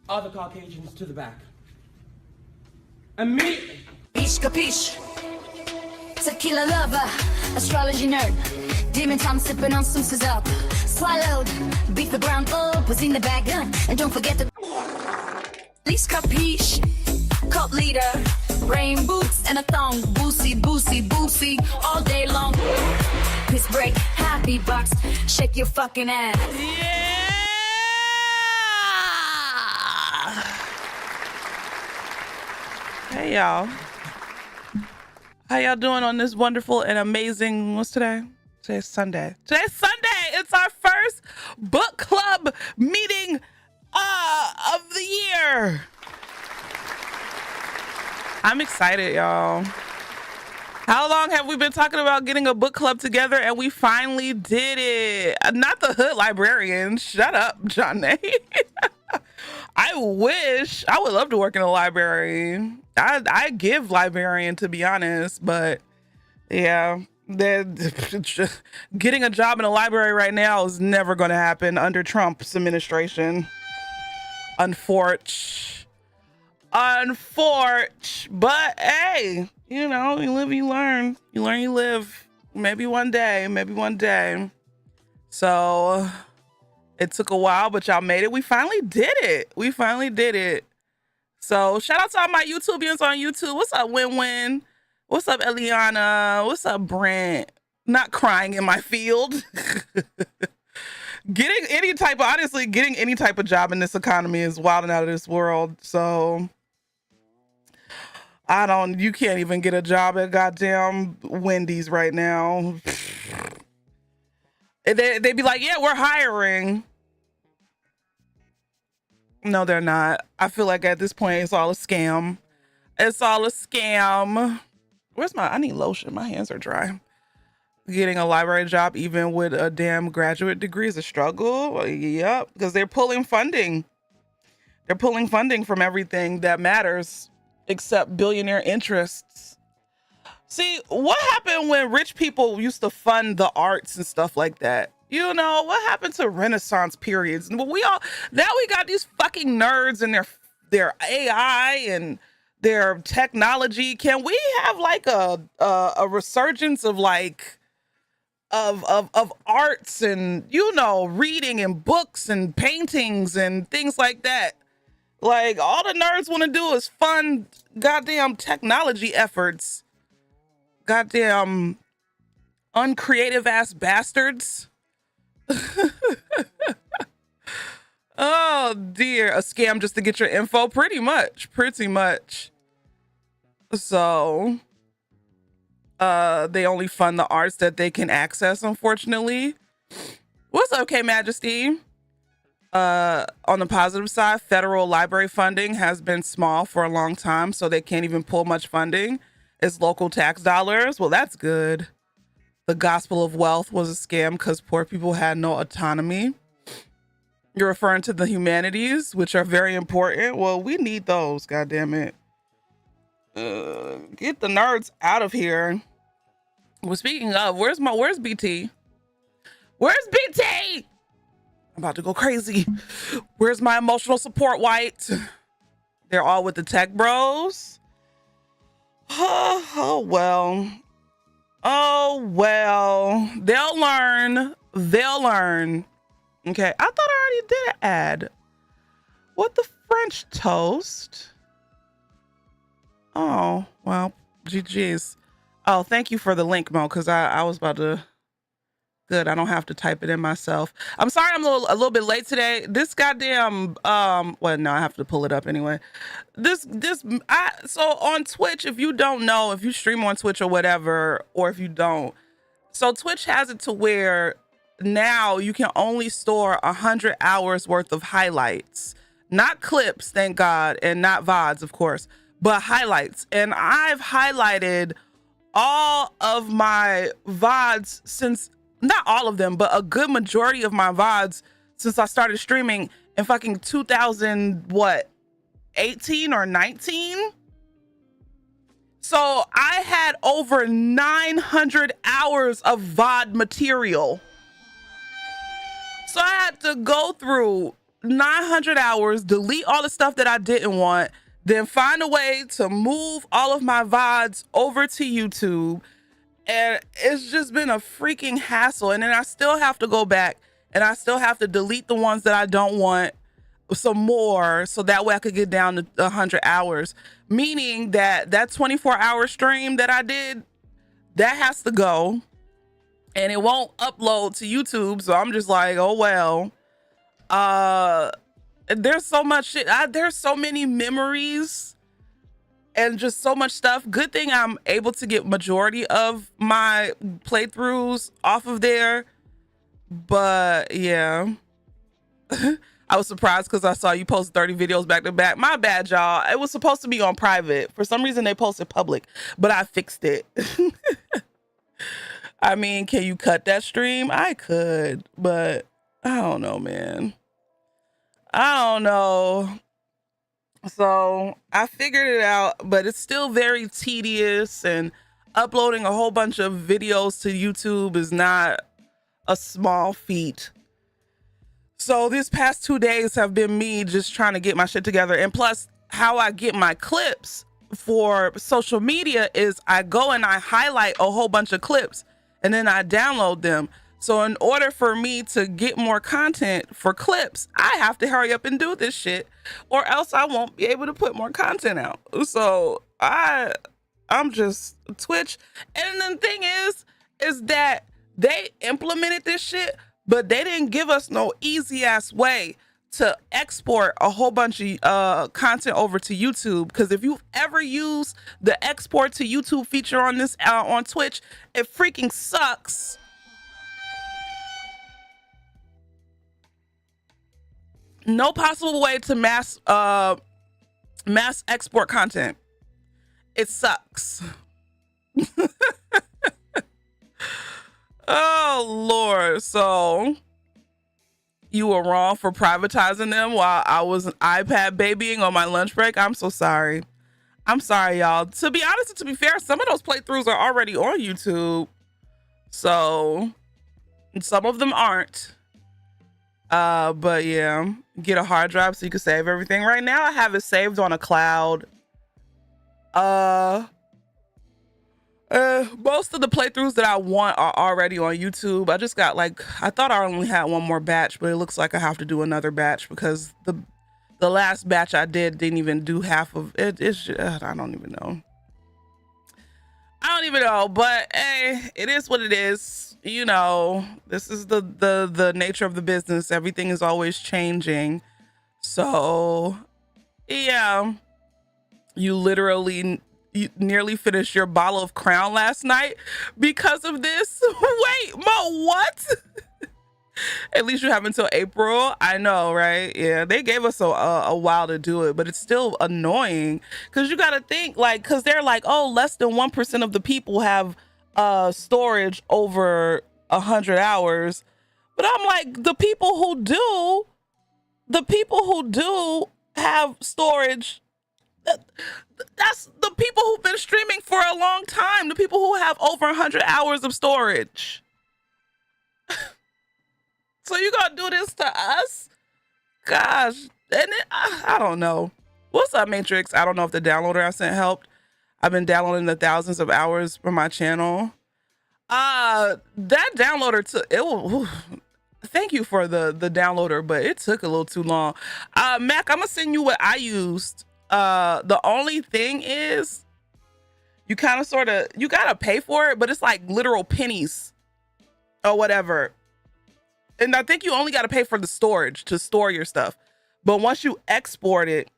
other Caucasians to the back. Immediately. Capiche, capiche. Tequila lover, astrology nerd. Demon time sipping on some scissor. Swallowed, beat the ground up, was in the bag. And don't forget the least capiche. Cult leader, rain boots and a thong. Boosie, boosie, boosie, all day long. Piss break, happy box, shake your fucking ass. Yeah. Hey y'all. How y'all doing on this wonderful and amazing, what's today? Today's Sunday. Today's Sunday. It's our first book club meeting of the year. I'm excited, y'all. How long have we been talking about getting a book club together, and we finally did it? Not the hood librarian. Shut up, John Nay. I wish. I would love to work in a library. I give librarian, to be honest, but yeah, getting a job in a library right now is never going to happen under Trump's administration. Unfortunate. But hey, you know, you live, you learn. You learn, you live. Maybe one day, maybe one day. So it took a while, but y'all made it. We finally did it. We finally did it. So shout out to all my YouTubians on YouTube. What's up, Win-Win? What's up, Eliana? What's up, Brent? Not crying in my field. Getting any type of job in this economy is wilding out of this world. So you can't even get a job at goddamn Wendy's right now. They'd be like, yeah, we're hiring. No, they're not. I feel like at this point, it's all a scam. It's all a scam. I need lotion. My hands are dry. Getting a library job, even with a damn graduate degree, is a struggle. Yep, because they're pulling funding. They're pulling funding from everything that matters, except billionaire interests. See, what happened when rich people used to fund the arts and stuff like that? You know, what happened to Renaissance periods? Now we got these fucking nerds and their AI and their technology. Can we have like a resurgence of like of arts and, you know, reading and books and paintings and things like that? Like, all the nerds want to do is fund goddamn technology efforts. Goddamn uncreative ass bastards. Oh dear, a scam just to get your info. Pretty much. So they only fund the arts that they can access, unfortunately. What's up, K Majesty? On the positive side, federal library funding has been small for a long time, so they can't even pull much funding. It's local tax dollars. Well, that's good. The gospel of wealth was a scam because poor people had no autonomy. You're referring to the humanities, which are very important. Well, we need those, goddammit. Get the nerds out of here. Well, speaking of, where's BT? Where's BT? I'm about to go crazy. Where's my emotional support, White? They're all with the tech bros. Oh well. They'll learn. Okay, I thought I already did an ad. What the French toast? Oh, well, GG's. Oh, thank you for the link, Mo, because I was about to... Good, I don't have to type it in myself. I'm sorry I'm a little bit late today. This goddamn... well, no, I have to pull it up anyway. So on Twitch, if you don't know, if you stream on Twitch or whatever, or if you don't, so Twitch has it to where now you can only store 100 hours worth of highlights, not clips, thank God, and not VODs, of course, but highlights. And I've highlighted all of my VODs since, not all of them, but a good majority of my VODs since I started streaming in fucking 2018 or 19. So I had over 900 hours of VOD material. So I had to go through 900 hours, delete all the stuff that I didn't want, then find a way to move all of my VODs over to YouTube. And it's just been a freaking hassle. And then I still have to go back and I still have to delete the ones that I don't want some more, so that way I could get down to 100 hours. Meaning that 24-hour stream that I did, that has to go. And it won't upload to YouTube. So I'm just like, oh, well. There's so much shit. There's so many memories and just so much stuff. Good thing I'm able to get majority of my playthroughs off of there. But yeah, I was surprised because I saw you post 30 videos back to back. My bad, y'all. It was supposed to be on private. For some reason, they posted public, but I fixed it. I mean, can you cut that stream? I could, but I don't know, man. I don't know. So I figured it out, but it's still very tedious, and uploading a whole bunch of videos to YouTube is not a small feat. So these past 2 days have been me just trying to get my shit together. And plus, how I get my clips for social media is I go and I highlight a whole bunch of clips and then I download them. So in order for me to get more content for clips, I have to hurry up and do this shit, or else I won't be able to put more content out. So I'm just Twitch. And the thing is that they implemented this shit, but they didn't give us no easy ass way to export a whole bunch of content over to YouTube. Because if you've ever used the export to YouTube feature on this on Twitch, it freaking sucks. No possible way to mass export content. It sucks. Oh Lord. So you were wrong for privatizing them while I was iPad babying on my lunch break. I'm so sorry. I'm sorry, y'all. To be honest and to be fair, some of those playthroughs are already on YouTube. So some of them aren't. But yeah, get a hard drive so you can save everything. Right now I have it saved on a cloud. Most of the playthroughs that I want are already on YouTube. I just got I thought I only had one more batch, but it looks like I have to do another batch because the last batch I didn't even do half of it. It's just, I don't even know. But hey, it is what it is. You know, this is the nature of the business. Everything is always changing. So yeah, you nearly finished your bottle of Crown last night because of this. Wait, Mo, what? At least you have until April. I know, right? Yeah, they gave us a while to do it, but it's still annoying because you got to think because they're like, oh, less than 1% of the people have storage over 100 hours. But I'm like, the people who do have storage, that's the people who've been streaming for a long time, the people who have over 100 hours of storage. So you gonna do this to us? Gosh. And I don't know. What's up, Matrix? I don't know if the downloader I sent helped. I've been downloading the thousands of hours from my channel. That downloader thank you for the downloader, but it took a little too long. Mac, I'm gonna send you what I used. The only thing is you kind of you gotta pay for it, but it's like literal pennies or whatever. And I think you only got to pay for the storage to store your stuff. But once you export it,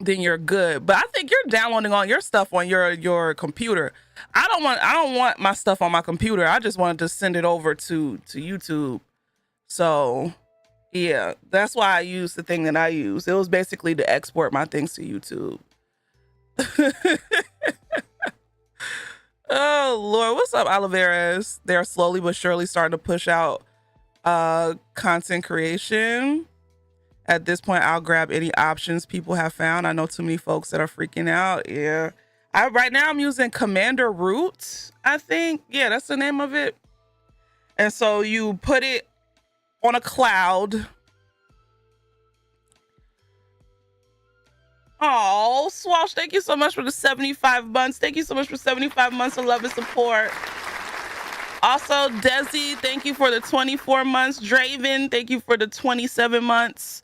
then you're good. But I think you're downloading all your stuff on your computer. I don't want my stuff on my computer. I just wanted to send it over to YouTube. So yeah, that's why I used the thing that I used. It was basically to export my things to YouTube. Oh Lord, what's up, Oliveras? They're slowly but surely starting to push out content creation. At this point, I'll grab any options people have found. I know too many folks that are freaking out. Yeah, right now I'm using Commander Root, I think. Yeah, that's the name of it. And so you put it on a cloud Oh, Swash, thank you so much for the 75 months. Thank you so much for 75 months of love and support. Also, Desi, thank you for the 24 months. Draven, thank you for the 27 months.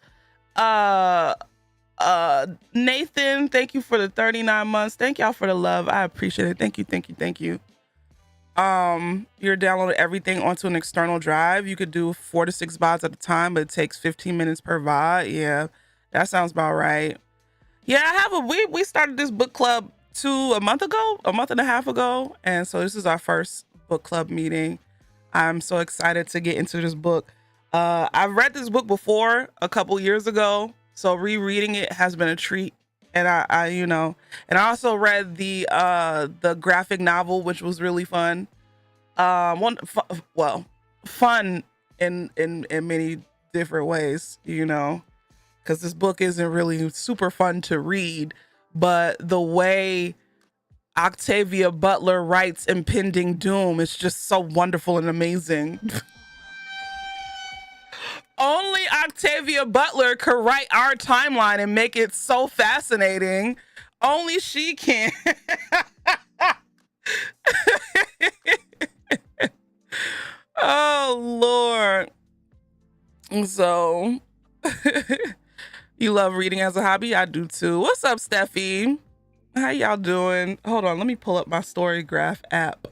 Nathan, thank you for the 39 months. Thank y'all for the love. I appreciate it. Thank you, thank you, thank you. You're downloading everything onto an external drive. You could do 4 to 6 VODs at a time, but it takes 15 minutes per VOD. Yeah, that sounds about right. Yeah, I have we started this book club a month and a half ago, and so this is our first book club meeting. I'm so excited to get into this book. I've read this book before a couple years ago, so rereading it has been a treat. And I you know, and I also read the graphic novel, which was really fun. Fun in many different ways, you know, because this book isn't really super fun to read, but the way Octavia Butler writes Impending Doom is just so wonderful and amazing. Only Octavia Butler could write our timeline and make it so fascinating. Only she can. Oh, Lord. So, you love reading as a hobby? I do too. What's up, Steffi? How y'all doing? Hold on, let me pull up my Storygraph app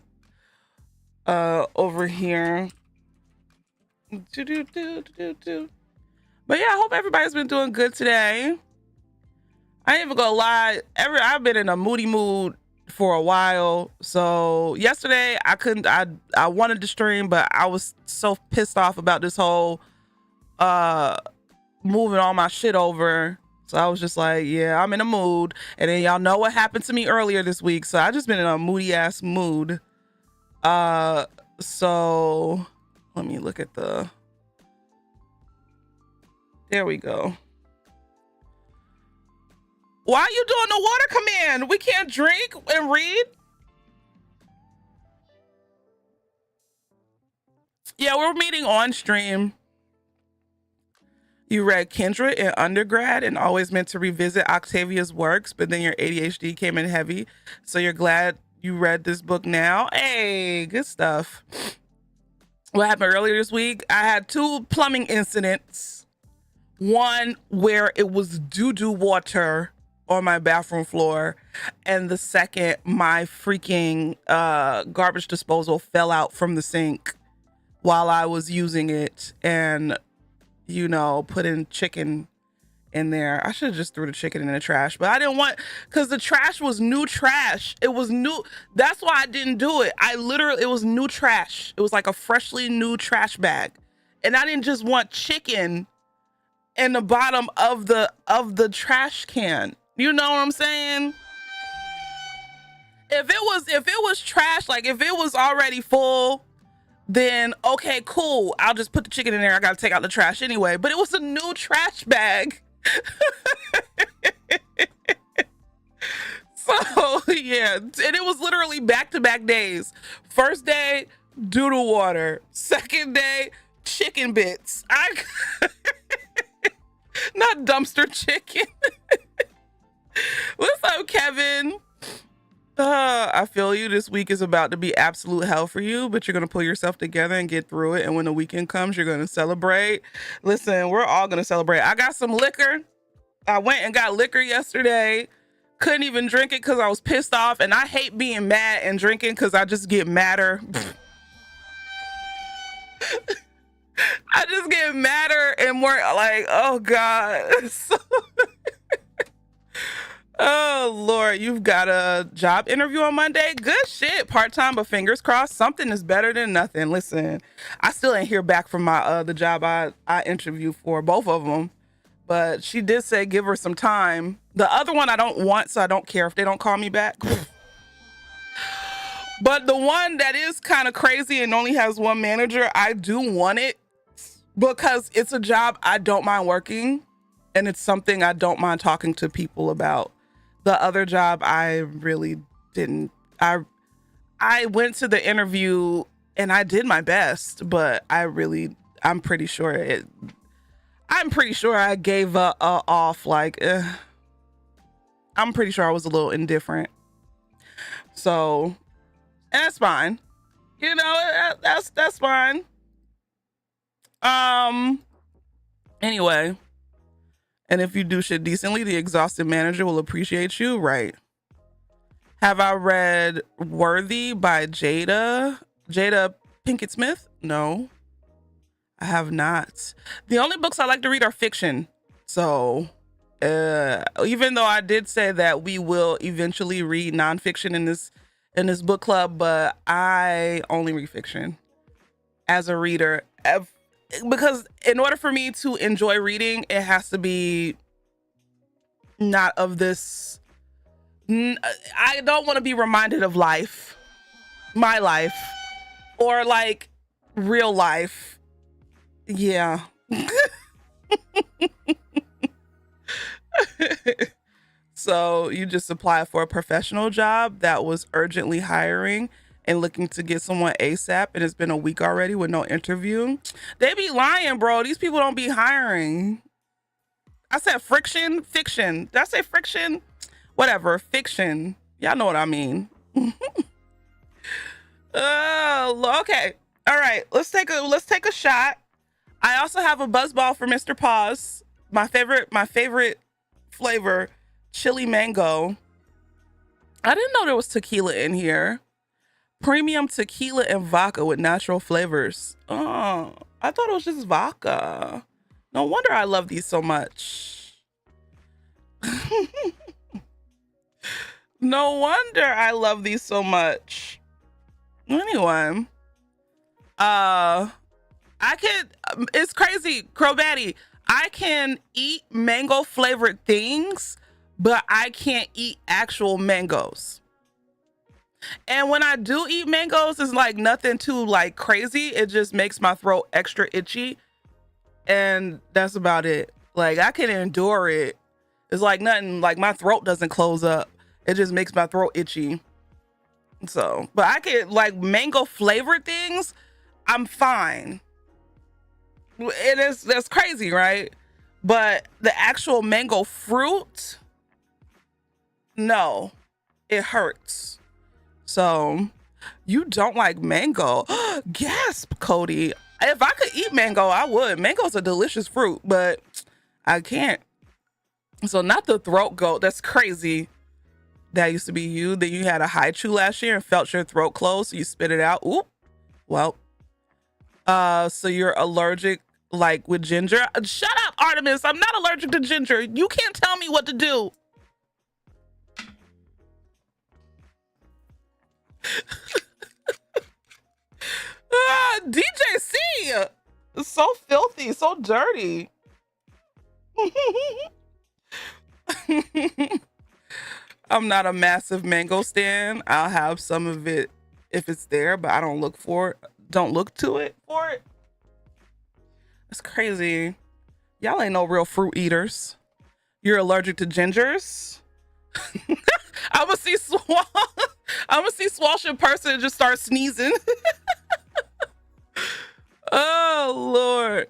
over here. But yeah, I hope everybody's been doing good today. I ain't even gonna lie, I've been in a moody mood for a while. So yesterday I wanted to stream, but I was so pissed off about this whole moving all my shit over. So I was just like, yeah, I'm in a mood. And then y'all know what happened to me earlier this week. So I just been in a moody ass mood. So let me look at there we go. Why are you doing the water command? We can't drink and read. Yeah, we're meeting on stream. You read Kendra in undergrad and always meant to revisit Octavia's works, but then your ADHD came in heavy. So you're glad you read this book now. Hey, good stuff. What happened earlier this week? I had 2 plumbing incidents. One where it was doo-doo water on my bathroom floor, and the second, my freaking garbage disposal fell out from the sink while I was using it, and you know, putting chicken in there. I should have just threw the chicken in the trash, but I didn't want, because the trash was new trash. It was new. That's why I didn't do it. It was new trash. It was like a freshly new trash bag, and I didn't just want chicken in the bottom of the trash can. You know what I'm saying? If it was trash, like if it was already full, then okay, cool. I'll just put the chicken in there. I gotta take out the trash anyway. But it was a new trash bag. So yeah, and it was literally back-to-back days. First day, doodle water. Second day, chicken bits. Not dumpster chicken. What's up, Kevin? I feel you. This week is about to be absolute hell for you, but you're going to pull yourself together and get through it. And when the weekend comes, you're going to celebrate. Listen, we're all going to celebrate. I got some liquor. I went and got liquor yesterday. Couldn't even drink it because I was pissed off. And I hate being mad and drinking because I just get madder. I just get madder and more like, oh God. Oh Lord, you've got a job interview on Monday. Good shit. Part-time, but fingers crossed. Something is better than nothing. Listen, I still ain't hear back from my the job I interviewed for, both of them. But she did say give her some time. The other one I don't want, so I don't care if they don't call me back. But the one that is kind of crazy and only has one manager, I do want it because it's a job I don't mind working, and it's something I don't mind talking to people about. The other job, I really didn't. I went to the interview and I did my best, but I'm pretty sure I gave off like, I'm pretty sure I was a little indifferent. So, and that's fine. You know, that's fine. Anyway, and if you do shit decently, the exhausted manager will appreciate you, right? Have I read Worthy by Jada Pinkett Smith? No, I have not. The only books I like to read are fiction. So, even though I did say that we will eventually read nonfiction in this book club, but I only read fiction as a reader. Because in order for me to enjoy reading, it has to be not of this. I don't want to be reminded of life, my life, or like real life. Yeah. So you just apply for a professional job that was urgently hiring and looking to get someone ASAP, and it's been a week already with no interview. They be lying, bro. These people don't be hiring. I said fiction. Did I say friction? Whatever, fiction. Y'all know what I mean. Oh, okay. All right, let's take a shot. I also have a buzzball for Mr. Paws. My favorite flavor, chili mango. I didn't know there was tequila in here. Premium tequila and vodka with natural flavors. Oh, I thought it was just vodka. No wonder I love these so much. No wonder I love these so much. Anyway, it's crazy, Crowbatty. I can eat mango flavored things, but I can't eat actual mangoes. And when I do eat mangoes, it's like nothing too like crazy. It just makes my throat extra itchy. And that's about it. Like I can endure it. It's like nothing, like my throat doesn't close up. It just makes my throat itchy. So, but I can like mango flavored things, I'm fine. That's crazy, right? But the actual mango fruit, no, it hurts. So you don't like mango. Gasp, Cody. If I could eat mango, I would. Mango's a delicious fruit, but I can't. So not the throat goat. That's crazy. That used to be you. Then you had a high chew last year and felt your throat close. So you spit it out. Ooh. Well. So you're allergic like with ginger. Shut up, Artemis. I'm not allergic to ginger. You can't tell me what to do. DJC. So filthy, so dirty. I'm not a massive mango stan. I'll have some of it if it's there, but I don't look for it. Don't look to it for it. It's crazy. Y'all ain't no real fruit eaters. You're allergic to gingers. I'ma see Swalsh in person and just start sneezing. Oh Lord.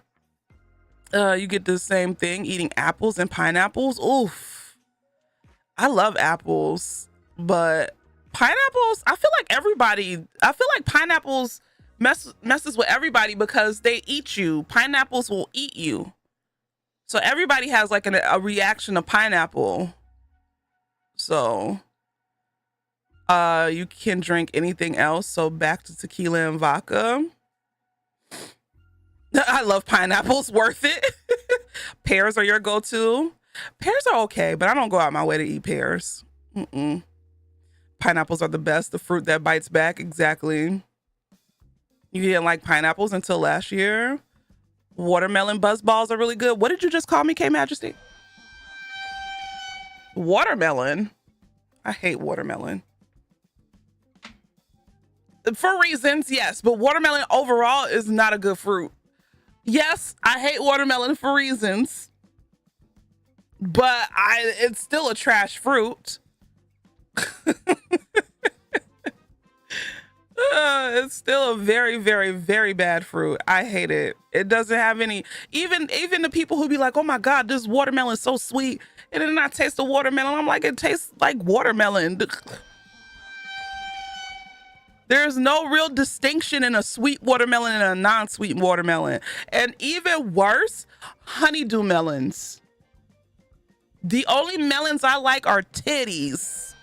You get the same thing eating apples and pineapples. Oof. I love apples, but pineapples, I feel like pineapples messes with everybody because they eat you. Pineapples will eat you. So everybody has like a reaction to pineapple. So you can drink anything else. So back to tequila and vodka. I love pineapples, worth it. Pears are your go-to. Pears are okay, but I don't go out my way to eat pears. Pineapples are the best, the fruit that bites back. Exactly. You didn't like pineapples until last year. Watermelon buzz balls are really good. What did you just call me, K Majesty? Watermelon? I hate watermelon. For reasons, yes, but watermelon overall is not a good fruit. Yes, I hate watermelon for reasons, but it's still a trash fruit. It's still a very, very, very bad fruit. I hate it. It doesn't have any, even the people who be like, oh my God, this watermelon is so sweet. And then I taste the watermelon. I'm like, it tastes like watermelon. There's no real distinction in a sweet watermelon and a non-sweet watermelon. And even worse, honeydew melons. The only melons I like are titties.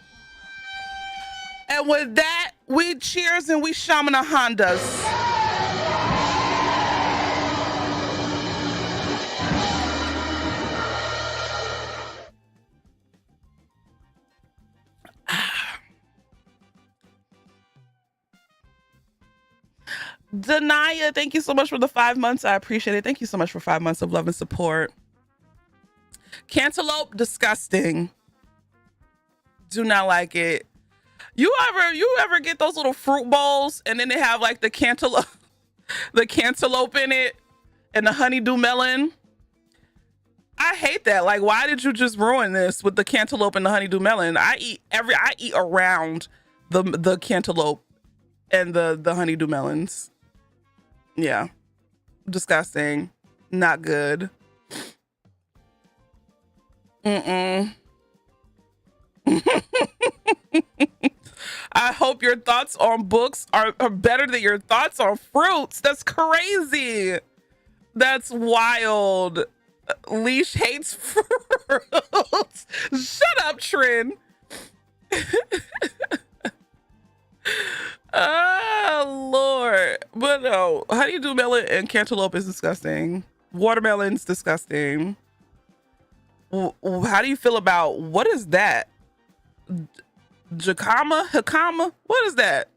And with that, we cheers and we shamana Hondas. Denaya, thank you so much for the 5 months. I appreciate it. Thank you so much for 5 months of love and support. Cantaloupe, disgusting. Do not like it. You ever get those little fruit bowls and then they have like the cantaloupe in it and the honeydew melon? I hate that. Like, why did you just ruin this with the cantaloupe and the honeydew melon? I eat around the cantaloupe and the honeydew melons. Yeah. Disgusting. Not good. I hope your thoughts on books are better than your thoughts on fruits. That's crazy. That's wild. Leash hates fruits. Shut up, Trin. Oh, Lord. But no, honeydew melon and cantaloupe is disgusting. Watermelon's disgusting. How do you feel about, what is that? Jicama? What is that?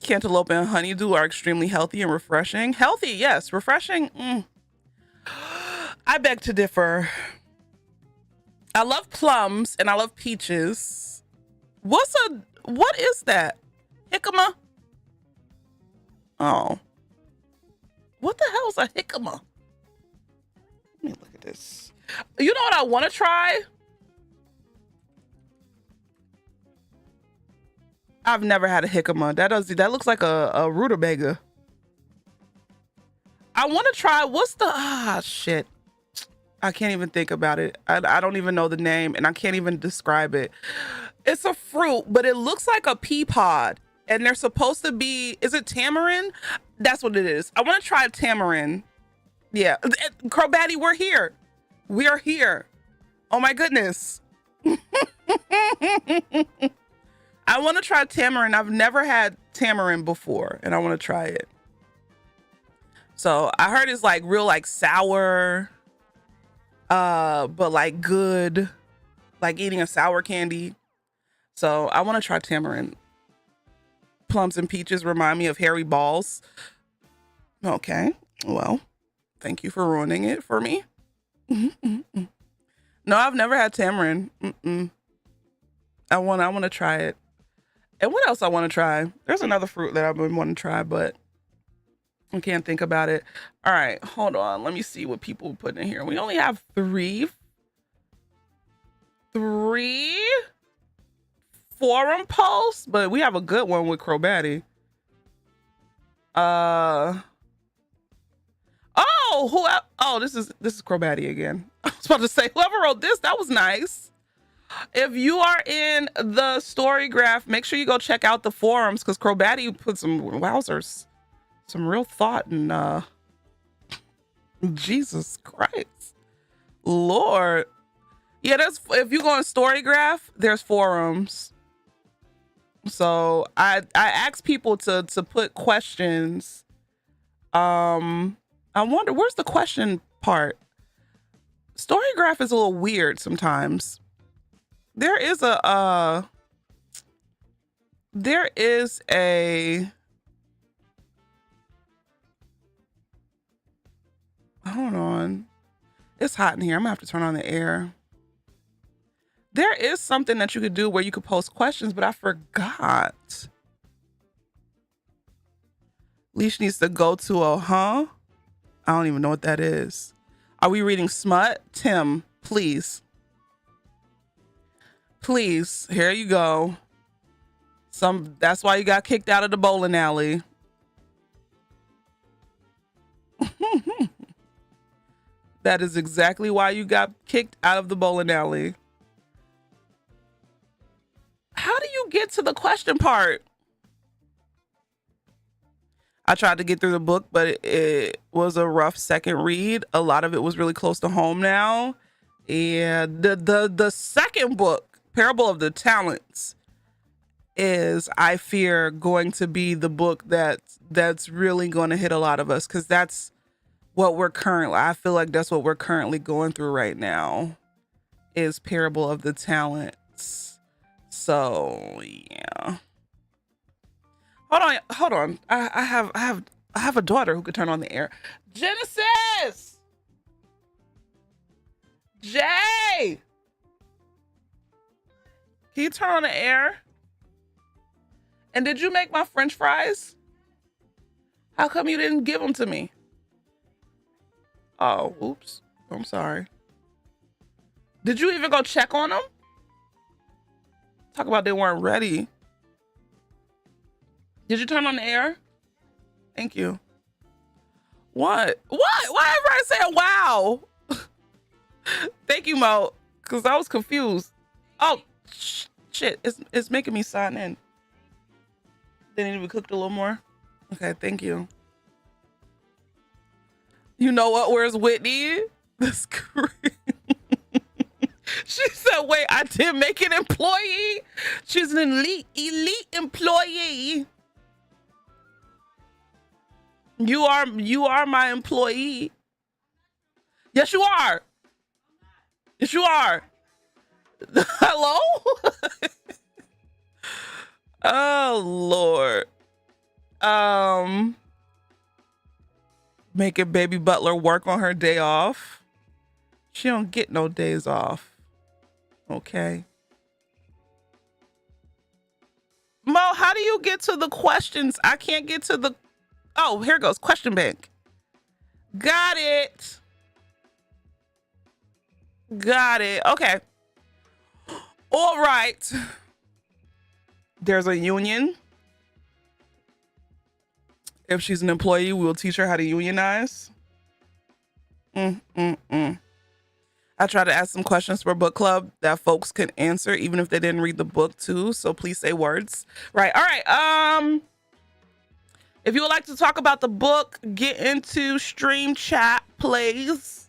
Cantaloupe and honeydew are extremely healthy and refreshing. Healthy, yes. Refreshing, I beg to differ. I love plums and I love peaches. What is that? Jicama? Oh. What the hell is a jicama? Let me look at this. You know what I want to try? I've never had a jicama. That looks like a rutabaga. I want to try, what's the, shit. I can't even think about it. I don't even know the name and I can't even describe it. It's a fruit, but it looks like a pea pod. And they're supposed to be, is it tamarind? That's what it is. I want to try tamarind. Yeah. Crowbatty, we're here. We are here. Oh my goodness. I want to try tamarind. I've never had tamarind before and I want to try it. So I heard it's like real like sour, but like good, like eating a sour candy. So I want to try tamarind. Plums and peaches remind me of hairy balls. Okay, well, thank you for ruining it for me. No, I've never had tamarind. I want to try it. And what else I want to try? There's another fruit that I've been wanting to try, but I can't think about it. All right, hold on. Let me see what people put in here. We only have three forum posts, but we have a good one with Crowbatty. This is Crowbatty again. I was about to say, whoever wrote this, that was nice. If you are in the story graph, make sure you go check out the forums because Crowbatty put some wowzers, some real thought and Jesus Christ, Lord. Yeah, if you go on story graph, there's forums. So I asked people to put questions. I wonder, where's the question part? Storygraph is a little weird sometimes. There is a hold on. It's hot in here. I'm gonna have to turn on the air. There is something that you could do where you could post questions, but I forgot. Leash needs to go to I don't even know what that is. Are we reading smut? Tim, please. Please, here you go. That's why you got kicked out of the bowling alley. That is exactly why you got kicked out of the bowling alley. How do you get to the question part? I tried to get through the book, but it was a rough second read. A lot of it was really close to home now. And the second book, Parable of the Talents, is, I fear, going to be the book that's really going to hit a lot of us, because that's what we're currently, I feel like that's what we're currently going through right now, is Parable of the Talents. So yeah. Hold on. I have a daughter who could turn on the air. Genesis! Jay! Can you turn on the air? And did you make my French fries? How come you didn't give them to me? Oh, oops. I'm sorry. Did you even go check on them? Talk about they weren't ready. Did you turn on the air? Thank you. What? Why everybody saying wow? Thank you, Mo. Because I was confused. Oh, shit. It's making me sign in. They need to be cooked a little more. Okay, thank you. You know what? Where's Whitney? That's great. She said, wait, I did make an employee. She's an elite employee. You are my employee. Yes, you are. Yes, you are. Hello? Oh, Lord. Making baby Butler work on her day off. She don't get no days off. Okay. Mo, how do you get to the questions? I can't get to the... Oh, here goes. Question bank. Got it. Got it. Okay. All right. There's a union. If she's an employee, we'll teach her how to unionize. I try to ask some questions for book club that folks can answer, even if they didn't read the book too. So please say words. Right. All right. If you would like to talk about the book, get into stream chat, please.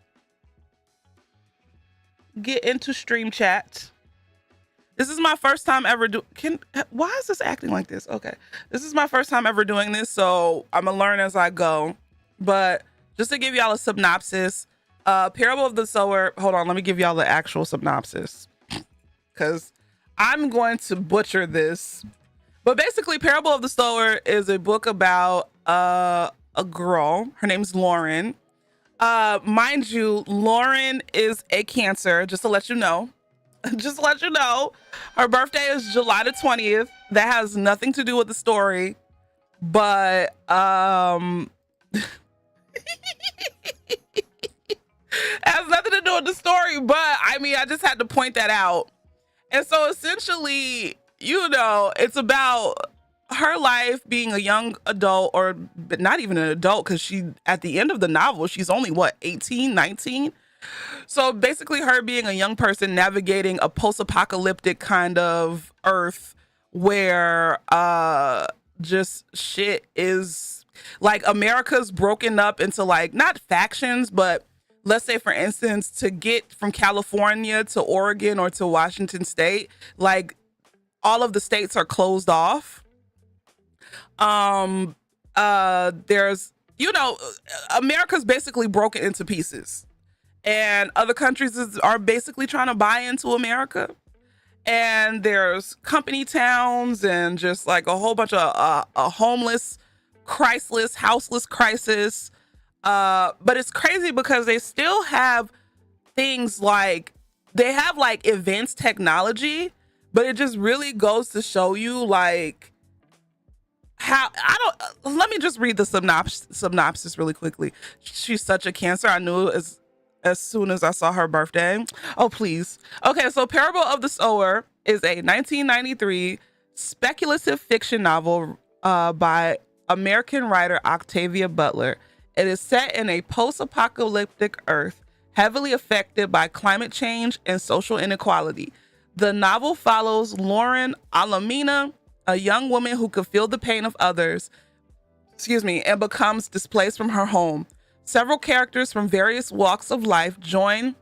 Get into stream chat. This is my first time ever why is this acting like this? Okay. This is my first time ever doing this, so I'm gonna learn as I go. But just to give y'all a synopsis, Parable of the Sower, hold on, let me give y'all the actual synopsis, because I'm going to butcher this. But basically, Parable of the Sower is a book about a girl. Her name's Lauren. Mind you, Lauren is a Cancer, just to let you know. Just to let you know, her birthday is July the 20th. That has nothing to do with the story, but has nothing to do with the story. But I mean, I just had to point that out. And so essentially, you know, it's about her life being a young adult, or not even an adult, because she, at the end of the novel, she's only what, 18, 19? So basically her being a young person navigating a post-apocalyptic kind of Earth where just shit is like, America's broken up into like, not factions, but let's say, for instance, to get from California to Oregon or to Washington State, like all of the states are closed off. There's, you know, America's basically broken into pieces. And other countries are basically trying to buy into America. And there's company towns and just like a whole bunch of a homeless, Christless, houseless crisis. But it's crazy because they still have things like, they have like advanced technology, but it just really goes to show you like how, let me just read the synopsis really quickly. She's such a Cancer. I knew as soon as I saw her birthday. Oh, please. Okay, so Parable of the Sower is a 1993 speculative fiction novel by American writer Octavia Butler. It is set in a post-apocalyptic Earth heavily affected by climate change and social inequality. The novel follows Lauren Alamina, a young woman who could feel the pain of others, and becomes displaced from her home. Several characters from various walks of life join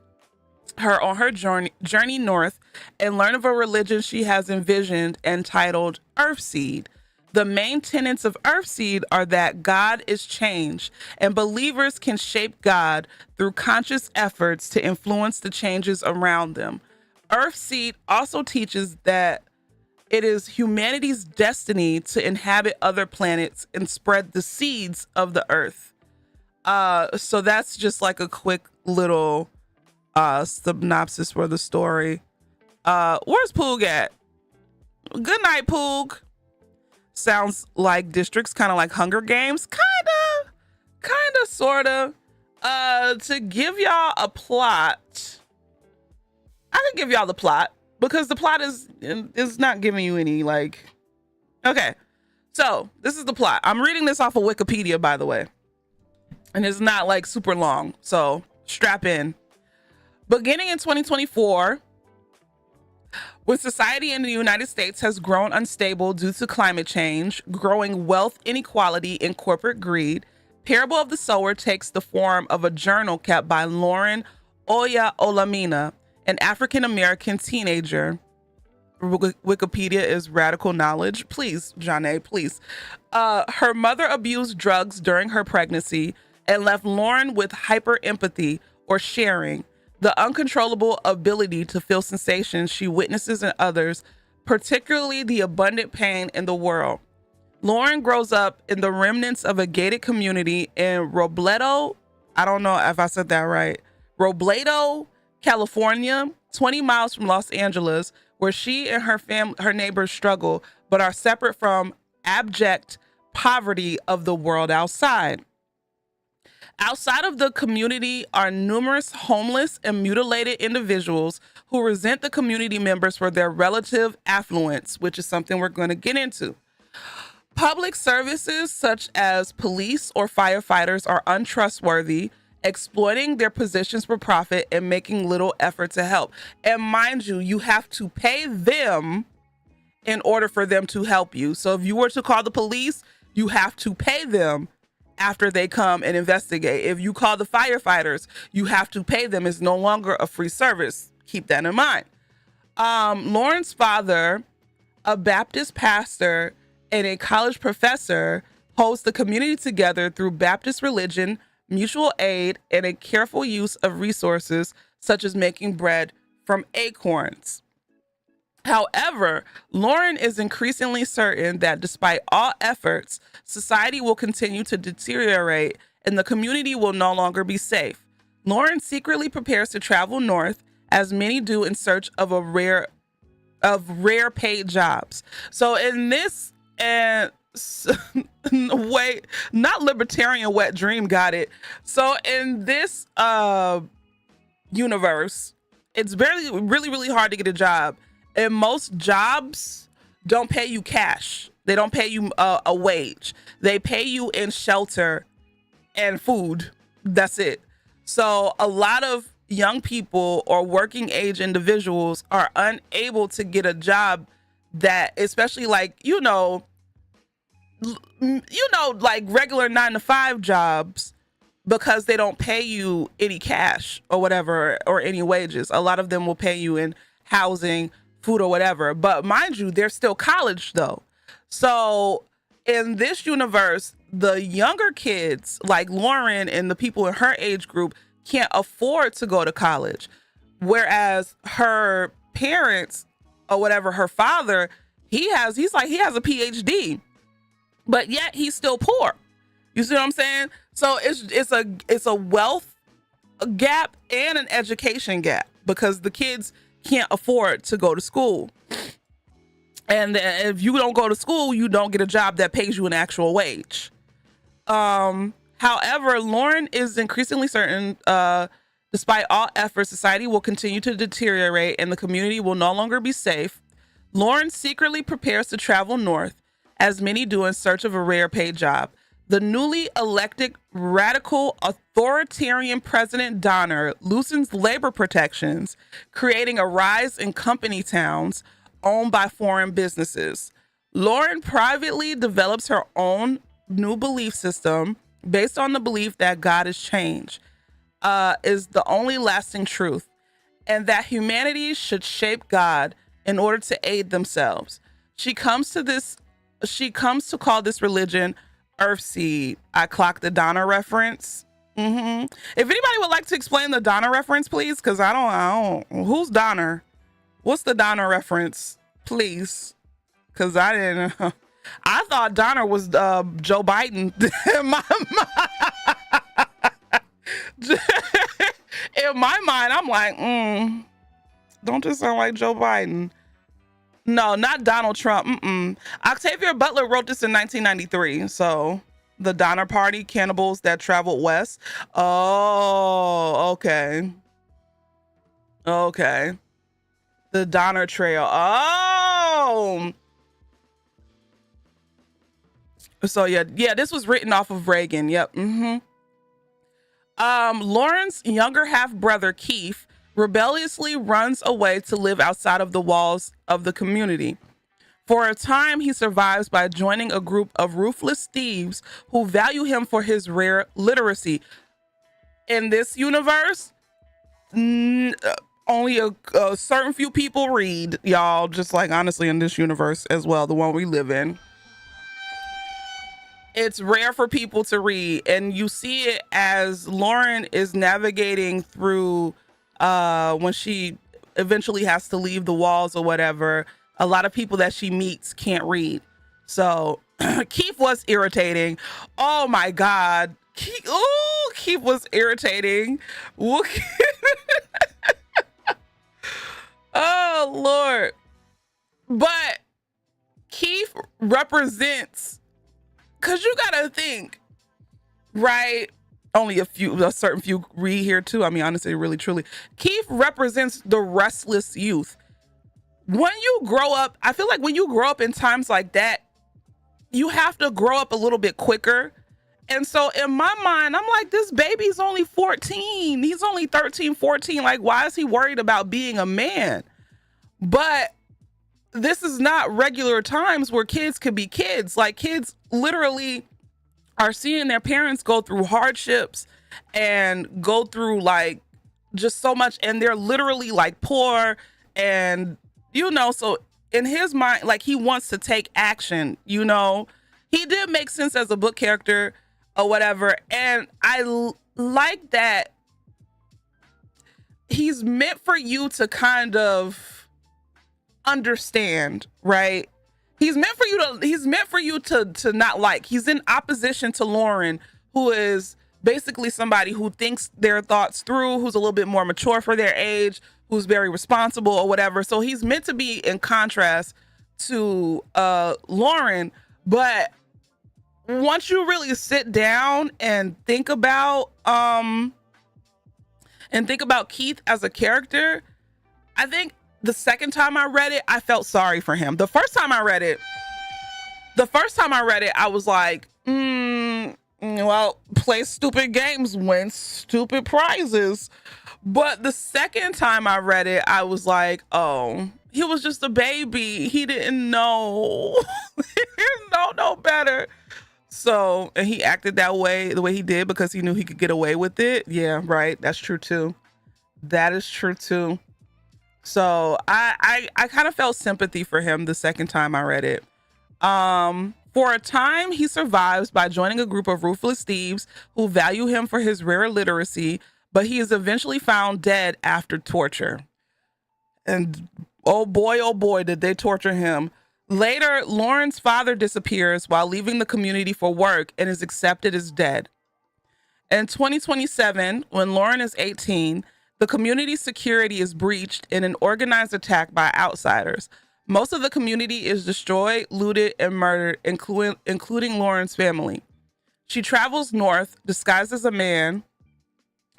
her on her journey north and learn of a religion she has envisioned entitled Earthseed. The main tenets of Earthseed are that God is change, and believers can shape God through conscious efforts to influence the changes around them. Earthseed also teaches that it is humanity's destiny to inhabit other planets and spread the seeds of the earth. So that's just like a quick little synopsis for the story. Where's Poog at? Good night, Poog. Sounds like districts, kind of like Hunger Games, kind of, sort of. To give y'all a plot, I can give y'all the plot because the plot is not giving you any like. Okay, so this is the plot. I'm reading this off of Wikipedia, by the way, and it's not like super long, so strap in. Beginning in 2024, when society in the United States has grown unstable due to climate change, growing wealth inequality, and corporate greed, Parable of the Sower takes the form of a journal kept by Lauren Oya Olamina, an African-American teenager. Wikipedia is radical knowledge. Please, Janae, please. Her mother abused drugs during her pregnancy and left Lauren with hyperempathy, or sharing, the uncontrollable ability to feel sensations she witnesses in others, particularly the abundant pain in the world. Lauren grows up in the remnants of a gated community in Robledo, I don't know if I said that right, Robledo, California, 20 miles from Los Angeles, where she and her neighbors struggle, but are separate from abject poverty of the world outside. Outside of the community are numerous homeless and mutilated individuals who resent the community members for their relative affluence, which is something we're going to get into. Public services such as police or firefighters are untrustworthy, exploiting their positions for profit and making little effort to help. And mind you, you have to pay them in order for them to help you. So if you were to call the police, you have to pay them after they come and investigate. If you call the firefighters, you have to pay them. It's no longer a free service. Keep that in mind. Lauren's father, a Baptist pastor and a college professor, holds the community together through Baptist religion, mutual aid, and a careful use of resources such as making bread from acorns. However, Lauren is increasingly certain that despite all efforts, society will continue to deteriorate and the community will no longer be safe. Lauren secretly prepares to travel north, as many do, in search of rare paid jobs. So in this way, not libertarian wet dream got it. So in this universe, it's really hard to get a job. And most jobs don't pay you cash. They don't pay you a wage. They pay you in shelter and food. That's it. So a lot of young people or working age individuals are unable to get a job that, especially like, like regular 9-to-5 jobs, because they don't pay you any cash or whatever, or any wages. A lot of them will pay you in housing, food, or whatever. But mind you, they're still college though. So in this universe, the younger kids like Lauren and the people in her age group can't afford to go to college. Whereas her parents or whatever, her father, he has a PhD, but yet he's still poor. You see what I'm saying? So it's a wealth gap and an education gap, because the kids can't afford to go to school. And if you don't go to school, you don't get a job that pays you an actual wage. However, Lauren is increasingly certain, despite all efforts, society will continue to deteriorate and the community will no longer be safe. Lauren secretly prepares to travel north, as many do, in search of a rare paid job. the newly elected radical authoritarian President Donner loosens labor protections, creating a rise in company towns owned by foreign businesses. Lauren privately develops her own new belief system based on the belief that God is change, is the only lasting truth, and that humanity should shape God in order to aid themselves. She comes to call this religion Earthseed. I clocked the Donner reference. If anybody would like to explain the Donner reference, please, because I don't. Who's Donner? What's the Donner reference, please? Because I didn't. I thought Donner was Joe Biden. In my mind, I'm like, don't just sound like Joe Biden. No, not Donald Trump. Octavia Butler wrote this in 1993. So the Donner Party, cannibals that traveled west. Oh, okay. Okay. The Donner Trail. Oh. So yeah, this was written off of Reagan. Yep. Lauren's younger half-brother, Keith, rebelliously runs away to live outside of the walls of the community. For a time, he survives by joining a group of ruthless thieves who value him for his rare literacy. In this universe, only a certain few people read, y'all, just like honestly in this universe as well, the one we live in. It's rare for people to read, and you see it as Lauren is navigating through when she eventually has to leave the walls or whatever. A lot of people that she meets can't read. So Keith was irritating. Oh my God. Keith was irritating. Oh Lord. But Keith represents, because you gotta think, right? Only a certain few read here too. I mean, honestly, really, truly. Keith represents the restless youth. When you grow up, I feel like when you grow up in times like that, you have to grow up a little bit quicker. And so in my mind, I'm like, this baby's only 14. He's only 13, 14. Like, why is he worried about being a man? But this is not regular times where kids could be kids. Like, kids literally are seeing their parents go through hardships and go through like just so much, and they're literally like poor, and so in his mind, like, he wants to take action. He did make sense as a book character or whatever, and I like that he's meant for you to kind of understand, right? He's meant for you to not like. He's in opposition to Lauren, who is basically somebody who thinks their thoughts through, who's a little bit more mature for their age, who's very responsible or whatever. So he's meant to be in contrast to Lauren. But once you really sit down and think about Keith as a character, I think the second time I read it, I felt sorry for him. The first time I read it, I was like, well, play stupid games, win stupid prizes. But the second time I read it, I was like, oh, he was just a baby. He didn't know. He didn't know no better. So, and he acted that way, the way he did, because he knew he could get away with it. Yeah, right. That's true too. That is true too. So I kind of felt sympathy for him the second time I read it. For a time, he survives by joining a group of ruthless thieves who value him for his rare literacy, but he is eventually found dead after torture. And oh boy, did they torture him. Later, Lauren's father disappears while leaving the community for work and is accepted as dead. In 2027, when Lauren is 18, the community security is breached in an organized attack by outsiders. Most of the community is destroyed, looted, and murdered, including Lauren's family. She travels north, disguised as a man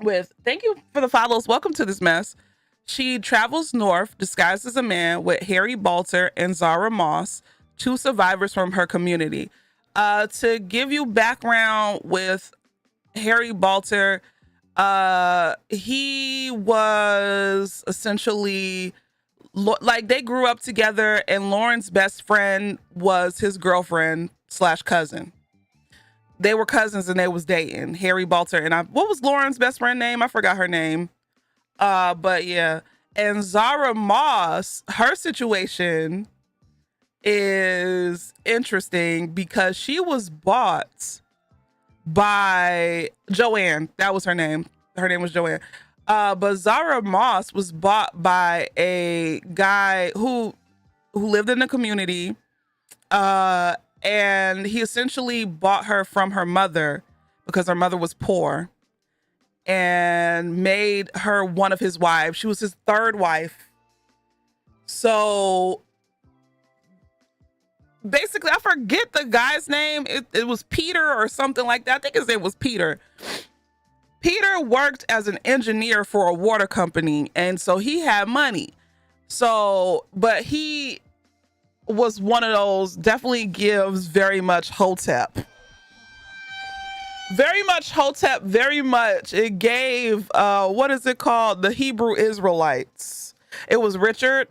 with, thank you for the follows, welcome to this mess. She travels north, disguised as a man with Harry Balter and Zara Moss, two survivors from her community. To give you background with Harry Butler, he was essentially like they grew up together, and Lauren's best friend was his girlfriend / cousin. They were cousins and they was dating. Harry Butler and what was Lauren's best friend name? I forgot her name. But yeah. And Zara Moss, her situation is interesting because she was bought by Joanne. That was her name. Her name was Joanne. But Zara Moss was bought by a guy who lived in the community. And he essentially bought her from her mother because her mother was poor, and made her one of his wives. She was his third wife. So basically, I forget the guy's name. It was Peter or something like that. I think his name was Peter. Peter worked as an engineer for a water company, and so he had money. So, but he was one of those, definitely gives very much Hotep. Very much Hotep, very much. It gave, what is it called? The Hebrew Israelites. It was Richard.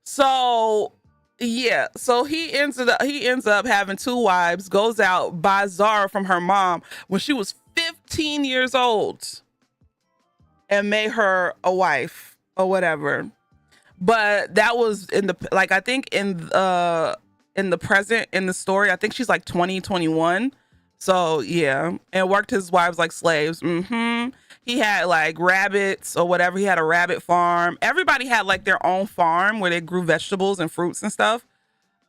So, yeah. So he ends up having 2 wives, goes out, buys Zara from her mom when she was 15 years old, and made her a wife or whatever. But that was in the, like, I think in the present, in the story, I think she's like 20, 21. So yeah, and worked his wives like slaves. He had like rabbits or whatever. He had a rabbit farm. Everybody had like their own farm where they grew vegetables and fruits and stuff.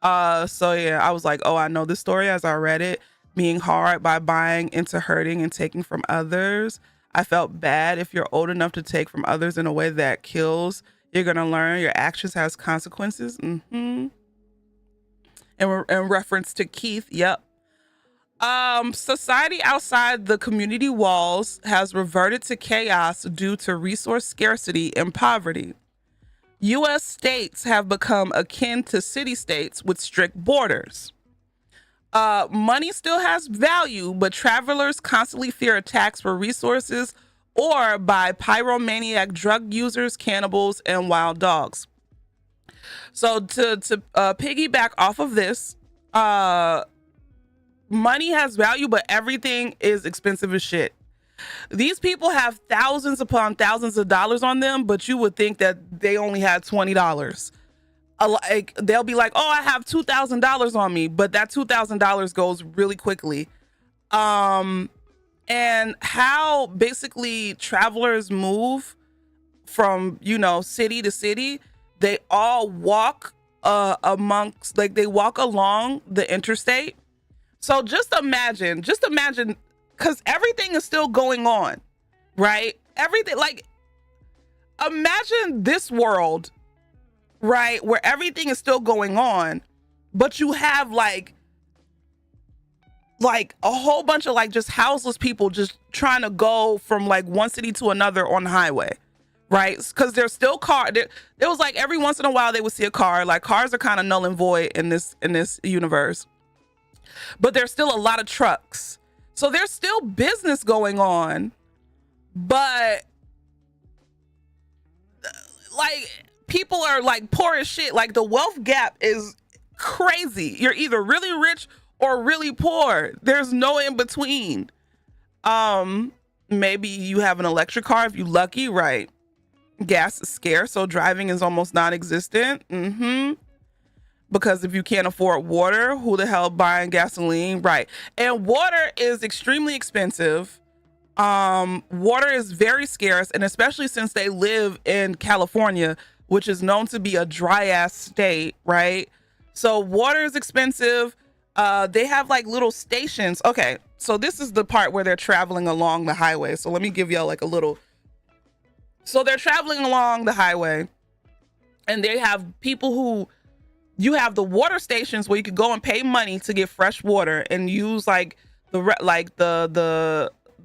So yeah, I was like, oh, I know this story as I read it. Being hard by buying into hurting and taking from others. I felt bad. If you're old enough to take from others in a way that kills, you're gonna learn your actions has consequences. In reference to Keith, yep. Society outside the community walls has reverted to chaos due to resource scarcity and poverty. U.S. states have become akin to city-states with strict borders. Money still has value, but travelers constantly fear attacks for resources or by pyromaniac drug users, cannibals, and wild dogs. So to piggyback off of this, money has value, but everything is expensive as shit. These people have thousands upon thousands of dollars on them, but you would think that they only had $20. Like they'll be like, oh, I have $2,000 on me, but that $2,000 goes really quickly. And how basically travelers move from, city to city, they all walk they walk along the interstate. So just imagine, because everything is still going on, right? Everything, like, imagine this world, right, where everything is still going on, but you have like a whole bunch of like just houseless people just trying to go from like one city to another on the highway, right? Because there's still there was like every once in a while they would see a car. Like cars are kind of null and void in this universe, but there's still a lot of trucks. So there's still business going on, but like people are like poor as shit. Like the wealth gap is crazy. You're either really rich or really poor. There's no in between. Maybe you have an electric car if you're lucky, right? Gas is scarce, so driving is almost non-existent. Because if you can't afford water, who the hell buying gasoline? Right. And water is extremely expensive. Water is very scarce, and especially since they live in California, which is known to be a dry ass state, right? So water is expensive. They have like little stations. Okay, so this is the part where they're traveling along the highway. So let me give y'all like a little. So they're traveling along the highway, and they have people who, you have the water stations where you could go and pay money to get fresh water and use like the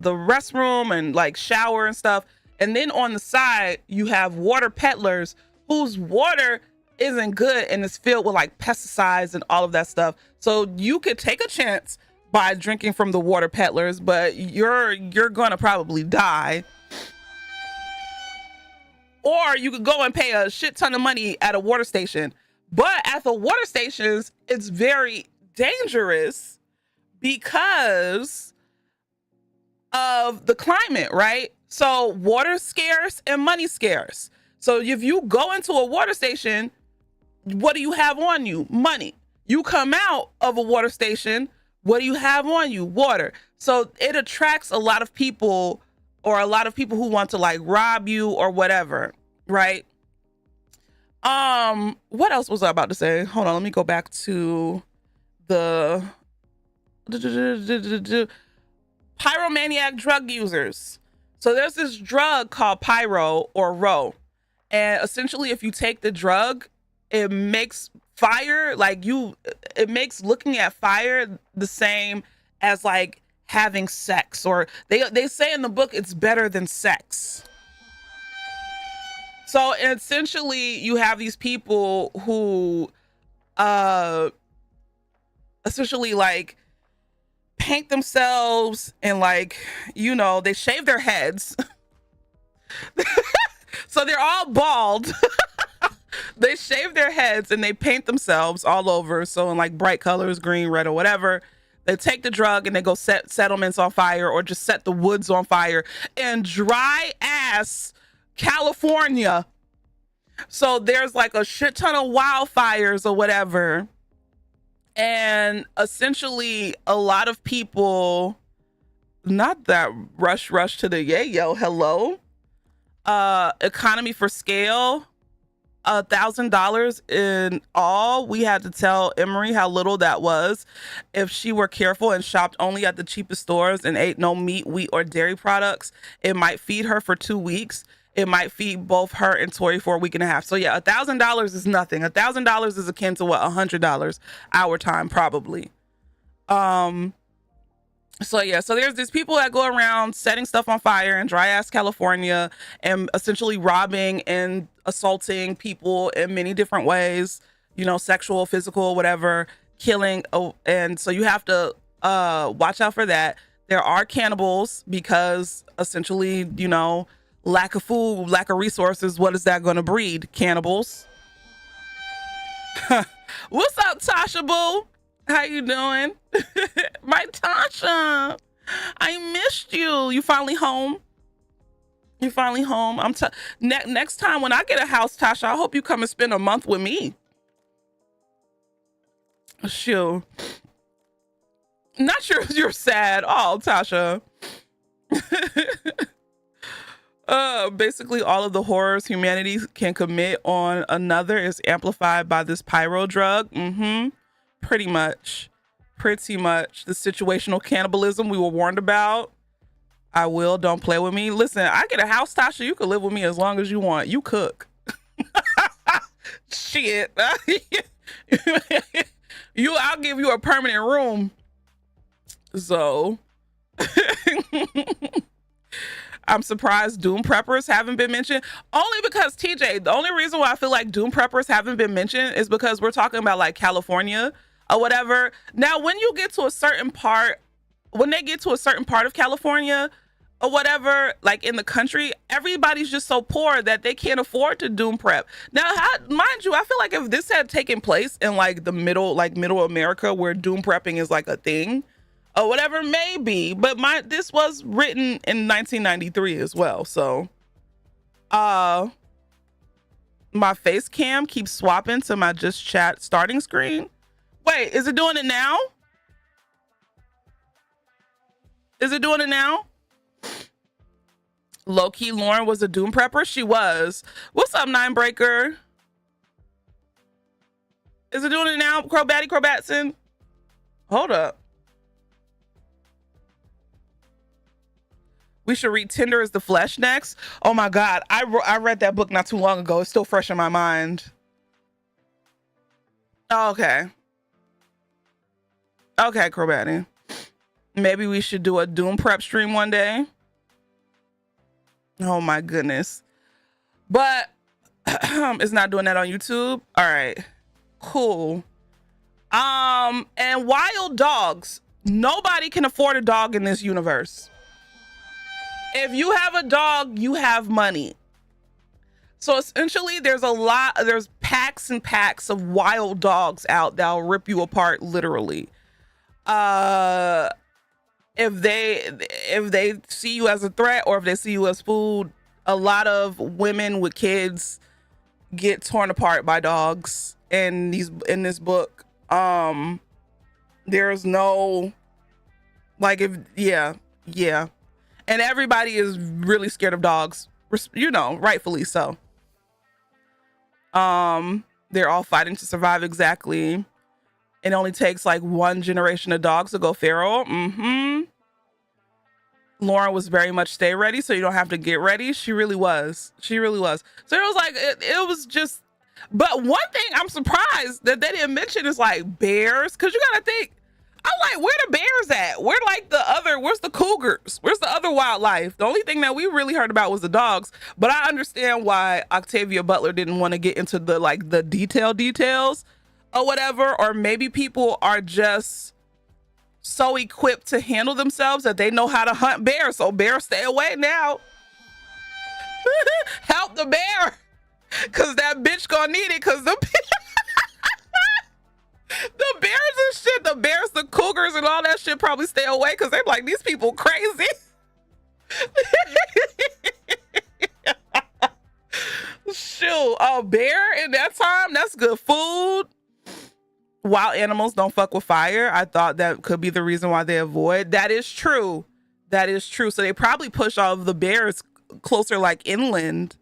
restroom and like shower and stuff. And then on the side, you have water peddlers whose water isn't good and it's filled with like pesticides and all of that stuff. So you could take a chance by drinking from the water peddlers, but you're gonna probably die. Or you could go and pay a shit ton of money at a water station. But at the water stations, it's very dangerous because of the climate, right? So water's scarce and money's scarce. So if you go into a water station, what do you have on you? Money. You come out of a water station, what do you have on you? Water. So it attracts a lot of people, or a lot of people who want to like rob you or whatever, right? What else was I about to say? Hold on, let me go back to the pyromaniac drug users. So there's this drug called pyro or ro, and essentially if you take the drug, it makes fire it makes looking at fire the same as like having sex, or they say in the book it's better than sex. So essentially you have these people who essentially like paint themselves and like, you know, they shave their heads. So they're all bald. They shave their heads and they paint themselves all over. So in like bright colors, green, red, or whatever. They take the drug and they go set settlements on fire, or just set the woods on fire in dry ass California. So there's like a shit ton of wildfires or whatever. And essentially a lot of people, not that rush to the yayo, hello. Economy for scale, $1,000 in all. We had to tell Emery how little that was. If she were careful and shopped only at the cheapest stores and ate no meat, wheat, or dairy products, it might feed her for 2 weeks. It might feed both her and Tori for a week and a half. So yeah, $1,000 is nothing. $1,000 is akin to what, $100 our time probably. So yeah, so there's these people that go around setting stuff on fire in dry ass California and essentially robbing and assaulting people in many different ways, you know, sexual, physical, whatever, killing. Oh, and so you have to watch out for that. There are cannibals because essentially, you know, lack of food, lack of resources, what is that going to breed? Cannibals. What's up, Tasha Boo? How you doing? My Tasha, I missed you. You finally home? You finally home? Next time when I get a house, Tasha, I hope you come and spend a month with me. Sure. Not sure you're sad. Oh, Tasha. Basically all of the horrors humanity can commit on another is amplified by this pyro drug. Pretty much the situational cannibalism we were warned about. I will, don't play with me. Listen, I get a house, Tasha, you can live with me as long as you want. You cook. Shit. I'll give you a permanent room. So I'm surprised doom preppers haven't been mentioned. Only because TJ, the only reason why I feel like doom preppers haven't been mentioned is because we're talking about like California or whatever. Now, when you get to a certain part, when they get to a certain part of California or whatever, like in the country, everybody's just so poor that they can't afford to doom prep. Now, mind you, I feel like if this had taken place in like the middle America where doom prepping is like a thing or whatever, maybe, but this was written in 1993 as well. So, my face cam keeps swapping to my just chat starting screen. Wait, is it doing it now? Is it doing it now? Low-key Lauren was a doom prepper. She was. What's up, Nine Breaker? Is it doing it now? Crobatson? Hold up. We should read Tender is the Flesh next. Oh my God. I read that book not too long ago. It's still fresh in my mind. Oh, okay. Okay, Crowbatty. Maybe we should do a doom prep stream one day. Oh my goodness. But It's not doing that on YouTube. All right, cool. And wild dogs. Nobody can afford a dog in this universe. If you have a dog, you have money. So essentially there's packs and packs of wild dogs out that'll rip you apart literally. If they see you as a threat or if they see you as food, a lot of women with kids get torn apart by dogs in this book. There's no yeah. And everybody is really scared of dogs, rightfully so. They're all fighting to survive. Exactly. It only takes like one generation of dogs to go feral. Lauren was very much stay ready, so you don't have to get ready. She really was. So it was like, it was just, but one thing I'm surprised that they didn't mention is like bears. Cause you gotta think, I'm like, where the bears at? Where's the cougars? Where's the other wildlife? The only thing that we really heard about was the dogs, but I understand why Octavia Butler didn't want to get into the details or whatever, or maybe people are just so equipped to handle themselves that they know how to hunt bears. So bears, stay away now. Help the bear, cause that bitch gonna need it, cause the bears and shit, the bears, the cougars and all that shit probably stay away because they're like, these people crazy. Shoot, a bear in that time, that's good food. Wild animals don't fuck with fire. I thought that could be the reason why they avoid. That is true. So they probably push all of the bears closer, like inland.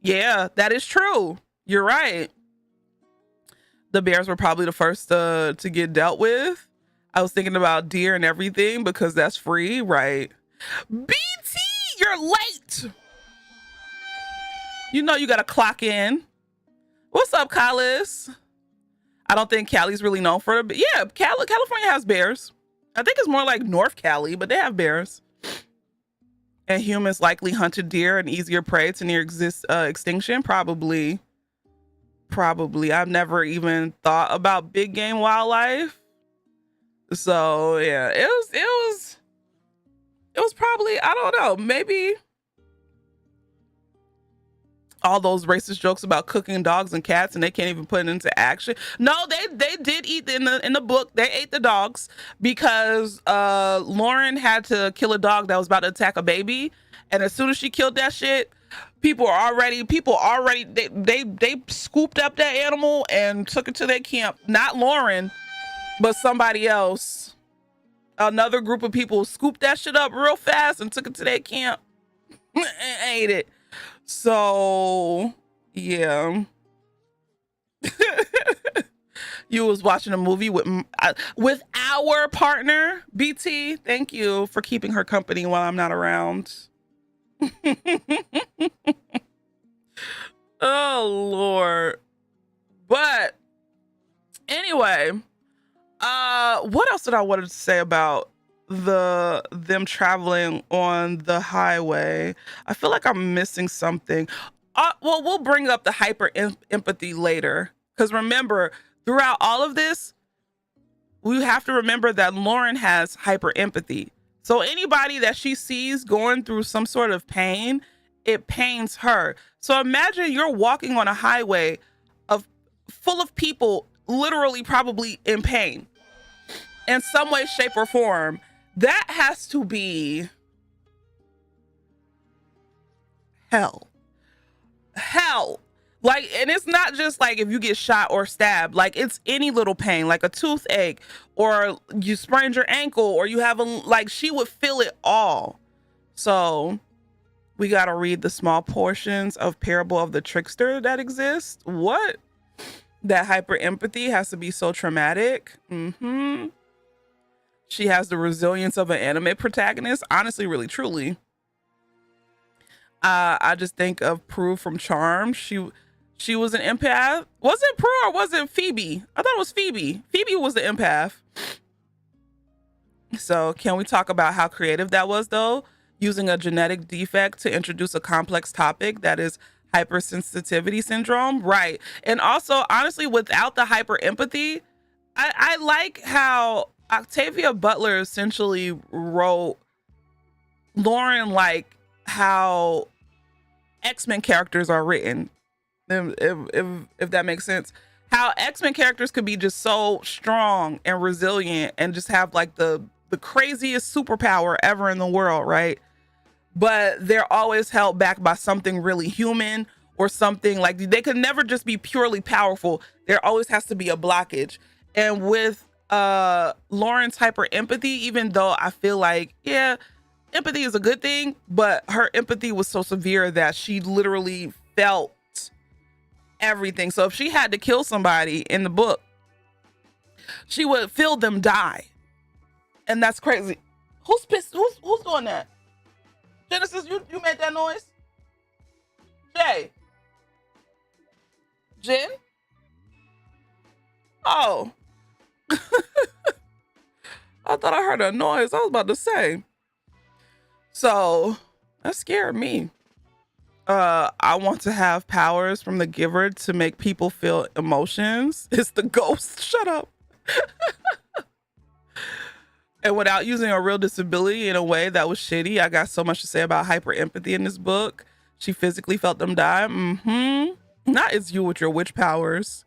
Yeah, that is true. You're right. The bears were probably the first to get dealt with. I was thinking about deer and everything because that's free, right? BT, you're late. You know you gotta clock in. What's up, Callis? I don't think Cali's really known for it. Yeah, California has bears. I think it's more like North Cali, but they have bears. And humans likely hunted deer, an easier prey to near extinction, probably. I've never even thought about big game wildlife. So yeah, it was probably, I don't know, maybe all those racist jokes about cooking dogs and cats and they can't even put it into action. No, they did eat in the book. They ate the dogs because Lauren had to kill a dog that was about to attack a baby, and as soon as she killed that shit, people already they scooped up that animal and took it to their camp. Not Lauren, but somebody else. Another group of people scooped that shit up real fast and took it to their camp and ate it. So yeah. You was watching a movie with our partner BT. Thank you for keeping her company while I'm not around. Oh Lord. But anyway, what else did I wanted to say about them traveling on the highway? I feel like I'm missing something. Well, we'll bring up the hyper empathy later, because remember, throughout all of this, we have to remember that Lauren has hyper empathy. So anybody that she sees going through some sort of pain, it pains her. So imagine you're walking on a highway full of people literally probably in pain in some way, shape, or form. That has to be hell. Like, and it's not just like if you get shot or stabbed, like it's any little pain, like a toothache, or you sprained your ankle, or you have she would feel it all. So we got to read the small portions of Parable of the Trickster that exist. What? That hyper empathy has to be so traumatic. She has the resilience of an anime protagonist. Honestly, really, truly. I just think of Prue from Charmed. She was an empath. Was it Prue or was it Phoebe? I thought it was Phoebe. Phoebe was the empath. So can we talk about how creative that was, though? Using a genetic defect to introduce a complex topic that is hypersensitivity syndrome, right? And also, honestly, without the hyperempathy, I like how Octavia Butler essentially wrote Lauren like how X-Men characters are written, if that makes sense. How X-Men characters could be just so strong and resilient and just have like the craziest superpower ever in the world, right? But they're always held back by something really human or something like they could never just be purely powerful. There always has to be a blockage. And with Lauren's hyper empathy, even though I feel like, yeah, empathy is a good thing, but her empathy was so severe that she literally felt everything. So if she had to kill somebody in the book, she would feel them die. And that's crazy. Who's pissed? Who's doing that? Genesis, you made that noise? Jay? Jen? Oh. I thought I heard a noise. I was about to say. So that scared me. I want to have powers from the giver to make people feel emotions. It's the ghost. Shut up. And without using a real disability in a way that was shitty. I got so much to say about hyper empathy in this book. She physically felt them die. Not as you with your witch powers.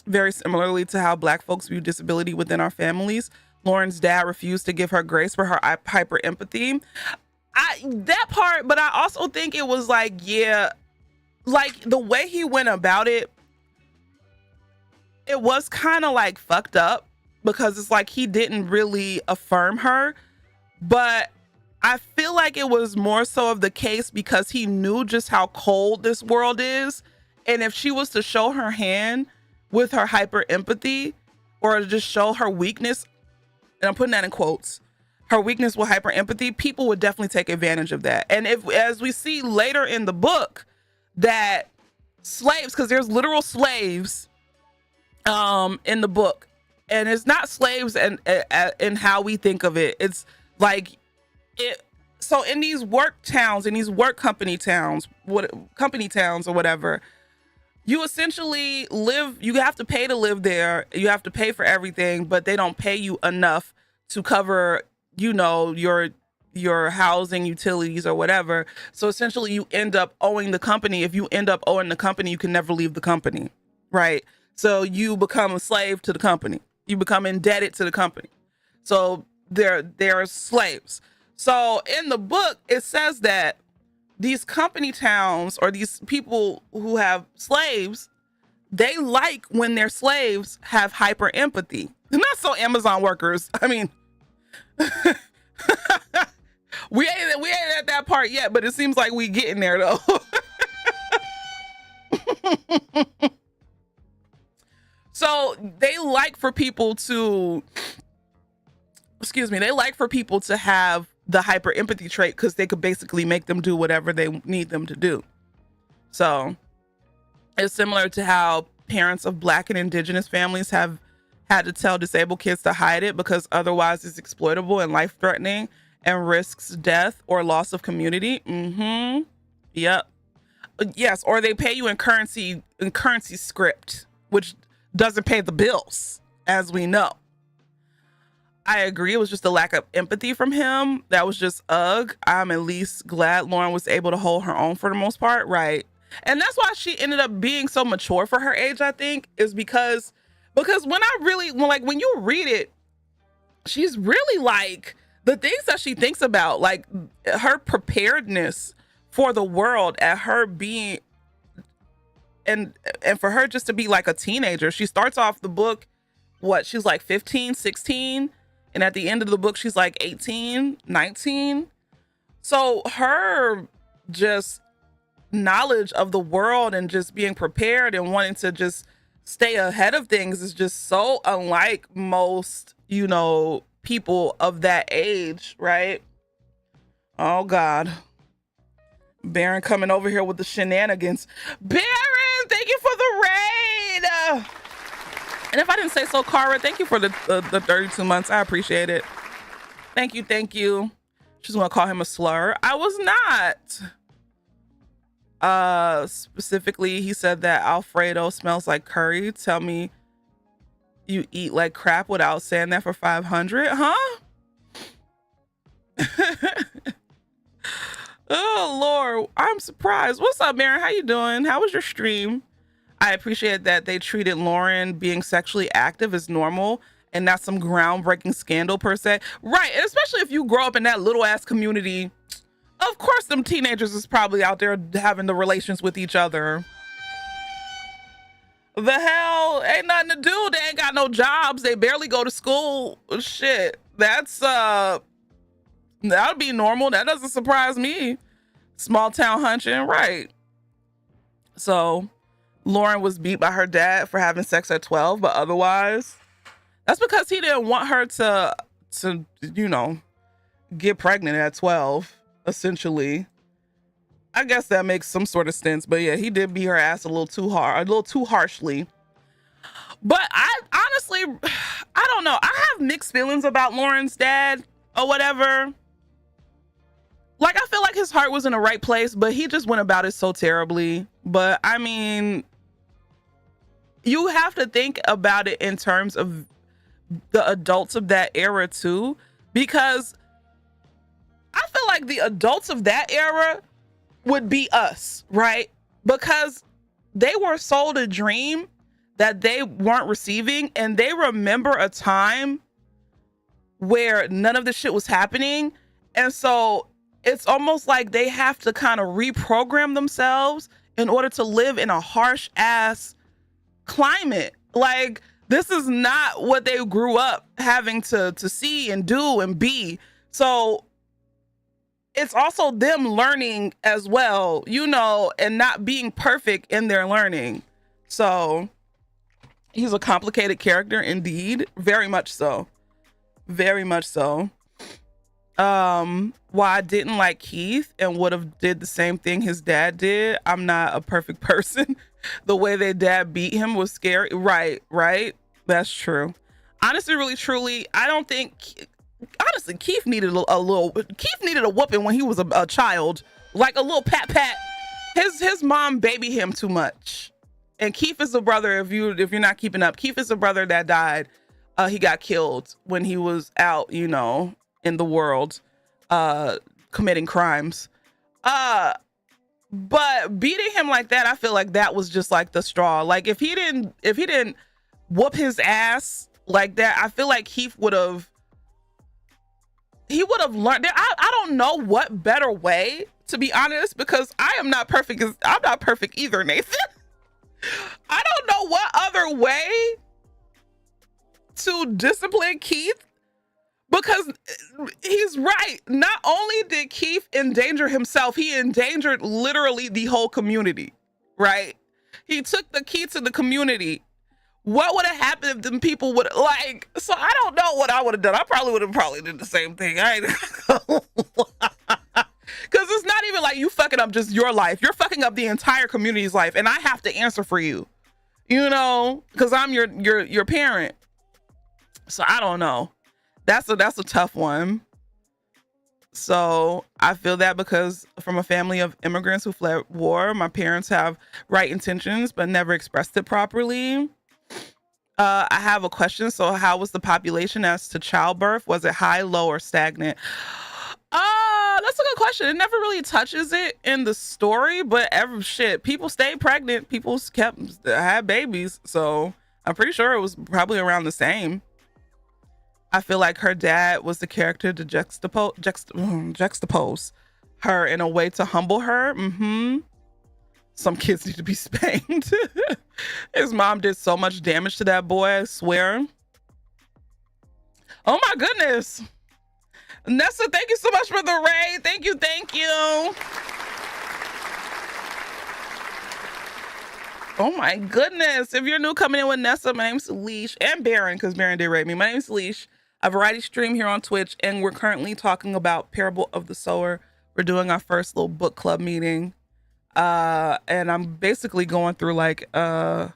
Very similarly to how Black folks view disability within our families. Lauren's dad refused to give her grace for her hyper empathy. That part, but I also think it was like, yeah, like the way he went about it, it was kind of like fucked up because it's like he didn't really affirm her. But I feel like it was more so of the case because he knew just how cold this world is. And if she was to show her hand with her hyper empathy or to just show her weakness, and I'm putting that in quotes, her weakness with hyper empathy, people would definitely take advantage of that. And if, as we see later in the book, that slaves, because there's literal slaves in the book, and it's not slaves and in how we think of it. It's like it. So in these work towns, in these work company towns or whatever, you essentially live. You have to pay to live there. You have to pay for everything, but they don't pay you enough to cover, you know, your housing, utilities, or whatever. So essentially you end up owing the company. If you end up owing the company, you can never leave the company, right? So you become a slave to the company. You become indebted to the company. So they're slaves. So in the book, it says that these company towns or these people who have slaves, they like when their slaves have hyper empathy. Not so Amazon workers. I mean, we ain't at that part yet, but it seems like we getting there though. So they like for people to, they like for people to have the hyper empathy trait because they could basically make them do whatever they need them to do. So it's similar to how parents of Black and Indigenous families have had to tell disabled kids to hide it because otherwise it's exploitable and life-threatening and risks death or loss of community. Yep. Yes, or they pay you in currency script, which doesn't pay the bills, as we know. I agree. It was just a lack of empathy from him. That was just ugh. I'm at least glad Lauren was able to hold her own for the most part. Right. And that's why she ended up being so mature for her age, I think, is because when you read it, she's really like the things that she thinks about, like her preparedness for the world at her being and for her just to be like a teenager. She starts off the book, she's like 15, 16. And at the end of the book, she's like 18, 19. So her just knowledge of the world and just being prepared and wanting to just stay ahead of things is just so unlike most, people of that age, right? Oh, God. Baron coming over here with the shenanigans. Baron, thank you for the raid. And if I didn't say so, Cara, thank you for the 32 months. I appreciate it. Thank you. She's going to call him a slur. I was not. Specifically, he said that Alfredo smells like curry. Tell me you eat like crap without saying that for 500, huh? Oh Lord, I'm surprised. What's up, Maren? How you doing? How was your stream? I appreciate that they treated Lauren being sexually active as normal and not some groundbreaking scandal per se. Right, and especially if you grow up in that little ass community, of course them teenagers is probably out there having the relations with each other. The hell, ain't nothing to do. They ain't got no jobs. They barely go to school. Shit, that's that would be normal. That doesn't surprise me. Small town hunching, right? So Lauren was beat by her dad for having sex at 12, but otherwise, that's because he didn't want her to you know, get pregnant at 12, essentially. I guess that makes some sort of sense, but yeah, he did beat her ass a little too hard, a little too harshly. But I honestly, I don't know. I have mixed feelings about Lauren's dad or whatever. Like, I feel like his heart was in the right place, but he just went about it so terribly. But I mean, you have to think about it in terms of the adults of that era too, because I feel like the adults of that era would be us, right? Because they were sold a dream that they weren't receiving, and they remember a time where none of this shit was happening. And so it's almost like they have to kind of reprogram themselves in order to live in a harsh ass climate. Like, this is not what they grew up having to see and do and be. So it's also them learning as well, you know, and not being perfect in their learning. So he's a complicated character indeed. Very much so. Very much so. Why I didn't like Keith and would have did the same thing his dad did. I'm not a perfect person. The way their dad beat him was scary. Right. That's true. Honestly, really, truly, I don't think... Honestly, Keith needed Keith needed a whooping when he was a child, like a little pat. His mom babied him too much, and Keith is a brother. If you're not keeping up, Keith is a brother that died. He got killed when he was out, you know, in the world, committing crimes. But beating him like that, I feel like that was just like the straw. Like if he didn't whoop his ass like that, I feel like Keith would have learned. I don't know what better way, to be honest, because I am not perfect. I'm not perfect either, Nathan. I don't know what other way to discipline Keith, because he's right. Not only did Keith endanger himself, he endangered literally the whole community, right? He took the key to the community. What would have happened if them people would like? So I don't know what I would have done. I probably would have did the same thing. Because it's not even like you fucking up just your life. You're fucking up the entire community's life, and I have to answer for you. You know, because I'm your parent. So I don't know. That's a tough one. So I feel that because from a family of immigrants who fled war, my parents have right intentions but never expressed it properly. I have a question. So how was the population as to childbirth? Was it high, low, or stagnant? That's a good question. It never really touches it in the story, but people stayed pregnant. People had babies. So I'm pretty sure it was probably around the same. I feel like her dad was the character to juxtapose her in a way to humble her. Some kids need to be spanked. His mom did so much damage to that boy, I swear. Oh my goodness. Nessa, thank you so much for the raid. Thank you. Oh my goodness. If you're new coming in with Nessa, my name's Leash, and Baron, because Baron did raid me. My name's Leash. A variety stream here on Twitch, and we're currently talking about Parable of the Sower. We're doing our first little book club meeting. And I'm basically going through like a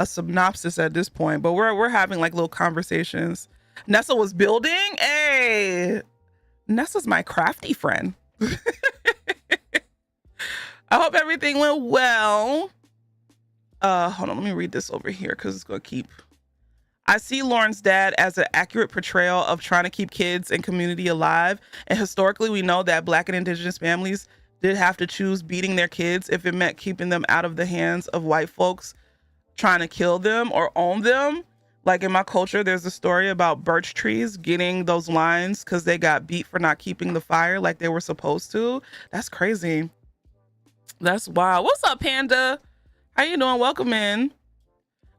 synopsis at this point, but we're having like little conversations. Nessa was building. Hey, Nessa's my crafty friend. I hope everything went well. Hold on, let me read this over here because it's gonna keep. I see Lauren's dad as an accurate portrayal of trying to keep kids and community alive. And historically, we know that Black and Indigenous families did have to choose beating their kids if it meant keeping them out of the hands of white folks trying to kill them or own them. Like in my culture, there's a story about birch trees getting those lines because they got beat for not keeping the fire like they were supposed to. That's crazy. That's wild. What's up, Panda? How you doing? Welcome in.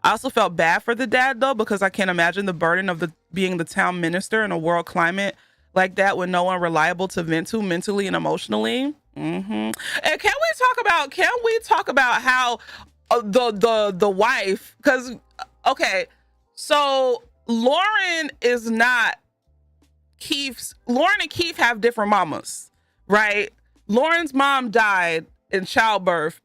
I also felt bad for the dad though, because I can't imagine the burden of being the town minister in a world climate like that with no one reliable to vent to mentally and emotionally. And can we talk about how the wife, because okay, so Lauren and Keith have different mamas, right? Lauren's mom died in childbirth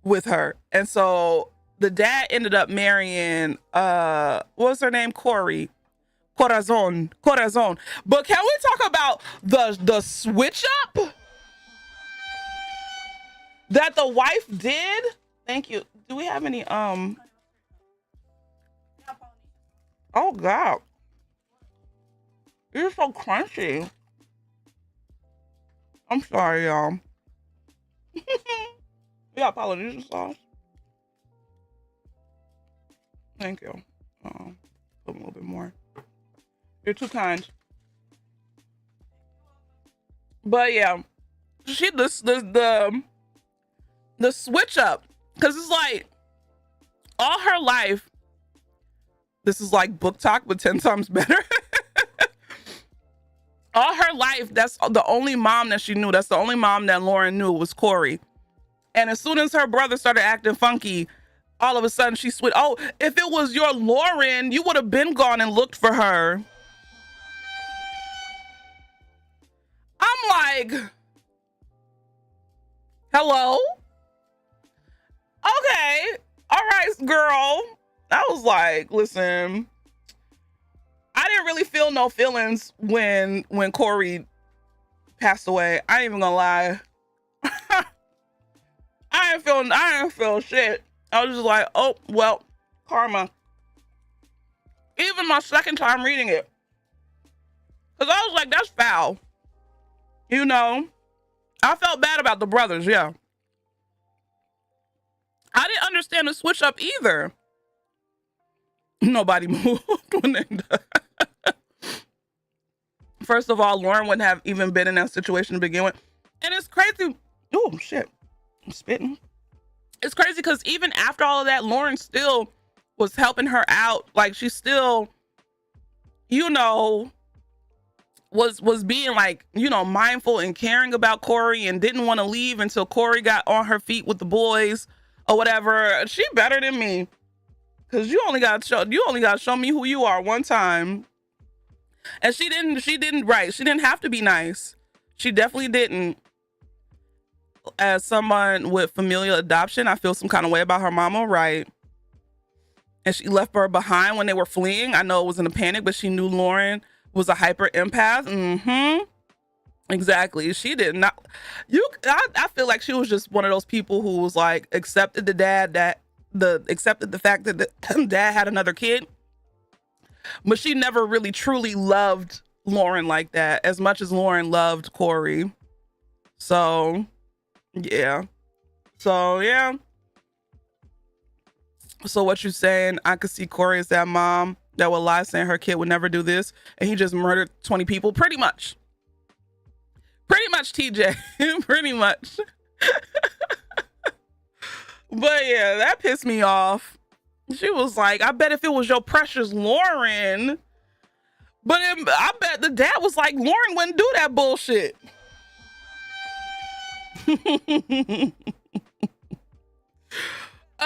with her, and so the dad ended up marrying what was her name? Corazon. But can we talk about the switch up that the wife did? Thank you. Do we have any oh god, you're so crunchy. I'm sorry, y'all. We got Polynesian sauce. Thank you. Put a little bit more. You're too kind. But yeah, she the switch up, because it's like all her life. This is like book talk, but 10 times better. All her life, that's the only mom that she knew. That's the only mom that Lauren knew was Corey. And as soon as her brother started acting funky, all of a sudden she switched. Oh, if it was your Lauren, you would have been gone and looked for her. I'm like, hello? Okay. All right, girl. I was like, listen, I didn't really feel no feelings when Corey passed away. I ain't even gonna lie. I didn't feel shit. I was just like, oh, well, karma. Even my second time reading it. Because I was like, that's foul. You know? I felt bad about the brothers, yeah. I didn't understand the switch up either. Nobody moved when they died. First of all, Lauren wouldn't have even been in that situation to begin with. And it's crazy. Oh, shit. I'm spitting. It's crazy because even after all of that, Lauren still was helping her out. Like, she still, you know, was being like, you know, mindful and caring about Corey and didn't want to leave until Corey got on her feet with the boys or whatever. She better than me. Cause you only got to show me who you are one time. And she didn't have to be nice. She definitely didn't. As someone with familial adoption, I feel some kind of way about her mama, right? And she left her behind when they were fleeing. I know it was in a panic, but she knew Lauren was a hyper empath. Exactly. She did not. I feel like she was just one of those people who was like accepted the fact that the dad had another kid, but she never really truly loved Lauren like that as much as Lauren loved Corey. So yeah. So what you saying? I could see Corey as that mom that would lie saying her kid would never do this, and he just murdered 20 people. Pretty much, TJ. Pretty much. But yeah, that pissed me off. She was like, I bet if it was your precious Lauren. But I bet the dad was like, Lauren wouldn't do that bullshit.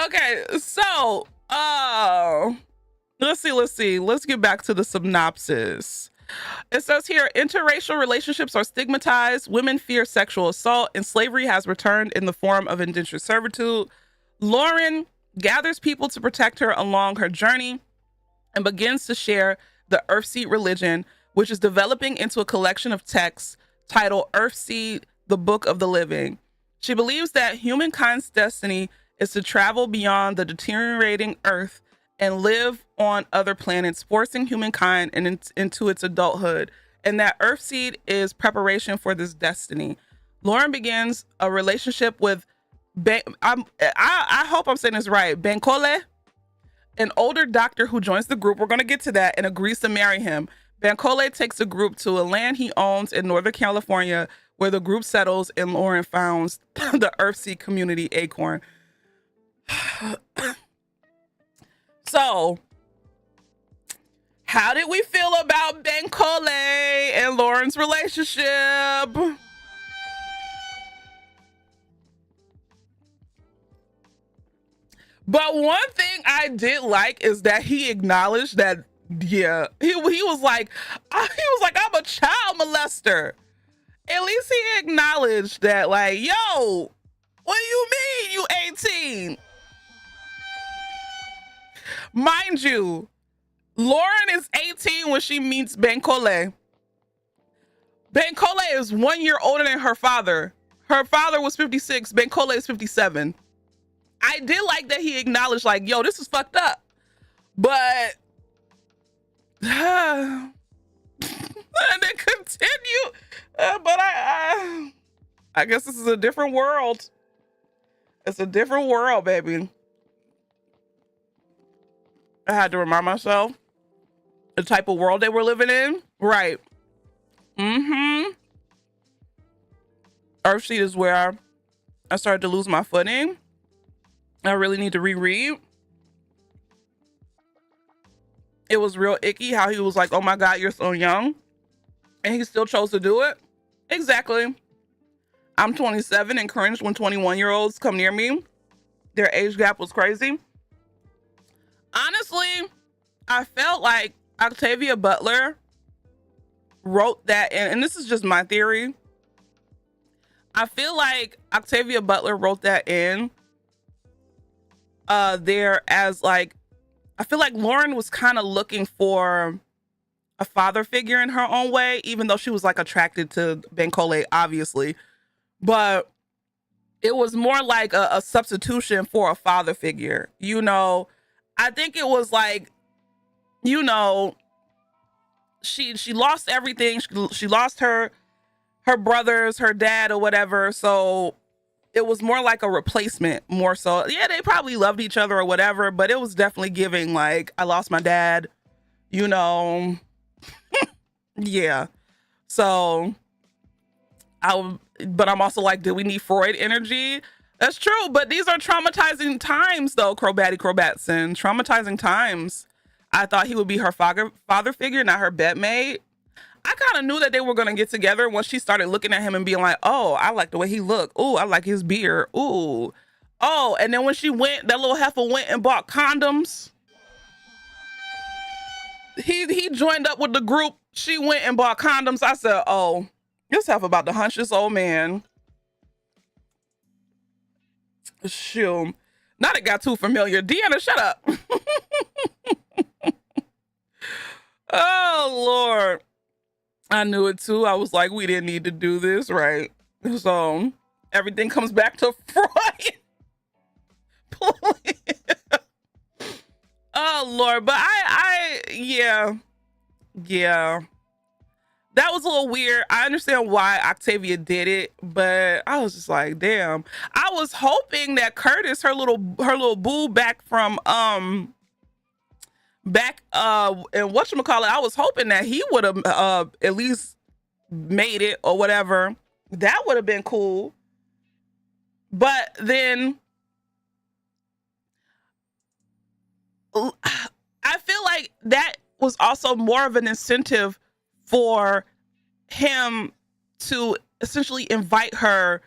Okay, so let's see. Let's get back to the synopsis. It says here, interracial relationships are stigmatized. Women fear sexual assault, and slavery has returned in the form of indentured servitude. Lauren gathers people to protect her along her journey and begins to share the Earthseed religion, which is developing into a collection of texts titled Earthseed, the Book of the Living. She believes that humankind's destiny is to travel beyond the deteriorating Earth and live on other planets, forcing humankind into its adulthood, and that Earthseed is preparation for this destiny. Lauren begins a relationship with I hope I'm saying this right, Bankole, an older doctor who joins the group. We're going to get to that, and agrees to marry him. Bankole takes the group to a land he owns in Northern California, where the group settles, and Lauren founds the Earthseed community Acorn. So, how did we feel about Bankole and Lauren's relationship? But one thing I did like is that he acknowledged that, yeah, he was like, I'm a child molester. At least he acknowledged that, like, yo, what do you mean you 18? Mind you, Lauren is 18 when she meets Bankole. Bankole is 1 year older than her father. Her father was 56, Bankole is 57. I did like that he acknowledged, like, yo, this is fucked up. But, and then continue. But I guess this is a different world. It's a different world, baby. I had to remind myself the type of world they were living in. Right. Mm-hmm. Earthseed is where I started to lose my footing. I really need to reread. It was real icky how he was like, oh my God, you're so young. And he still chose to do it. Exactly. I'm 27 and cringed when 21-year-olds come near me. Their age gap was crazy. Honestly, I felt like Octavia Butler wrote that in, and this is just my theory. I feel like Octavia Butler wrote that in there as like, I feel like Lauren was kind of looking for a father figure in her own way, even though she was like attracted to Bankole, obviously. But it was more like a substitution for a father figure. You know, I think it was like, you know, she lost everything. She lost her brothers, her dad, or whatever. So it was more like a replacement, more so. Yeah, they probably loved each other or whatever, but it was definitely giving like, I lost my dad, you know. Yeah. So but I'm also like, do we need Freud energy? That's true, but these are traumatizing times though, Crobatson. Traumatizing times. I thought he would be her father figure, not her bedmate. I kind of knew that they were going to get together once she started looking at him and being like, oh, I like the way he looked. Ooh, I like his beard. Ooh. Oh, and then when she went, that little heifer went and bought condoms. He joined up with the group. She went and bought condoms. I said, oh, this heifer about to hunch this old man. Shoot. Now it got too familiar. Deanna, shut up. Oh, Lord. I knew it too. I was like, we didn't need to do this, right? So everything comes back to Freud. Oh Lord, but yeah. That was a little weird. I understand why Octavia did it, but I was just like, damn. I was hoping that Curtis, her little boo back from and whatchamacallit, I was hoping that he would have at least made it or whatever. That would have been cool. But then I feel like that was also more of an incentive for him to essentially invite her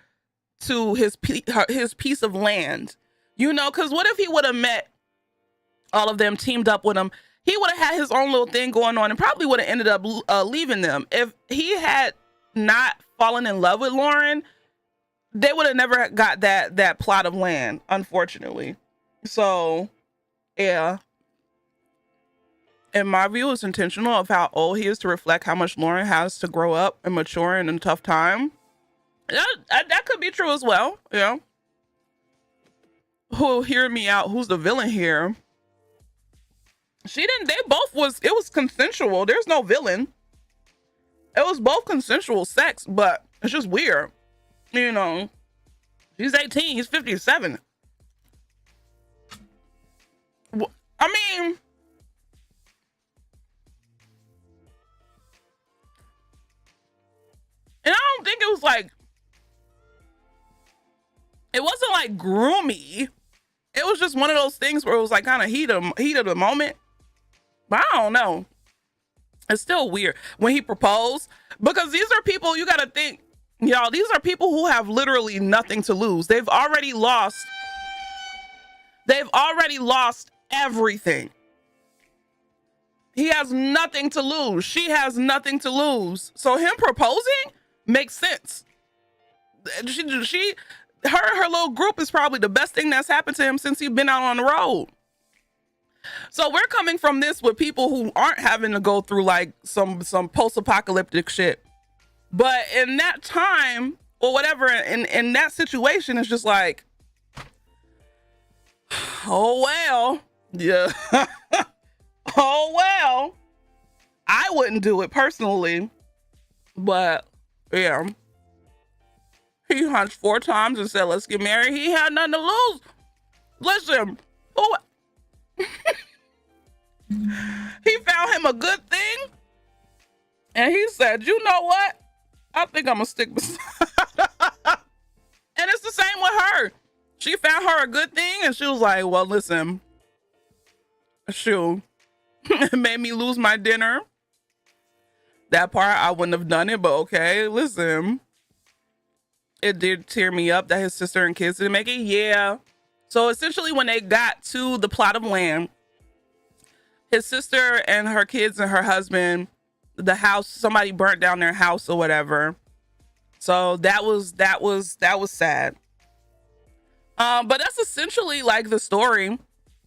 to his piece of land, you know, because what if he would have met all of them, teamed up with him? He would have had his own little thing going on and probably would have ended up leaving them. If he had not fallen in love with Lauren, they would have never got that plot of land, unfortunately. So, yeah. In my view, it's intentional of how old he is to reflect how much Lauren has to grow up and mature in a tough time. That could be true as well. Yeah. Who'll hear me out? Who's the villain here? She didn't. They both was. It was consensual. There's no villain. It was both consensual sex, but it's just weird. You know, she's 18. He's 57. I mean, and I don't think it was like. It wasn't like groomy. It was just one of those things where it was like kind of heat of the moment. But I don't know. It's still weird when he proposed, because these are people, you got to think, y'all, these are people who have literally nothing to lose. They've already lost everything. He has nothing to lose. She has nothing to lose. So him proposing makes sense. Her little group is probably the best thing that's happened to him since he's been out on the road. So we're coming from this with people who aren't having to go through like some post-apocalyptic shit. But in that time or whatever, in that situation, it's just like, oh well, yeah. Oh well. I wouldn't do it personally, but yeah. He hunched 4 times and said, let's get married. He had nothing to lose. Listen, he found him a good thing. And he said, you know what? I think I'm gonna stick beside. And it's the same with her. She found her a good thing and she was like, well, listen, shoot, it made me lose my dinner. That part, I wouldn't have done it, but okay, listen. It did tear me up that his sister and kids didn't make it. Yeah. So essentially when they got to the plot of land, his sister and her kids and her husband, the house, somebody burnt down their house or whatever. So that was sad. But that's essentially like the story.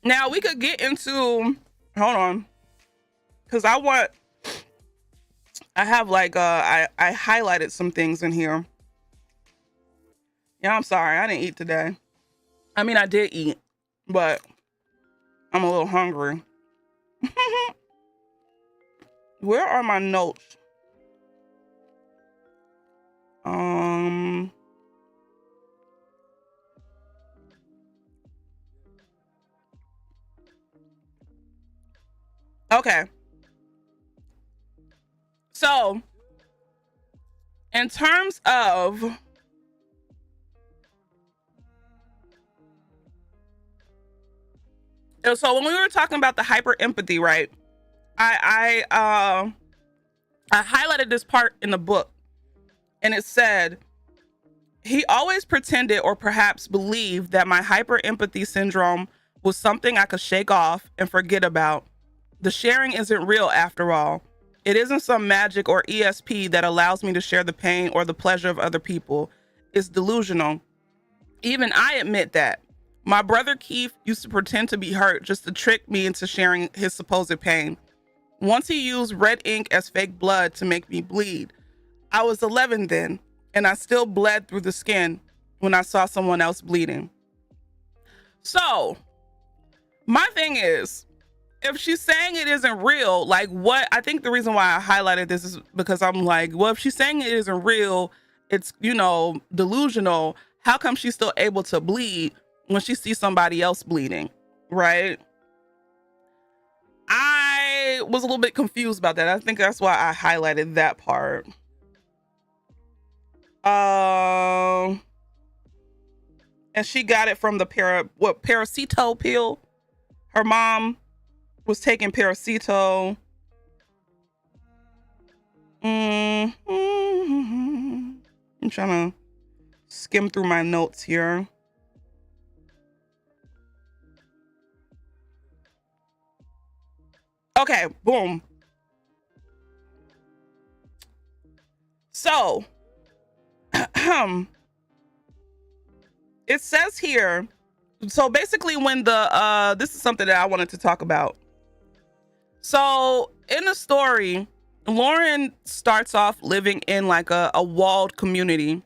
Now we could get into, hold on. Cause I have like, I highlighted some things in here. Yeah, I'm sorry. I didn't eat today. I mean, I did eat, but I'm a little hungry. Where are my notes? Okay. So, in terms of so when we were talking about the hyperempathy, right? I highlighted this part in the book, and it said, he always pretended or perhaps believed that my hyperempathy syndrome was something I could shake off and forget about. The sharing isn't real after all. It isn't some magic or ESP that allows me to share the pain or the pleasure of other people. It's delusional. Even I admit that. My brother Keith used to pretend to be hurt just to trick me into sharing his supposed pain. Once he used red ink as fake blood to make me bleed. I was 11 then, and I still bled through the skin when I saw someone else bleeding. So, my thing is, if she's saying it isn't real, like what, I think the reason why I highlighted this is because I'm like, well, if she's saying it isn't real, it's, you know, delusional, how come she's still able to bleed when she sees somebody else bleeding, right? I was a little bit confused about that. I think that's why I highlighted that part. And she got it from the Paracito pill. Her mom was taking Paracito. I'm trying to skim through my notes here. Okay, boom. So, it says here, so basically when this is something that I wanted to talk about. So in the story, Lauren starts off living in like a walled community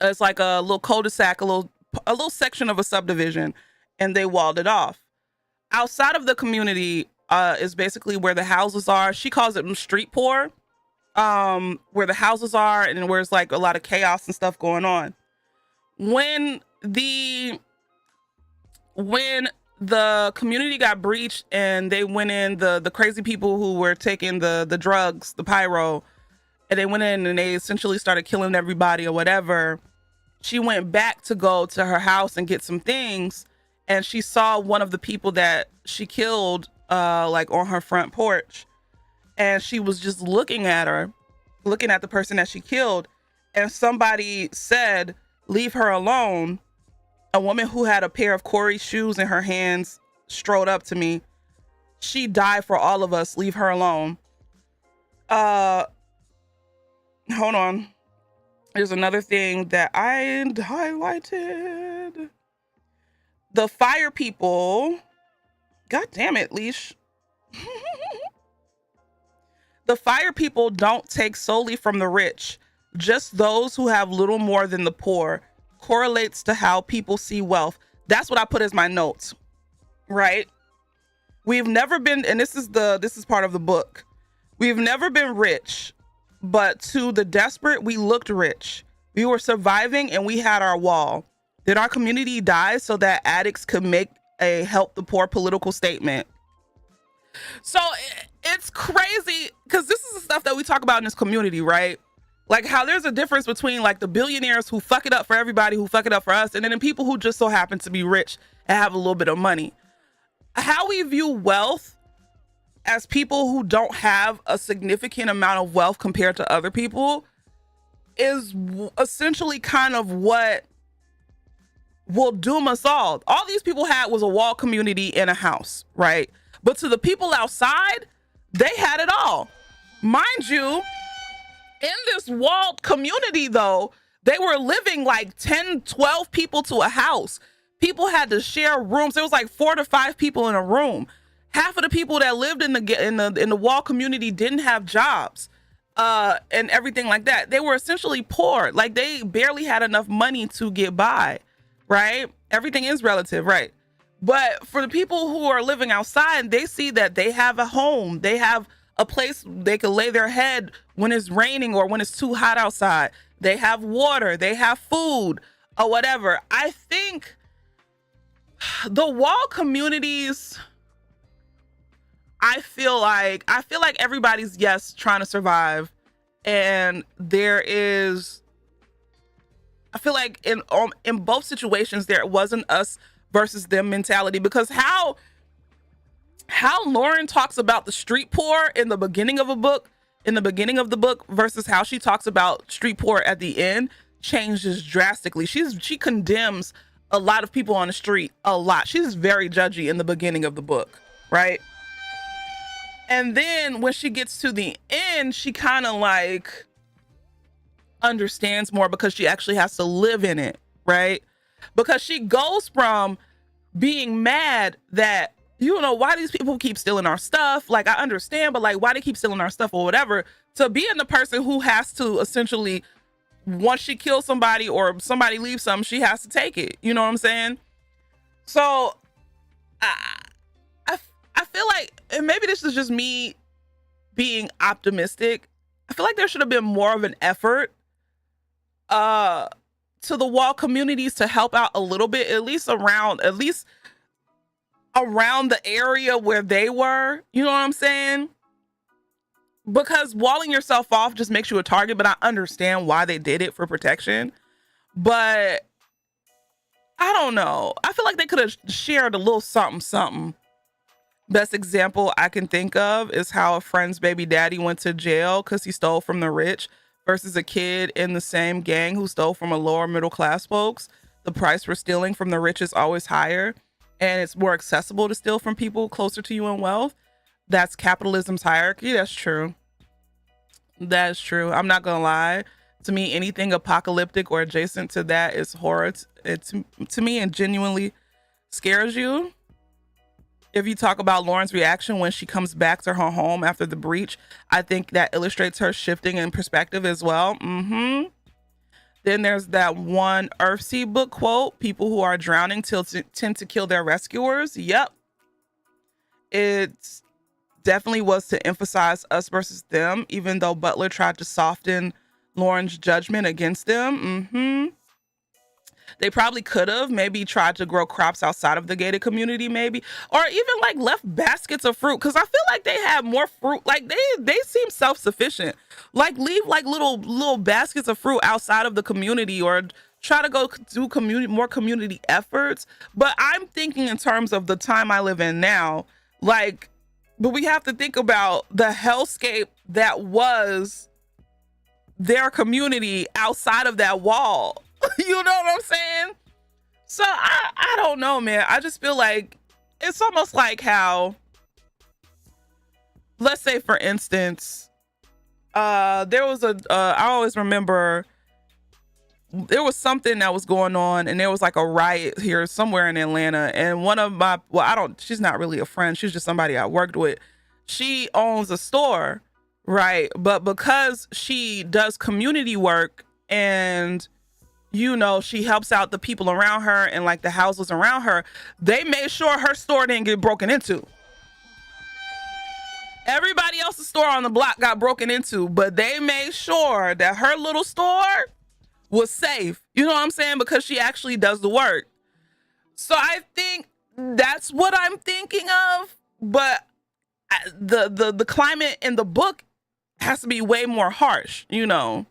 It's like a little cul-de-sac, a little section of a subdivision, and they walled it off. Outside of the community is basically where the houses are. She calls it street poor, where the houses are and where it's like a lot of chaos and stuff going on. When the community got breached and they went in, the crazy people who were taking the drugs, the pyro, and they went in and they essentially started killing everybody or whatever, she went back to go to her house and get some things, and she saw one of the people that she killed like on her front porch, and she was just looking at the person that she killed, and somebody said, "Leave her alone." A woman who had a pair of Corey shoes in her hands strode up to me. "She died for all of us. Leave her alone." Hold on. There's another thing that I highlighted. The fire people. God damn it, Leash. The fire people don't take solely from the rich. Just those who have little more than the poor. Correlates to how people see wealth. That's what I put as my notes, right? We've never been, and this is part of the book. We've never been rich, but to the desperate, we looked rich. We were surviving and we had our wall. Did our community die so that addicts could make a help the poor political statement? So it's crazy because this is the stuff that we talk about in this community, right? Like how there's a difference between like the billionaires who fuck it up for everybody, who fuck it up for us, and then the people who just so happen to be rich and have a little bit of money. How we view wealth as people who don't have a significant amount of wealth compared to other people is essentially kind of what will doom us all. All these people had was a wall community in a house, right? But to the people outside, they had it all. Mind you, in this walled community, though, they were living like 10, 12 people to a house. People had to share rooms. There was like 4 to 5 people in a room. Half of the people that lived in the wall community didn't have jobs and everything like that. They were essentially poor. Like they barely had enough money to get by, right? Everything is relative, right? But for the people who are living outside, they see that they have a home. They have a place they can lay their head when it's raining or when it's too hot outside. They have water, they have food or whatever. I think the wall communities, I feel like everybody's, yes, trying to survive. And there is, I feel like in both situations, there wasn't us versus them mentality, because how Lauren talks about the street poor in the beginning of the book versus how she talks about street poor at the end changes drastically. She condemns a lot of people on the street a lot. She's very judgy in the beginning of the book, right? And then when she gets to the end, she kind of like understands more because she actually has to live in it, right? Because she goes from being mad that, you know, why these people keep stealing our stuff, like I understand, but like why they keep stealing our stuff or whatever, to being the person who has to essentially, once she kills somebody or somebody leaves something, she has to take it. You know what I'm saying? So I feel like, and maybe this is just me being optimistic, I feel like there should have been more of an effort to the wall communities to help out a little bit, at least around the area where they were. You know what I'm saying? Because walling yourself off just makes you a target, but I understand why they did it, for protection. But I don't know. I feel like they could have shared a little something. Best example I can think of is how a friend's baby daddy went to jail because he stole from the rich versus a kid in the same gang who stole from a lower middle class folks. The price for stealing from the rich is always higher, and it's more accessible to steal from people closer to you in wealth. That's capitalism's hierarchy. That's true. That's true. I'm not gonna lie. To me, anything apocalyptic or adjacent to that is horror. To me, and genuinely scares you. If you talk about Lauren's reaction when she comes back to her home after the breach, I think that illustrates her shifting in perspective as well. Then there's that one Earthseed book quote, people who are drowning tend to kill their rescuers. Yep. It definitely was to emphasize us versus them, even though Butler tried to soften Lauren's judgment against them. They probably could have maybe tried to grow crops outside of the gated community, maybe, or even like left baskets of fruit, because I feel like they have more fruit. Like they seem self-sufficient. Like leave like little baskets of fruit outside of the community, or try to go do more community efforts. But I'm thinking in terms of the time I live in now, like, but we have to think about the hellscape that was their community outside of that wall. You know what I'm saying? So I don't know, man. I just feel like it's almost like how, let's say for instance, there was I always remember there was something that was going on, and there was like a riot here somewhere in Atlanta, and one of my, she's not really a friend, she's just somebody I worked with. She owns a store, right? But because she does community work and, you know, she helps out the people around her and like the houses around her, they made sure her store didn't get broken into. Everybody else's store on the block got broken into, but they made sure that her little store was safe. You know what I'm saying? Because she actually does the work. So I think that's what I'm thinking of. But the climate in the book has to be way more harsh, you know.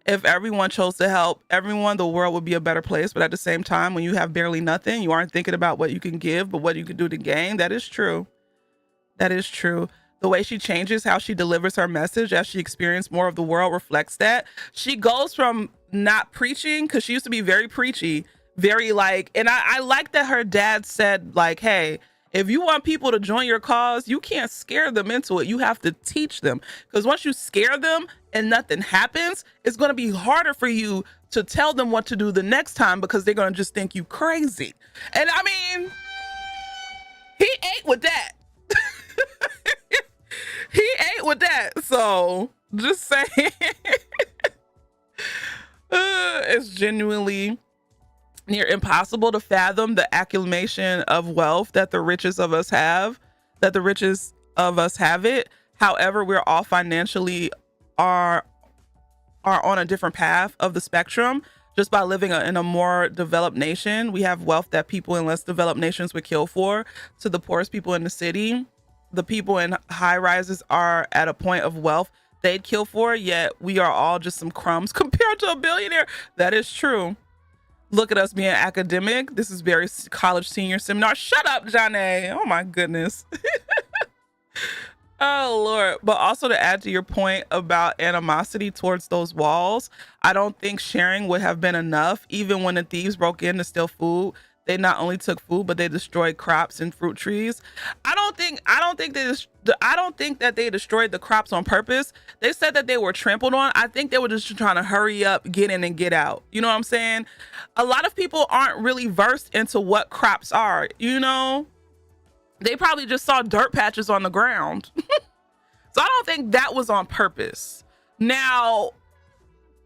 If everyone chose to help everyone, the world would be a better place. But at the same time, when you have barely nothing, you aren't thinking about what you can give, but what you can do to gain. That is true. That is true. The way she changes how she delivers her message as she experienced more of the world reflects that. She goes from not preaching, because she used to be very preachy, very like, and I like that her dad said like, hey, if you want people to join your cause, you can't scare them into it. You have to teach them. Because once you scare them and nothing happens, it's going to be harder for you to tell them what to do the next time, because they're going to just think you crazy. And I mean, he ate with that. He ate with that. So just saying, it's genuinely near impossible to fathom the accumulation of wealth that the richest of us have, it. However, we're all financially are on a different path of the spectrum. Just by living in a more developed nation, we have wealth that people in less developed nations would kill for. To the poorest people in the city, the people in high rises are at a point of wealth they'd kill for, yet we are all just some crumbs compared to a billionaire. That is true. Look at us being academic. This is very college senior seminar. Shut up, Johnny. Oh my goodness. Oh Lord. But also, to add to your point about animosity towards those walls, I don't think sharing would have been enough. Even when the thieves broke in to steal food, they not only took food, but they destroyed crops and fruit trees. I don't think that they destroyed the crops on purpose. They said that they were trampled on. I think they were just trying to hurry up, get in and get out. You know what I'm saying? A lot of people aren't really versed into what crops are, you know? They probably just saw dirt patches on the ground. So I don't think that was on purpose. Now,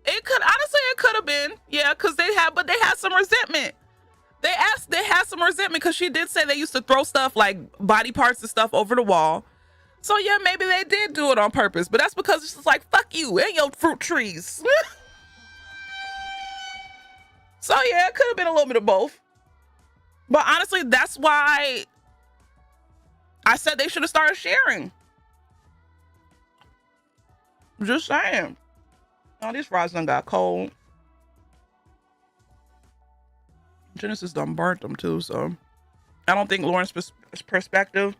it could have been, yeah, because they had some resentment. They had some resentment, because she did say they used to throw stuff like body parts and stuff over the wall. So yeah, maybe they did do it on purpose, but that's because it's just like, fuck you and your fruit trees. So yeah, it could have been a little bit of both. But honestly, that's why I said they should have started sharing. Just saying. Oh, these fries done got cold. Genesis done burnt them too, so I don't think Lauren's perspective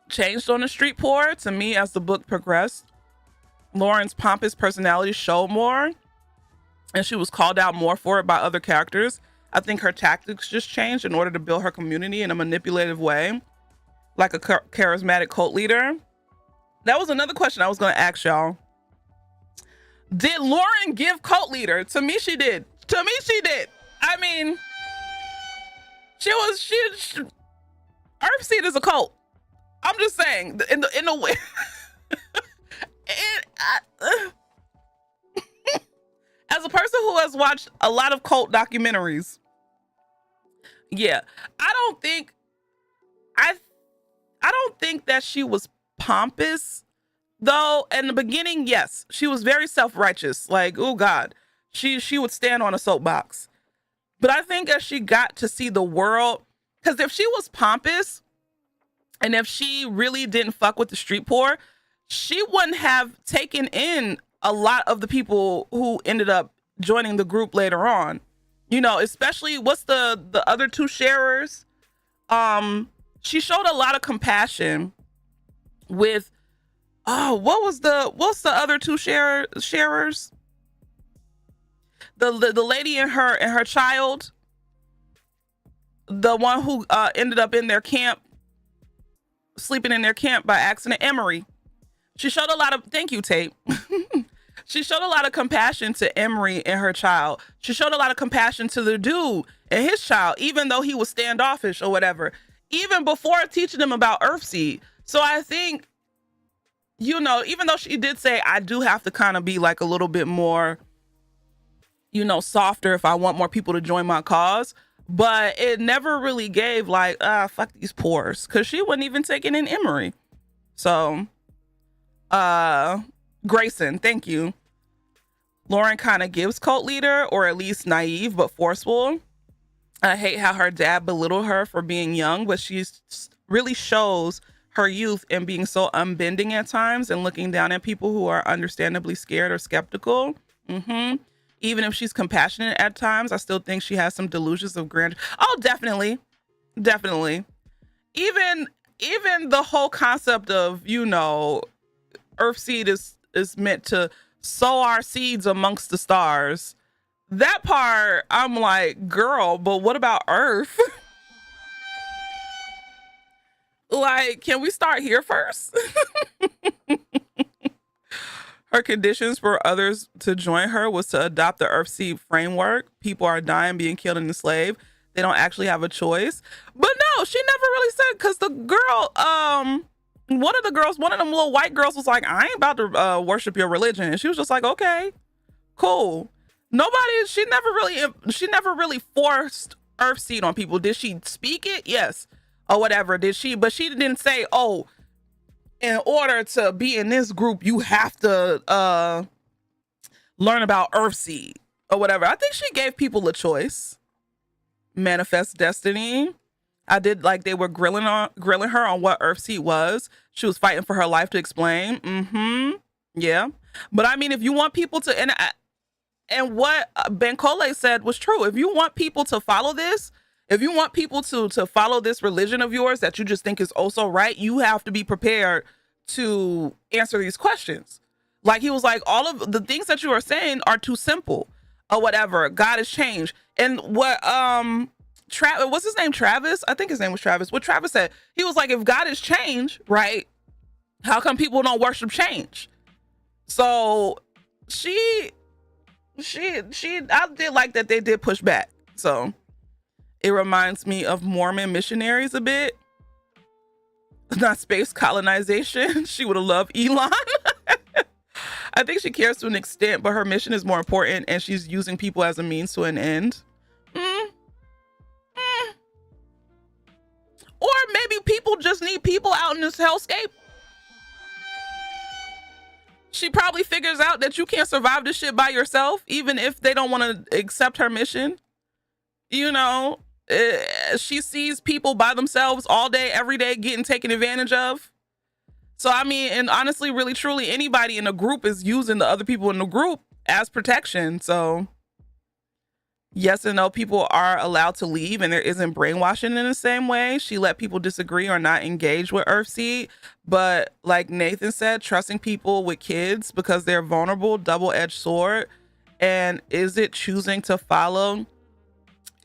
changed on the street poor. To me, as the book progressed, Lauren's pompous personality showed more, and she was called out more for it by other characters. I think her tactics just changed in order to build her community in a manipulative way, like a charismatic cult leader. That was another question I was going to ask y'all. Did Lauren give cult leader? To me, she did. I mean, she Earthseed is a cult. I'm just saying, in the way. as a person who has watched a lot of cult documentaries, yeah, I don't think that she was pompous, though. In the beginning, yes, she was very self-righteous. Like, oh God, she would stand on a soapbox. But I think as she got to see the world, because if she was pompous and if she really didn't fuck with the street poor, she wouldn't have taken in a lot of the people who ended up joining the group later on. You know, especially what's the other two sharers? She showed a lot of compassion with what's the other two sharers? The lady and her child, the one who ended up in their camp, sleeping in their camp by accident, Emery. She showed a lot of, thank you, Tate. She showed a lot of compassion to Emery and her child. She showed a lot of compassion to the dude and his child, even though he was standoffish or whatever, even before teaching them about Earthseed. So I think, you know, even though she did say, I do have to kind of be like a little bit more, you know, softer if I want more people to join my cause, but it never really gave like, fuck these poors, because she wasn't even taking in Emery. So, Grayson, thank you. Lauren kind of gives cult leader, or at least naive but forceful. I hate how her dad belittled her for being young, but she really shows her youth in being so unbending at times and looking down at people who are understandably scared or skeptical. Even if she's compassionate at times, I still think she has some delusions of grandeur. Oh, definitely. Even the whole concept of, you know, Earthseed is meant to sow our seeds amongst the stars. That part, I'm like, girl, but what about Earth? Like, can we start here first? Her conditions for others to join her was to adopt the Earthseed framework. People are dying, being killed, and enslaved. They don't actually have a choice. But no, she never really said, because the girl, one of them little white girls was like, I ain't about to worship your religion. And she was just like, okay, cool. She never really forced Earthseed on people. Did she speak it? Yes. Or whatever. Did she? But she didn't say, oh, in order to be in this group, you have to learn about Earthseed or whatever. I think she gave people a choice. Manifest destiny. I did like they were grilling her on what Earthseed was. She was fighting for her life to explain. Yeah. But I mean, if you want people to, and what Ben Cole said was true. If you want people to follow this, if you want people to follow this religion of yours that you just think is oh so right, you have to be prepared to answer these questions. Like he was like, all of the things that you are saying are too simple or whatever. God has changed. And what what's his name? Travis? I think his name was Travis. What Travis said, he was like, if God has changed, right? How come people don't worship change? So I did like that they did push back. So it reminds me of Mormon missionaries a bit. Not space colonization. She would have loved Elon. I think she cares to an extent, but her mission is more important and she's using people as a means to an end. Or maybe people just need people out in this hellscape. She probably figures out that you can't survive this shit by yourself, even if they don't want to accept her mission. You know, she sees people by themselves all day, every day, getting taken advantage of. So, I mean, and honestly, really, truly, anybody in a group is using the other people in the group as protection. So, yes and no, people are allowed to leave and there isn't brainwashing in the same way. She let people disagree or not engage with Earthseed. But like Nathan said, trusting people with kids because they're vulnerable, double-edged sword. And is it choosing to follow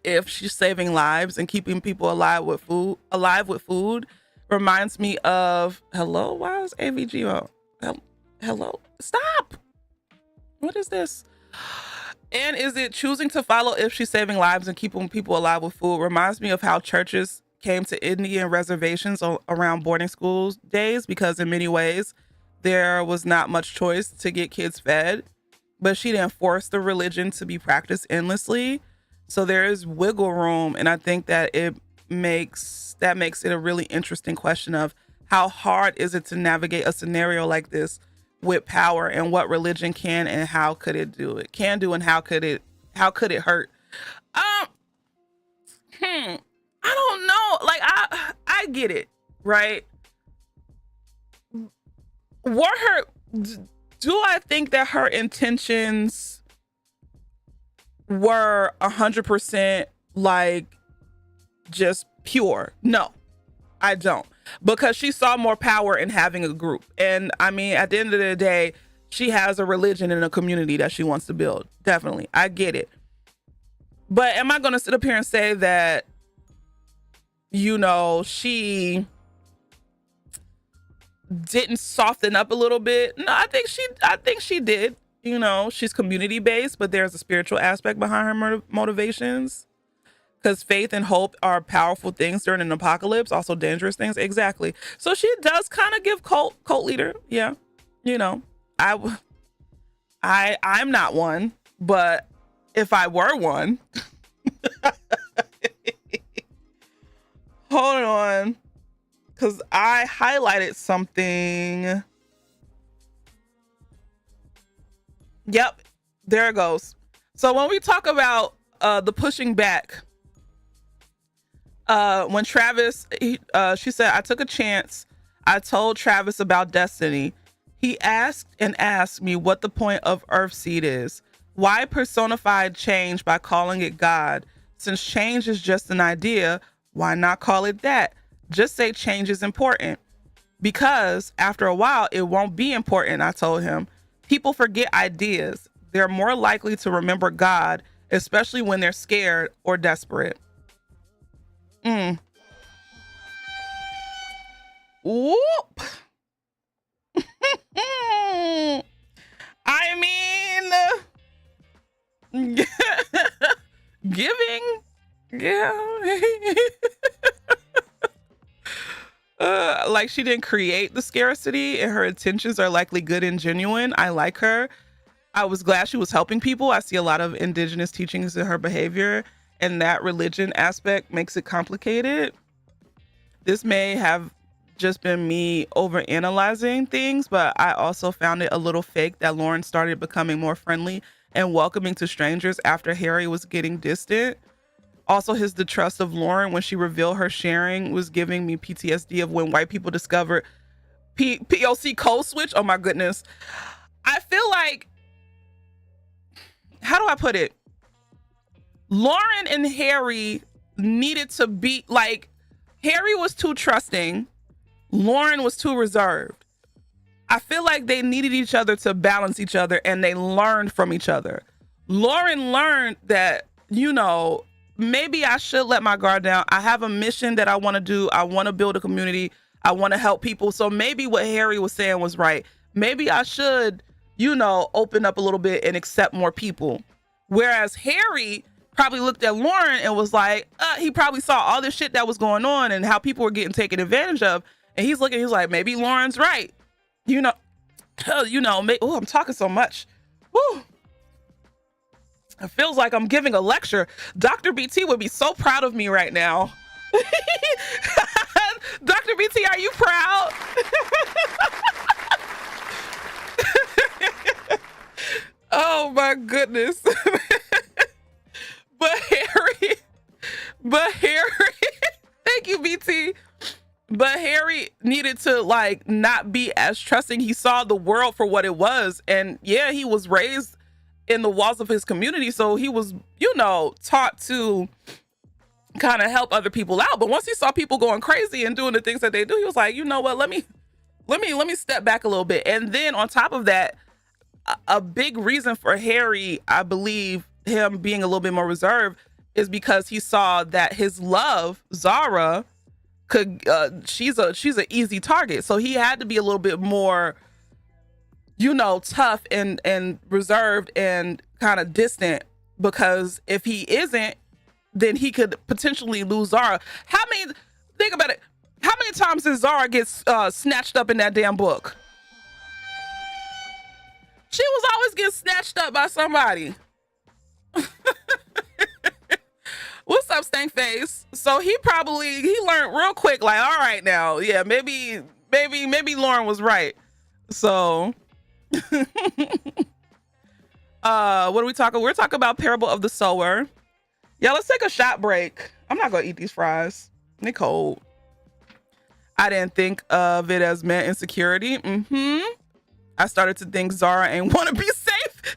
if she's saving lives and keeping people alive with food? Reminds me of, hello, why is AVG on? Hello, stop. What is this? And is it choosing to follow if she's saving lives and keeping people alive with food? Reminds me of how churches came to Indian reservations around boarding school days, because in many ways there was not much choice to get kids fed. but she didn't force the religion to be practiced endlessly. So there is wiggle room, and I think that it makes it a really interesting question of how hard is it to navigate a scenario like this with power, and what religion can and how could it do it, and how could it hurt. I don't know. Like I get it, right? Do I think that her intentions were 100% like just pure? No, I don't. Because she saw more power in having a group. And I mean, at the end of the day, she has a religion and a community that she wants to build. Definitely. I get it. But am I going to sit up here and say that, you know, she didn't soften up a little bit? No, I think she did. You know, she's community based, but there's a spiritual aspect behind her motivations. Because faith and hope are powerful things during an apocalypse, also dangerous things. Exactly. So she does kind of give cult leader. Yeah. You know, I'm not one, but if I were one, hold on, because I highlighted something. Yep, there it goes. So when we talk about the pushing back, when Travis, she said, I took a chance. I told Travis about destiny. He asked me what the point of Earthseed is. Why personified change by calling it God? Since change is just an idea, why not call it that? Just say change is important. Because after a while, it won't be important, I told him. People forget ideas. They're more likely to remember God, especially when they're scared or desperate. Whoop. I mean, giving, yeah. Like she didn't create the scarcity, and her intentions are likely good and genuine. I like her. I was glad she was helping people. I see a lot of indigenous teachings in her behavior, and that religion aspect makes it complicated. This may have just been me overanalyzing things, but I also found it a little fake that Lauren started becoming more friendly and welcoming to strangers after Harry was getting distant. Also, his distrust of Lauren when she revealed her sharing was giving me PTSD of when white people discovered POC code switch. Oh my goodness. I feel like, how do I put it? Lauren and Harry needed to be like, Harry was too trusting. Lauren was too reserved. I feel like they needed each other to balance each other, and they learned from each other. Lauren learned that, you know, maybe I should let my guard down. I have a mission that I want to do. I want to build a community. I want to help people. So maybe what Harry was saying was right. Maybe I should, you know, open up a little bit and accept more people. Whereas Harry probably looked at Lauren and was like, he probably saw all this shit that was going on and how people were getting taken advantage of. And he's looking, he's like, maybe Lauren's right. You know, oh, I'm talking so much. Woo. It feels like I'm giving a lecture. Dr. BT would be so proud of me right now. Dr. BT, are you proud? Oh my goodness. But Harry, thank you, BT. But Harry needed to like not be as trusting. He saw the world for what it was. And yeah, he was raised in the walls of his community. So he was, you know, taught to kind of help other people out. But once he saw people going crazy and doing the things that they do, he was like, you know what, let me step back a little bit. And then on top of that, a big reason for Harry, I believe him being a little bit more reserved, is because he saw that his love, Zara, could she's an easy target. So he had to be a little bit more, you know, tough and reserved and kind of distant, because if he isn't, then he could potentially lose Zara. Think about it. How many times did Zara get snatched up in that damn book? She was always getting snatched up by somebody. What's up, stank face? So he learned real quick, like, all right now, yeah, maybe Lauren was right. So what are we talking? We're talking about Parable of the Sower. Yeah, let's take a shot break. I'm not gonna eat these fries. They're cold. I didn't think of it as meant insecurity. I started to think Zara ain't want to be safe.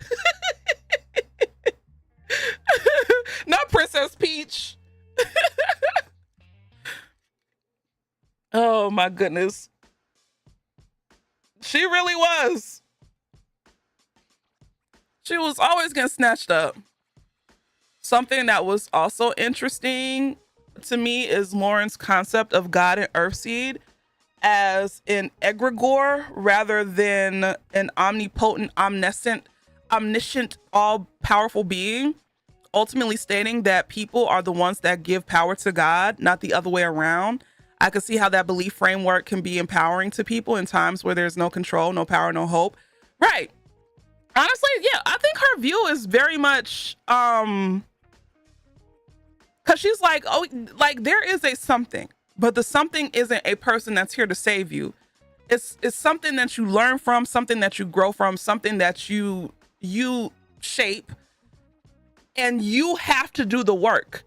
Not Princess Peach. Oh my goodness. She really was. She was always getting snatched up. Something that was also interesting to me is Lauren's concept of God and Earthseed as an egregore rather than an omnipotent, omniscient, all-powerful being, ultimately stating that people are the ones that give power to God, not the other way around. I can see how that belief framework can be empowering to people in times where there's no control, no power, no hope. Right. Honestly, yeah, I think her view is very much because she's like, oh, like there is a something, but the something isn't a person that's here to save you. It's something that you learn from, something that you grow from, something that you shape, and you have to do the work.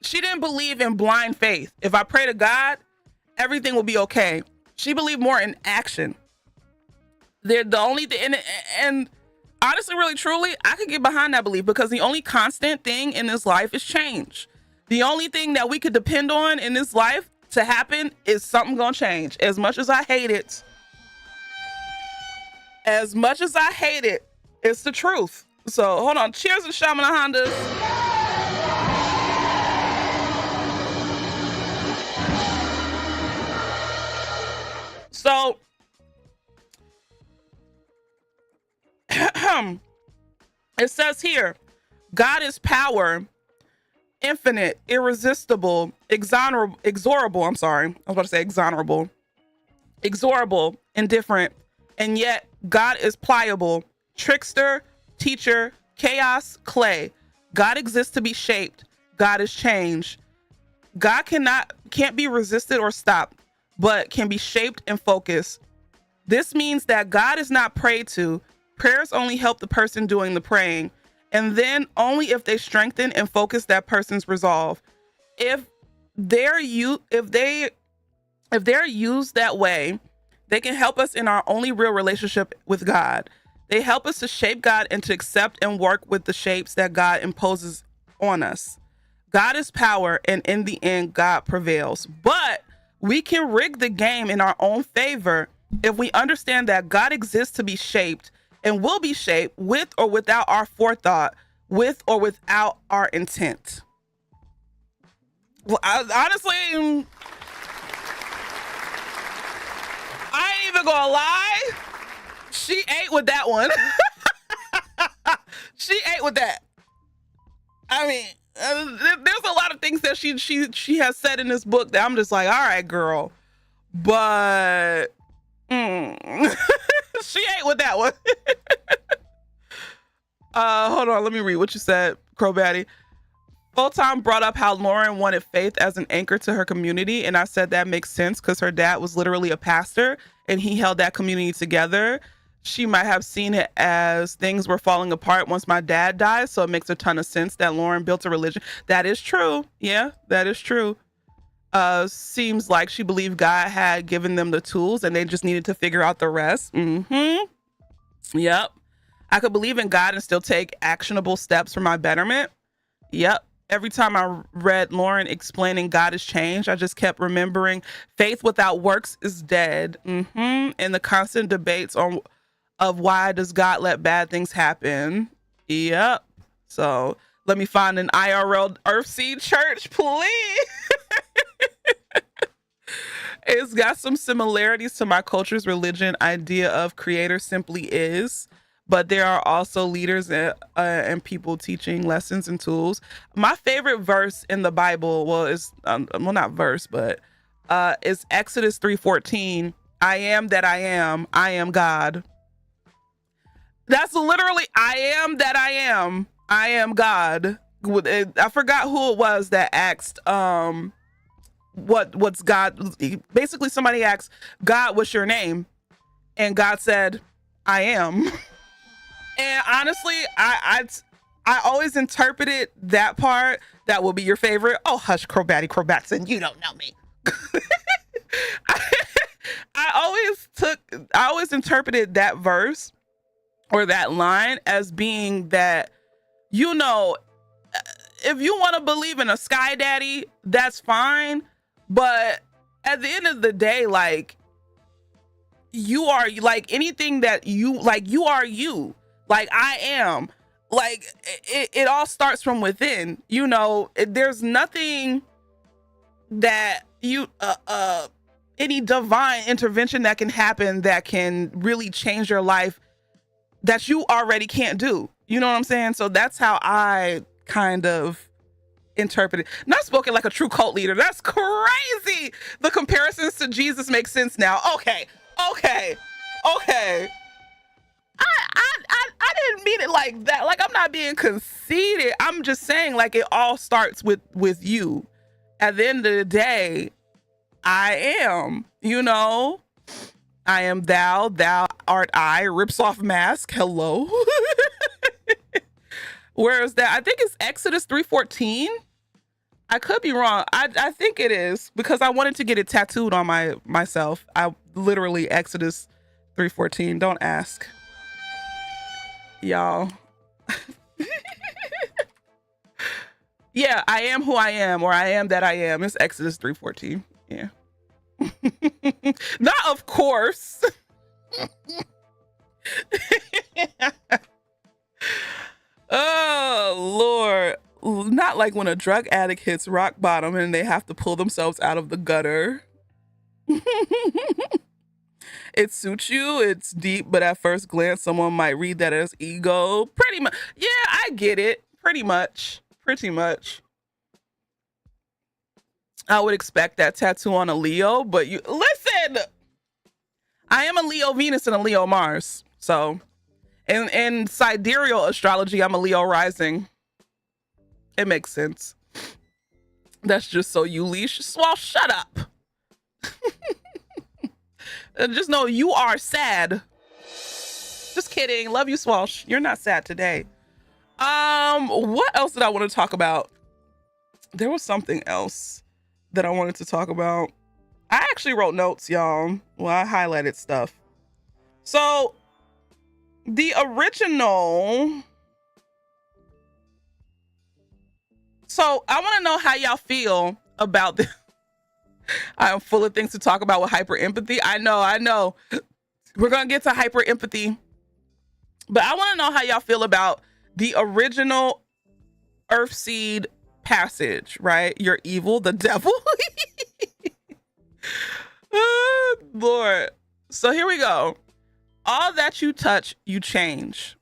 She didn't believe in blind faith. If I pray to God, everything will be okay. She believed more in action. They're the only thing, and honestly, really, truly, I could get behind that belief because the only constant thing in this life is change. The only thing that we could depend on in this life to happen is something gonna change. As much as I hate it, it's the truth. So hold on. Cheers to Shaman Hondas. So it says here, God is power, infinite, irresistible, exorable, indifferent, and yet God is pliable, trickster, teacher, chaos, clay. God exists to be shaped. God is change. God can't be resisted or stopped, but can be shaped and focused. This means that God is not prayed to. Prayers only help the person doing the praying, and then only if they strengthen and focus that person's resolve. If they're used that way, they can help us in our only real relationship with God. They help us to shape God and to accept and work with the shapes that God imposes on us. God is power, and in the end, God prevails. But we can rig the game in our own favor if we understand that God exists to be shaped and will be shaped with or without our forethought, with or without our intent. Well, honestly, I ain't even gonna lie. She ate with that one. She ate with that. I mean, there's a lot of things that she has said in this book that I'm just like, all right, girl. But she ate with that one. Hold on, let me read what you said, Crow Batty. Full-Time brought up how Lauren wanted faith as an anchor to her community, and I said that makes sense because her dad was literally a pastor and he held that community together. She might have seen it as things were falling apart once my dad died, so it makes a ton of sense that Lauren built a religion. That is true. Yeah, that is true. Seems like she believed God had given them the tools and they just needed to figure out the rest. Yep. I could believe in God and still take actionable steps for my betterment. Yep. Every time I read Lauren explaining God is change, I just kept remembering faith without works is dead. And the constant debates of why does God let bad things happen. Yep. So let me find an IRL Earthseed church, please. It's got some similarities to my culture's religion idea of creator simply is. But there are also leaders and people teaching lessons and tools. My favorite verse in the Bible, well, is not verse, but is Exodus 3:14. I am that I am God. That's literally, I am that I am. I am God. I forgot who it was that asked, what's God? Basically, somebody asked God, what's your name? And God said, I am. And honestly, I always interpreted that part. That will be your favorite. Oh, hush, Crobatson, you don't know me. I always interpreted that verse or that line as being that, you know, if you want to believe in a sky daddy, that's fine. But at the end of the day, like, you are, like, anything that you, like, you are you. Like, I am. Like, it all starts from within. You know, there's nothing that you, any divine intervention that can happen that can really change your life that you already can't do. You know what I'm saying? So that's how I kind of interpret it. Not spoken like a true cult leader. That's crazy. The comparisons to Jesus make sense now. Okay. I didn't mean it like that. Like, I'm not being conceited. I'm just saying, like, it all starts with you. At the end of the day, I am, you know, I am thou art I, rips off mask. Hello. Where is that? I think it's Exodus 3:14. I could be wrong. I think it is, because I wanted to get it tattooed on myself. I literally Exodus 3:14. Don't ask. Y'all. Yeah, I am who I am, or I am that I am. It's Exodus 3:14. Yeah. Not of course. Oh Lord. Not like when a drug addict hits rock bottom and they have to pull themselves out of the gutter. It suits you, it's deep, but at first glance, someone might read that as ego. Pretty much. Yeah, I get it. Pretty much. I would expect that tattoo on a Leo, but you listen. I am a Leo Venus and a Leo Mars. So in sidereal astrology, I'm a Leo rising. It makes sense. That's just so you leash. Well, shut up. Just know you are sad. Just kidding. Love you, Swalsh. You're not sad today. What else did I want to talk about? There was something else that I wanted to talk about. I actually wrote notes, y'all. Well, I highlighted stuff. So the original. So I want to know how y'all feel about this. I'm full of things to talk about with hyperempathy. I know. We're going to get to hyperempathy. But I want to know how y'all feel about the original Earthseed passage, right? You're evil, the devil. Oh, Lord. So here we go. All that you touch, you change.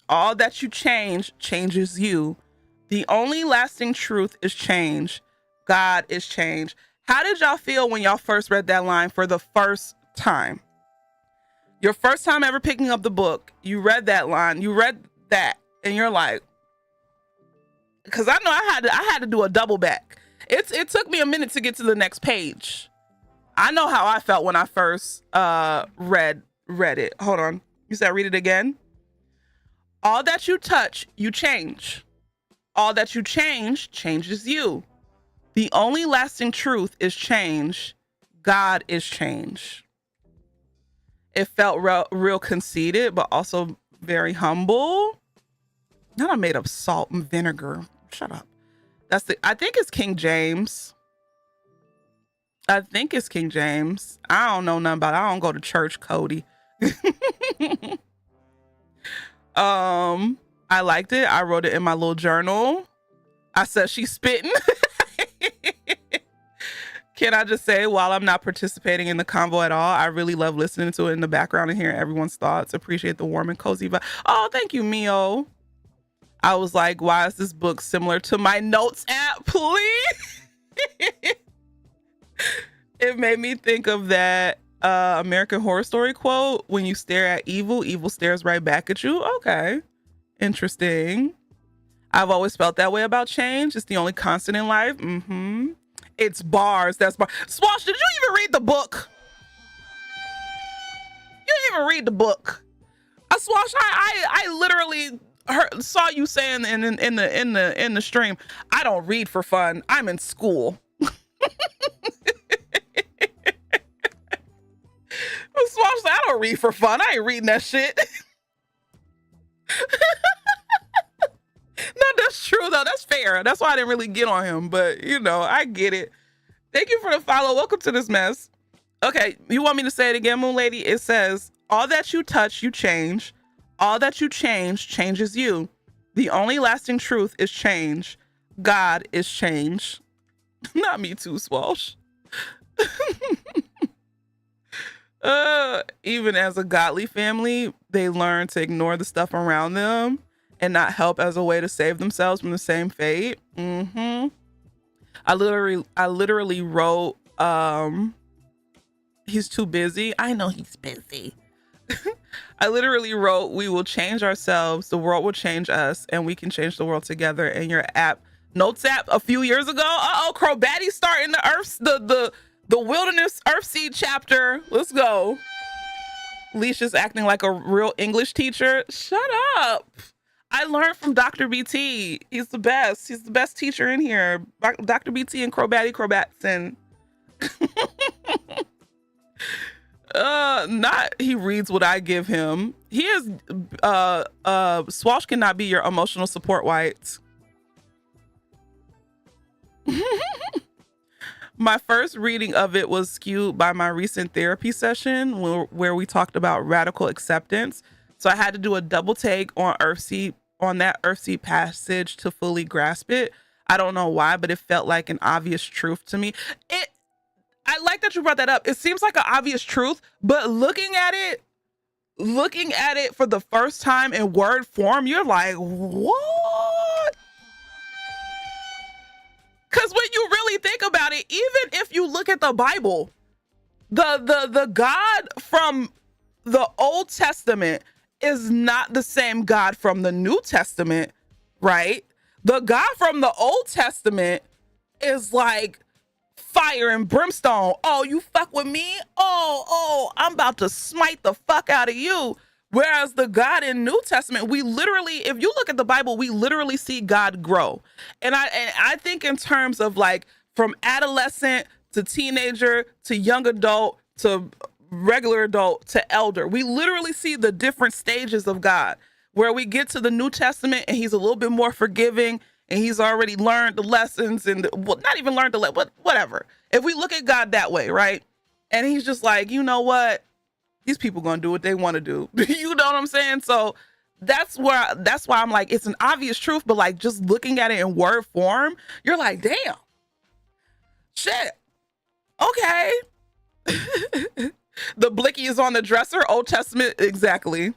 All that you change changes you. The only lasting truth is change. God is change. How did y'all feel when y'all first read that line for the first time? Your first time ever picking up the book, you read that line, you read that, and you're like, because I know I had to do a double back. It took me a minute to get to the next page. I know how I felt when I first read it. Hold on. You said read it again? All that you touch, you change. All that you change changes you. The only lasting truth is change. God is change. It felt real conceited, but also very humble. Not I made up salt and vinegar. Shut up. I think it's King James. I don't know nothing about it. I don't go to church, Cody. I liked it. I wrote it in my little journal. I said she's spitting. Can I just say, while I'm not participating in the convo at all, I really love listening to it in the background and hearing everyone's thoughts. Appreciate the warm and cozy vibe. Oh, thank you, Mio. I was like, why is this book similar to my notes app, please? It made me think of that American Horror Story quote, when you stare at evil, evil stares right back at you. Okay, interesting. I've always felt that way about change. It's the only constant in life. It's bars. That's bars. Swash, did you even read the book? You didn't even read the book. Swash, I literally saw you saying in the stream, I don't read for fun. I'm in school. Swash, I don't read for fun. I ain't reading that shit. No, that's true though. That's fair. That's why I didn't really get on him. But you know, I get it. Thank you for the follow. Welcome to this mess. Okay, you want me to say it again, Moon Lady? It says, all that you touch, you change. All that you change changes you. The only lasting truth is change. God is change. Not me too, Swalsh. Even as a godly family, they learn to ignore the stuff around them and not help as a way to save themselves from the same fate. I literally wrote, he's too busy. I know he's busy. I literally wrote, we will change ourselves, the world will change us, and we can change the world together. And your notes app a few years ago. Crobatty's starting the wilderness Earthseed chapter. Let's go. Leisha's acting like a real English teacher. Shut up. I learned from Dr. BT. He's the best. He's the best teacher in here. Dr. BT and Crobatson. Not he reads what I give him. He is Swash cannot be your emotional support white. My first reading of it was skewed by my recent therapy session where we talked about radical acceptance. So I had to do a double take on that Earthseed passage to fully grasp it. I don't know why, but it felt like an obvious truth to me. I like that you brought that up. It seems like an obvious truth, but looking at it for the first time in word form, you're like, what? Because when you really think about it, even if you look at the Bible, the God from the Old Testament is not the same God from the New Testament, right? The God from the Old Testament is like fire and brimstone. Oh, you fuck with me? Oh, I'm about to smite the fuck out of you. Whereas the God in New Testament, we literally, if you look at the Bible, we literally see God grow. And I think in terms of like from adolescent to teenager to young adult to regular adult to elder, we literally see the different stages of God, where we get to the New Testament and he's a little bit more forgiving and he's already learned the lessons and not even learned but whatever. If we look at God that way, right? And he's just like, you know what? These people gonna do what they want to do. You know what I'm saying? So that's why I'm like, it's an obvious truth, but like just looking at it in word form, you're like, damn, shit, okay. The blicky is on the dresser, Old Testament, exactly.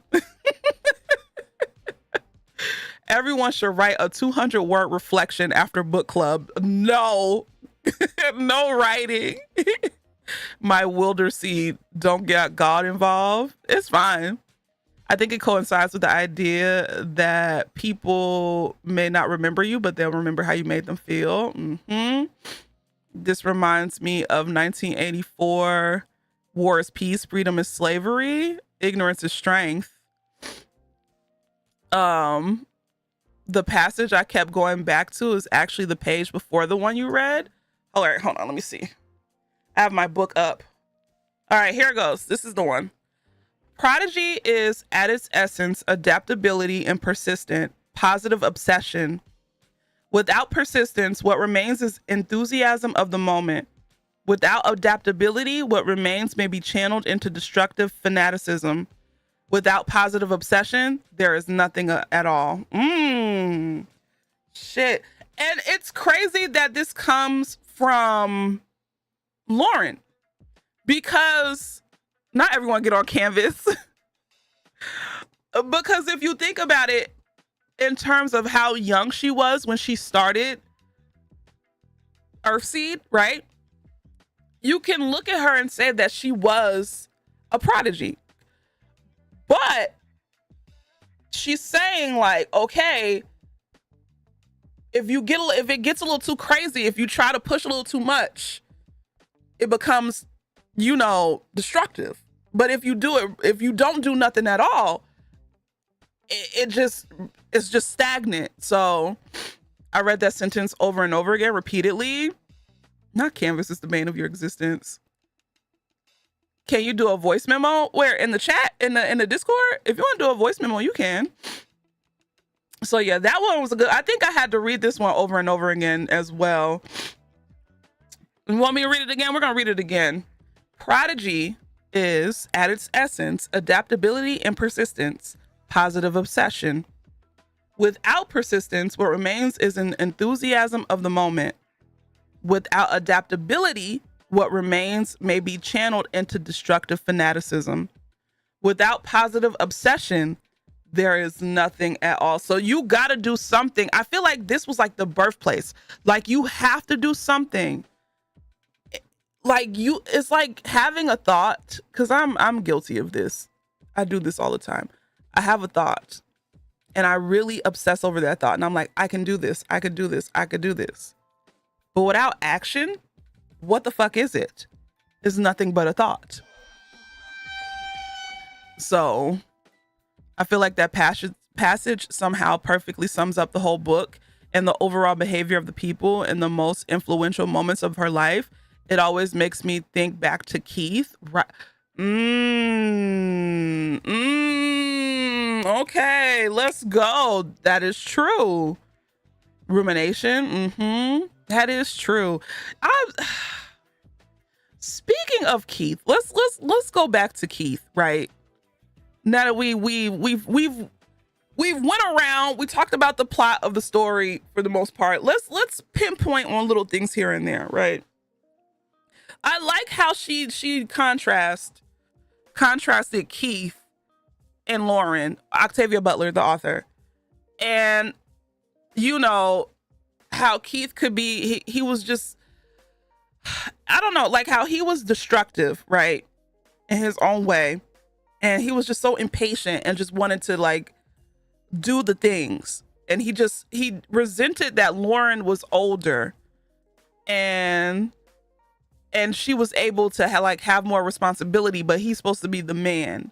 Everyone should write a 200-word reflection after book club. No, no writing. My wilder seed, don't get God involved. It's fine. I think it coincides with the idea that people may not remember you, but they'll remember how you made them feel. This reminds me of 1984, War is Peace, Freedom is Slavery, Ignorance is Strength. The passage I kept going back to is actually the page before the one you read. All right, hold on, let me see. I have my book up. All right, here it goes. This is the one. Prodigy is, at its essence, adaptability and persistent, positive obsession. Without persistence, what remains is enthusiasm of the moment. Without adaptability, what remains may be channeled into destructive fanaticism. Without positive obsession, there is nothing at all. Shit. And it's crazy that this comes from Lauren, because not everyone get on Canvas. Because if you think about it in terms of how young she was when she started Earthseed, right? you can look at her and say that she was a prodigy. But she's saying like, okay, if it gets a little too crazy, if you try to push a little too much, it becomes, destructive. But if you don't do nothing at all, it's just stagnant. So I read that sentence over and over again, repeatedly. Not canvas is the bane of your existence. Can you do a voice memo? Where in the chat, in the Discord? If you want to do a voice memo, you can. So yeah, that one was good. I think I had to read this one over and over again as well. You want me to read it again? We're gonna read it again. Prodigy is, at its essence, adaptability and persistence, positive obsession. Without persistence, what remains is an enthusiasm of the moment. Without adaptability, what remains may be channeled into destructive fanaticism. Without positive obsession, there is nothing at all. So you got to do something. I feel like this was like the birthplace. Like you have to do something. It's like having a thought, because I'm guilty of this. I do this all the time. I have a thought and I really obsess over that thought. And I'm like, I can do this. I could do this. I could do this. But without action, what the fuck is it? It's nothing but a thought. So I feel like that passage somehow perfectly sums up the whole book and the overall behavior of the people in the most influential moments of her life. It always makes me think back to Keith. Right. Okay, let's go. That is true. Rumination. That is true. Speaking of Keith, let's go back to Keith, right? Now that we've went around, we talked about the plot of the story for the most part. Let's pinpoint on little things here and there, right? I like how she contrasted Keith and Lauren, Octavia Butler, the author, and how Keith could be, he was just, I don't know, like how he was destructive, right, in his own way, and he was just so impatient and just wanted to like do the things, and he resented that Lauren was older and she was able to have more responsibility, but he's supposed to be the man,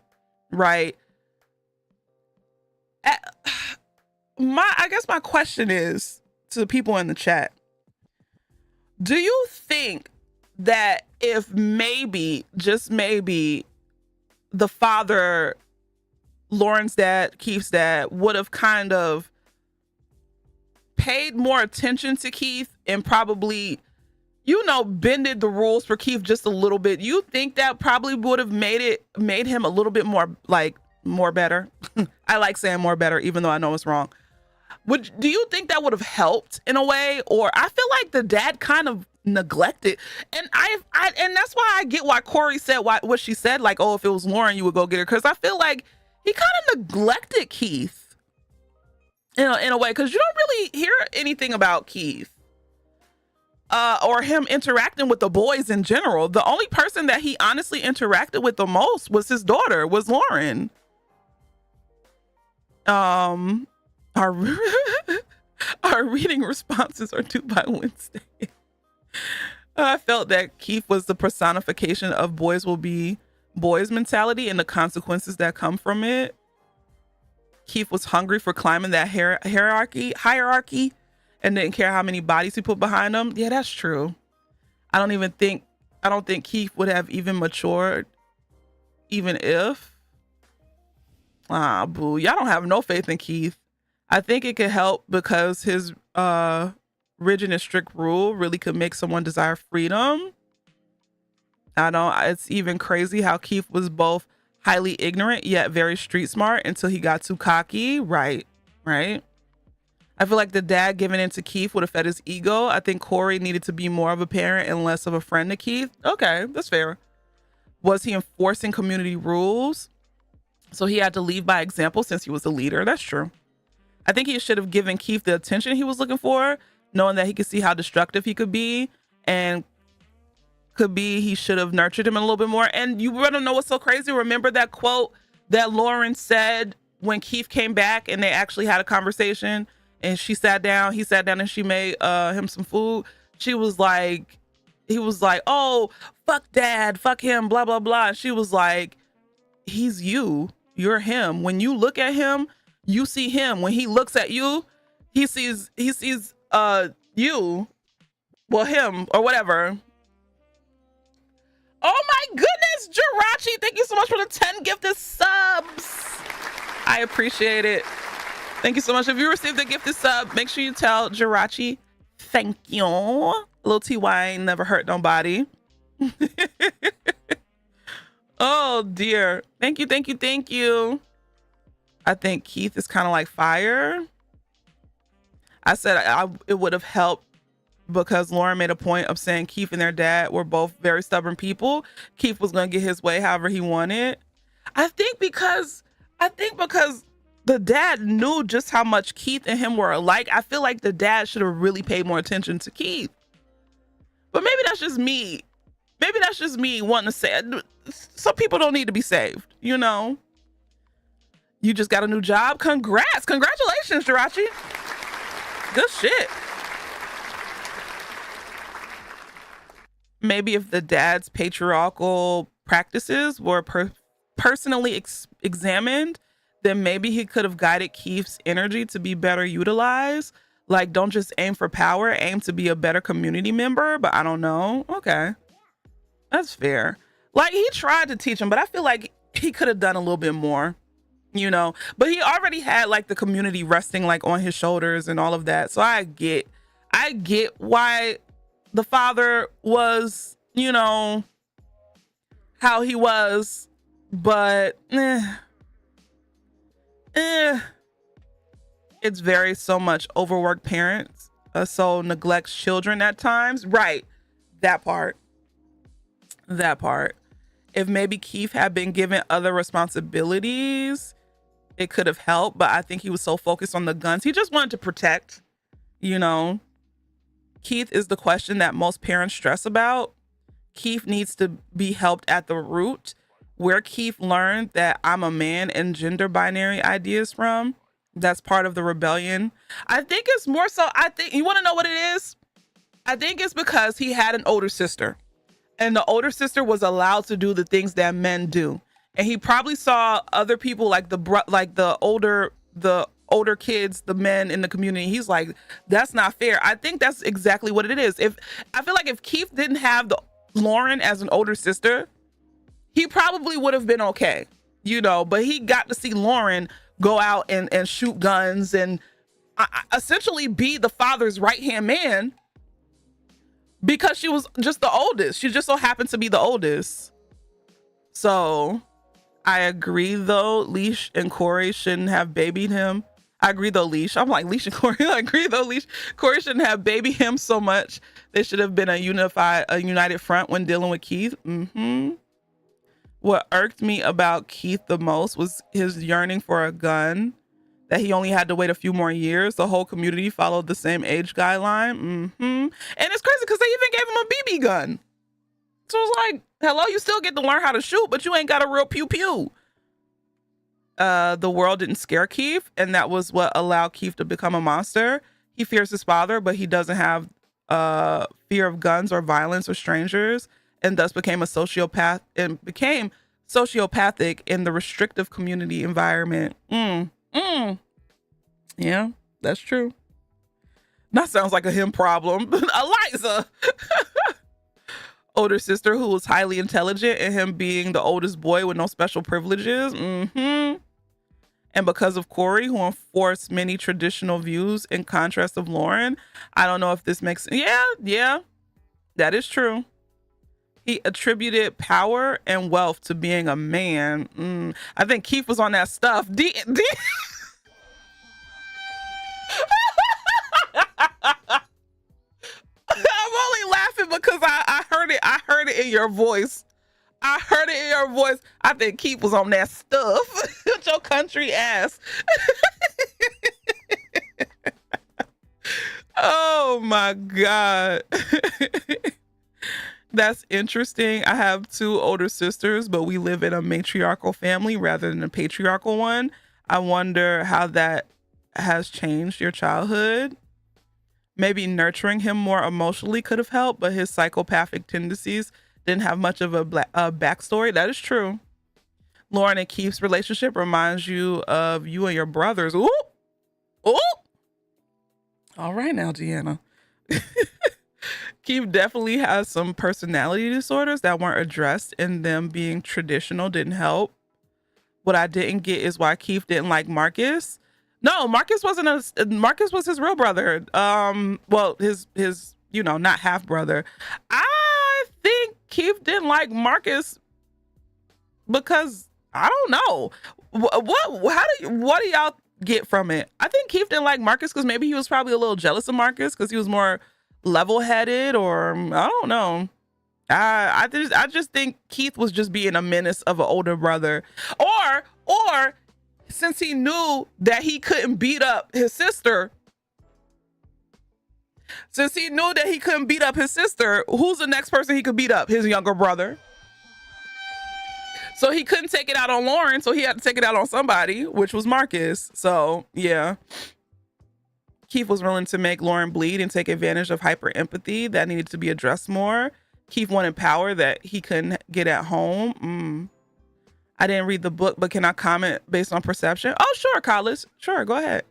right? I guess my question is to the people in the chat, do you think that if maybe, just maybe, the father, Lauren's dad, Keith's dad, would have kind of paid more attention to Keith and probably, bended the rules for Keith just a little bit, you think that probably would have made him a little bit more better? I like saying more better, even though I know it's wrong. Do you think that would have helped in a way? Or I feel like the dad kind of neglected, and and that's why I get why Corey said what she said, like, oh, if it was Lauren, you would go get her, because I feel like he kind of neglected Keith in a way, because you don't really hear anything about Keith or him interacting with the boys in general. The only person that he honestly interacted with the most was his daughter, was Lauren. Our reading responses are due by Wednesday. I felt that Keith was the personification of boys will be boys mentality and the consequences that come from it. Keith was hungry for climbing that hierarchy and didn't care how many bodies he put behind him. Yeah, that's true. I don't think Keith would have even matured, even if. Boo. Y'all don't have no faith in Keith. I think it could help because his rigid and strict rule really could make someone desire freedom. It's even crazy how Keith was both highly ignorant yet very street smart until he got too cocky. Right. I feel like the dad giving in to Keith would have fed his ego. I think Corey needed to be more of a parent and less of a friend to Keith. Okay, that's fair. Was he enforcing community rules? So he had to lead by example since he was the leader. That's true. I think he should have given Keith the attention he was looking for, knowing that he could see how destructive he could be. And Could be he should have nurtured him a little bit more. And you want to know what's so crazy? Remember that quote that Lauren said when Keith came back and they actually had a conversation and he sat down and she made him some food. He was like, oh, fuck dad, fuck him, blah, blah, blah. And she was like, he's you, you're him. When you look at him, you see him. When he looks at you, he sees you, well, him or whatever. Oh my goodness, Jirachi, thank you so much for the 10 gifted subs. I appreciate it. Thank you so much. If you received a gifted sub, make sure you tell Jirachi thank you. Little TY ain't never hurt nobody. Oh dear. Thank you, thank you, thank you. I think Keith is kind of like fire. I said it would have helped because Lauren made a point of saying Keith and their dad were both very stubborn people. Keith was going to get his way however he wanted. I think because the dad knew just how much Keith and him were alike. I feel like the dad should have really paid more attention to Keith. But maybe that's just me. Maybe that's just me wanting to say it. Some people don't need to be saved, you know? You just got a new job. Congrats. Congratulations, Jirachi. Good shit. Maybe if the dad's patriarchal practices were personally examined, then maybe he could have guided Keith's energy to be better utilized. Like, don't just aim for power, aim to be a better community member. But I don't know. Okay. That's fair. Like, he tried to teach him, but I feel like he could have done a little bit more, you know? But he already had like the community resting like on his shoulders and all of that. So I get why the father was, you know, how he was, but it's very so much overworked parents, so neglects children at times. Right. That part. If maybe Keith had been given other responsibilities, it could have helped, but I think he was so focused on the guns. He just wanted to protect, you know. Keith is the question that most parents stress about. Keith needs to be helped at the root, where Keith learned that I'm a man and gender binary ideas from. That's part of the rebellion. I think it's more so, you want to know what it is? I think it's because he had an older sister, and the older sister was allowed to do the things that men do. And he probably saw other people like the older kids, the men in the community. He's like, that's not fair. I think that's exactly what it is. I feel like if Keith didn't have Lauren as an older sister, he probably would have been okay, you know, but he got to see Lauren go out and shoot guns and essentially be the father's right-hand man because she was just the oldest. She just so happened to be the oldest. So I agree, though, Leash and Corey shouldn't have babied him. I agree, though, Leash. I'm like, Leash and Corey. I agree, though, Leash. Corey shouldn't have babied him so much. They should have been a united front when dealing with Keith. What irked me about Keith the most was his yearning for a gun, that he only had to wait a few more years. The whole community followed the same age guideline. And it's crazy because they even gave him a BB gun. So it's like, hello, you still get to learn how to shoot, but you ain't got a real pew-pew. The world didn't scare Keith, and that was what allowed Keith to become a monster. He fears his father, but he doesn't have fear of guns or violence or strangers, and thus became a sociopath and became sociopathic in the restrictive community environment. Yeah, that's true. That sounds like a him problem. Eliza. Older sister who was highly intelligent, and him being the oldest boy with no special privileges. And because of Corey, who enforced many traditional views in contrast of Lauren. I don't know if this makes sense. Yeah, that is true. He attributed power and wealth to being a man. I think Keith was on that stuff. I'm only laughing because I heard it in your voice. I think Keith was on that stuff. With your country ass. Oh my God. That's interesting. I have two older sisters, but we live in a matriarchal family rather than a patriarchal one. I wonder how that has changed your childhood. Maybe nurturing him more emotionally could have helped, but his psychopathic tendencies didn't have much of a backstory. That is true. Lauren and Keith's relationship reminds you of you and your brothers. Ooh, ooh. All right now, Deanna. Keith definitely has some personality disorders that weren't addressed, and them being traditional didn't help. What I didn't get is why Keith didn't like Marcus. No, Marcus Marcus was his real brother. Well, his not half brother. I think Keith didn't like Marcus because I don't know. What do y'all get from it? I think Keith didn't like Marcus because maybe he was probably a little jealous of Marcus because he was more level-headed, or I don't know. I just think Keith was just being a menace of an older brother, or since he knew that he couldn't beat up his sister, who's the next person he could beat up? His younger brother. So he couldn't take it out on Lauren, so he had to take it out on somebody, which was Marcus. So yeah. Keith was willing to make Lauren bleed and take advantage of hyperempathy that needed to be addressed more. Keith wanted power that he couldn't get at home. I didn't read the book, but can I comment based on perception? Oh, sure, Collis. Sure, go ahead.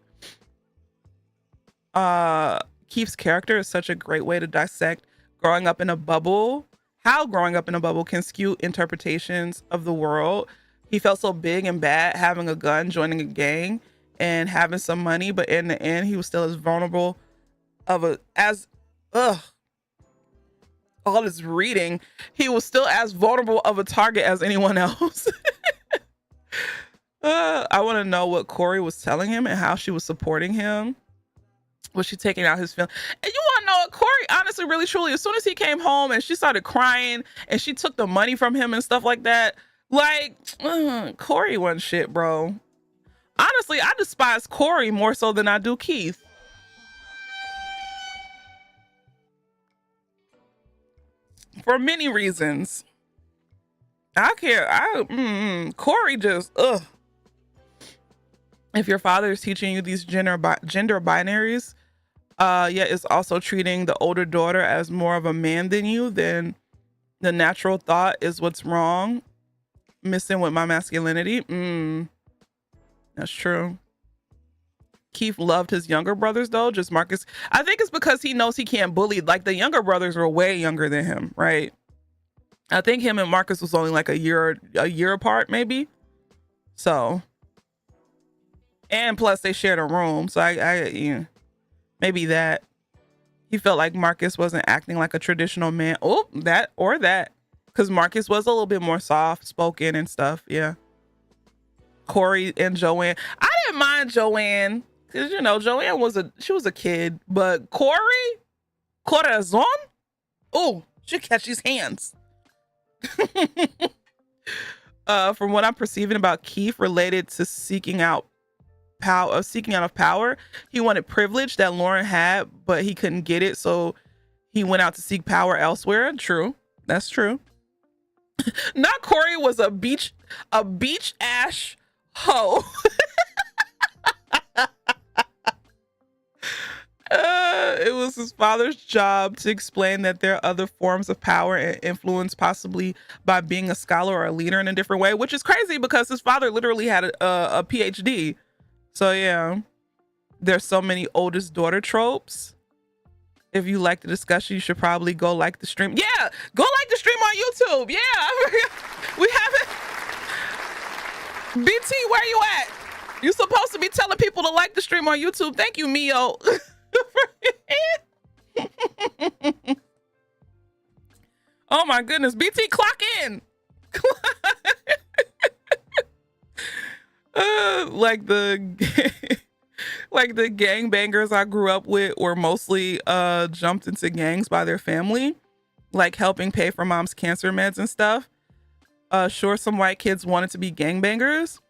Keith's character is such a great way to dissect growing up in a bubble. How growing up in a bubble can skew interpretations of the world. He felt so big and bad having a gun, joining a gang, and having some money, but in the end, he was still as vulnerable all this reading, he was still as vulnerable of a target as anyone else. I want to know what Corey was telling him and how she was supporting him. Was she taking out his feelings? And you want to know what Corey, honestly, really, truly, as soon as he came home and she started crying and she took the money from him and stuff like that, like, Corey wasn't shit, bro. Honestly, I despise Corey more so than I do Keith. For many reasons. Corey just, If your father is teaching you these gender binaries, yet is also treating the older daughter as more of a man than you, then the natural thought is what's wrong. Missing with my masculinity. That's true. Keith loved his younger brothers though, just Marcus. I think it's because he knows he can't bully. Like the younger brothers were way younger than him, right? I think him and Marcus was only like a year apart, maybe. So, and plus they shared a room, so I maybe that he felt like Marcus wasn't acting like a traditional man. Oh, that, because Marcus was a little bit more soft spoken and stuff. Yeah. Corey and Joanne. I didn't mind Joanne because Joanne was a kid, but Corey, Corazon, oh, she catch his hands. From what I'm perceiving about Keith related to seeking out of power, he wanted privilege that Lauren had, but he couldn't get it, so he went out to seek power elsewhere. True, that's true. Not Corey was a beach ash hoe. It was his father's job to explain that there are other forms of power and influence, possibly by being a scholar or a leader in a different way, which is crazy because his father literally had a PhD. So yeah, there's so many oldest daughter tropes. If you like the discussion, you should probably go like the stream. Yeah, go like the stream on YouTube. Yeah, we have it. BT, where you at? You're supposed to be telling people to like the stream on YouTube. Thank you, Mio. Oh my goodness, BT, clock in. Like the gangbangers I grew up with were mostly jumped into gangs by their family, like helping pay for mom's cancer meds and stuff. Sure, some white kids wanted to be gangbangers,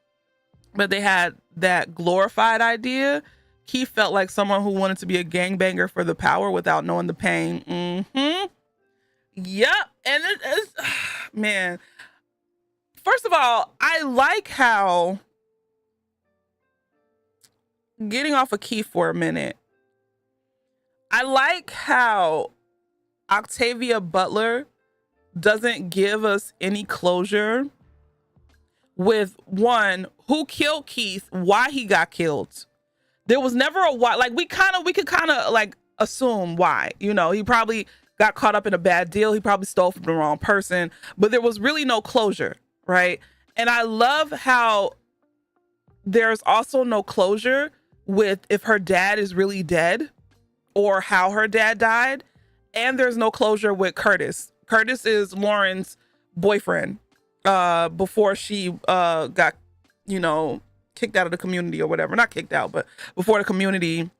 but they had that glorified idea. He felt like someone who wanted to be a gangbanger for the power without knowing the pain. Yep. And it is, man, first of all, I like how, getting off of Keith for a minute, I like how Octavia Butler doesn't give us any closure with, one, who killed Keith, why he got killed. There was never a why. Like, we could kind of like assume why. You know, he probably got caught up in a bad deal. He probably stole from the wrong person, but there was really no closure, right? And I love how there's also no closure with if her dad is really dead or how her dad died. And there's no closure with Curtis. Curtis is Lauren's boyfriend before she got, you know, kicked out of the community or whatever. Not kicked out, but before the community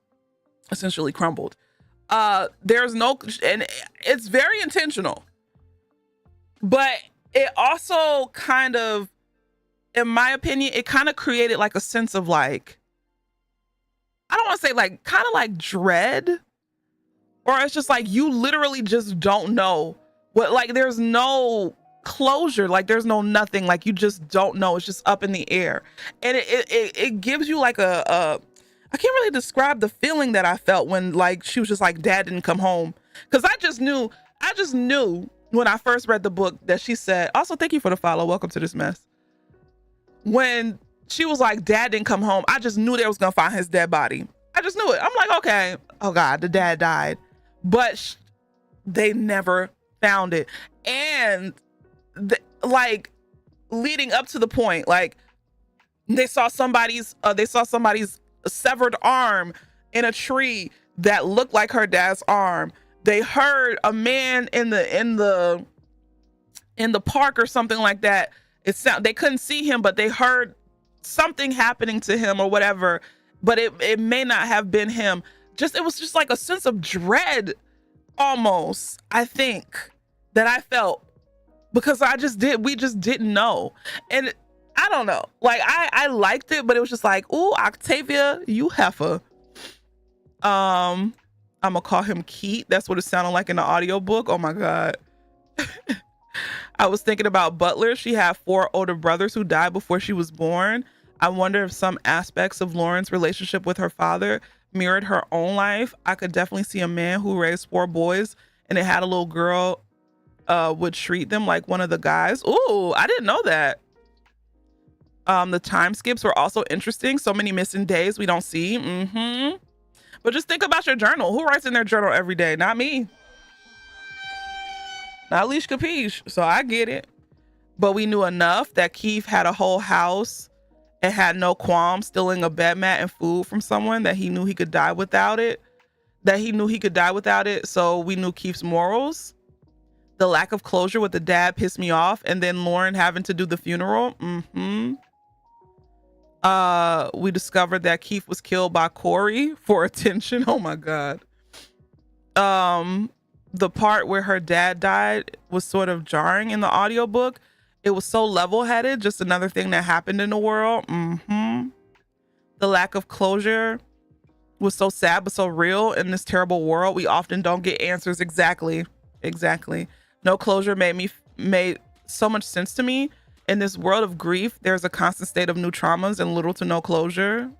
essentially crumbled. There's no, and it's very intentional. But it also kind of, in my opinion, it kind of created like a sense of like, I don't want to say like, kind of like dread. Or it's just like, you literally just don't know what, like, there's no closure, like there's no nothing, like you just don't know. It's just up in the air. And it gives you like I can't really describe the feeling that I felt when like she was just like, dad didn't come home. Cause I just knew when I first read the book that she said, also thank you for the follow, welcome to this mess. When she was like, dad didn't come home, I just knew they was gonna find his dead body. I just knew it. I'm like, okay, oh God, the dad died. But they never found it. And like leading up to the point, like they saw somebody's severed arm in a tree that looked like her dad's arm. They heard a man in the park or something like that. They couldn't see him, but they heard something happening to him or whatever, but it may not have been him. It was just like a sense of dread almost, I think, that I felt because we just didn't know. And I don't know, like I liked it, but it was just like, ooh, Octavia, you heifer. I'm gonna call him Keith. That's what it sounded like in the audiobook. Oh my God. I was thinking about Butler. She had 4 older brothers who died before she was born. I wonder if some aspects of Lauren's relationship with her father mirrored her own life. I could definitely see a man who raised 4 boys and it had a little girl would treat them like one of the guys. Ooh, I didn't know that. The time skips were also interesting. So many missing days we don't see. But just think about your journal. Who writes in their journal every day? Not me. Not Leash Capiche. So I get it. But we knew enough that Keith had a whole house and had no qualms stealing a bed mat and food from someone that he knew he could die without it. So we knew Keith's morals. The lack of closure with the dad pissed me off. And then Lauren having to do the funeral. We discovered that Keith was killed by Corey for attention. Oh my God. The part where her dad died was sort of jarring in the audiobook. It was so level-headed, just another thing that happened in the world. The lack of closure was so sad, but so real in this terrible world. We often don't get answers. Exactly. No closure made so much sense to me. In this world of grief, there's a constant state of new traumas and little to no closure.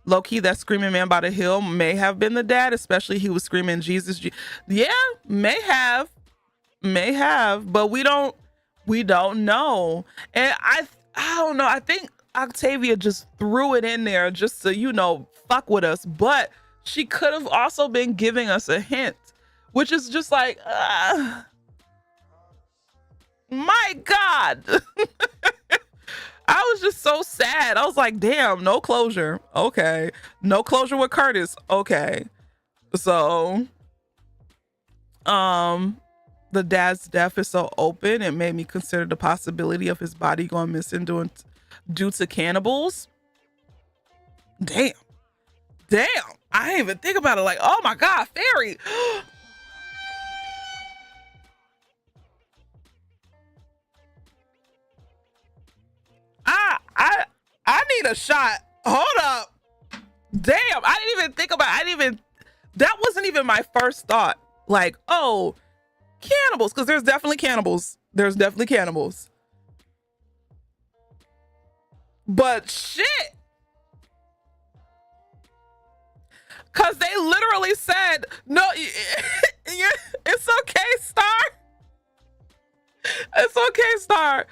Low-key, that screaming man by the hill may have been the dad, especially he was screaming Jesus. Yeah, may have, but we don't know. And I don't know. I think Octavia just threw it in there just to, you know, fuck with us. But she could have also been giving us a hint, which is just like, my God. I was just so sad. I was like, damn, no closure. Okay. No closure with Curtis. Okay. So, the dad's death is so open. It made me consider the possibility of his body going missing due to cannibals. Damn. I didn't even think about it. Like, oh my God, fairy. I need a shot. Hold up. Damn, I didn't even think about it. That wasn't even my first thought. Like, oh, Cannibals, because there's definitely cannibals. There's definitely cannibals. But shit. Because they literally said, no, it's okay, Star. It's okay, Star.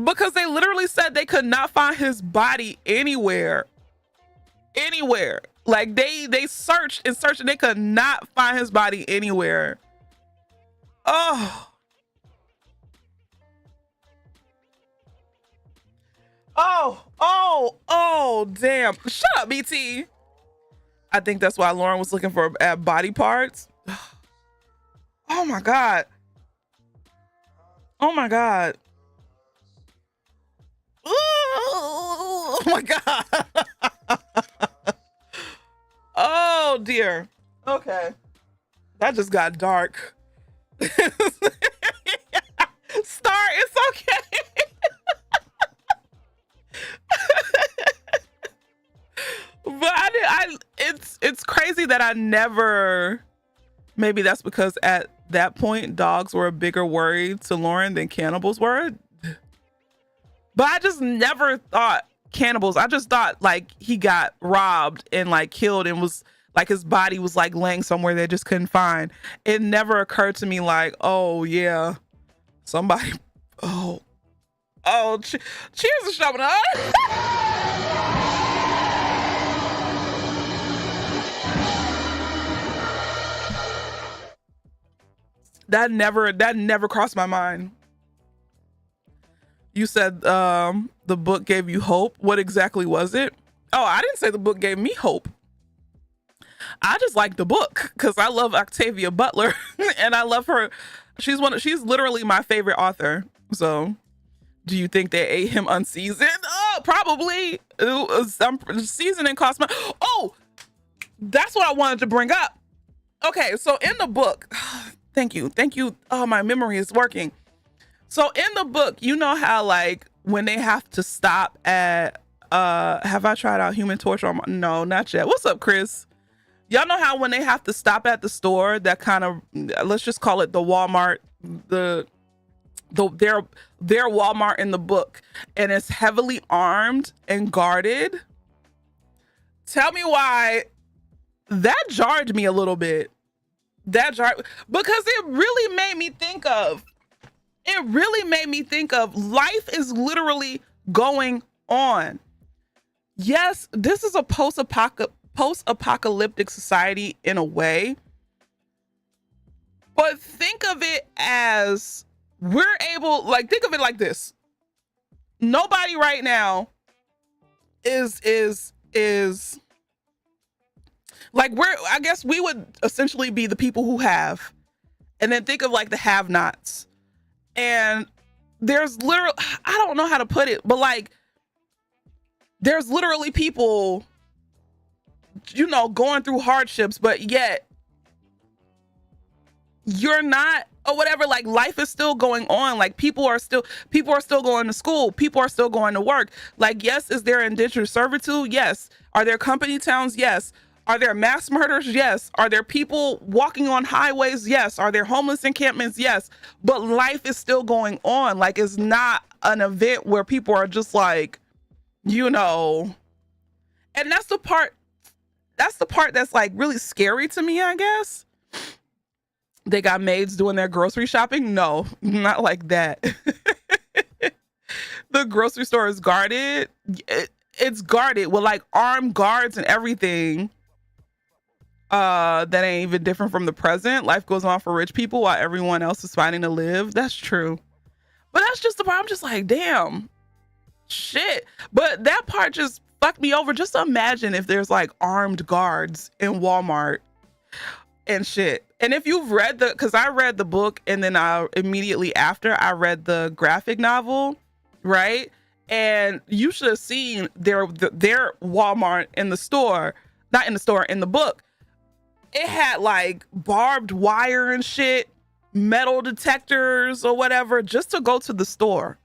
Because they literally said they could not find his body anywhere. Anywhere. Like they searched and searched and they could not find his body anywhere. Oh. Oh, damn. Shut up, BT. I think that's why Lauren was looking for at body parts. Oh my God. Oh my God. Oh my God. Oh dear. Okay. That just got dark. Star, it's okay. But it's crazy that I never, maybe that's because at that point dogs were a bigger worry to Lauren than cannibals were. But I just never thought cannibals. I just thought like he got robbed and like killed and was like his body was like laying somewhere they just couldn't find. It never occurred to me like, oh yeah, somebody, cheers to Shabana. That never crossed my mind. You said the book gave you hope. What exactly was it? Oh, I didn't say the book gave me hope. I just like the book because I love Octavia Butler and I love her. She's literally my favorite author. So do you think they ate him unseasoned? Oh, probably. Some seasoning cost money. Oh, that's what I wanted to bring up. Okay, so in the book, thank you. Oh, my memory is working. So in the book, you know how like when they have to stop at have I tried out Human Torch on no, not yet. What's up, Chris? Y'all know how when they have to stop at the store, that kind of, let's just call it the Walmart, their Walmart in the book, and it's heavily armed and guarded. Tell me why that jarred me a little bit. Because it really made me think of life is literally going on. Yes, this is a post-apocalyptic society in a way, but think of it as think of it like this. Nobody right now is like, I guess we would essentially be the people who have, and then think of like the have-nots. And there's literally, I don't know how to put it, but like, there's literally people, going through hardships, but yet you're not, or whatever, like life is still going on. Like people are still going to school. People are still going to work. Like, yes, is there indentured servitude? Yes. Are there company towns? Yes. Are there mass murders? Yes. Are there people walking on highways? Yes. Are there homeless encampments? Yes. But life is still going on. Like, it's not an event where people are just like, and that's the part that's like really scary to me, I guess. They got maids doing their grocery shopping. No, not like that. The grocery store is guarded. It's guarded with like armed guards and everything. That ain't even different from the present. Life goes on for rich people while everyone else is fighting to live. That's true. But that's just the part. I'm just like, damn, shit. But that part just fucked me over. Just imagine if there's like armed guards in Walmart and shit. And if you've read because I read the book and then immediately after I read the graphic novel, right? And you should have seen their Walmart in the store, not in the store, in the book. It had like barbed wire and shit, metal detectors or whatever, just to go to the store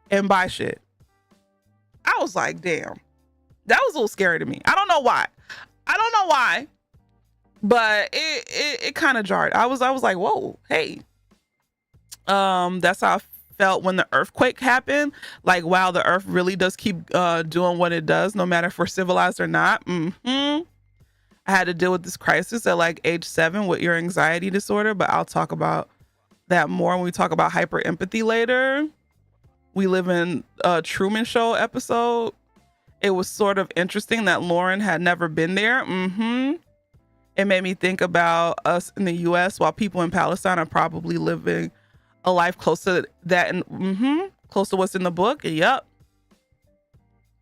and buy shit. I was like, damn, that was a little scary to me. I don't know why, but it kind of jarred. I was like, whoa, hey, That's how I felt when the earthquake happened. Like, wow, the earth really does keep doing what it does, no matter if we're civilized or not. I had to deal with this crisis at like age 7 with your anxiety disorder, but I'll talk about that more when we talk about hyperempathy later. We live in a Truman Show episode. It was sort of interesting that Lauren had never been there. It made me think about us in the US while people in Palestine are probably living a life close to that and close to what's in the book. Yep.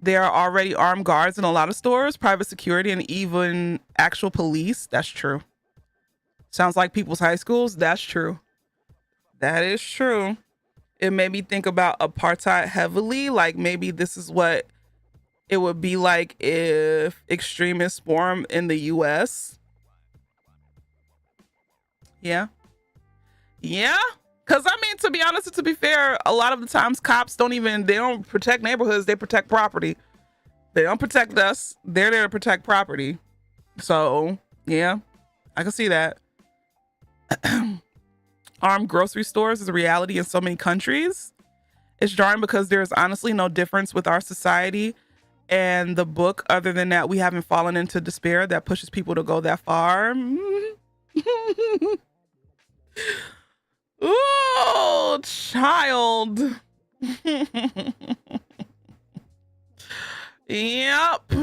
There are already armed guards in a lot of stores, private security, and even actual police. That's true. Sounds like people's high schools. That's true. That is true. It made me think about apartheid heavily. Like maybe this is what it would be like if extremists form in the US. Yeah. Because I mean, to be honest and to be fair, a lot of the times cops they don't protect neighborhoods, they protect property. They don't protect us. They're there to protect property. So yeah, I can see that. Armed grocery stores is a reality in so many countries. It's jarring because there's honestly no difference with our society and the book. Other than that, we haven't fallen into despair that pushes people to go that far. Oh, child. Yep.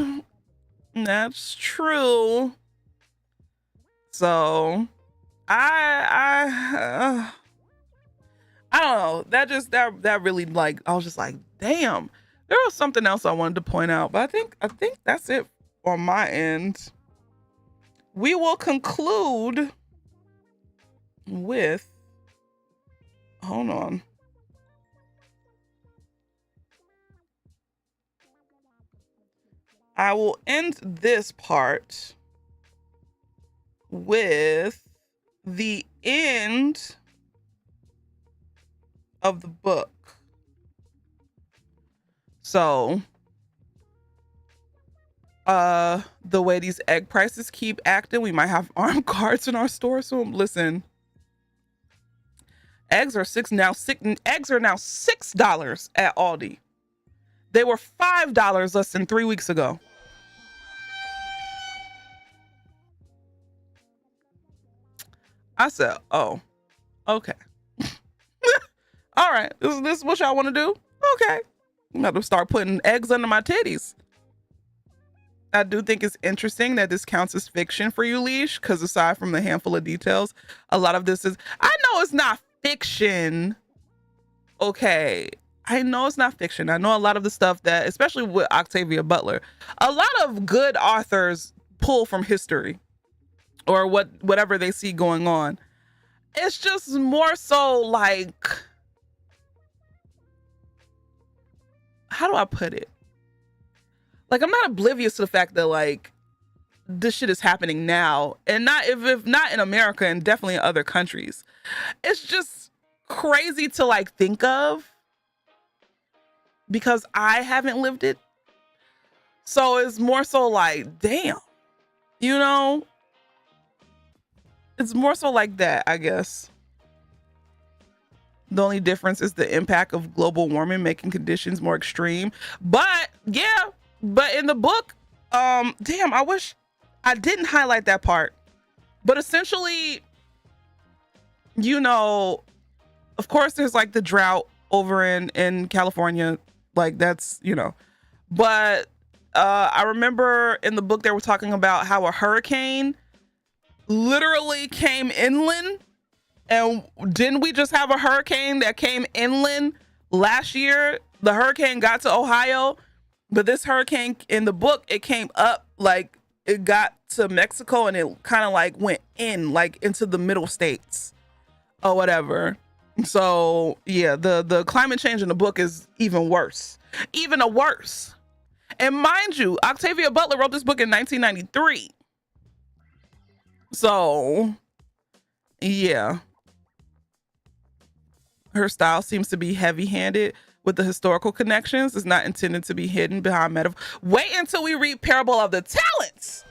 That's true. So I don't know. That really, like, I was just like, damn. There was something else I wanted to point out, but I think that's it on my end. We will conclude with, hold on. I will end this part with the end of the book. So, the way these egg prices keep acting, we might have armed guards in our store soon. Listen, eggs are now $6 at Aldi. They were $5 less than 3 weeks ago. I said, oh, okay. All right, this is what y'all want to do? Okay. I'm about to start putting eggs under my titties. I do think it's interesting that this counts as fiction for you, Leash, because aside from the handful of details, a lot of this is, I know it's not fiction. Okay. I know it's not fiction. I know a lot of the stuff that, especially with Octavia Butler, a lot of good authors pull from history or whatever they see going on. It's just more so like, how do I put it? Like, I'm not oblivious to the fact that like this shit is happening now, and not if not in America, and definitely in other countries. It's just crazy to like think of because I haven't lived it. So it's more so like, damn, you know, it's more so like that, I guess. The only difference is the impact of global warming making conditions more extreme. But yeah, but in the book, damn, I wish I didn't highlight that part. But essentially, you know, of course there's like the drought over in California. Like that's, you know, but I remember in the book they were talking about how a hurricane literally came inland. And didn't we just have a hurricane that came inland last year? The hurricane got to Ohio, but this hurricane in the book, it came up, like it got to Mexico and it kind of like went in, like into the middle states or whatever. So yeah, the climate change in the book is even worse. And mind you, Octavia Butler wrote this book in 1993. So yeah. Her style seems to be heavy-handed with the historical connections. It's not intended to be hidden behind metaphor. Wait until we read Parable of the Talents.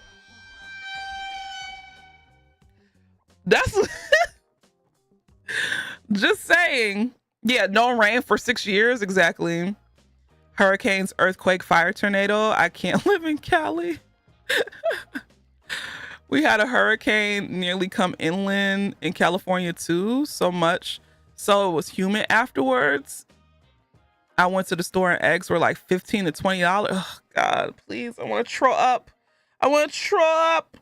That's Just saying. Yeah, no rain for 6 years. Exactly. Hurricanes, earthquake, fire, tornado. I can't live in Cali. We had a hurricane nearly come inland in California too, so much so it was humid afterwards. I went to the store and eggs were like $15 to $20. Oh God, please, I want to throw up. I want to throw up.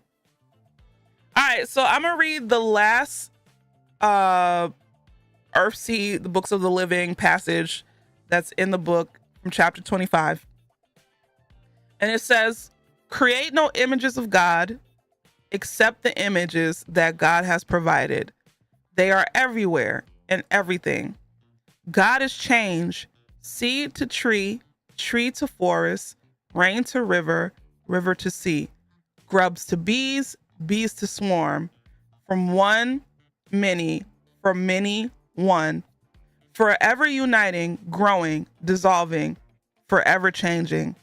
All right, so I'm gonna read the last Earthseed, the Books of the Living passage that's in the book from chapter 25. And it says, create no images of God except the images that God has provided. They are everywhere and everything. God is change, seed to tree, tree to forest, rain to river, river to sea, grubs to bees, bees to swarm, from one, many, from many, one, forever uniting, growing, dissolving, forever changing.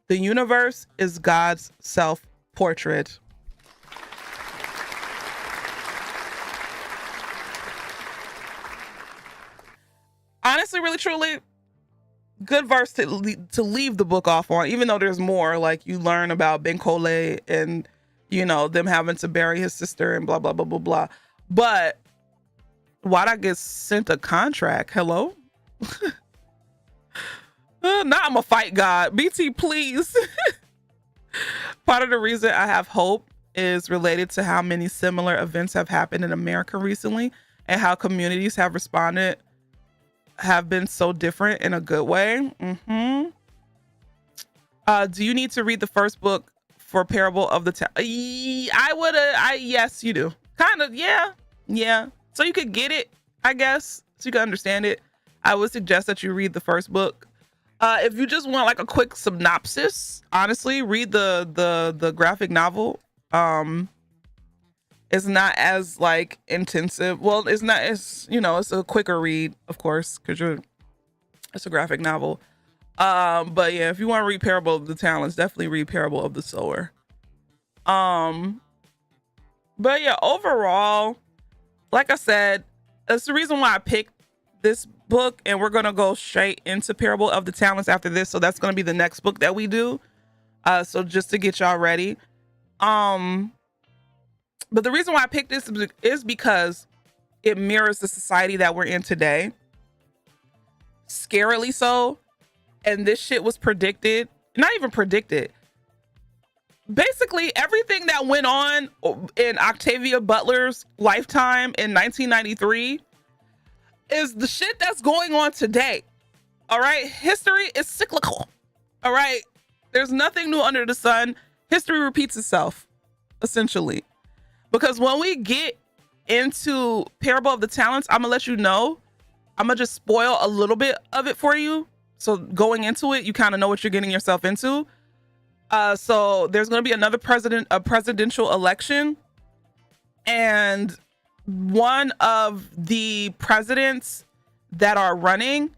The universe is God's self-portrait. Honestly, really, truly, good verse to leave the book off on, even though there's more. Like, you learn about Ben Cole and, you know, them having to bury his sister and blah, blah, blah, blah, blah. But why'd I get sent a contract? Hello? Now I'm gonna fight God. BT, please. Part of the reason I have hope is related to how many similar events have happened in America recently and how communities have responded have been so different in a good way. Do you need to read the first book for Parable of the yes, you do. Kind of, yeah. So you could get it, I guess, so you can understand it. I would suggest that you read the first book. If you just want like a quick synopsis, honestly, read the graphic novel. It's not as like intensive. Well, it's not as, you know, it's a quicker read, of course, because it's a graphic novel. But yeah, if you want to read Parable of the Talents, definitely read Parable of the Sower. But yeah, overall, like I said, that's the reason why I picked this book, and we're gonna go straight into Parable of the Talents after this. So that's gonna be the next book that we do. So just to get y'all ready. But the reason why I picked this is because it mirrors the society that we're in today. Scarily so. And this shit was predicted. Not even predicted. Basically, everything that went on in Octavia Butler's lifetime in 1993 is the shit that's going on today. All right? History is cyclical. All right? There's nothing new under the sun. History repeats itself, essentially. Because when we get into Parable of the Talents, I'm gonna let you know. I'm gonna just spoil a little bit of it for you. So going into it, you kind of know what you're getting yourself into. So there's gonna be a presidential election. And one of the presidents that are running,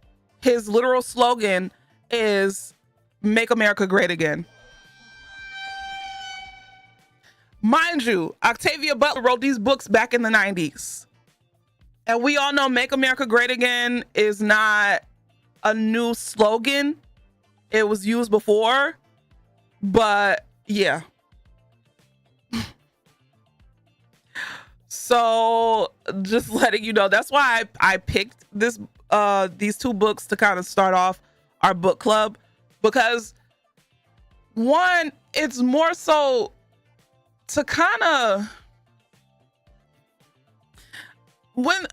his literal slogan is "Make America Great Again." Mind you, Octavia Butler wrote these books back in the 90s. And we all know "Make America Great Again" is not a new slogan. It was used before. But yeah. So just letting you know, that's why I picked these two books to kind of start off our book club. Because one, it's more so to kind of, when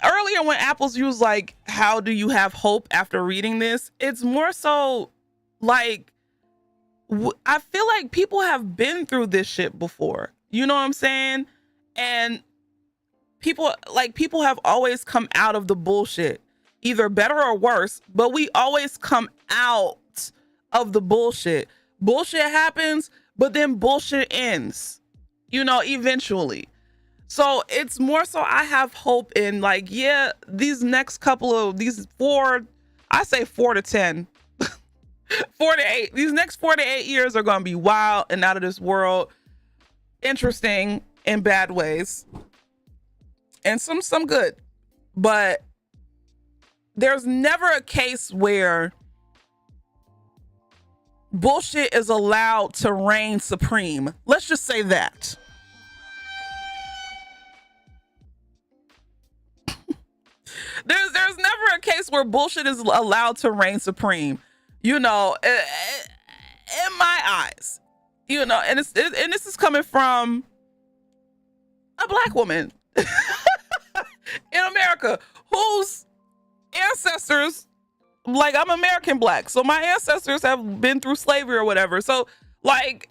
Apples used like, how do you have hope after reading this? It's more so like, I feel like people have been through this shit before. You know what I'm saying? And people have always come out of the bullshit, either better or worse, but we always come out of the bullshit. Bullshit happens, but then bullshit ends, you know, eventually. So it's more so I have hope in, like, yeah, these next couple of these 4 to 10, 4 to 8, these next 4 to 8 years are going to be wild and out of this world, interesting in bad ways, and some good. but there's never a case where bullshit is allowed to reign supreme. Let's just say that. There's never a case where bullshit is allowed to reign supreme, you know, in my eyes, you know, and this is coming from a Black woman in America whose ancestors, like, I'm American Black, so my ancestors have been through slavery or whatever. So like,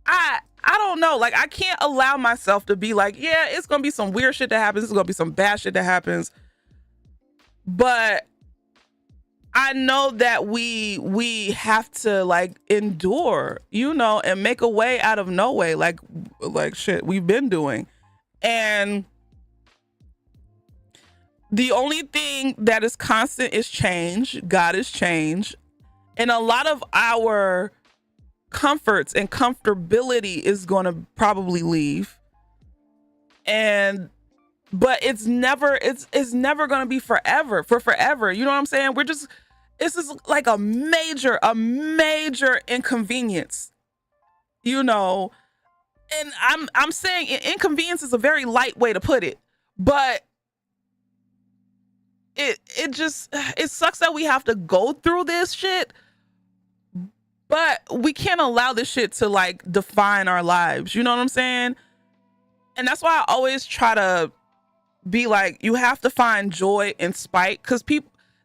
I don't know, like, I can't allow myself to be like, yeah, it's gonna be some weird shit that happens, it's gonna be some bad shit that happens, but I know that we have to, like, endure, you know, and make a way out of no way, like shit we've been doing. And the only thing that is constant is change. God is change. And a lot of our comforts and comfortability is going to probably leave. But it's never going to be forever, You know what I'm saying? This is like a major inconvenience, you know? And I'm saying inconvenience is a very light way to put it, but it sucks that we have to go through this shit, but we can't allow this shit to, like, define our lives. You know what I'm saying? And that's why I always try to be like, you have to find joy in spite, because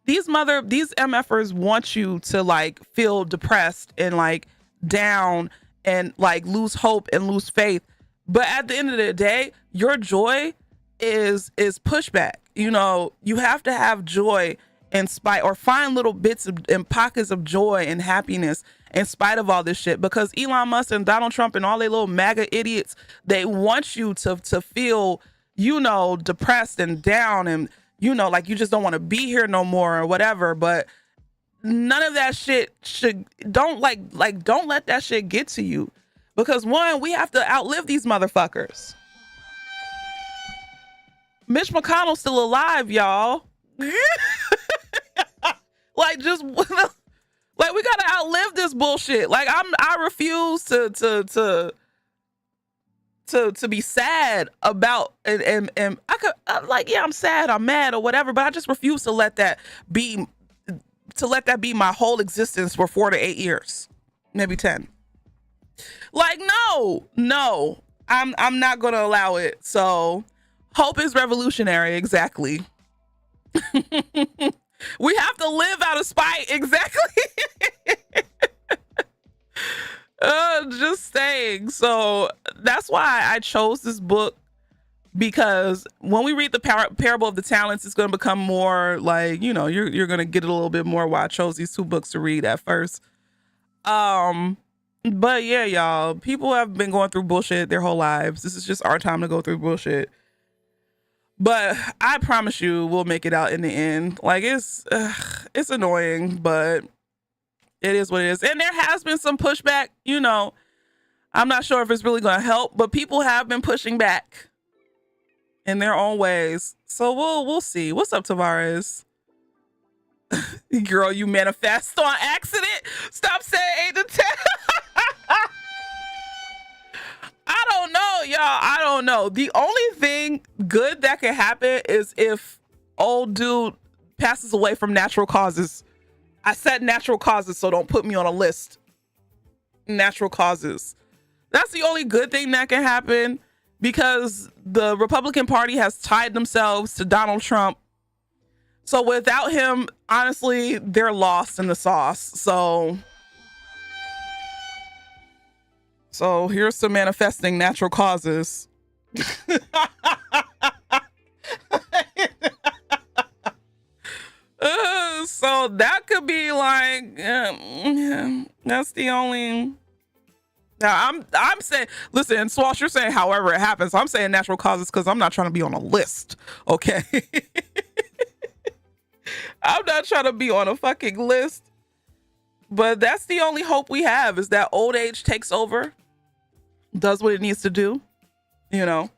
these MFers want you to, like, feel depressed and, like, down and, like, lose hope and lose faith. But at the end of the day, your joy is pushback. You know, you have to have joy in spite, or find little bits and pockets of joy and happiness in spite of all this shit, because Elon Musk and Donald Trump and all they little MAGA idiots, they want you to feel, you know, depressed and down, and, you know, like, you just don't want to be here no more or whatever. But none of that shit don't let that shit get to you, because one, we have to outlive these motherfuckers. Mitch McConnell's still alive, y'all. Like, just like, we gotta outlive this bullshit. Like, I refuse to be sad about, and I could, like, yeah, I'm sad, I'm mad or whatever, but I just refuse to let that be my whole existence for 4 to 8 years, maybe 10. Like, no, I'm not gonna allow it. So hope is revolutionary. Exactly. We have to live out of spite. Exactly. Just saying. So that's why I chose this book, because when we read the parable of the talents, it's going to become more like, you know, you're going to get a little bit more why I chose these 2 books to read at first. But yeah, y'all, people have been going through bullshit their whole lives. This is just our time to go through bullshit. But I promise you, we'll make it out in the end. Like, it's annoying, but it is what it is. And there has been some pushback, you know. I'm not sure if it's really going to help, but people have been pushing back in their own ways. So we'll see. What's up, Tavares? Girl, you manifest on accident? Stop saying 8 to 10. I don't know, y'all. I don't know. The only thing good that can happen is if old dude passes away from natural causes. I said natural causes, so don't put me on a list. Natural causes. That's the only good thing that can happen, because the Republican Party has tied themselves to Donald Trump. So without him, honestly, they're lost in the sauce. So here's some manifesting natural causes. So that could be like, that's the only. Now I'm saying, listen, Swash, you're saying however it happens. I'm saying natural causes because I'm not trying to be on a list, okay? I'm not trying to be on a fucking list. But that's the only hope we have, is that old age takes over, does what it needs to do, you know.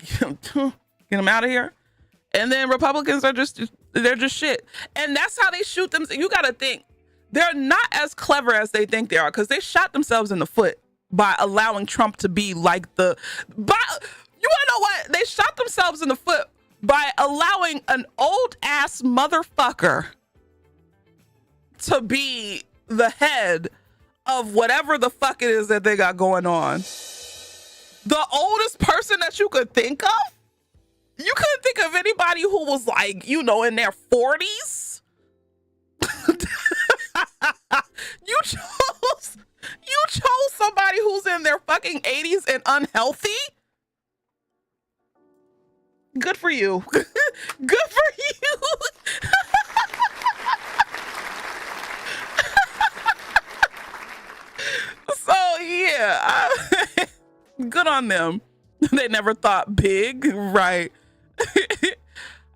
Get them out of here. And then Republicans are they're just shit. And that's how they shoot them. You got to think they're not as clever as they think they are, because they shot themselves in the foot by allowing Trump to be like you want to know what? They shot themselves in the foot by allowing an old ass motherfucker to be the head of whatever the fuck it is that they got going on. The oldest person that you could think of? You couldn't think of anybody who was like, in their 40s? You chose somebody who's in their fucking 80s and unhealthy? Good for you. Good for you. So yeah, good on them. They never thought big, right?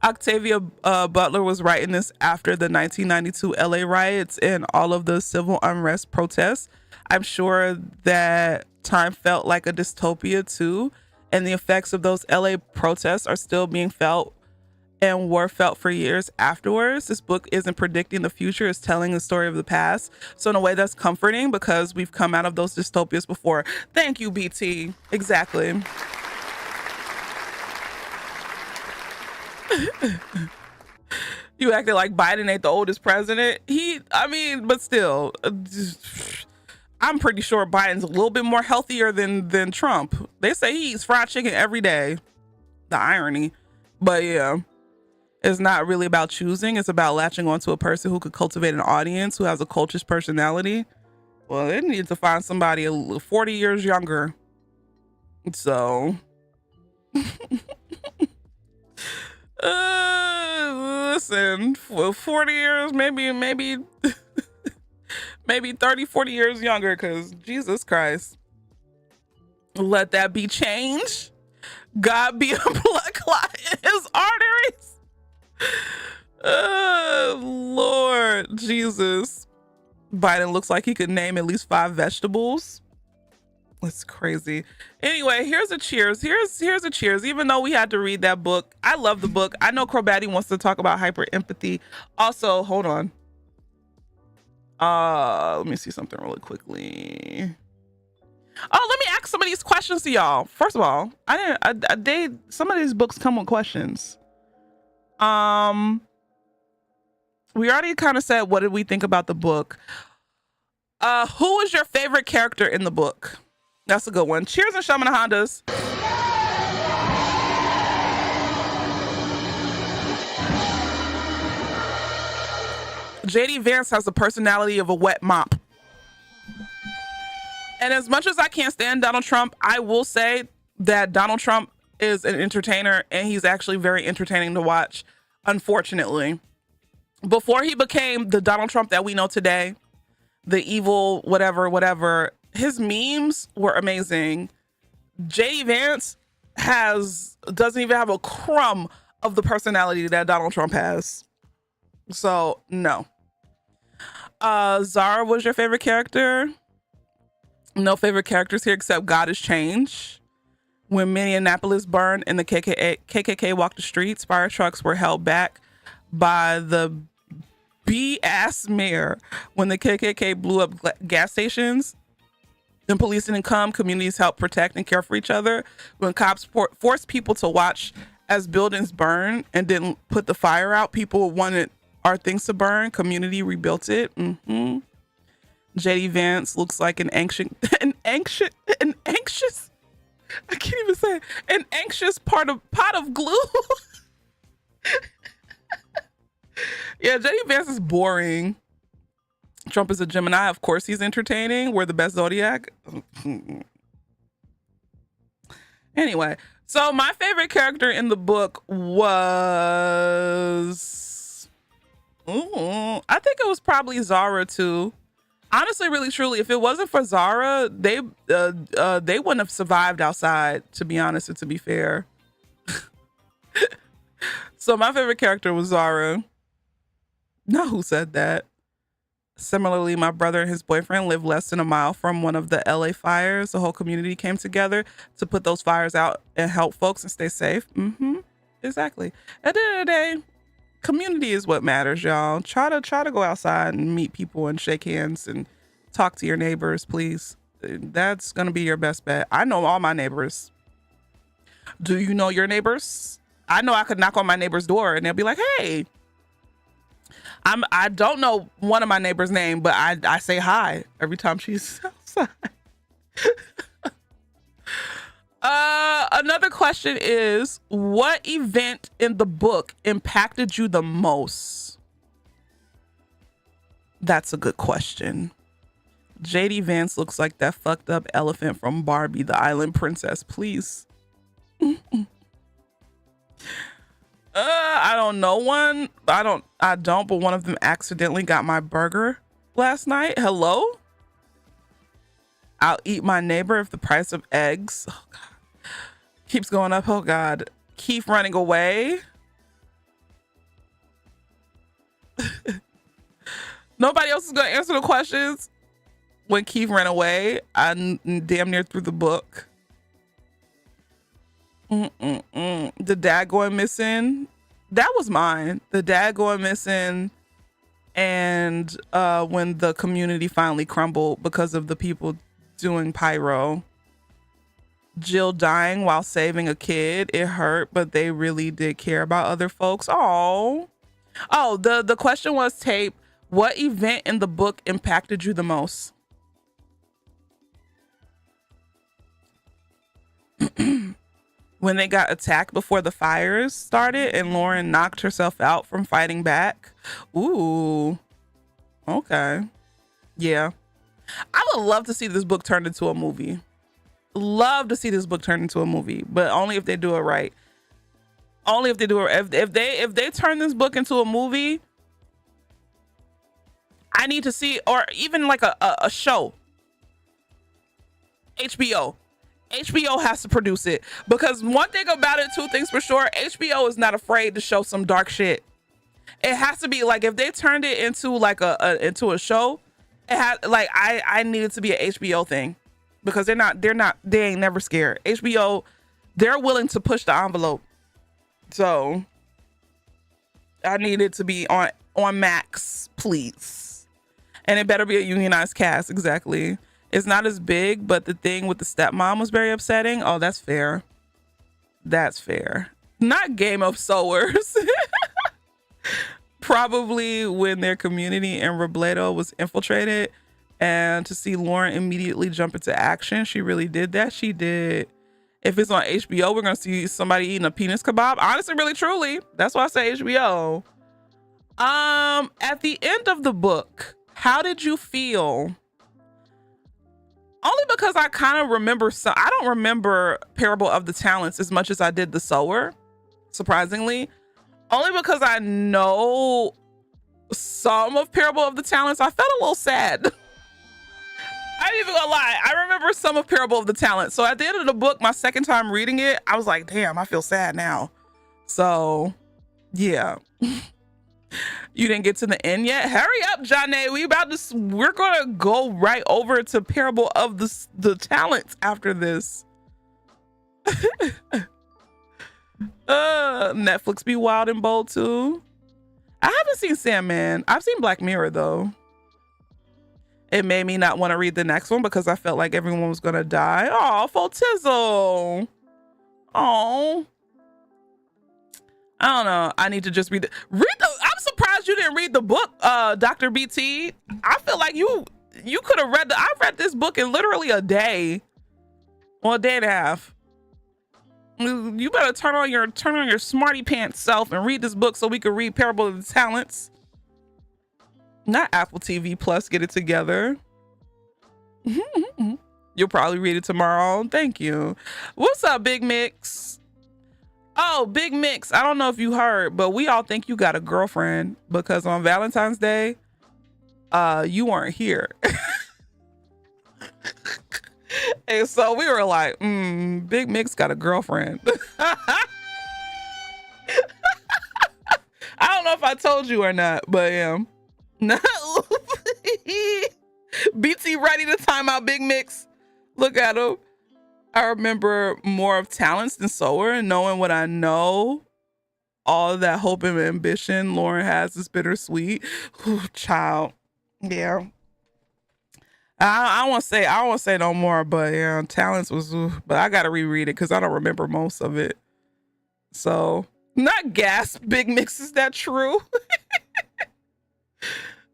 Octavia Butler was writing this after the 1992 LA riots and all of the civil unrest protests. I'm sure that time felt like a dystopia too, and the effects of those LA protests are still being felt and were felt for years afterwards. This book isn't predicting the future, it's telling the story of the past. So in a way that's comforting, because we've come out of those dystopias before. Thank you, BT. Exactly. You acted like Biden ain't the oldest president. But still, I'm pretty sure Biden's a little bit more healthier than Trump. They say he eats fried chicken every day. The irony. But yeah, it's not really about choosing. It's about latching onto a person who could cultivate an audience, who has a cultish personality. Well, they need to find somebody 40 years younger. So... listen, 40 years, maybe 30, 40 years younger, because Jesus Christ. Let that be change. God be a blood clot in his arteries. Lord Jesus. Biden looks like he could name at least 5 vegetables. That's crazy. Anyway, here's a cheers. Here's a cheers. Even though we had to read that book, I love the book. I know Crobatti wants to talk about hyperempathy. Also, hold on. Let me see something really quickly. Oh, let me ask some of these questions to y'all. First of all, some of these books come with questions. We already kind of said, what did we think about the book? Who was your favorite character in the book? That's a good one. Cheers and Shaman Hondas. JD Vance has the personality of a wet mop. And as much as I can't stand Donald Trump, I will say that Donald Trump is an entertainer, and he's actually very entertaining to watch, unfortunately. Before he became the Donald Trump that we know today, the evil whatever, his memes were amazing. JD Vance doesn't even have a crumb of the personality that Donald Trump has. So no. Zara was your favorite character? No favorite characters here except God is Change. When Minneapolis burned and the KKK walked the streets, fire trucks were held back by the B-ass mayor. When the KKK blew up gas stations and police didn't come, communities helped protect and care for each other. When cops forced people to watch as buildings burn and didn't put the fire out, people wanted our things to burn, community rebuilt it. JD Vance looks like an anxious, I can't even say it, an anxious pot of glue. Yeah, JD Vance is boring. Trump is a Gemini. Of course he's entertaining. We're the best zodiac. Anyway, so my favorite character in the book was... I think it was probably Zara too. Honestly, really, truly, if it wasn't for Zara, they wouldn't have survived outside, to be honest and to be fair. So my favorite character was Zara. Not who said that. Similarly, my brother and his boyfriend live less than a mile from one of the LA fires. The whole community came together to put those fires out and help folks and stay safe. Exactly. At the end of the day, community is what matters, y'all. Try to go outside and meet people and shake hands and talk to your neighbors, please. That's gonna be your best bet. I know all my neighbors. Do you know your neighbors? I know I could knock on my neighbor's door and they'll be like, hey. I don't know one of my neighbors' name, but I say hi every time she's outside. Another question is, what event in the book impacted you the most? That's a good question. JD Vance looks like that fucked up elephant from Barbie, the Island Princess. Please. I don't know one. I don't, but one of them accidentally got my burger last night. Hello? I'll eat my neighbor if the price of eggs keeps going up. Oh God. Keep running away. Nobody else is gonna answer the questions. When Keith ran away, I damn near threw the book. The dad going missing, that was mine. The dad going missing, and when the community finally crumbled because of the people doing pyro. Jill dying while saving a kid, it hurt, but they really did care about other folks. Oh, the question was, Tape, what event in the book impacted you the most? When they got attacked before the fires started and Lauren knocked herself out from fighting back. Ooh, okay. Yeah. I would love to see this book turned into a movie. Love to see this book turned into a movie, but only if they do it right. Only if they do it. If they turn this book into a movie, I need to see, or even like a show. HBO has to produce it, because one thing about it, two things for sure, HBO is not afraid to show some dark shit. It has to be like, if they turned it into like into a show, it had like, I need it to be an HBO thing, because they ain't never scared. HBO, they're willing to push the envelope. So I need it to be on Max, please. And it better be a unionized cast. Exactly. It's not as big, but the thing with the stepmom was very upsetting. Oh, that's fair. That's fair. Not Game of Sowers. Probably when their community in Robledo was infiltrated, and to see Lauren immediately jump into action. She really did that. She did. If it's on HBO, we're going to see somebody eating a penis kebab. Honestly, really, truly. That's why I say HBO. At the end of the book, how did you feel? Only because I kind of remember I don't remember Parable of the Talents as much as I did The Sower, surprisingly. Only because I know some of Parable of the Talents. I felt a little sad. I ain't even gonna lie. I remember some of Parable of the Talents. So at the end of the book, my second time reading it, I was like, damn, I feel sad now. So yeah. You didn't get to the end yet? Hurry up, Johnny. We're gonna go right over to Parable of the Talents after this. Netflix be wild and bold too. I haven't seen Sandman. I've seen Black Mirror though. It made me not want to read the next one because I felt like everyone was gonna die. Oh, full tizzle. Oh. I don't know. I need to just read I'm surprised you didn't read the book, Dr. BT. I feel like you could have read I read this book in literally a day. Well, a day and a half. You better turn on your smarty pants self and read this book so we can read Parable of the Talents. Not Apple TV Plus, get it together. You'll probably read it tomorrow. Thank you. What's up, Big Mix? Oh, Big Mix. I don't know if you heard, but we all think you got a girlfriend because on Valentine's Day, you weren't here. And so we were like, Big Mix got a girlfriend. I don't know if I told you or not, but no. BT ready to time out Big Mix. Look at him. I remember more of talents than Sower, and knowing what I know, all that hope and ambition Lauren has is bittersweet. Ooh, child. Yeah. I won't say no more, but yeah, talents was, but I gotta reread it because I don't remember most of it. So, not gasp, Big Mix, is that true?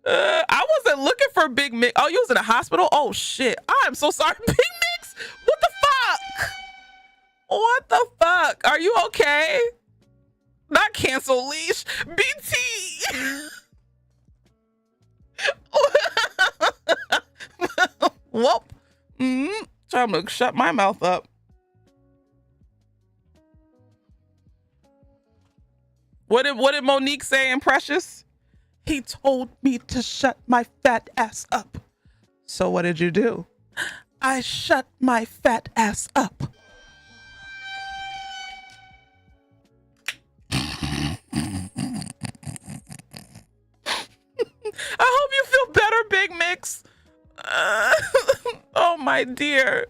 I wasn't looking for Big Mix. Oh, you was in a hospital? Oh shit. I'm so sorry, Big Mix. What the fuck? What the fuck? Are you okay? Not cancel leash. BT. Whoop. Trying to shut my mouth up. What did Monique say in Precious? He told me to shut my fat ass up. So what did you do? I shut my fat ass up. I hope you feel better, Big Mix. Oh my dear.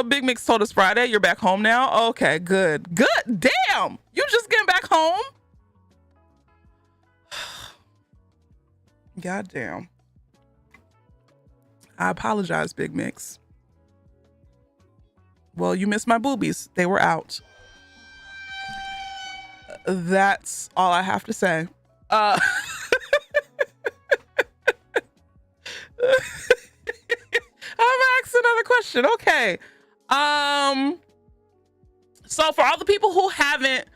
Big Mix told us Friday. You're back home now? Okay, good. Good. Damn. You just getting back home? God damn. I apologize, Big Mix. Well, you missed my boobies. They were out. That's all I have to say. I'm asking another question. Okay. So for all the people who haven't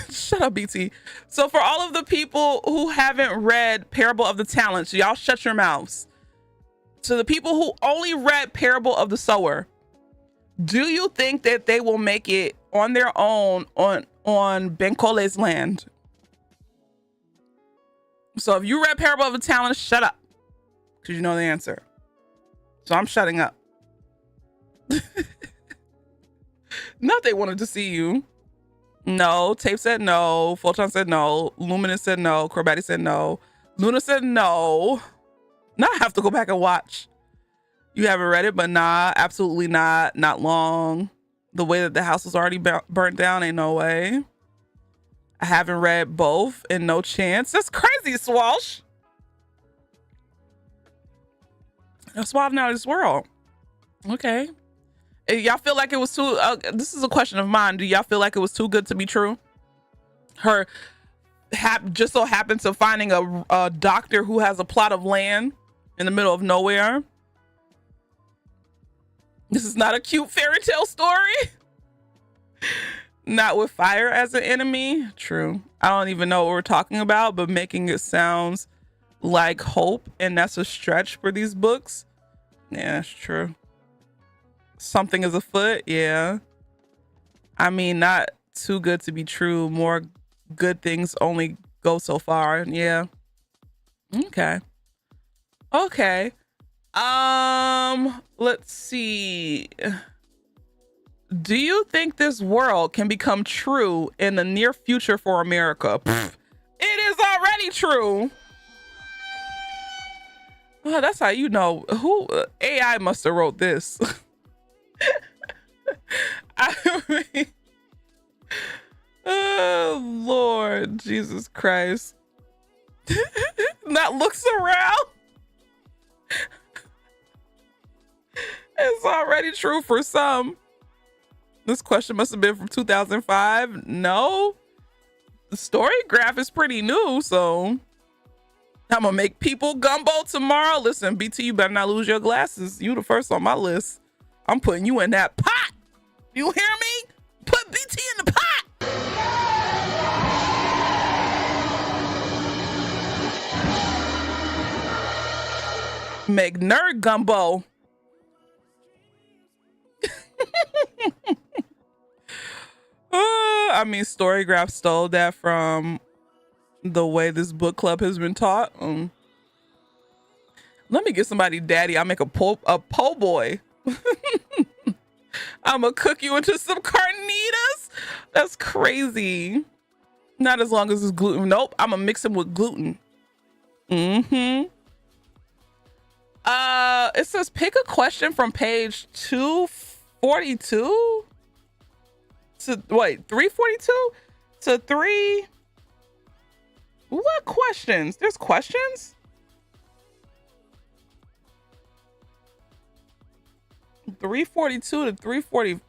shut up, BT. So for all of the people who haven't read Parable of the Talents, y'all shut your mouths. To the people who only read Parable of the Sower, do you think that they will make it on their own on Benkole's land? So if you read Parable of the Talents, shut up, because you know the answer. So I'm shutting up. Not they wanted to see you. No. Tape said no. Photon said no. Luminous said no. Corbatti said no. Luna said no. Now I have to go back and watch. You haven't read it, but nah, absolutely not. Not long. The way that the house was already burnt down, ain't no way. I haven't read both, and no chance. That's crazy, Swash. That's wild now this world. Okay. Y'all feel like it was too, this is a question of mine. Do y'all feel like it was too good to be true? Her just so happened to finding a doctor who has a plot of land in the middle of nowhere. This is not a cute fairy tale story. Not with fire as an enemy. True. I don't even know what we're talking about, but making it sounds like hope, and that's a stretch for these books. Yeah, that's true. Something is afoot. Yeah. I mean, not too good to be true. More good things only go so far. Yeah. Okay. Okay. Let's see. Do you think this world can become true in the near future for America? It is already true. Well, that's how you know who AI must have wrote this. I mean, oh Lord Jesus Christ. Not looks around. It's already true for some. This question must have been from 2005. No, the story graph is pretty new, so I'm gonna make people gumbo tomorrow. Listen, BT, you better not lose your glasses. You the first on my list. I'm putting you in that pot. You hear me? Put BT in the pot. Make nerd gumbo. I mean, Storygraph stole that from the way this book club has been taught. Let me get somebody daddy. I'll make a po boy. I'm gonna cook you into some carnitas. That's crazy. Not as long as it's gluten. Nope, I'm gonna mix them with gluten. It says pick a question from page 242 to wait, 342 to 3. What questions? There's questions? 342 to 340.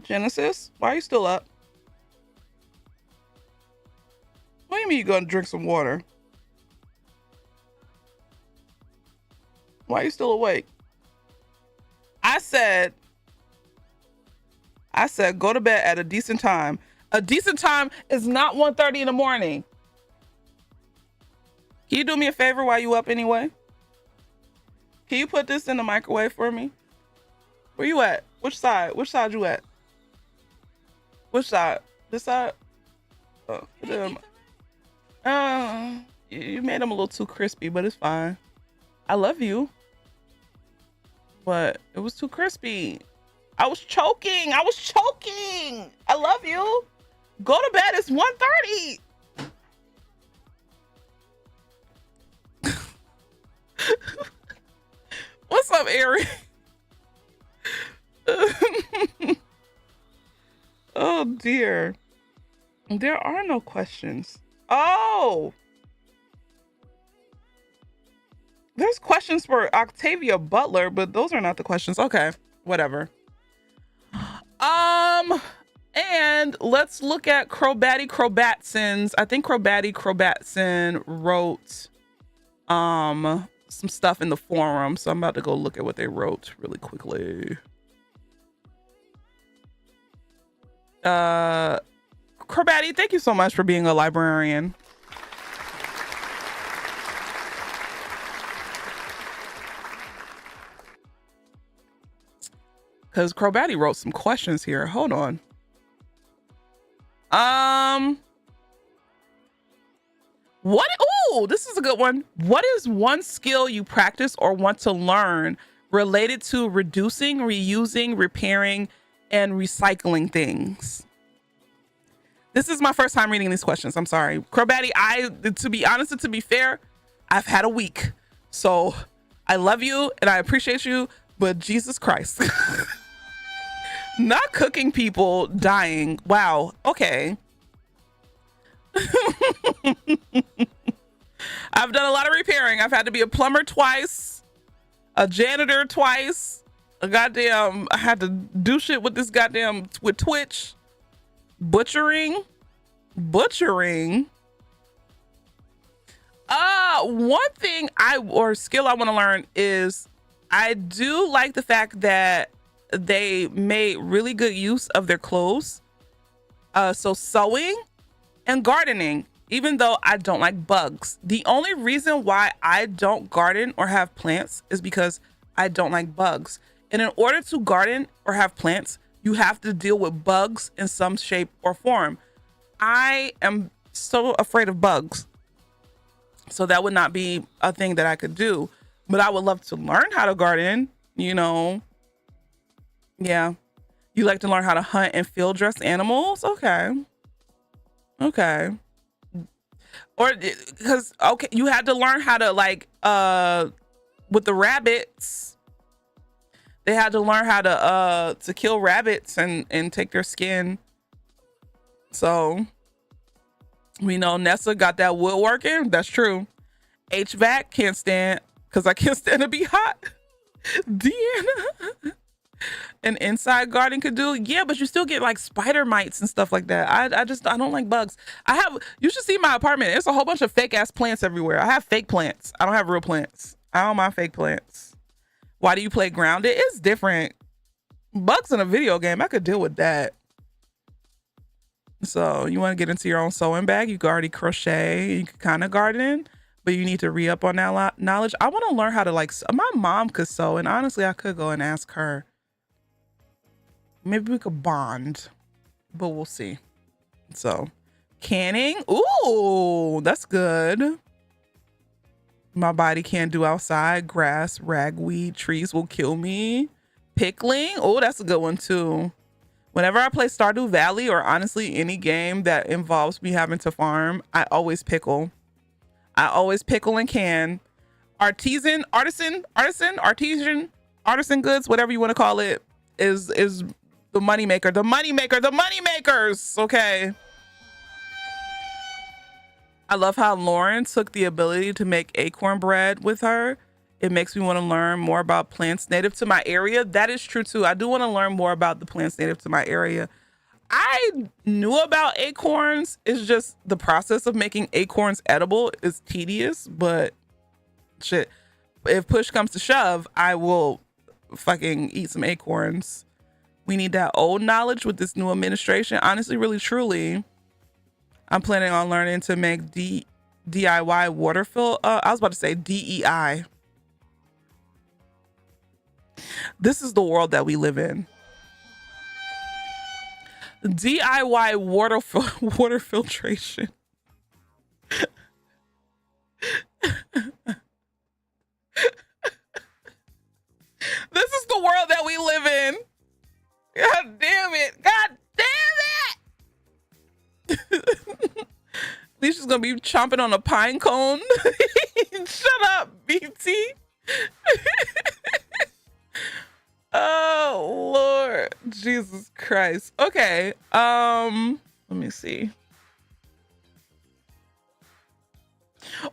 Genesis, why are you still up? What do you mean you're gonna drink some water? Why are you still awake? I said go to bed at a decent time. A decent time is not 1:30 in the morning. Can you do me a favor while you up anyway? Can you put this in the microwave for me? Where you at? Which side? Which side you at? Which side? This side? Oh, you made them a little too crispy, but it's fine. I love you. But it was too crispy. I was choking. I love you. Go to bed. It's 1:30. What's up, Ari? Oh dear. There are no questions. Oh, there's questions for Octavia Butler, but those are not the questions. Okay, whatever. And let's look at Crobatson's. I think Crobatson wrote some stuff in the forum, so I'm about to go look at what they wrote really quickly. Crobatty, thank you so much for being a librarian. Because Crobatty wrote some questions here. Hold on. What? Oh, this is a good one. What is one skill you practice or want to learn related to reducing, reusing, repairing, and recycling things? This is my first time reading these questions. I'm sorry. Crobatty, to be honest and to be fair, I've had a week. So I love you and I appreciate you, but Jesus Christ. Not cooking people dying. Wow. Okay. I've done a lot of repairing. I've had to be a plumber twice, a janitor twice, I had to do shit with this with Twitch. Butchering. One thing skill I want to learn is I do like the fact that they made really good use of their clothes. So sewing and gardening, even though I don't like bugs. The only reason why I don't garden or have plants is because I don't like bugs. And in order to garden or have plants, you have to deal with bugs in some shape or form. I am so afraid of bugs. So that would not be a thing that I could do. But I would love to learn how to garden, Yeah. You like to learn how to hunt and field dress animals? Okay. Or because, you had to learn how to with the rabbits, they had to learn how to kill rabbits and take their skin. So we know Nessa got that woodworking. That's true. HVAC can't stand because I can't stand to be hot. Deanna. An inside garden could do. Yeah, but you still get like spider mites and stuff like that. I don't like bugs. You should see my apartment. There's a whole bunch of fake ass plants everywhere. I have fake plants. I don't have real plants. I don't mind fake plants. Why do you play grounded? It's different. Bugs in a video game, I could deal with that. So you want to get into your own sewing bag? You can already crochet. You can kind of garden, but you need to re-up on that knowledge. I want to learn how to my mom could sew, and honestly, I could go and ask her. Maybe we could bond, but we'll see. So canning. Ooh, that's good. My body can't do outside. Grass, ragweed, trees will kill me. Pickling. Oh, that's a good one too. Whenever I play Stardew Valley, or honestly any game that involves me having to farm, I always pickle. I always pickle and can. Artisan goods, whatever you want to call it, is the moneymaker. The moneymakers. Okay. I love how Lauren took the ability to make acorn bread with her. It makes me want to learn more about plants native to my area. That is true too. I do want to learn more about the plants native to my area. I knew about acorns. It's just the process of making acorns edible is tedious, but shit, if push comes to shove, I will fucking eat some acorns. We need that old knowledge with this new administration. Honestly, really, truly, I'm planning on learning to make DIY water fill. I was about to say DEI. This is the world that we live in. DIY water filtration. This is the world that we live in. God damn it. God damn it. Alicia's gonna be chomping on a pine cone. Shut up, BT. Oh Lord, Jesus Christ. Okay, let me see.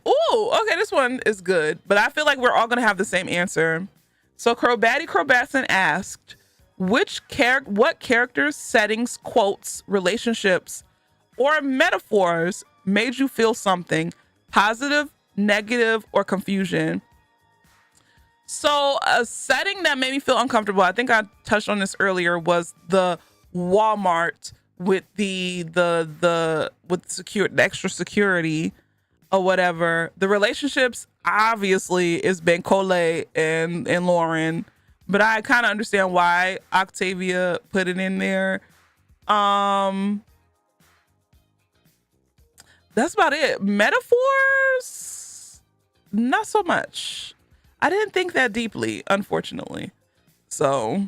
Oh, okay, this one is good, but I feel like we're all gonna have the same answer. So Crobatson asked, what characters, settings, quotes, relationships, or metaphors made you feel something positive, negative, or confusion? So a setting that made me feel uncomfortable, I think I touched on this earlier, was the Walmart with the extra security or whatever. The relationships obviously is Ben Cole and Lauren, but I kind of understand why Octavia put it in there. That's about it. Metaphors, not so much. I didn't think that deeply, unfortunately. So,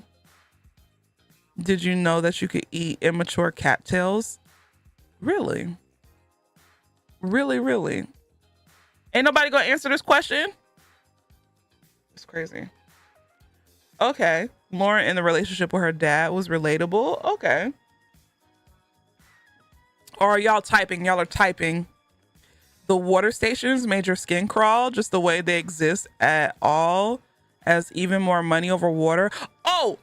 did you know that you could eat immature cattails? Really? Really, really? Ain't nobody gonna answer this question? It's crazy. Okay. Lauren in the relationship with her dad was relatable. Okay. Or are y'all typing? Y'all are typing. The water stations made your skin crawl, just the way they exist at all, as even more money over water. Oh,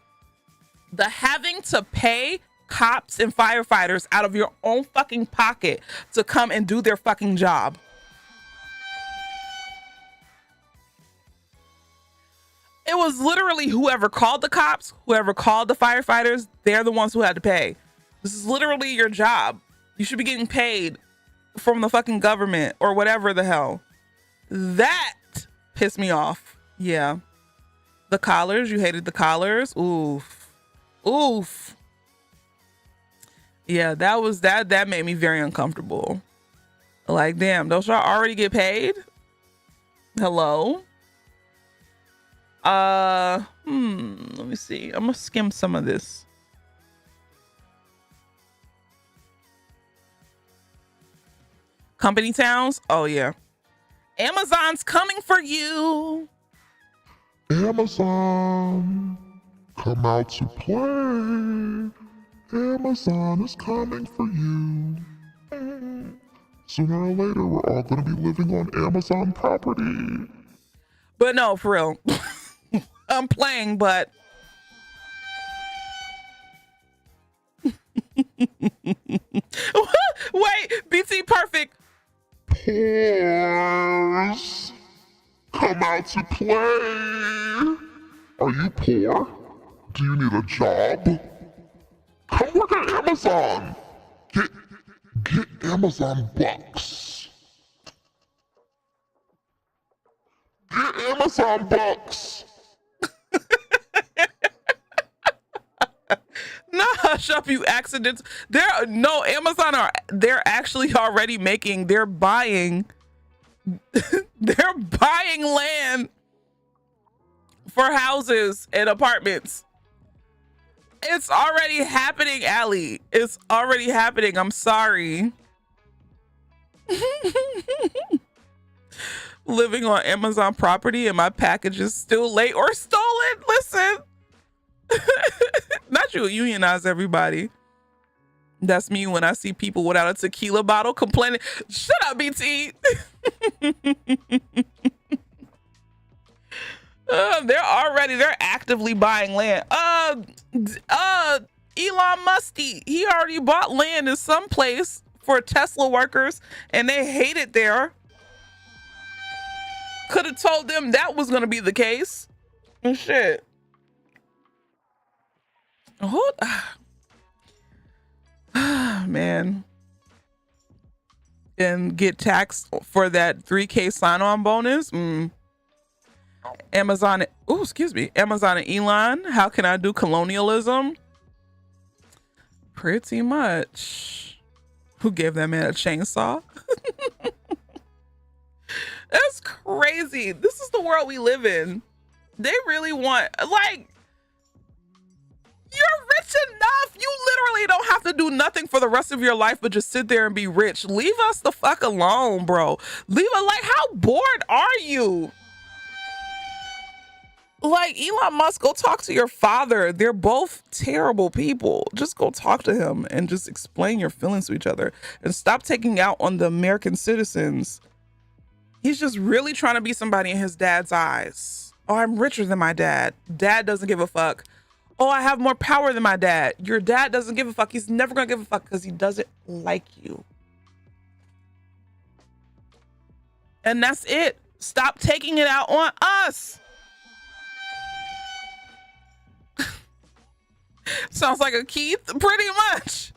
the having to pay cops and firefighters out of your own fucking pocket to come and do their fucking job. It was literally whoever called the cops, whoever called the firefighters, they're the ones who had to pay. This is literally your job. You should be getting paid from the fucking government or whatever the hell. That pissed me off. Yeah. The collars, you hated the collars. Oof. Oof. Yeah, that made me very uncomfortable. Like, damn, don't y'all already get paid? Hello? Let me see. I'm gonna skim some of this. Company towns? Oh, yeah. Amazon's coming for you. Amazon, come out to play. Amazon is coming for you. Sooner or later, we're all going to be living on Amazon property. But no, for real. I'm playing, but... Wait, BT perfect. Poors, come out to play. Are you poor? Do you need a job? Come work at Amazon. Get Amazon bucks. Get Amazon bucks. Nah, hush up, you accidents. They're actually already making, they're buying land for houses and apartments. It's already happening, Allie. It's already happening. I'm sorry. Living on Amazon property and my package is still late or stolen. Listen. Not you unionize everybody. That's me when I see people without a tequila bottle complaining. Shut up, BT. They're actively buying land. Elon Musty, he already bought land in some place for Tesla workers and they hate it there. Could have told them that was gonna be the case. And shit. Man. And get taxed for that 3K sign-on bonus. Amazon and Elon, how can I do colonialism? Pretty much. Who gave that man a chainsaw? That's crazy. This is the world we live in. They really want, like, you're rich enough. You literally don't have to do nothing for the rest of your life but just sit there and be rich. Leave us the fuck alone, bro. How bored are you? Like, Elon Musk, go talk to your father. They're both terrible people. Just go talk to him and just explain your feelings to each other and stop taking out on the American citizens. He's just really trying to be somebody in his dad's eyes. Oh, I'm richer than my dad. Dad doesn't give a fuck. Oh, I have more power than my dad. Your dad doesn't give a fuck. He's never gonna give a fuck because he doesn't like you. And that's it. Stop taking it out on us. Sounds like a Keith, pretty much.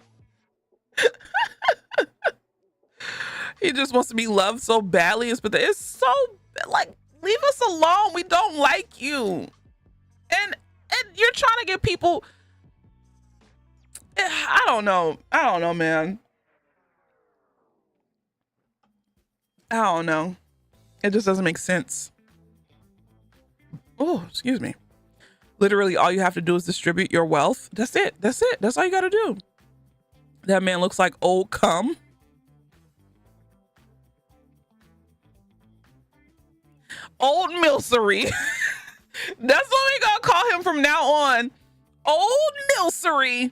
He just wants to be loved so badly. It's so, like, leave us alone. We don't like you. And you're trying to get people. I don't know, man. I don't know. It just doesn't make sense. Oh, excuse me. Literally, all you have to do is distribute your wealth. That's it. That's all you got to do. That man looks like old cum. Old Milsery. That's what we gonna call him from now on. Old Milsery.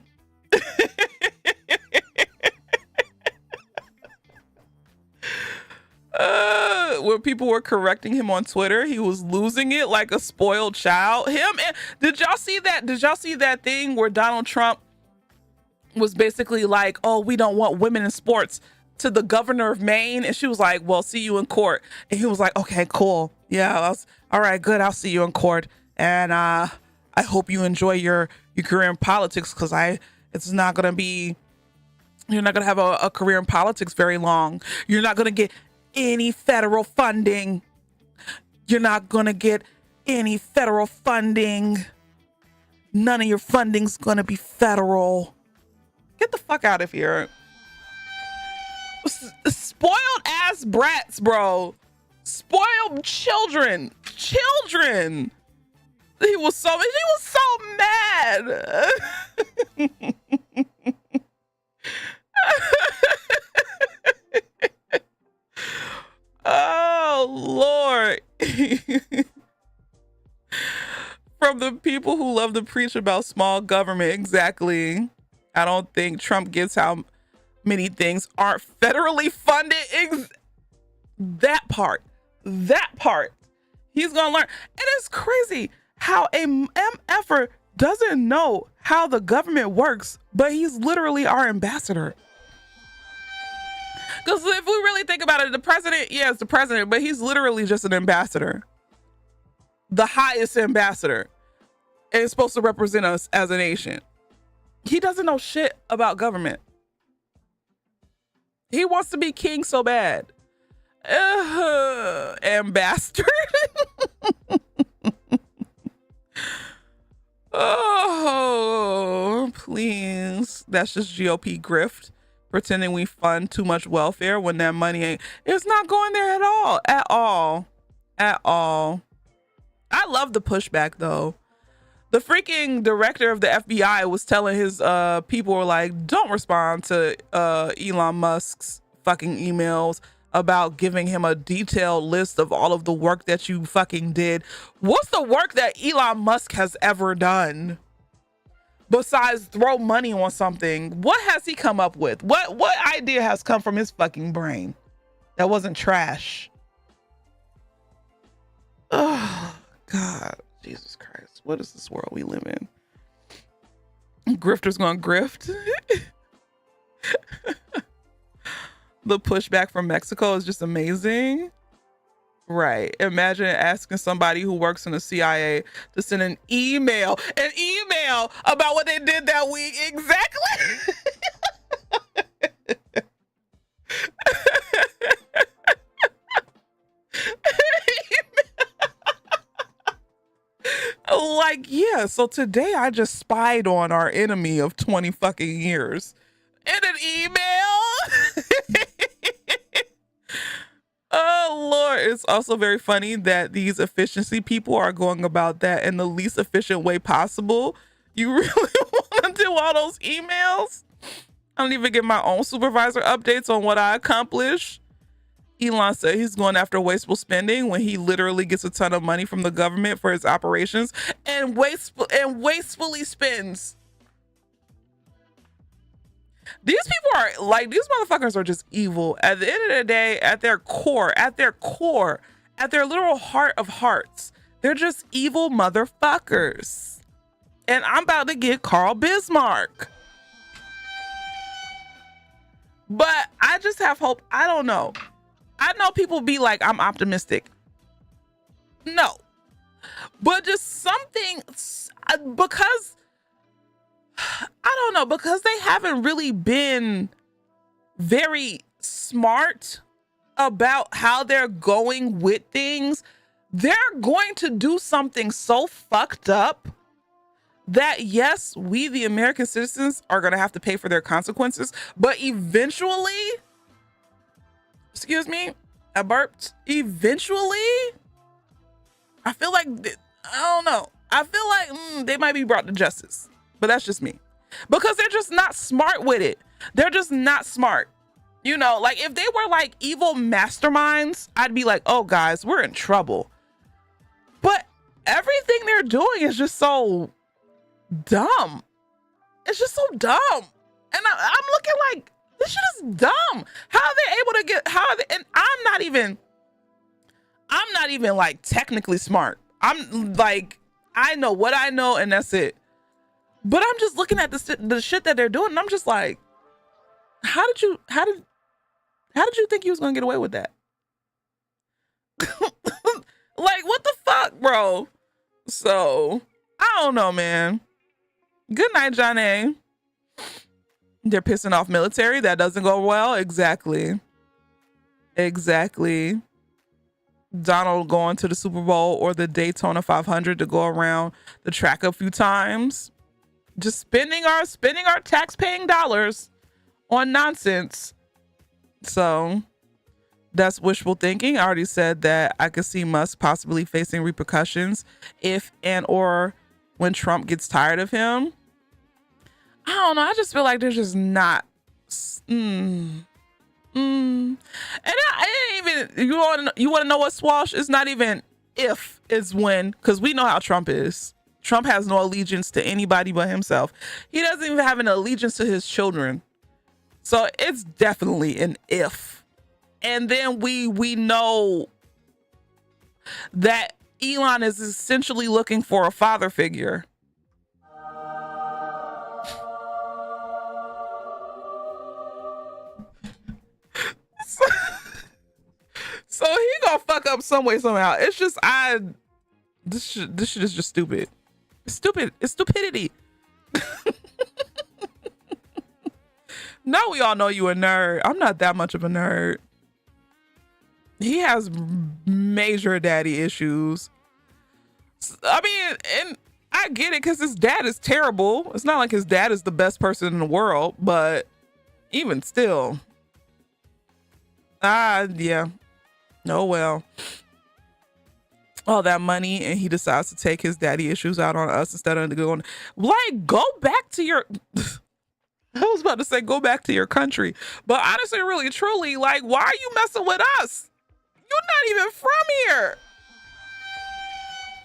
When people were correcting him on Twitter, he was losing it like a spoiled child. Did y'all see that? Did y'all see that thing where Donald Trump was basically like, oh, we don't want women in sports, to the governor of Maine? And she was like, well, see you in court. And he was like, okay, cool. Yeah, all right, good. I'll see you in court. And I hope you enjoy your career in politics, because it's not going to be, you're not going to have a career in politics very long. You're not going to get any federal funding. You're not going to get any federal funding. None of your funding's going to be federal. Get the fuck out of here. Spoiled ass brats, bro. Spoiled children. He was so mad. Oh, Lord. From the people who love to preach about small government. Exactly. I don't think Trump gets how many things aren't federally funded. That part. He's going to learn. And it's crazy how a MFer doesn't know how the government works, but he's literally our ambassador. Because if we really think about it, the president, it's the president, but he's literally just an ambassador. The highest ambassador. And it's supposed to represent us as a nation. He doesn't know shit about government. He wants to be king so bad. Ambassador. Oh, please. That's just GOP grift. Pretending we fund too much welfare when that money it's not going there at all. I love the pushback though. The freaking director of the FBI was telling his people, were like, don't respond to Elon Musk's fucking emails about giving him a detailed list of all of the work that you fucking did. What's the work that Elon Musk has ever done besides throw money on something? What has he come up with? What idea has come from his fucking brain that wasn't trash? Oh God, Jesus Christ, what is this world we live in? Grifters gonna grift. The pushback from Mexico is just amazing. Right. Imagine asking somebody who works in the CIA to send an email about what they did that week. Exactly. Like, yeah, so today I just spied on our enemy of 20 fucking years in an email. Oh Lord, it's also very funny that these efficiency people are going about that in the least efficient way possible. You really want to do all those emails? I don't even get my own supervisor updates on what I accomplish. Elon said he's going after wasteful spending when he literally gets a ton of money from the government for his operations and wastefully spends. These people are like, these motherfuckers are just evil. At the end of the day, at their core, at their literal heart of hearts, they're just evil motherfuckers. And I'm about to get Carl Bismarck. But I just have hope. I don't know. I know people be like, I'm optimistic. No. But just something, because, I don't know, because they haven't really been very smart about how they're going with things, they're going to do something so fucked up that, yes, we, the American citizens, are going to have to pay for their consequences, but eventually, excuse me, I burped. Eventually, I feel like, I don't know. I feel like they might be brought to justice, but that's just me. Because they're just not smart with it. They're just not smart. You know, like if they were like evil masterminds, I'd be like, oh guys, we're in trouble. But everything they're doing is just so dumb. It's just so dumb. And I'm looking like, this shit is dumb. How are they able to get, how are they, and I'm not even like technically smart. I'm like, I know what I know and that's it. But I'm just looking at the shit that they're doing and I'm just like, how did you think you was gonna get away with that? Like, what the fuck, bro? So, I don't know, man. Good night, Johnny. They're pissing off military. That doesn't go well. Exactly. Donald going to the Super Bowl or the Daytona 500 to go around the track a few times. Just spending our tax-paying dollars on nonsense. So that's wishful thinking. I already said that I could see Musk possibly facing repercussions if and or when Trump gets tired of him. I don't know. I just feel like they're just not. And I didn't even. You want to know what Swash? It's not even if, it's when, because we know how Trump is. Trump has no allegiance to anybody but himself. He doesn't even have an allegiance to his children. So it's definitely an if. And then we know that Elon is essentially looking for a father figure. So he gonna fuck up some way, somehow. It's just, this shit is just stupid. It's stupid. It's stupidity. Now we all know you a nerd. I'm not that much of a nerd. He has major daddy issues. I mean, and I get it because his dad is terrible. It's not like his dad is the best person in the world, but even still. Yeah. Oh, well. all that money and he decides to take his daddy issues out on us instead of going, like, go back to your I was about to say go back to your country, but honestly, really, truly, like, why are you messing with us? You're not even from here.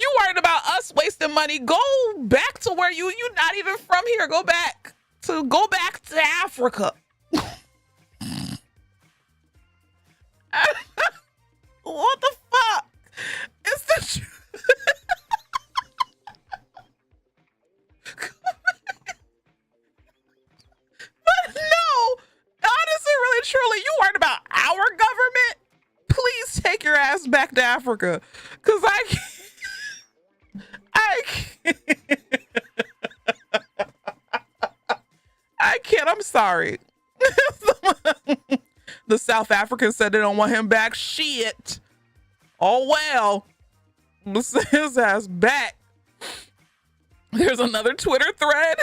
You worried about us wasting money. Go back to where you're not even from here. Go back to Africa. What the fuck? It's the truth. But no, honestly, really, truly, you worried about our government? Please take your ass back to Africa, because I can't. I'm sorry. The South Africans said they don't want him back. Shit. Oh well. Let's send his ass back. There's another Twitter thread.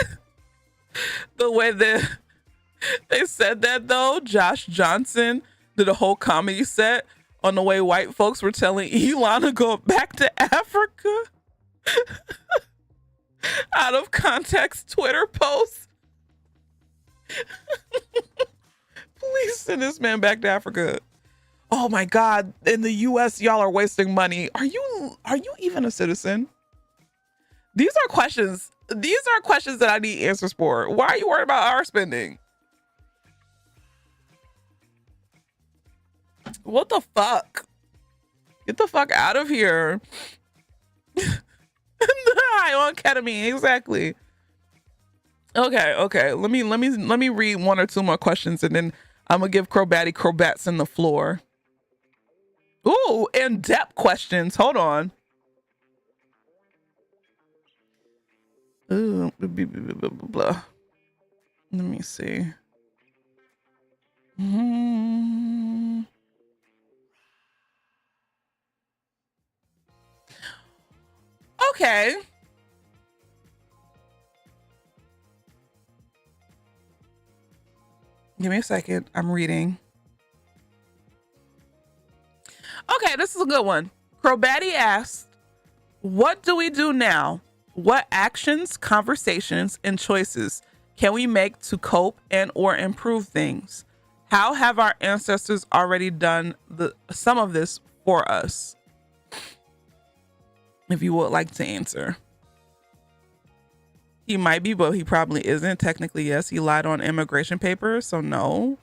The way that they said that though, Josh Johnson did a whole comedy set on the way white folks were telling Elon to go back to Africa. Out of context Twitter post. Please send this man back to Africa. Oh my God. In the US, y'all are wasting money. Are you even a citizen? These are questions that I need answers for. Why are you worried about our spending? What the fuck? Get the fuck out of here. High on ketamine, exactly. Okay. Let me read one or two more questions and then I'm gonna give Crobats in the floor. Ooh, in-depth questions. Hold on. Ooh, blah, blah, blah, blah, blah. Let me see. Okay. Give me a second. I'm reading. Okay, this is a good one. Crobatti asked, what do we do now? What actions, conversations, and choices can we make to cope and or improve things? How have our ancestors already done some of this for us? If you would like to answer. He might be, but he probably isn't. Technically, yes. He lied on immigration papers, so no.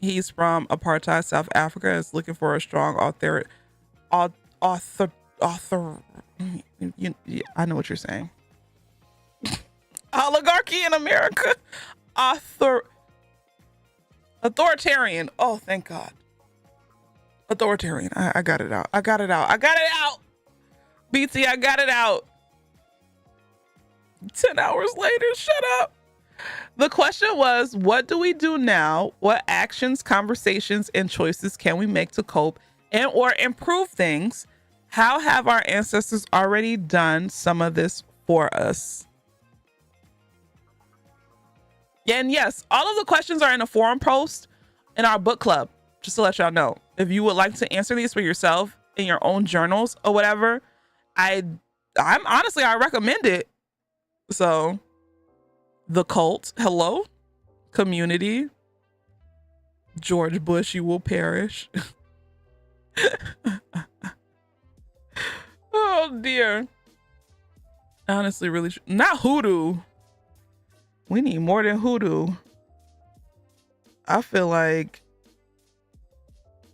He's from apartheid South Africa. Is looking for a strong author. I know what you're saying. Oligarchy in America. Authoritarian. Oh, thank God. Authoritarian. I got it out. BT, I got it out. 10 hours later, shut up. The question was, what do we do now? What actions, conversations, and choices can we make to cope and or improve things? How have our ancestors already done some of this for us? And yes, all of the questions are in a forum post in our book club, just to let y'all know. If you would like to answer these for yourself in your own journals or whatever, I'm honestly, I recommend it. So, the cult, hello, community, George Bush, you will perish. Oh dear. Honestly, really, not hoodoo. We need more than hoodoo. I feel like,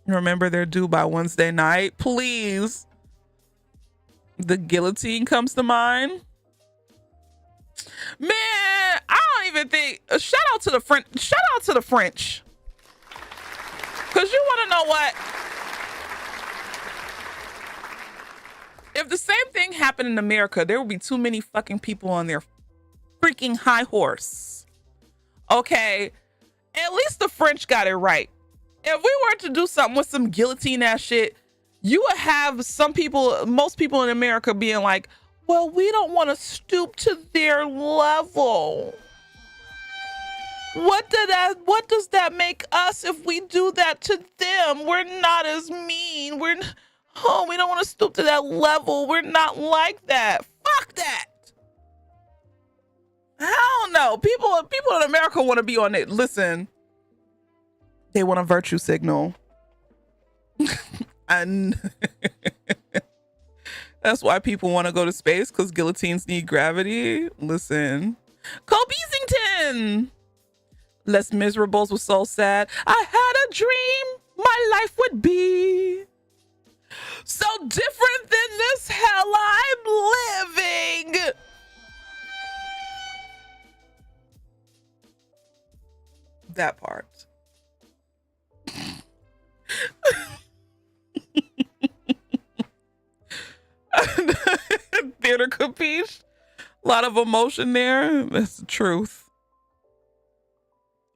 remember they're due by Wednesday night, please. The guillotine comes to mind. Man, I don't even think. Shout out to the French. Because you want to know what? If the same thing happened in America, there would be too many fucking people on their freaking high horse. Okay? At least the French got it right. If we were to do something with some guillotine ass shit, you would have most people in America being like, well, we don't want to stoop to their level. What does that make us if we do that to them? We're not as mean. Oh, we don't want to stoop to that level. We're not like that. Fuck that. Hell no. People in America want to be on it. Listen, they want a virtue signal. And that's why people want to go to space, because guillotines need gravity. Listen, Cole Beasington. Less Miserables was so sad. I had a dream my life would be so different than this hell I'm living. That part. Theater capiche. A lot of emotion there. That's the truth.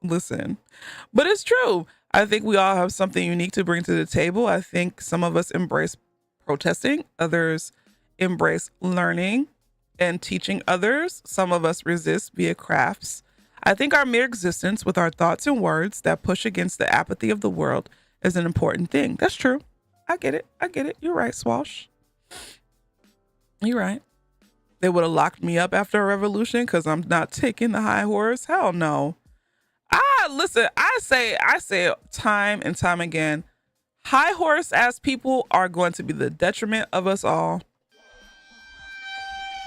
Listen, but it's true. I think we all have something unique to bring to the table. I think some of us embrace protesting, others embrace learning and teaching others. Some of us resist via crafts. I think our mere existence with our thoughts and words that push against the apathy of the world is an important thing. That's true. I get it. You're right, Swash. You're right. They would have locked me up after a revolution because I'm not taking the high horse. Hell no. Listen, I say it time and time again. High horse ass people are going to be the detriment of us all.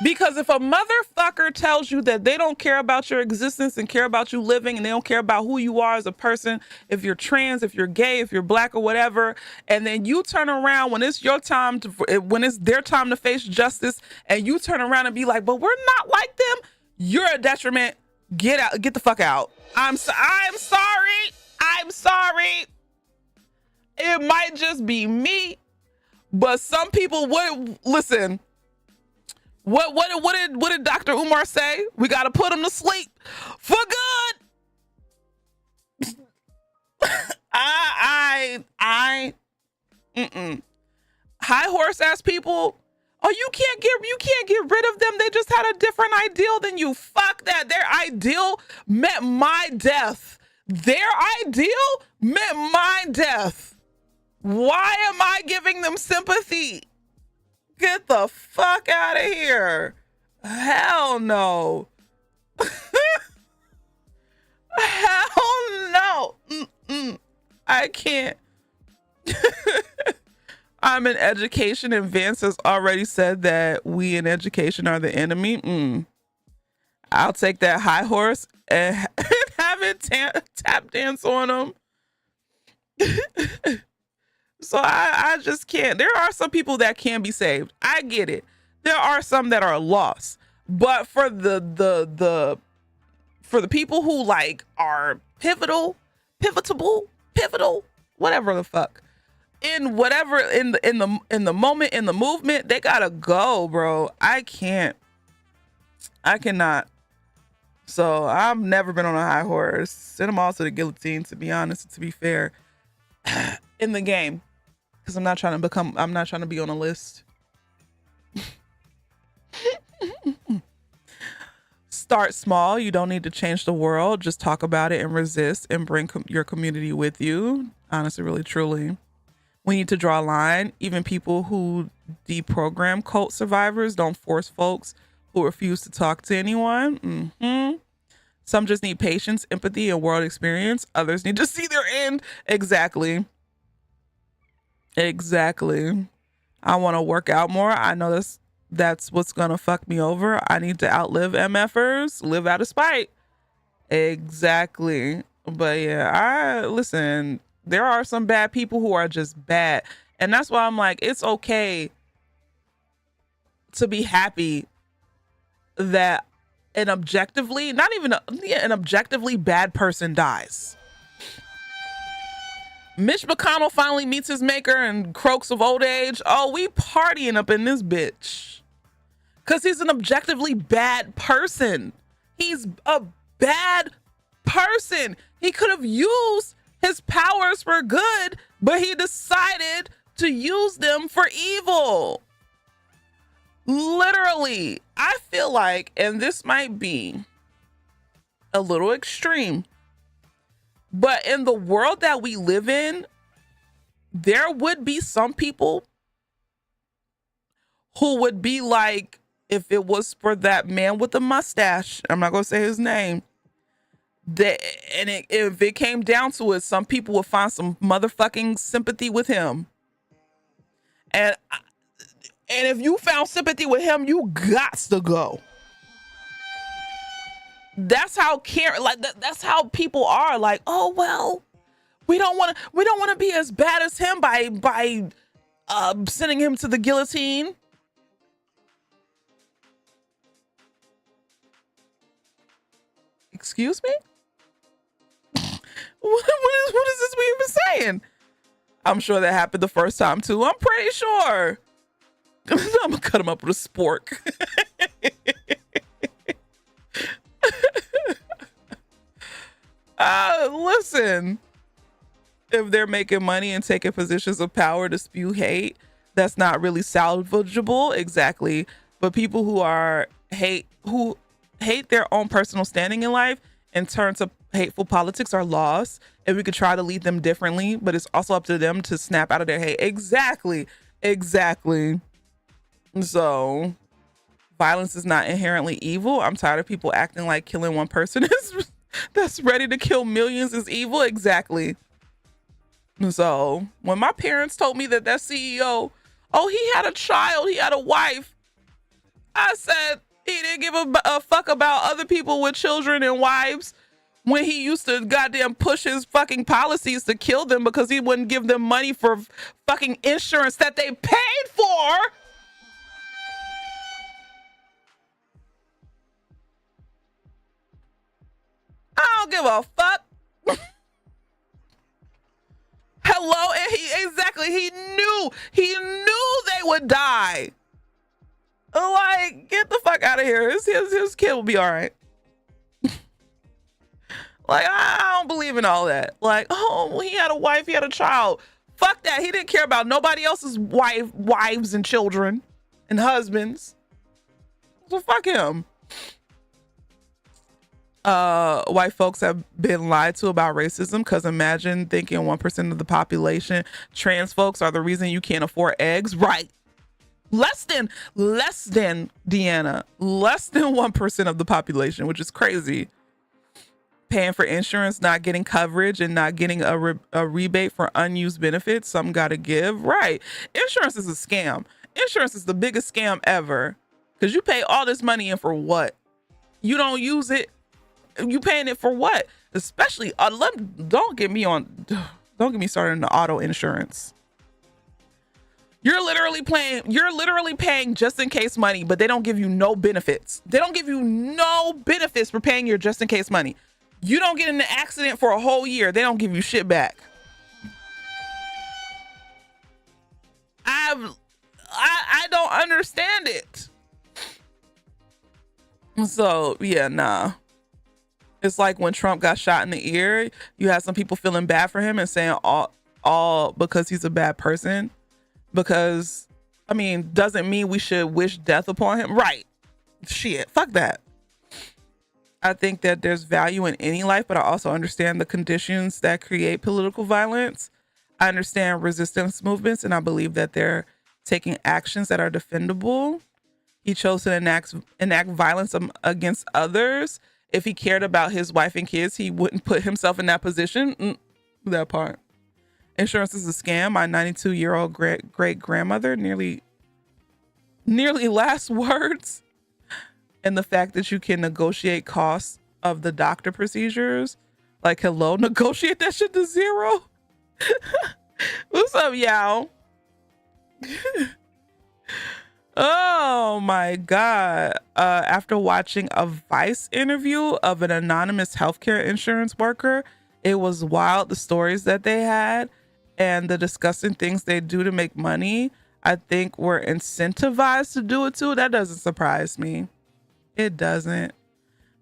Because if a motherfucker tells you that they don't care about your existence and care about you living, and they don't care about who you are as a person, if you're trans, if you're gay, if you're black or whatever, and then you turn around when it's your time when it's their time to face justice, and you turn around and be like, but we're not like them, you're a detriment. Get out, get the fuck out. I'm sorry. It might just be me, but some people would listen. What did Dr. Umar say? We got to put him to sleep for good. High horse ass people. Oh, you can't get rid of them. They just had a different ideal than you. Fuck that. Their ideal meant my death. Their ideal meant my death. Why am I giving them sympathy? Get the fuck out of here. Hell no. Hell no. I can't. I'm in education, and Vance has already said that we in education are the enemy. I'll take that high horse and have it tap dance on them. So I just can't. There are some people that can be saved. I get it. There are some that are lost. But for the people who like are pivotal, whatever the fuck. In whatever in the moment, in the movement, they gotta go, bro. I cannot. So I've never been on a high horse. Send them all to the guillotine, to be honest, to be fair. In the game. Because I'm not trying to be on a list. Start small. You don't need to change the world. Just talk about it and resist and bring your community with you. Honestly, really, truly. We need to draw a line. Even people who deprogram cult survivors don't force folks who refuse to talk to anyone. Some just need patience, empathy, and world experience. Others need to see their end. Exactly. I want to work out more. I know that's what's going to fuck me over. I need to outlive MFers, live out of spite. Exactly. But yeah, listen, there are some bad people who are just bad. And that's why I'm like, it's okay to be happy that an objectively bad person dies. Mitch McConnell finally meets his maker and croaks of old age. Oh, we partying up in this bitch. Because he's an objectively bad person. He's a bad person. He could have used his powers for good, but he decided to use them for evil. Literally, I feel like, and this might be a little extreme, but in the world that we live in, there would be some people who would be like, if it was for that man with the mustache, I'm not gonna say his name, if it came down to it, some people would find some motherfucking sympathy with him. And if you found sympathy with him, you got to go. That's how that's how people are. Like, oh well, we don't want to be as bad as him by sending him to the guillotine. Excuse me? What is this we even saying? I'm sure that happened the first time too. I'm pretty sure. I'm gonna cut him up with a spork. Listen, if they're making money and taking positions of power to spew hate, that's not really salvageable. Exactly. But people who hate their own personal standing in life and turn to hateful politics are lost. And we could try to lead them differently, but it's also up to them to snap out of their hate. Exactly. So violence is not inherently evil. I'm tired of people acting like killing one person is that's ready to kill millions is evil. Exactly. So when my parents told me that CEO, oh, he had a child, he had a wife, I said he didn't give a fuck about other people with children and wives when he used to goddamn push his fucking policies to kill them because he wouldn't give them money for fucking insurance that they paid for. I don't give a fuck. Hello, and he knew they would die. Like, get the fuck out of here. His kid will be all right. Like, I don't believe in all that. Like, oh, he had a wife, he had a child. Fuck that. He didn't care about nobody else's wives and children and husbands. So fuck him. White folks have been lied to about racism because imagine thinking 1% of the population, trans folks are the reason you can't afford eggs. Right. Less than Deanna, less than 1% of the population, which is crazy. Paying for insurance, not getting coverage, and not getting a rebate for unused benefits. Some got to give. Right. Insurance is a scam. Insurance is the biggest scam ever because you pay all this money in for what? You don't use it. You paying it for what? Especially, don't get me started on the auto insurance. You're literally paying just in case money, but they don't give you no benefits. They don't give you no benefits for paying your just in case money. You don't get in an accident for a whole year. They don't give you shit back. I don't understand it. So yeah, nah. It's like when Trump got shot in the ear, you had some people feeling bad for him and saying all because he's a bad person. Because, I mean, doesn't mean we should wish death upon him. Right. Shit. Fuck that. I think that there's value in any life, but I also understand the conditions that create political violence. I understand resistance movements, and I believe that they're taking actions that are defendable. He chose to enact violence against others. If he cared about his wife and kids, he wouldn't put himself in that position. That part. Insurance is a scam. My 92-year-old great grandmother, nearly last words. And the fact that you can negotiate costs of the doctor procedures. Like, hello, negotiate that shit to zero. What's up, y'all? Oh my God. After watching a Vice interview of an anonymous healthcare insurance worker, it was wild, the stories that they had and the disgusting things they do to make money. I think we're incentivized to do it too. That doesn't surprise me. It doesn't.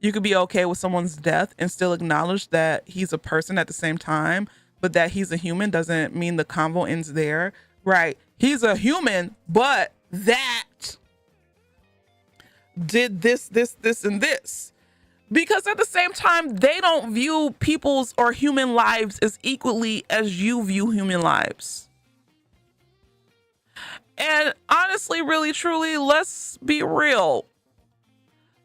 You could be okay with someone's death and still acknowledge that he's a person at the same time, but that he's a human doesn't mean the convo ends there. Right. He's a human, but that did this, and this. Because at the same time, they don't view people's or human lives as equally as you view human lives. And honestly, really, truly, let's be real.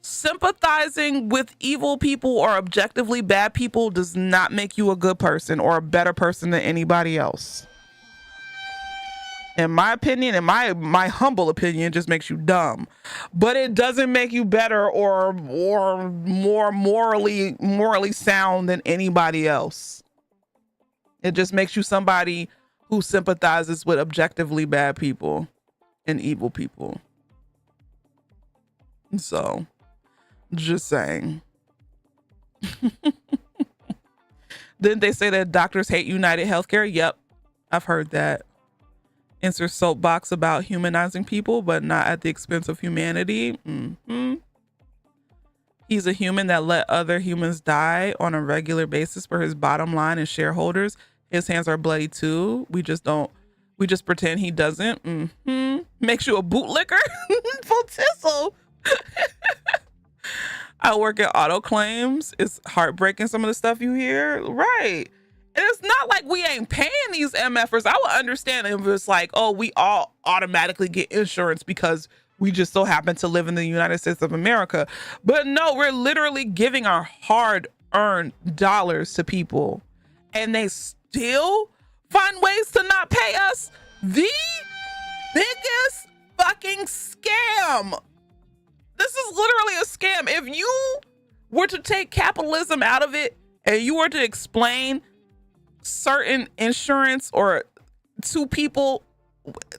Sympathizing with evil people or objectively bad people does not make you a good person or a better person than anybody else. In my opinion, in my humble opinion, it just makes you dumb. But it doesn't make you better or more morally sound than anybody else. It just makes you somebody who sympathizes with objectively bad people and evil people. So, just saying. Didn't they say that doctors hate United Healthcare? Yep, I've heard that. Insert soapbox about humanizing people, but not at the expense of humanity. He's a human that let other humans die on a regular basis for his bottom line and shareholders. His hands are bloody too. We just pretend he doesn't. Makes you a bootlicker? Full tissel. I work at auto claims. It's heartbreaking, some of the stuff you hear. Right. And it's not like we ain't paying these MFers. I would understand if it's like, oh, we all automatically get insurance because we just so happen to live in the United States of America. But no, we're literally giving our hard-earned dollars to people, and they still find ways to not pay us. The biggest fucking scam. This is literally a scam. If you were to take capitalism out of it and you were to explain certain insurance or to people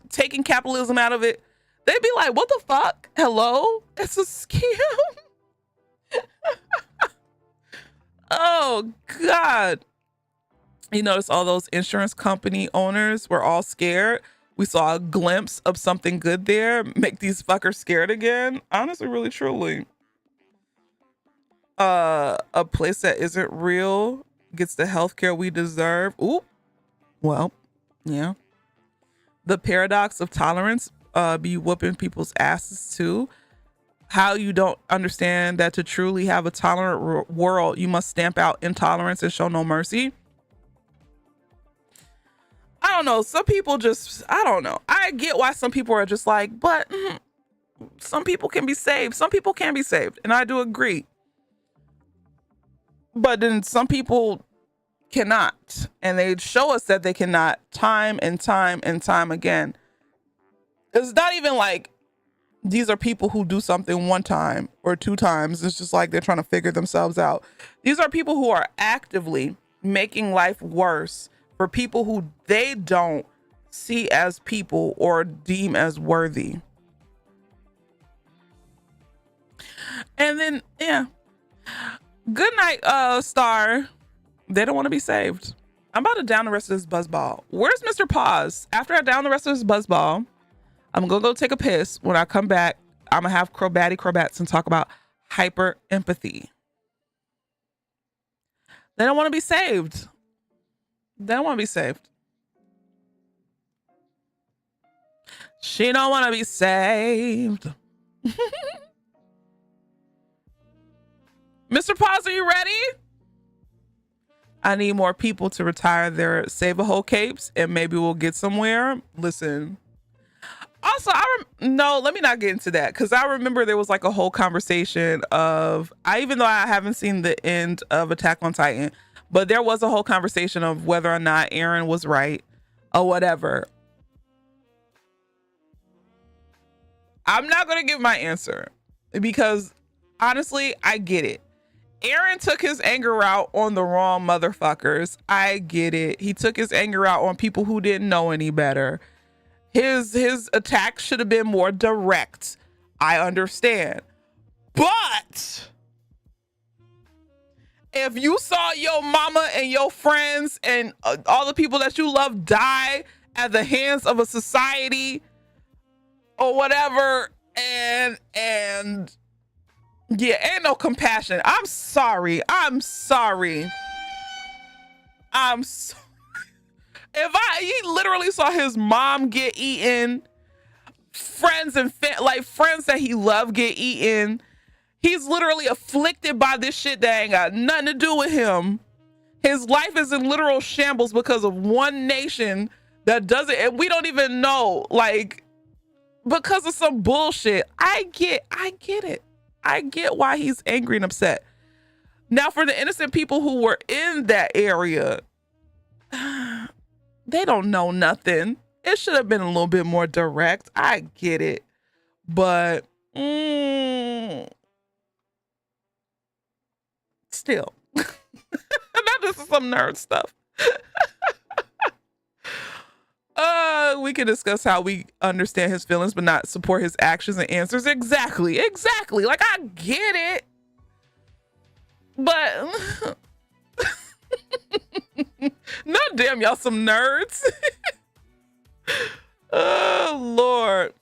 taking capitalism out of it, they'd be like, what the fuck? Hello? It's a scam. Oh, God. You notice all those insurance company owners were all scared. We saw a glimpse of something good there. Make these fuckers scared again. Honestly, really, truly. A place that isn't real gets the healthcare we deserve. Ooh. Well, yeah. The paradox of tolerance be whooping people's asses too. How you don't understand that to truly have a tolerant world, you must stamp out intolerance and show no mercy. I don't know. Some people just, I don't know. I get why some people are just like, but some people can be saved. Some people can be saved. And I do agree. But then some people cannot. And they show us that they cannot time and time and time again. It's not even like these are people who do something one time or two times. It's just like they're trying to figure themselves out. These are people who are actively making life worse for people who they don't see as people or deem as worthy. And then, yeah. Good night, Star. They don't want to be saved. I'm about to down the rest of this buzzball. Where's Mr. Pause? After I down the rest of this buzzball, I'm going to go take a piss. When I come back, I'm going to have Crobats and talk about hyper empathy. They don't want to be saved. They don't want to be saved. She don't want to be saved. Mr. Pause, are you ready? I need more people to retire their Save a Hole capes and maybe we'll get somewhere. Listen. Also, no, let me not get into that because I remember there was like a whole conversation of, even though I haven't seen the end of Attack on Titan, but there was a whole conversation of whether or not Eren was right or whatever. I'm not going to give my answer because honestly, I get it. Eren took his anger out on the wrong motherfuckers. I get it. He took his anger out on people who didn't know any better. His attack should have been more direct. I understand. But if you saw your mama and your friends and all the people that you love die at the hands of a society or whatever, and yeah, ain't no compassion. I'm sorry. He literally saw his mom get eaten, friends and friends that he loved get eaten. He's literally afflicted by this shit that ain't got nothing to do with him. His life is in literal shambles because of one nation that doesn't, and we don't even know, like, because of some bullshit. I get it. I get why he's angry and upset. Now, for the innocent people who were in that area, they don't know nothing. It should have been a little bit more direct. I get it. But still, that is some nerd stuff. We can discuss how we understand his feelings, but not support his actions and answers. Exactly. Like, I get it. But no, damn, y'all some nerds. Oh, Lord.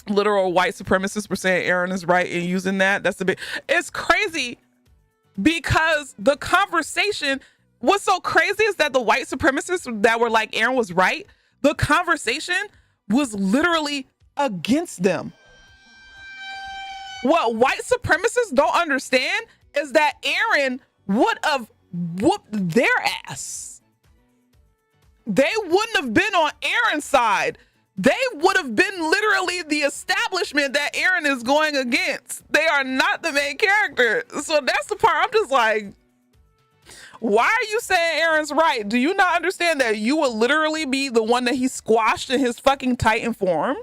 Literal white supremacists were saying Aaron is right in using that. That's a bit, it's crazy because the conversation, what's so crazy is that the white supremacists that were like Aaron was right, the conversation was literally against them. What white supremacists don't understand is that Aaron would have whooped their ass. They wouldn't have been on Aaron's side. They would have been literally the establishment that Aaron is going against. They are not the main character. So that's the part I'm just like, why are you saying Aaron's right? Do you not understand that you will literally be the one that he squashed in his fucking Titan form?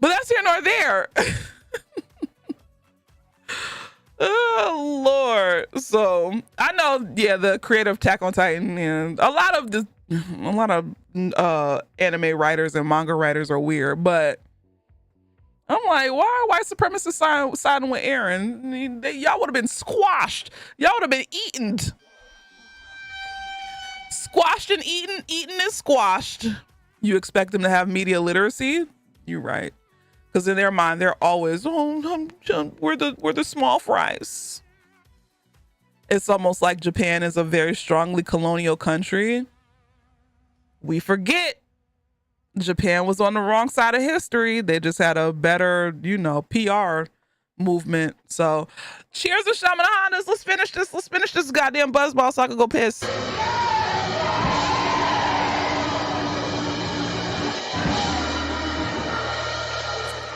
But that's here nor there. Oh, Lord. So I know, yeah, the creative Attack on Titan and a lot of anime writers and manga writers are weird, but I'm like, why are white supremacists siding with Aaron? Y'all would have been squashed. Y'all would have been eaten. Squashed and eaten, eaten and squashed. You expect them to have media literacy? You're right. Because in their mind, they're always, we're the small fries. It's almost like Japan is a very strongly colonial country. We forget Japan was on the wrong side of history. They just had a better, PR movement. So cheers to Shaman Hondas. Let's finish this goddamn buzzball so I can go piss.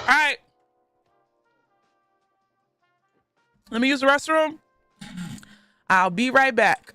All right. Let me use the restroom. I'll be right back.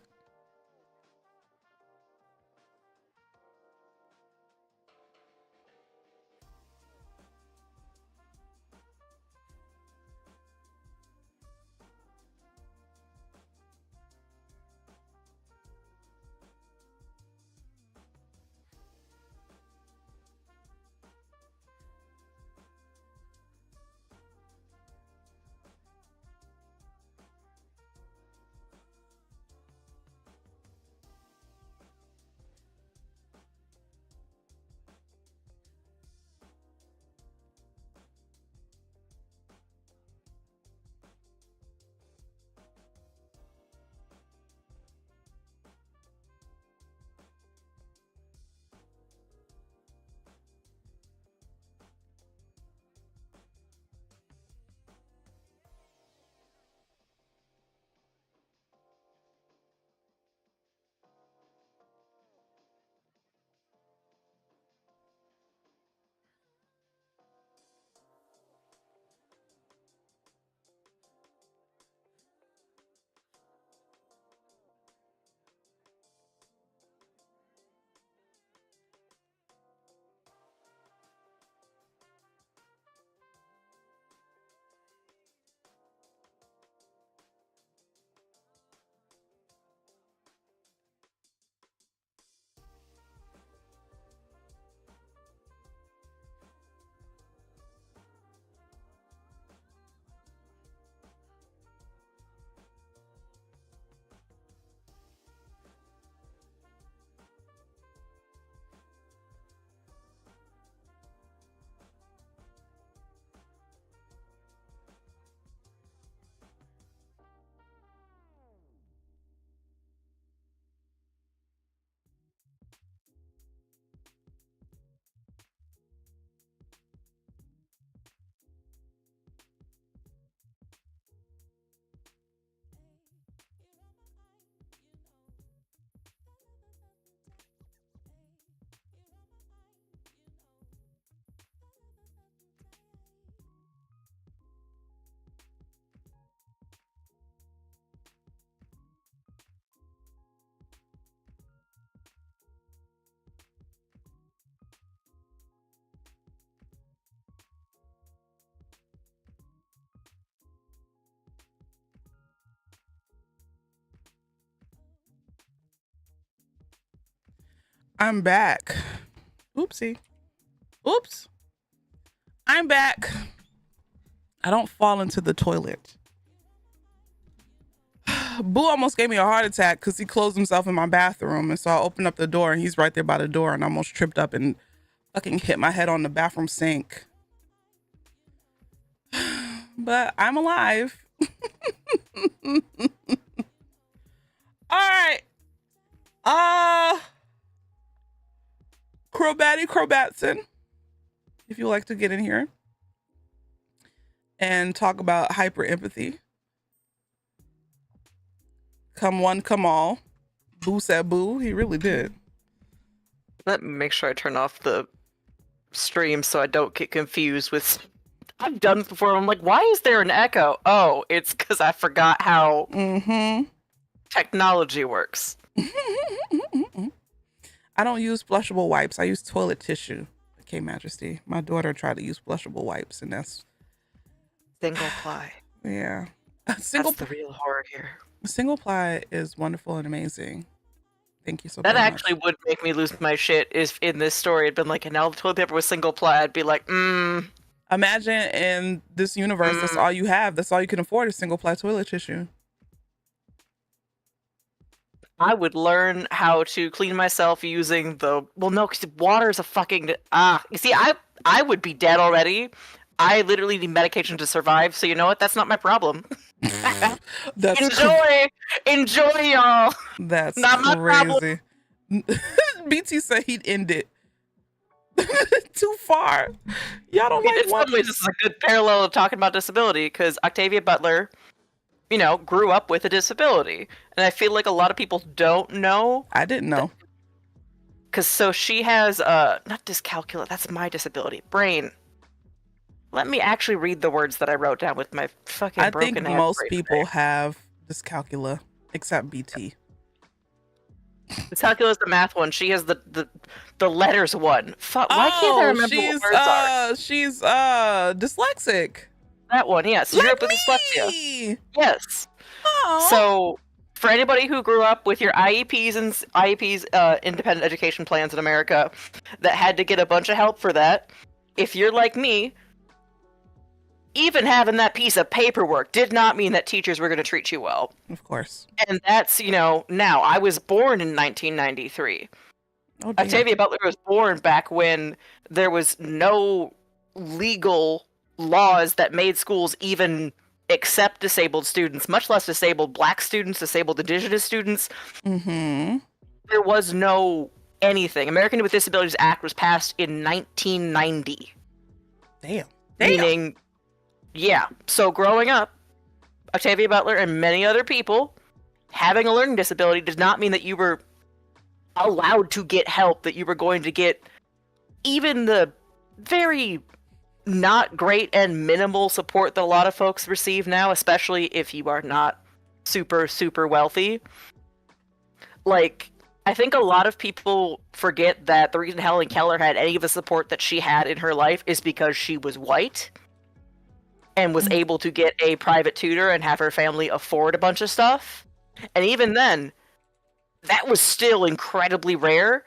I'm back. Oopsie. Oops. I'm back. I don't fall into the toilet. Boo almost gave me a heart attack because he closed himself in my bathroom. And so I opened up the door and he's right there by the door and I almost tripped up and fucking hit my head on the bathroom sink. But I'm alive. All right. Crobatson, if you like to get in here and talk about hyperempathy. Come one, come all. Boo said boo. He really did. Let me make sure I turn off the stream so I don't get confused with... I've done this before. I'm like, why is there an echo? Oh, it's because I forgot how technology works. I don't use flushable wipes. I use toilet tissue. Okay, Majesty. My daughter tried to use flushable wipes, and that's... Single ply. Yeah. That's the real horror here. Single ply is wonderful and amazing. Thank you so much. That actually would make me lose my shit if in this story it'd been like, and now the toilet paper was single ply. I'd be like, Imagine in this universe, that's all you have. That's all you can afford is single ply toilet tissue. I would learn how to clean myself using the... Well, no, because water is a fucking... You see, I would be dead already. I literally need medication to survive, so you know what? That's not my problem. Enjoy, y'all. That's not my crazy. BT said he'd end it. Too far. Y'all don't like one. This is a good parallel of talking about disability, because Octavia Butler, you know, grew up with a disability. And I feel like a lot of people don't know. I didn't know. Because so she has, not dyscalculia, that's my disability. Brain. Let me actually read the words that I wrote down with my fucking broken ass. I think most people have dyscalculia, except BT. Dyscalculia is the math one. She has the letters one. Fuck, why can't I remember what words are? She's dyslexic. That one, yes. Like You're up with dyslexia. Yes. Aww. So, for anybody who grew up with your IEPs, independent education plans in America, that had to get a bunch of help for that, if you're like me, even having that piece of paperwork did not mean that teachers were going to treat you well. Of course. And that's, you know, now. I was born in 1993. Oh, dear. Octavia Butler was born back when there was no legal laws that made schools even accept disabled students, much less disabled Black students, disabled Indigenous students. Mm-hmm. There was no anything. American with Disabilities Act was passed in 1990. Damn. Meaning... Yeah, so growing up, Octavia Butler and many other people having a learning disability did not mean that you were allowed to get help, that you were going to get even the very not great and minimal support that a lot of folks receive now, especially if you are not super, super wealthy. Like, I think a lot of people forget that the reason Helen Keller had any of the support that she had in her life is because she was white. And was able to get a private tutor and have her family afford a bunch of stuff. And even then, that was still incredibly rare.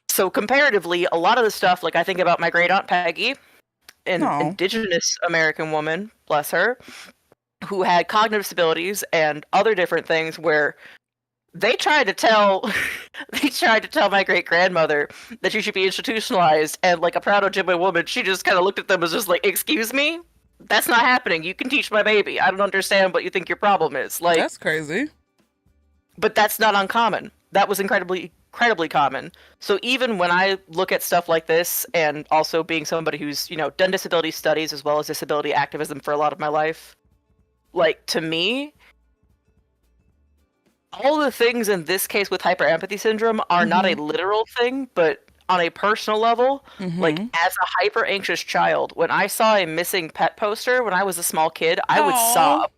So comparatively, a lot of the stuff, like I think about my great aunt Peggy, an Indigenous American woman, bless her, who had cognitive disabilities and other different things where they tried to tell my great grandmother that she should be institutionalized, and like a proud Ojibwe woman, she just kind of looked at them as just like, excuse me? That's not happening. You can teach my baby. I don't understand what you think your problem is. Like, that's crazy. But that's not uncommon. That was incredibly common. So even when I look at stuff like this, and also being somebody who's, you know, done disability studies as well as disability activism for a lot of my life, like, to me, all the things in this case with hyperempathy syndrome are not a literal thing, but on a personal level, like as a hyper anxious child, when I saw a missing pet poster when I was a small kid, I would sob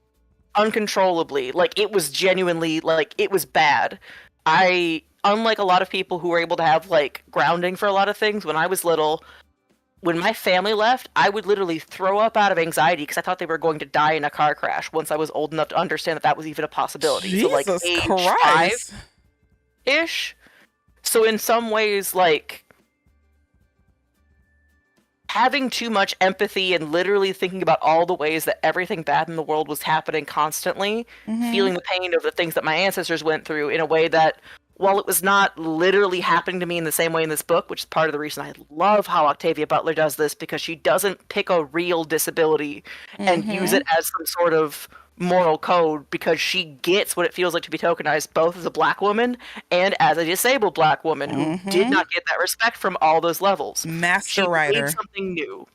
uncontrollably. Like, it was genuinely, like, it was bad. Unlike a lot of people who were able to have like grounding for a lot of things, when I was little, when my family left, I would literally throw up out of anxiety because I thought they were going to die in a car crash once I was old enough to understand that that was even a possibility. Jesus so like age Christ. 5-ish. So in some ways, like, having too much empathy and literally thinking about all the ways that everything bad in the world was happening constantly, feeling the pain of the things that my ancestors went through in a way that, while it was not literally happening to me in the same way in this book, which is part of the reason I love how Octavia Butler does this, because she doesn't pick a real disability and use it as some sort of moral code, because she gets what it feels like to be tokenized both as a black woman and as a disabled black woman who did not get that respect from all those levels. Master She writer. made something new.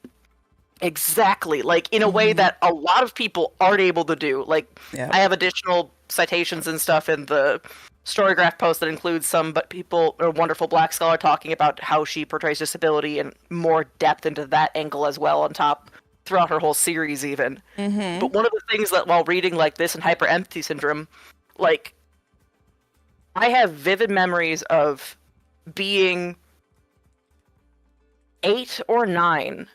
Exactly. Like, in a way that a lot of people aren't able to do. Like, I have additional citations and stuff in the Storygraph post that includes some people, a wonderful black scholar, talking about how she portrays disability and more depth into that angle as well on top throughout her whole series even. But one of the things that while reading like this and Hyperempathy Syndrome, like, I have vivid memories of being 8 or 9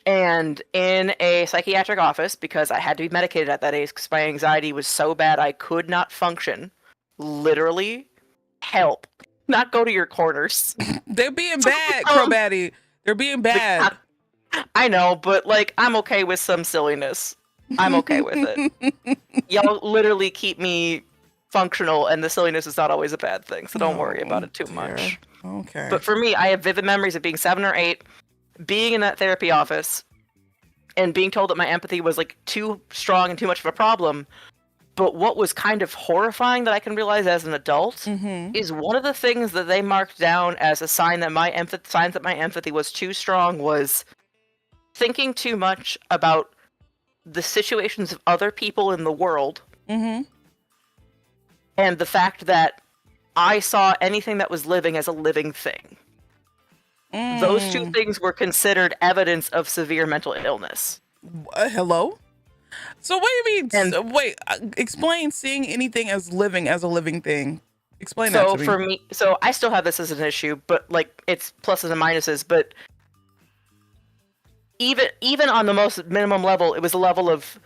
and in a psychiatric office because I had to be medicated at that age because my anxiety was so bad I could not function. Literally, help. Not go to your corners. They're being bad, Crowbatty. They're being bad. I know, but like, I'm okay with some silliness. I'm okay with it. Y'all literally keep me functional, and the silliness is not always a bad thing, so don't worry about it too much. Okay. But for me, I have vivid memories of being 7 or 8, being in that therapy office, and being told that my empathy was like too strong and too much of a problem. But what was kind of horrifying that I can realize as an adult is one of the things that they marked down as a sign that my empathy was too strong was thinking too much about the situations of other people in the world, and the fact that I saw anything that was living as a living thing. Those two things were considered evidence of severe mental illness. Hello? So what do you mean? Wait, explain seeing anything as a living thing. Explain that to me. So for me, so I still have this as an issue, but like, it's pluses and minuses, but even on the most minimum level, it was a level of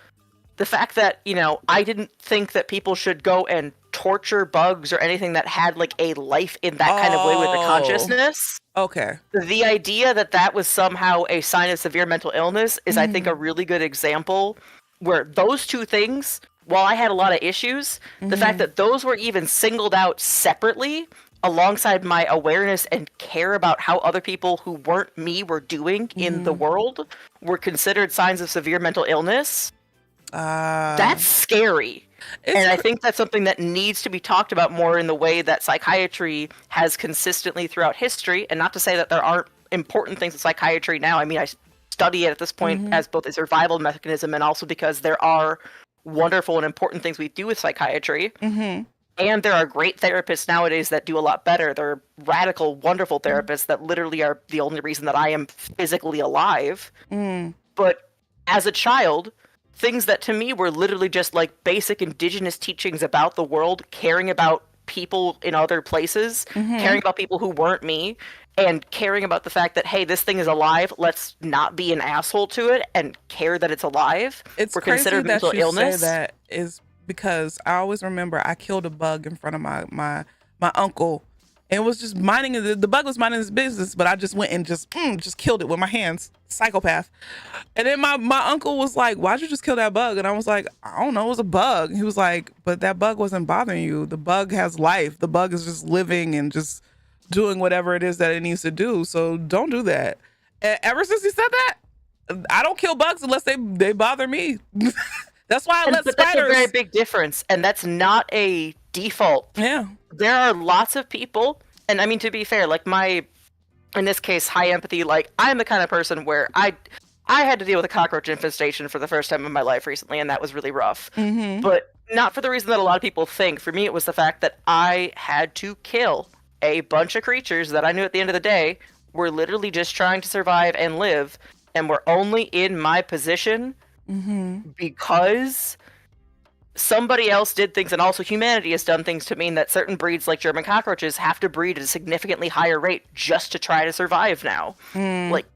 the fact that, you know, I didn't think that people should go and torture bugs or anything that had like a life in that kind of way with a consciousness. Okay. The idea that that was somehow a sign of severe mental illness is, I think, a really good example where those two things, while I had a lot of issues, the fact that those were even singled out separately alongside my awareness and care about how other people who weren't me were doing in the world were considered signs of severe mental illness. That's scary. And I think that's something that needs to be talked about more in the way that psychiatry has consistently throughout history. And not to say that there aren't important things in psychiatry now. I mean, I study it at this point as both a survival mechanism and also because there are wonderful and important things we do with psychiatry. And there are great therapists nowadays that do a lot better. There are radical, wonderful therapists that literally are the only reason that I am physically alive. But as a child, things that to me were literally just like basic indigenous teachings about the world, caring about people in other places, caring about people who weren't me, and caring about the fact that, hey, this thing is alive, let's not be an asshole to it and care that it's alive. It's We're crazy considered that mental you illness. say that is because I always remember I killed a bug in front of my uncle. And it was just minding the bug was minding his business, but I just went and just killed it with my hands. Psychopath. And then my uncle was like, "Why'd you just kill that bug?" And I was like, "I don't know, it was a bug." He was like, "But that bug wasn't bothering you. The bug has life. The bug is just living and just doing whatever it is that it needs to do. So don't do that." And ever since he said that, I don't kill bugs unless they bother me. That's why I let But spiders. that's a very big difference, and that's not a default. Yeah. There are lots of people, and I mean, to be fair, like in this case, high empathy, like I'm the kind of person where I had to deal with a cockroach infestation for the first time in my life recently, and that was really rough. But not for the reason that a lot of people think. For me, it was the fact that I had to kill a bunch of creatures that I knew at the end of the day were literally just trying to survive and live, and were only in my position because somebody else did things, and also humanity has done things to mean that certain breeds like German cockroaches have to breed at a significantly higher rate just to try to survive now. Like,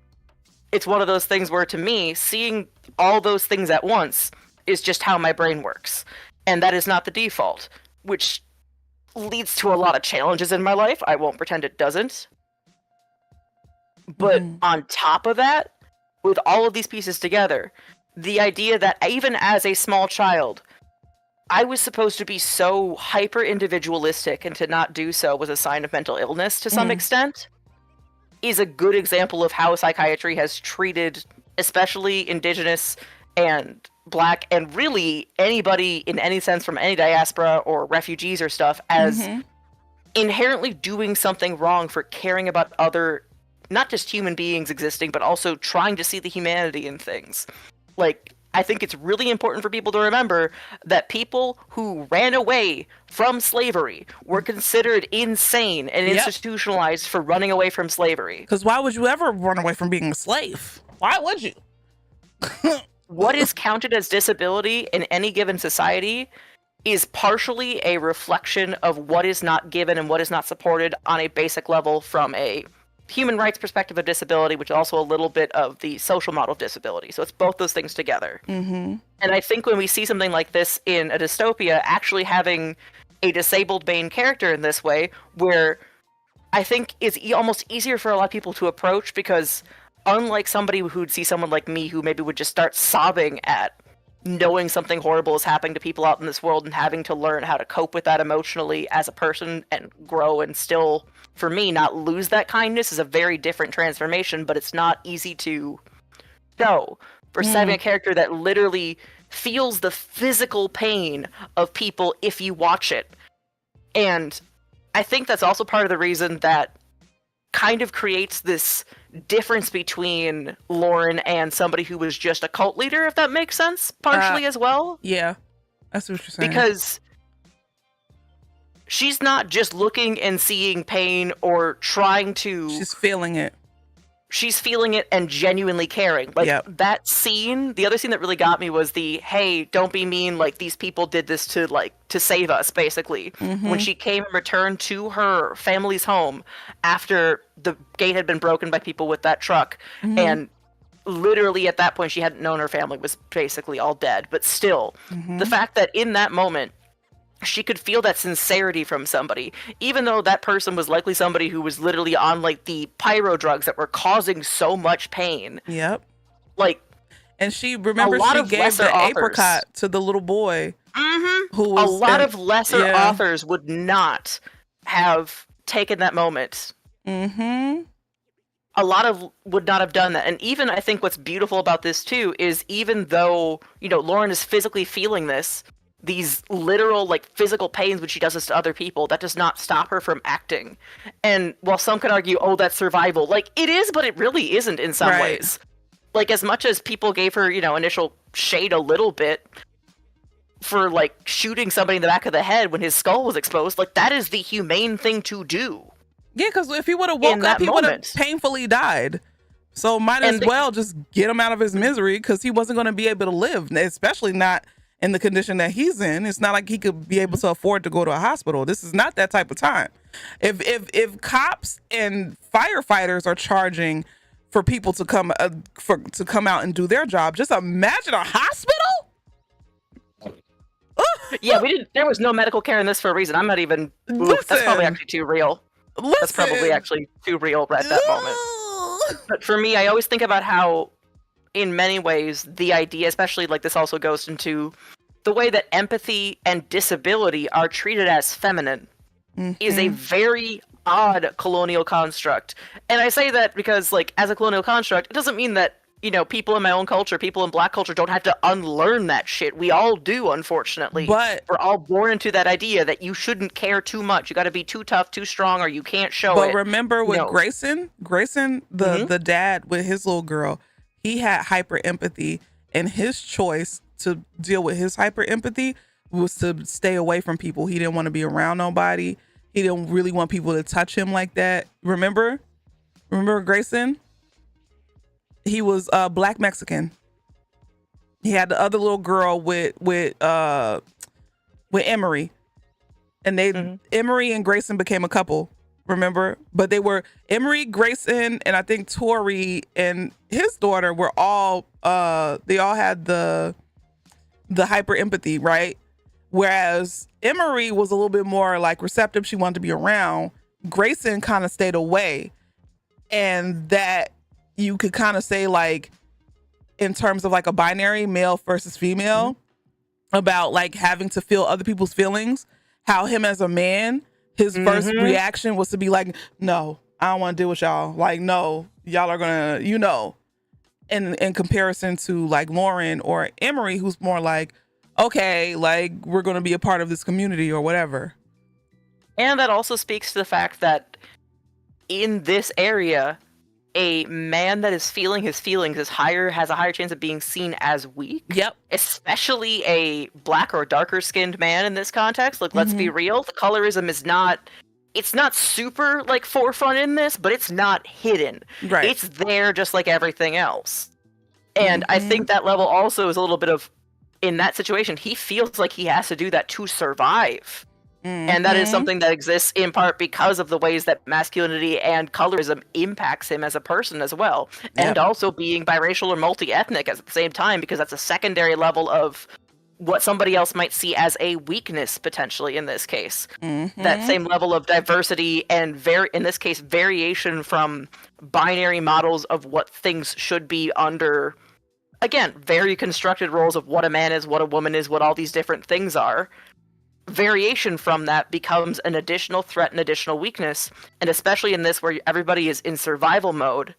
it's one of those things where, to me, seeing all those things at once is just how my brain works. And that is not the default, which leads to a lot of challenges in my life. I won't pretend it doesn't. But on top of that, with all of these pieces together, the idea that even as a small child, I was supposed to be so hyper individualistic, and to not do so was a sign of mental illness to some extent, is a good example of how psychiatry has treated especially Indigenous and Black and really anybody in any sense from any diaspora or refugees or stuff as inherently doing something wrong for caring about other, not just human beings existing, but also trying to see the humanity in things. Like, I think it's really important for people to remember that people who ran away from slavery were considered insane and institutionalized for running away from slavery. Because why would you ever run away from being a slave? Why would you? What is counted as disability in any given society is partially a reflection of what is not given and what is not supported on a basic level from a human rights perspective of disability, which is also a little bit of the social model of disability. So it's both those things together. And I think when we see something like this in a dystopia, actually having a disabled main character in this way, where I think is almost easier for a lot of people to approach, because unlike somebody who'd see someone like me who maybe would just start sobbing at knowing something horrible is happening to people out in this world and having to learn how to cope with that emotionally as a person and grow and still, for me, not lose that kindness is a very different transformation, but it's not easy to show. Versus having a character that literally feels the physical pain of people if you watch it. And I think that's also part of the reason that kind of creates this difference between Lauren and somebody who was just a cult leader, if that makes sense, partially as well. Yeah, that's what you're saying. Because she's not just looking and seeing pain or trying to... She's feeling it. She's feeling it and genuinely caring. Like, that scene, the other scene that really got me was the, hey, don't be mean, like, these people did this to save us, basically. When she came and returned to her family's home after the gate had been broken by people with that truck. And literally at that point, she hadn't known her family was basically all dead. But still, the fact that in that moment, she could feel that sincerity from somebody, even though that person was likely somebody who was literally on like the pyro drugs that were causing so much pain. Like, and she gave the apricot to the little boy. Who was, a lot of lesser authors would not have taken that moment. A lot of would not have done that. And even I think what's beautiful about this too is, even though, you know, Lauren is physically feeling these literal, like, physical pains when she does this to other people, that does not stop her from acting. And while some could argue, oh, that's survival, like, it is, but it really isn't in some ways. Like, as much as people gave her, you know, initial shade a little bit for, like, shooting somebody in the back of the head when his skull was exposed, like, that is the humane thing to do. Yeah, because if he would have woke up, he would have painfully died. So might as well just get him out of his misery, because he wasn't going to be able to live, especially not in the condition that he's in. It's not like he could be able to afford to go to a hospital. This is not that type of time. If cops and firefighters are charging for people to come out and do their job, just imagine a hospital. Yeah, there was no medical care in this for a reason. I'm not even. That's probably actually too real. That's probably actually too real at that moment. But for me, I always think about how, in many ways, the idea, especially like this also goes into the way that empathy and disability are treated as feminine, is a very odd colonial construct. And I say that because, like, as a colonial construct, it doesn't mean that, you know, people in my own culture, people in Black culture don't have to unlearn that shit. We all do, unfortunately. But we're all born into that idea that you shouldn't care too much. You got to be too tough, too strong, or you can't show it. But remember with Grayson, the dad with his little girl, he had hyper empathy, and his choice to deal with his hyper empathy was to stay away from people. He didn't want to be around nobody. He didn't really want people to touch him like that. Remember Grayson? He was Black Mexican. He had the other little girl with Emery, and Emery and Grayson became a couple. Remember? But they were Emery, Grayson, and I think Tori and his daughter were all they all had the hyper empathy, right? Whereas Emery was a little bit more like receptive. She wanted to be around. Grayson kind of stayed away. And that you could kind of say, like, in terms of like a binary male versus female, about like having to feel other people's feelings, how him as a man, his first reaction was to be like, no, I don't want to deal with y'all. Like, no, y'all are gonna, in comparison to like Lauren or Emery, who's more like, okay, like we're gonna be a part of this community or whatever. And that also speaks to the fact that in this area, a man that is feeling his feelings has a higher chance of being seen as weak. Yep. Especially a black or darker skinned man in this context. Like, let's be real, the colorism is not super like forefront in this, but it's not hidden. Right. It's there just like everything else. And I think that level also is a little bit of, in that situation, he feels like he has to do that to survive. And that is something that exists in part because of the ways that masculinity and colorism impacts him as a person as well. And also being biracial or multi-ethnic at the same time, because that's a secondary level of what somebody else might see as a weakness, potentially, in this case. That same level of diversity and, in this case, variation from binary models of what things should be under, again, very constructed roles of what a man is, what a woman is, what all these different things are. Variation from that becomes an additional threat and additional weakness, and especially in this where everybody is in survival mode,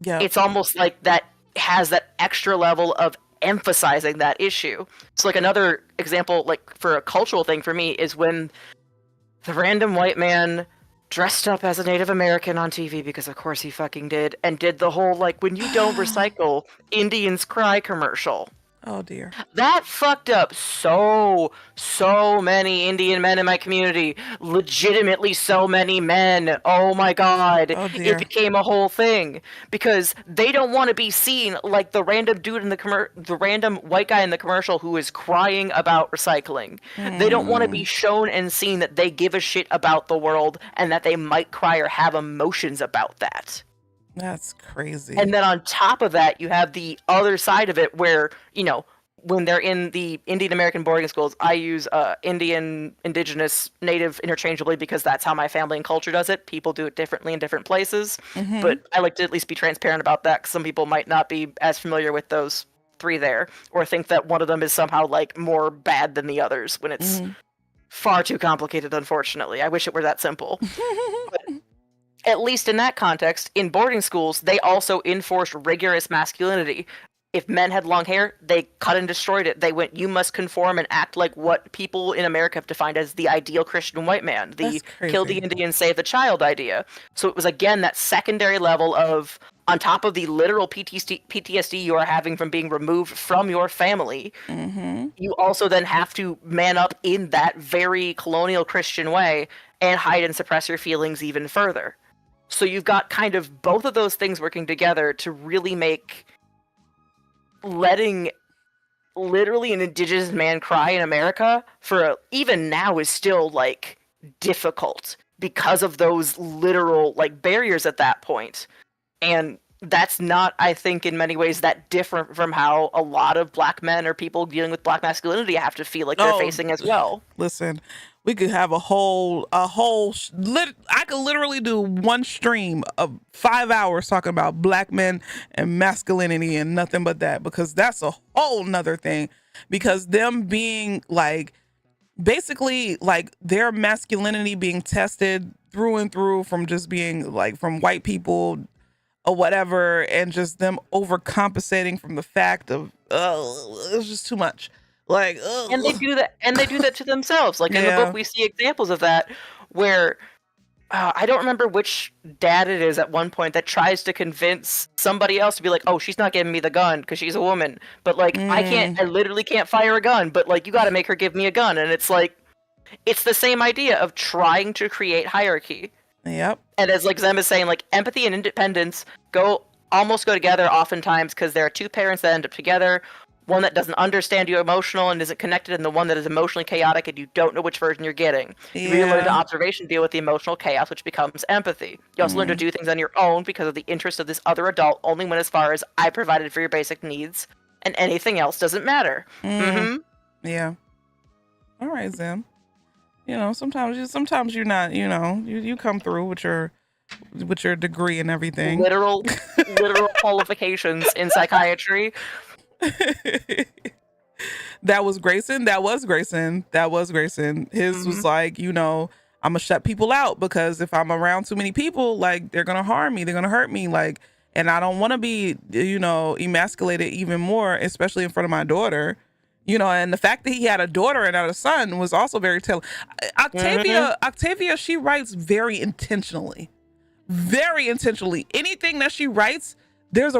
it's almost like that has that extra level of emphasizing that issue. So like another example, like for a cultural thing for me, is when the random white man dressed up as a Native American on TV, because of course he fucking did, and did the whole like, when you don't recycle, Indians cry commercial. Oh dear. That fucked up so many Indian men in my community. Legitimately so many men. Oh my god. Oh dear. It became a whole thing. Because they don't want to be seen like the random dude in the random white guy in the commercial who is crying about recycling. They don't want to be shown and seen that they give a shit about the world and that they might cry or have emotions about that. That's crazy. And then on top of that, you have the other side of it where, when they're in the Indian American boarding schools, I use Indian, Indigenous, Native interchangeably because that's how my family and culture does it. People do it differently in different places. But I like to at least be transparent about that because some people might not be as familiar with those three there, or think that one of them is somehow like more bad than the others when it's far too complicated, unfortunately. I wish it were that simple. But at least in that context, in boarding schools, they also enforced rigorous masculinity. If men had long hair, they cut and destroyed it. They went, you must conform and act like what people in America have defined as the ideal Christian white man. The kill the Indian, save the child idea. So it was, again, that secondary level of, on top of the literal PTSD you are having from being removed from your family, you also then have to man up in that very colonial Christian way and hide and suppress your feelings even further. So you've got kind of both of those things working together to really make letting literally an indigenous man cry in America even now is still like difficult because of those literal like barriers at that point. And that's not, I think, in many ways that different from how a lot of black men or people dealing with black masculinity have to feel like they're facing as well. Listen, we could have I could literally do one stream of 5 hours talking about black men and masculinity and nothing but that, because that's a whole nother thing. Because them being like, basically like their masculinity being tested through and through from just being like from white people or whatever, and just them overcompensating from the fact of, it's just too much. Like, and they do that to themselves. Like in the book, we see examples of that where I don't remember which dad it is at one point that tries to convince somebody else to be like, oh, she's not giving me the gun because she's a woman, but like I literally can't fire a gun, but like you got to make her give me a gun. And it's like, it's the same idea of trying to create hierarchy. Yep. And as like Zem is saying, like empathy and independence almost go together oftentimes, because there are two parents that end up together. One that doesn't understand you emotional and isn't connected, and the one that is emotionally chaotic and you don't know which version you're getting. You really learn to observation, deal with the emotional chaos, which becomes empathy. You also learn to do things on your own because of the interest of this other adult, only when as far as I provided for your basic needs and anything else doesn't matter. Yeah. All right, Zim. Sometimes you're not. You come through with your degree and everything. Literal qualifications in psychiatry. That was Grayson. His was like, I'm gonna shut people out because if I'm around too many people, like they're gonna harm me, they're gonna hurt me, like, and I don't want to be, emasculated even more, especially in front of my daughter. And the fact that he had a daughter and not a son was also very telling. Octavia, she writes very intentionally. Anything that she writes, there's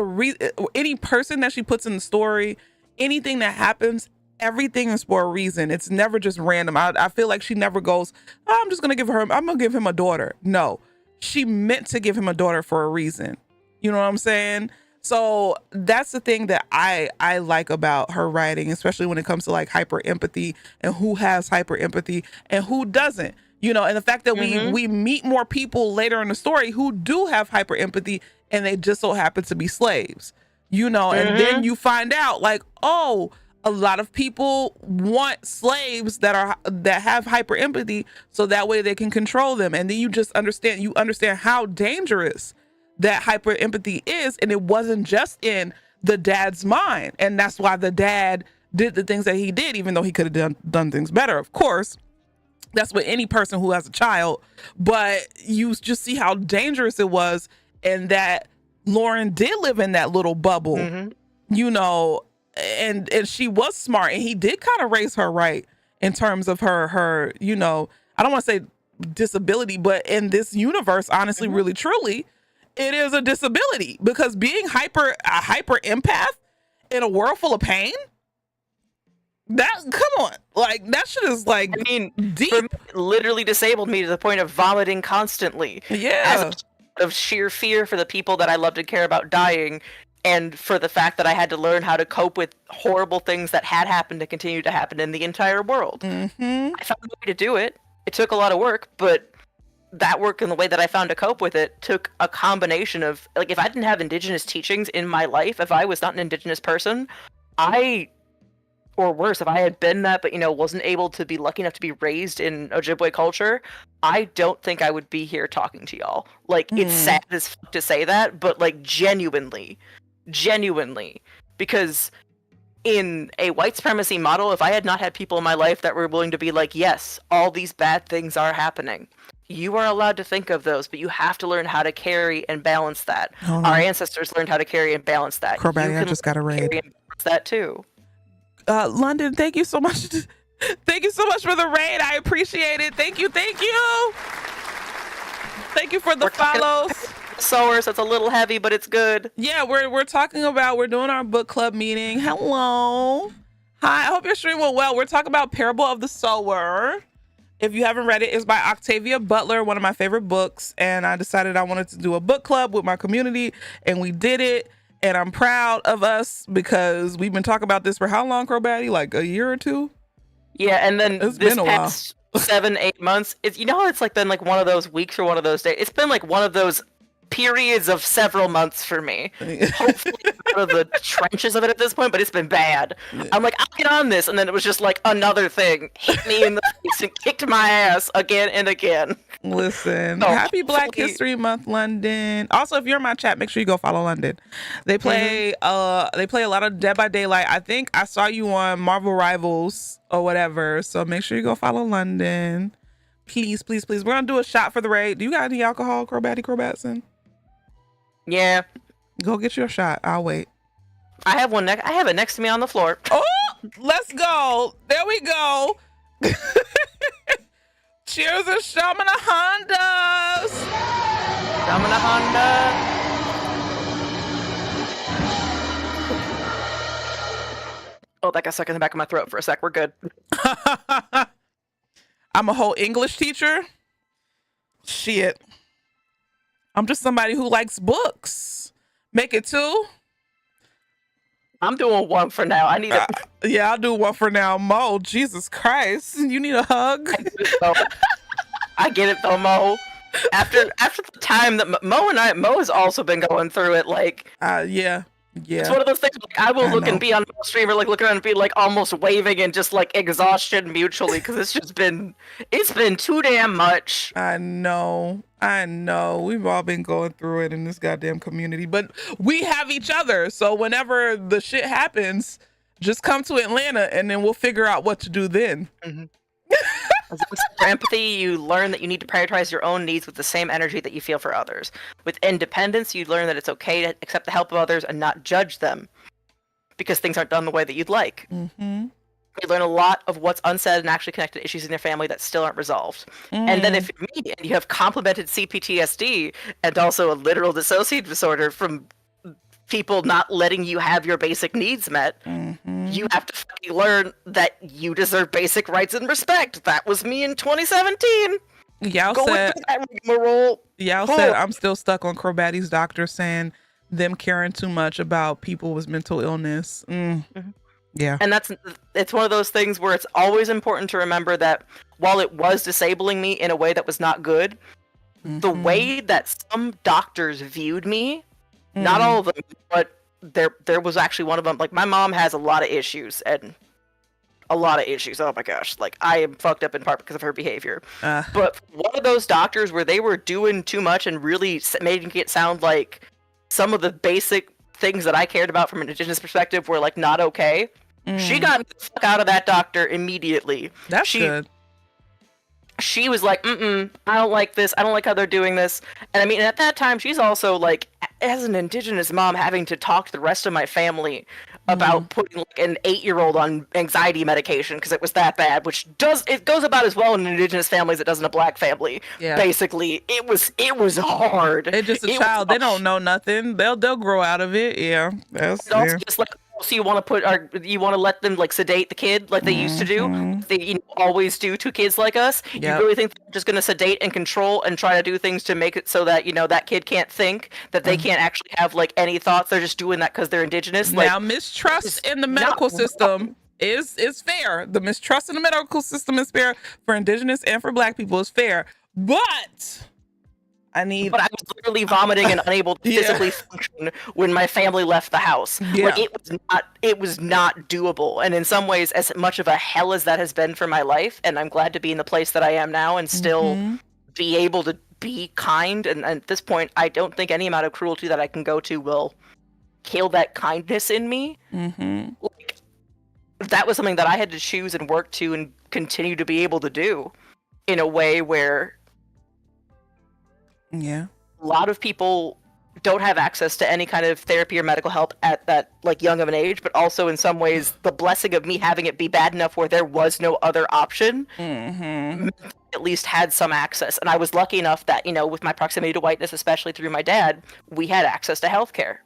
any person that she puts in the story, anything that happens, everything is for a reason. It's never just random. I feel like she never goes, I'm going to give him a daughter. No, she meant to give him a daughter for a reason. You know what I'm saying? So that's the thing that I like about her writing, especially when it comes to like hyper empathy and who has hyper empathy and who doesn't, and the fact that we meet more people later in the story who do have hyper empathy and they just so happen to be slaves, and then you find out like, oh, a lot of people want slaves that have hyper empathy so that way they can control them. And then you understand how dangerous that hyper empathy is, and it wasn't just in the dad's mind, and that's why the dad did the things that he did, even though he could have done things better. Of course, that's with any person who has a child, but you just see how dangerous it was, and that Lauren did live in that little bubble, and she was smart, and he did kind of raise her right in terms of her I don't want to say disability, but in this universe, honestly, really, truly, it is a disability, because being a hyper empath in a world full of pain, come on, like that shit is like, deep. For me, it literally disabled me to the point of vomiting constantly. Yeah, of sheer fear for the people that I loved and care about dying, and for the fact that I had to learn how to cope with horrible things that had happened and continue to happen in the entire world. I found a way to do it. It took a lot of work, but that work and the way that I found to cope with it took a combination of, like, if I didn't have indigenous teachings in my life, if I was not an indigenous person, or worse, if I had been that, but, wasn't able to be lucky enough to be raised in Ojibwe culture, I don't think I would be here talking to y'all. Like, it's sad as fuck to say that, but, like, genuinely, because in a white supremacy model, if I had not had people in my life that were willing to be like, yes, all these bad things are happening, you are allowed to think of those, but you have to learn how to carry and balance that. Our ancestors learned how to carry and balance that. Crowbatty, I just got a raid. Carry and balance that too. London, thank you so much. Thank you so much for the raid. I appreciate it. Thank you. Thank you for the follows. Sower, so it's a little heavy, but it's good. Yeah, we're doing our book club meeting. Hello. Hi, I hope your stream went well. We're talking about Parable of the Sower. If you haven't read it, it's by Octavia Butler, one of my favorite books. And I decided I wanted to do a book club with my community, and we did it. And I'm proud of us because we've been talking about this for how long, Crowbatty? Like a year or two? Yeah, and then it's this been a past 7-8 months, it's it's like been like one of those weeks or one of those days. It's been like one of those periods of several months for me. Hopefully out of the trenches of it at this point, but it's been bad. Yeah. I'm like, I'll get on this, and then it was just like another thing hit me in the face and kicked my ass again and again. Listen, happy Black History Month, London. Also, if you're in my chat, make sure you go follow London. They play a lot of Dead by Daylight. I think I saw you on Marvel Rivals or whatever, so make sure you go follow London. Please. We're gonna do a shot for the raid. Do you got any alcohol, Crowbatson? Yeah. Go get your shot. I'll wait. I have one. I have it next to me on the floor. Oh, let's go. There we go. Cheers to Shamana Hondas. Shamana Honda. Oh, that got stuck in the back of my throat for a sec. We're good. I'm a whole English teacher. Shit. I'm just somebody who likes books. Make it two. I'm doing one for now. I need it. Yeah, I'll do one for now. Mo, Jesus Christ. You need a hug? I get it though, Mo. After the time that Mo has also been going through it, like. Yeah. It's Yeah, one of those things, like, I will I look know. and be on the stream or like looking around and be like almost waving and just like exhaustion mutually because it's been too damn much. I know. I know. We've all been going through it in this goddamn community, but we have each other. So whenever the shit happens, just come to Atlanta and then we'll figure out what to do then. For empathy, you learn that you need to prioritize your own needs with the same energy that you feel for others. With independence, you learn that it's okay to accept the help of others and not judge them because things aren't done the way that you'd like. Mm-hmm. You learn a lot of what's unsaid and actually connected to issues in your family that still aren't resolved. And then if you're me and you have complemented CPTSD and also a literal dissociative disorder from people not letting you have your basic needs met, you have to fucking learn that you deserve basic rights and respect. That was me in 2017. Yao Going said, through that rigmarole. I'm still stuck on Crowbatty's doctor saying them caring too much about people with mental illness. Yeah. And it's one of those things where it's always important to remember that while it was disabling me in a way that was not good, the way that some doctors viewed me, not all of them, but there was actually one of them. Like, my mom has a lot of issues and a lot of issues. Oh my gosh. Like, I am fucked up in part because of her behavior. But one of those doctors where they were doing too much and really making it sound like some of the basic things that I cared about from an Indigenous perspective were like not okay. She got me the fuck out of that doctor immediately. That's good. She was like, I don't like this. I don't like how they're doing this. And I mean, at that time, she's also like, as an Indigenous mom, having to talk to the rest of my family about putting like an 8-year-old on anxiety medication because it was that bad, which it goes about as well in an Indigenous family as it does in a Black family. Yeah. Basically, it was hard. They're just a child. They don't know nothing. They'll grow out of it. Yeah. That's also just like, so you want to let them like sedate the kid like they used to do? They always do to kids like us. Yep. You really think they're just going to sedate and control and try to do things to make it so that that kid can't think, that they can't actually have like any thoughts? They're just doing that because they're Indigenous. Now, mistrust in the medical system is fair. The mistrust in the medical system is fair for Indigenous and for Black people is fair, but I was literally vomiting and unable to physically function when my family left the house. Yeah. Like, it was not doable. And in some ways, as much of a hell as that has been for my life, and I'm glad to be in the place that I am now and still be able to be kind. And at this point, I don't think any amount of cruelty that I can go to will kill that kindness in me. Like, that was something that I had to choose and work to and continue to be able to do in a way where a lot of people don't have access to any kind of therapy or medical help at that like young of an age, but also in some ways the blessing of me having it be bad enough where there was no other option at least had some access. And I was lucky enough that with my proximity to whiteness, especially through my dad, we had access to healthcare.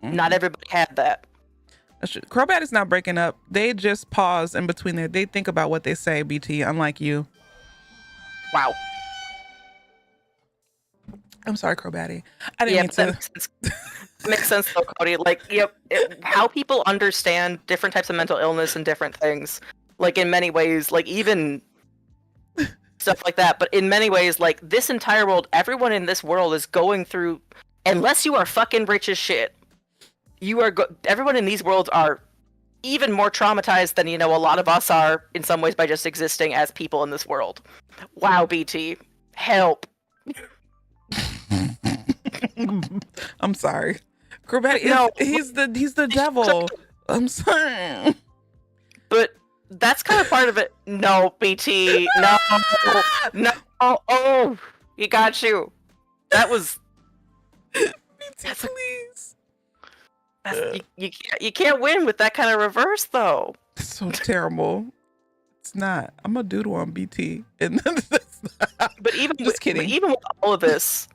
Not everybody had that. Crowbat is not breaking up. They just pause in between there. They think about what they say, BT, unlike you. Wow. I'm sorry, Crowbatty. I didn't mean to. Makes sense though, Cody. Like, how people understand different types of mental illness and different things. Like, in many ways, like even stuff like that. But in many ways, like, this entire world, everyone in this world is going through, unless you are fucking rich as shit, everyone in these worlds are even more traumatized than, a lot of us are in some ways by just existing as people in this world. Wow, BT. Help. I'm sorry. Crowbat, he's the devil. I'm sorry. But that's kind of part of it. No, BT. No. Oh, he got you. That was. BT, please. You can't win with that kind of reverse, though. It's so terrible. It's not. I'm a doodle on BT. But even just kidding. But even with all of this,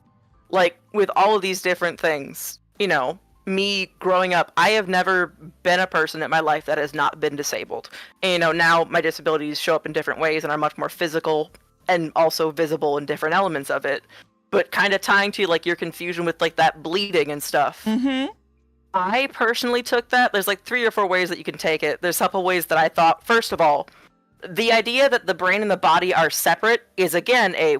like with all of these different things, me growing up, I have never been a person in my life that has not been disabled. And, now my disabilities show up in different ways and are much more physical and also visible in different elements of it. But kind of tying to like your confusion with like that bleeding and stuff. I personally took that. There's like 3 or 4 ways that you can take it. There's a couple ways that I thought, first of all, the idea that the brain and the body are separate is again a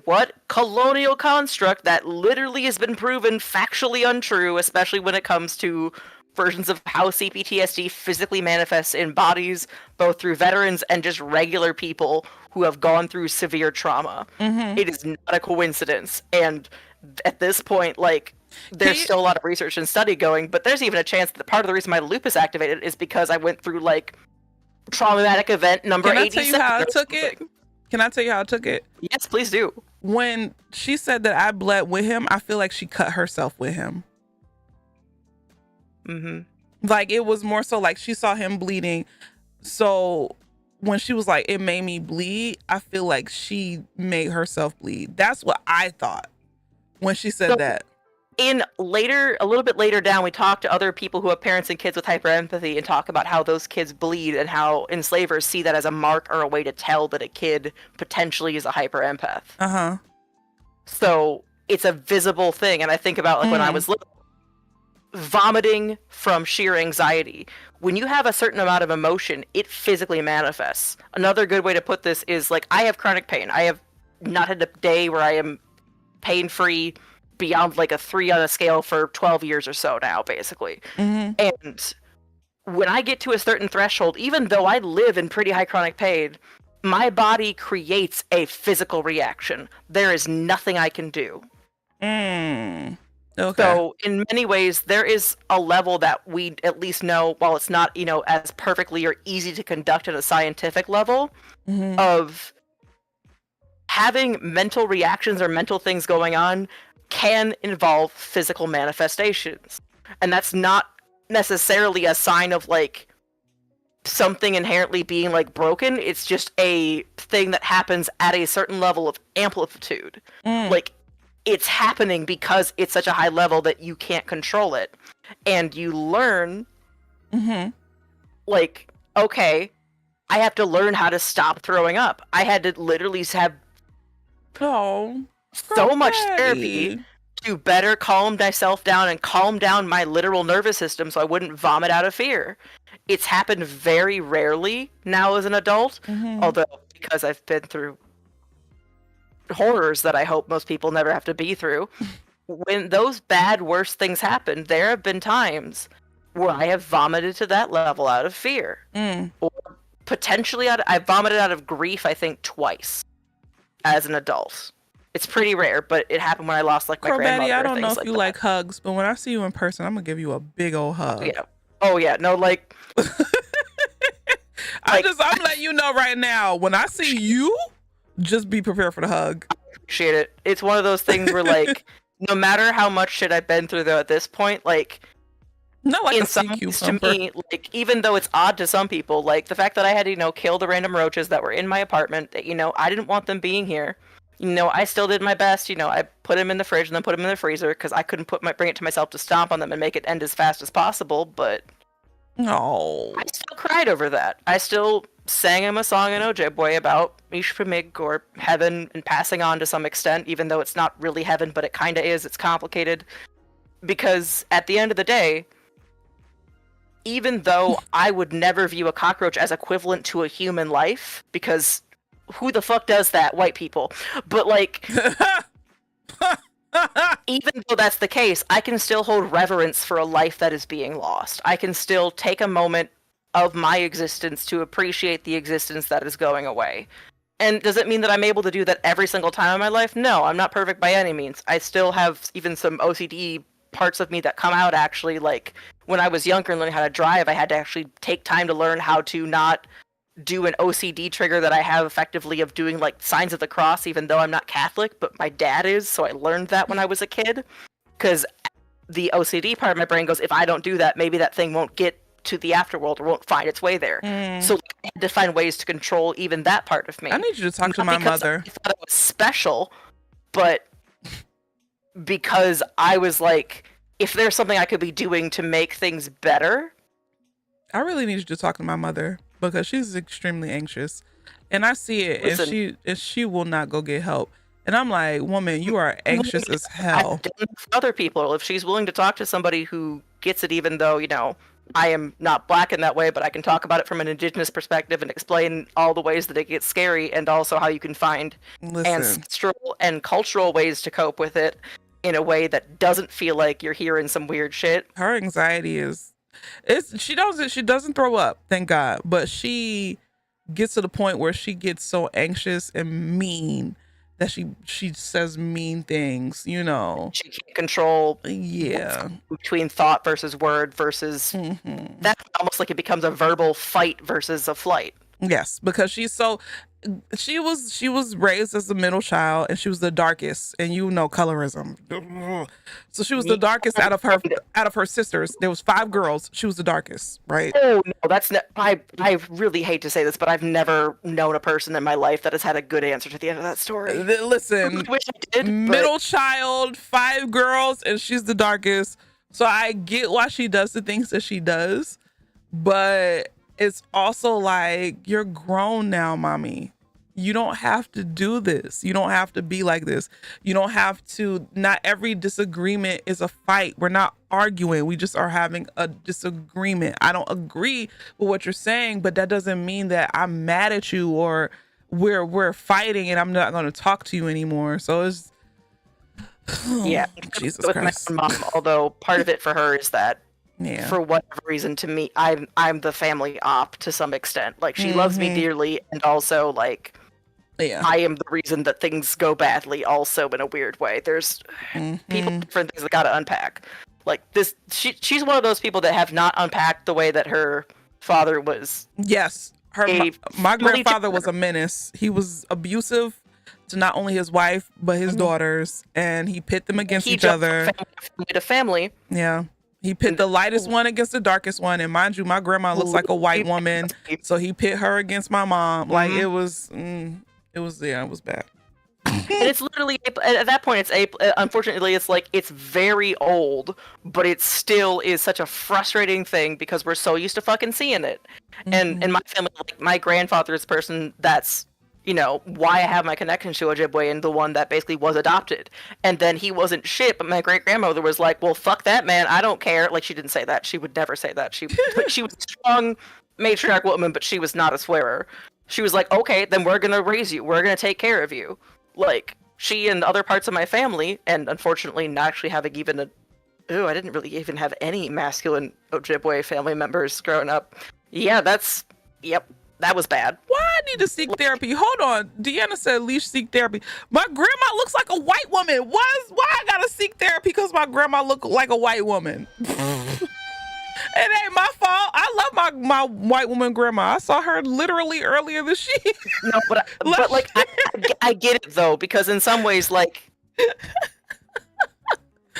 colonial construct that literally has been proven factually untrue, especially when it comes to versions of how CPTSD physically manifests in bodies, both through veterans and just regular people who have gone through severe trauma. It is not a coincidence. And at this point, like, there's still a lot of research and study going, but there's even a chance that part of the reason my lupus activated is because I went through, like, traumatic event number 87. Can I tell you how I took it? Can I tell you how I took it? Yes, please do. When she said that I bled with him, I feel like she cut herself with him. Like, it was more so like she saw him bleeding. So when she was like, it made me bleed, I feel like she made herself bleed. That's what I thought when she said that. A little bit later down, we talk to other people who have parents and kids with hyperempathy and talk about how those kids bleed and how enslavers see that as a mark or a way to tell that a kid potentially is a hyperempath. So it's a visible thing. And I think about, like, when I was little, vomiting from sheer anxiety. When you have a certain amount of emotion, it physically manifests. Another good way to put this is, like, I have chronic pain. I have not had a day where I am pain-free beyond, like, a 3 on a scale for 12 years or so now, basically. And when I get to a certain threshold, even though I live in pretty high chronic pain, my body creates a physical reaction. There is nothing I can do. Okay. So in many ways, there is a level that we at least know, while it's not, you know, as perfectly or easy to conduct at a scientific level, of having mental reactions or mental things going on can involve physical manifestations. And that's not necessarily a sign of, like, something inherently being, like, broken. It's just a thing that happens at a certain level of amplitude. Like, it's happening because it's such a high level that you can't control it. And you learn, like, okay, I have to learn how to stop throwing up. I had to literally have so much therapy to better calm myself down and calm down my literal nervous system so I wouldn't vomit out of fear. It's happened very rarely now as an adult, although because I've been through horrors that I hope most people never have to be through. When those bad, worse things happen, there have been times where I have vomited to that level out of fear. Or potentially I vomited out of grief, I think, twice as an adult. It's pretty rare, but it happened when I lost, like, my grandmother. I don't know if you like hugs, but when I see you in person, I'm gonna give you a big old hug. Oh yeah, no, like, I'm letting you know right now, when I see you, just be prepared for the hug. I appreciate it. It's one of those things where, like, no matter how much shit I've been through, though, at this point, like, not like in a some CQ ways, to thumper. me, like, even though it's odd to some people, like, the fact that I had to, you know, kill the random roaches that were in my apartment, that, you know, I didn't want them being here. You know, I still did my best. You know, I put them in the fridge and then put them in the freezer because I couldn't bring it to myself to stomp on them and make it end as fast as possible. But no, I still cried over that. I still sang him a song in Ojibwe about Ishpemig or heaven and passing on to some extent, even though it's not really heaven, but it kind of is. It's complicated because at the end of the day, even though I would never view a cockroach as equivalent to a human life, because who the fuck does that? White people. But, like, even though that's the case, I can still hold reverence for a life that is being lost. I can still take a moment of my existence to appreciate the existence that is going away. And does it mean that I'm able to do that every single time in my life? No, I'm not perfect by any means. I still have even some OCD parts of me that come out, actually. Like, when I was younger and learning how to drive, I had to actually take time to learn how to not do an OCD trigger that I have effectively of doing, like, signs of the cross, even though I'm not Catholic, but my dad is, so I learned that when I was a kid. Because the OCD part of my brain goes, if I don't do that, maybe that thing won't get to the afterworld or won't find its way there. So I had to find ways to control even that part of me. I need you to talk Not to my because mother. I thought it was special, but because I was like, if there's something I could be doing to make things better. I really need you to talk to my mother because she's extremely anxious, and I see it. Listen, if she will not go get help, and I'm like, woman, you are anxious as hell. I've done it for other people. If she's willing to talk to somebody who gets it, even though, you know, I am not black in that way, but I can talk about it from an indigenous perspective and explain all the ways that it gets scary and also how you can find ancestral and cultural ways to cope with it in a way that doesn't feel like you're hearing some weird shit. Her anxiety is She doesn't throw up, thank God, but she gets to the point where she gets so anxious and mean that she says mean things, you know. She can't control between thought versus word versus that's almost like it becomes a verbal fight versus a flight. Yes, because she was raised as a middle child, and she was the darkest, and you know colorism. So she was the darkest out of her sisters. There was 5 girls. She was the darkest, right? Oh no, that's not. I really hate to say this, but I've never known a person in my life that has had a good answer to the end of that story. Listen, I wish I did. Middle child, 5 girls, and she's the darkest. So I get why she does the things that she does, but it's also like, you're grown now, mommy. You don't have to do this. You don't have to be like this. You don't have to. Not every disagreement is a fight. We're not arguing. We just are having a disagreement. I don't agree with what you're saying, but that doesn't mean that I'm mad at you or we're fighting and I'm not going to talk to you anymore. So it's yeah, Jesus with Christ. my mom, although part of it for her is that for whatever reason, to me, I'm the family op to some extent. Like, she loves me dearly, and also like I am the reason that things go badly also in a weird way. There's people, different things that gotta unpack. Like this, she's one of those people that have not unpacked the way that her father was. Yes, my grandfather was a menace. He was abusive to not only his wife but his daughters, and he pit them against each other. Family to family. Yeah. He pit the lightest one against the darkest one. And mind you, my grandma looks like a white woman. So he pit her against my mom. Like it was bad. And it's literally, at that point, unfortunately, it's like, it's very old, but it still is such a frustrating thing because we're so used to fucking seeing it. And in my family, like, my grandfather is the person that's, you know, why I have my connection to Ojibwe, and the one that basically was adopted. And then he wasn't shit, but my great-grandmother was like, well, fuck that, man, I don't care. Like, she didn't say that. She would never say that. She was a strong matriarch woman, but she was not a swearer. She was like, okay, then we're gonna raise you. We're gonna take care of you. Like, she and other parts of my family, and unfortunately not actually having even I didn't really even have any masculine Ojibwe family members growing up. Yeah, that was bad. Why I need to seek therapy? Hold on. Deanna said leash seek therapy. My grandma looks like a white woman. Why I gotta seek therapy because my grandma look like a white woman? It ain't my fault. I love my white woman grandma. I saw her literally earlier this year. No, but like I get it though, because in some ways, like,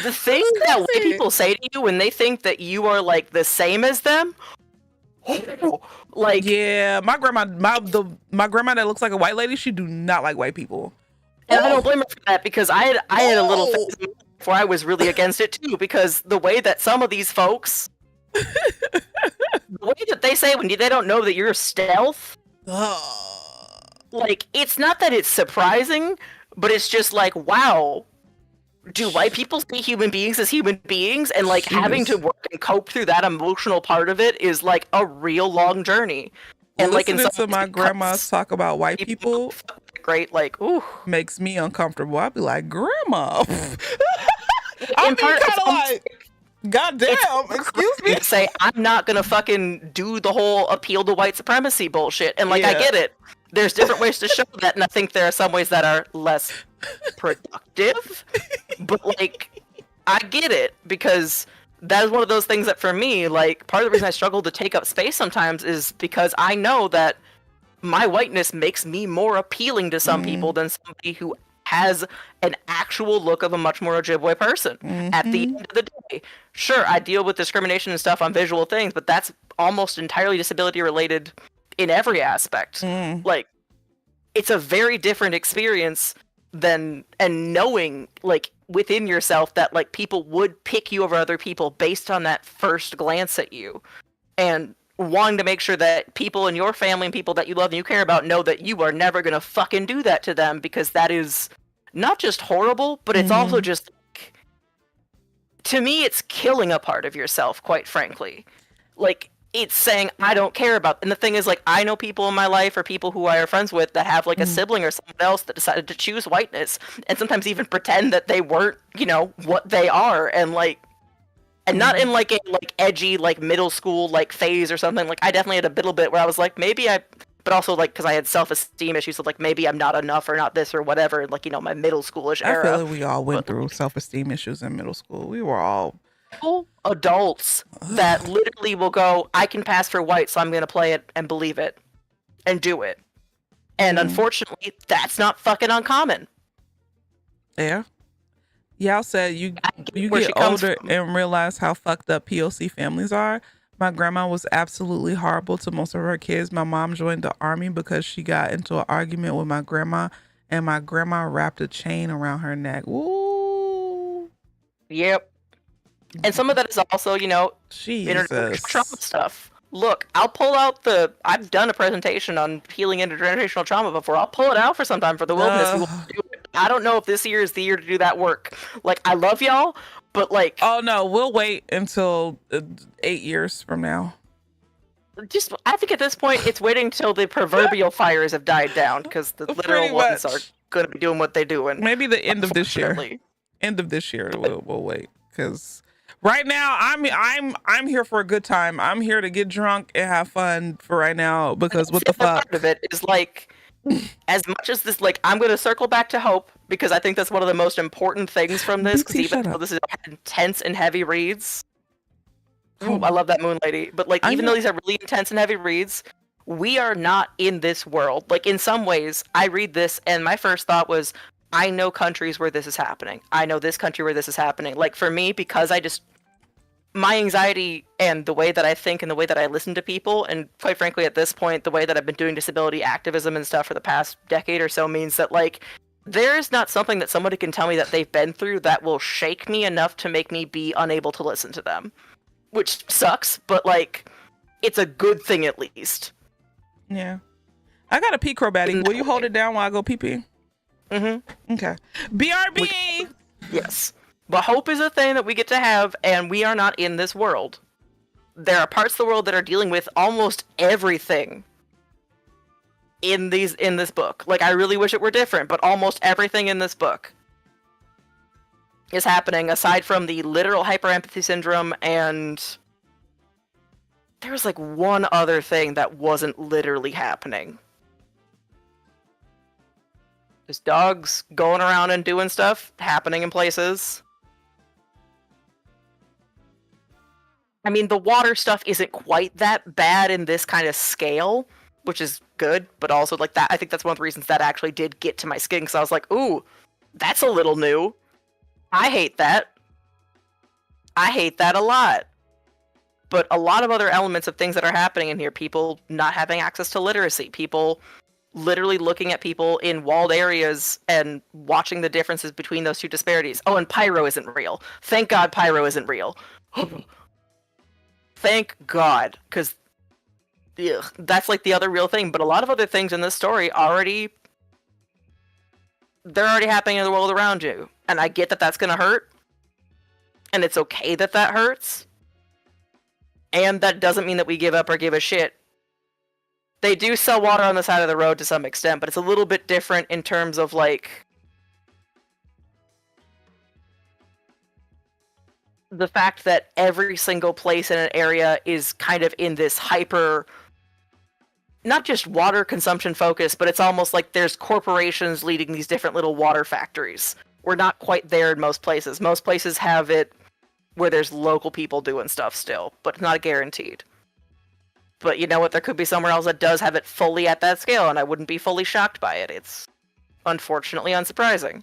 the things that white people say to you when they think that you are like the same as them. Like, yeah, my grandma that looks like a white lady, she do not like white people. And I don't blame her for that, because I had a little phase before I was really against it too, because the way that some of these folks, the way that they say when they don't know that you're stealth, like, it's not that it's surprising, but it's just like, wow, do white people see human beings as human beings? And like, having to work and cope through that emotional part of it is like a real long journey. And like, in some to my grandmas talk about white people, great, like, ooh, makes me uncomfortable. I'd be like, grandma. I'm kind of like, goddamn, excuse me. Say, I'm not gonna fucking do the whole appeal to white supremacy bullshit. And like, I get it. There's different ways to show that, and I think there are some ways that are less productive. But like, I get it, because that is one of those things that for me, like, part of the reason I struggle to take up space sometimes is because I know that my whiteness makes me more appealing to some people than somebody who has an actual look of a much more Ojibwe person. At the end of the day, sure, I deal with discrimination and stuff on visual things, but that's almost entirely disability related in every aspect. Like, it's a very different experience than, and knowing, like, within yourself that, like, people would pick you over other people based on that first glance at you, and wanting to make sure that people in your family and people that you love and you care about know that you are never gonna fucking do that to them, because that is not just horrible, but it's also just, like, to me, it's killing a part of yourself, quite frankly. Like, it's saying, I don't care about, and the thing is, like, I know people in my life or people who I are friends with that have, like, a sibling or someone else that decided to choose whiteness, and sometimes even pretend that they weren't, you know, what they are, and, like, And not in like a like edgy like middle school like phase or something. Like I definitely had a little bit where I was like but also like because I had self-esteem issues of like maybe I'm not enough or not this or whatever. Like my middle schoolish I era. feel like we all went through self-esteem issues in middle school. We were all adults that literally will go, I can pass for white, so I'm gonna play it and believe it and do it. And unfortunately, that's not fucking uncommon. Yeah. Y'all said you where get she comes older from. and realize how fucked up POC families are. My grandma was absolutely horrible to most of her kids. My mom joined the army because she got into an argument with my grandma, and my grandma wrapped a chain around her neck. Ooh. Yep. And some of that is also, intergenerational trauma Jesus. stuff. Look, I'll pull out I've done a presentation on healing intergenerational trauma before. I'll pull it out for some time for the wilderness. We will do it. I don't know if this year is the year to do that work. Like, I love y'all, but like, Oh no, we'll wait until 8 years from now. I think at this point, it's waiting until the proverbial fires have died down, because the literal Pretty ones much. are going to be doing what they're doing. Maybe the end of this year. Unfortunately. End of this year, we'll wait, because right now I'm here for a good time. I'm here to get drunk and have fun for right now, because what the fuck? Part of it is like, as much as this, like, I'm going to circle back to hope, because I think that's one of the most important things from this, because BT, even shut though up. this is intense and heavy reads, Oh. I love that Moon Lady, but like, I even know- though these are really intense and heavy reads, we are not in this world. Like, in some ways, I read this and my first thought was, I know countries where this is happening. I know this country where this is happening. Like, for me, because my anxiety and the way that I think and the way that I listen to people, and quite frankly, at this point, the way that I've been doing disability activism and stuff for the past decade or so means that, like, there is not something that somebody can tell me that they've been through that will shake me enough to make me be unable to listen to them. Which sucks, but, like, it's a good thing at least. Yeah. I got a pee Crobatty. Will you hold it down while I go pee pee? Mm-hmm. Okay. BRB! Yes. But hope is a thing that we get to have, and we are not in this world. There are parts of the world that are dealing with almost everything in this book. Like, I really wish it were different, but almost everything in this book is happening, aside from the literal hyperempathy syndrome, and there was like one other thing that wasn't literally happening. Just dogs going around and doing stuff, happening in places. I mean, the water stuff isn't quite that bad in this kind of scale, which is good, but also, like, that, I think that's one of the reasons that actually did get to my skin, because I was like, ooh, that's a little new. I hate that. I hate that a lot. But a lot of other elements of things that are happening in here, people not having access to literacy, people literally looking at people in walled areas and watching the differences between those two disparities. Oh, and pyro isn't real. Thank God pyro isn't real. Thank God, because that's like the other real thing. But a lot of other things in this story they're already happening in the world around you. And I get that that's going to hurt. And it's okay that that hurts. And that doesn't mean that we give up or give a shit. They do sell water on the side of the road to some extent, but it's a little bit different in terms of, like, the fact that every single place in an area is kind of in this hyper, not just water consumption focus, but it's almost like there's corporations leading these different little water factories. We're not quite there in most places. Most places have it where there's local people doing stuff still, but it's not guaranteed. But you know what? There could be somewhere else that does have it fully at that scale, and I wouldn't be fully shocked by it. It's unfortunately unsurprising.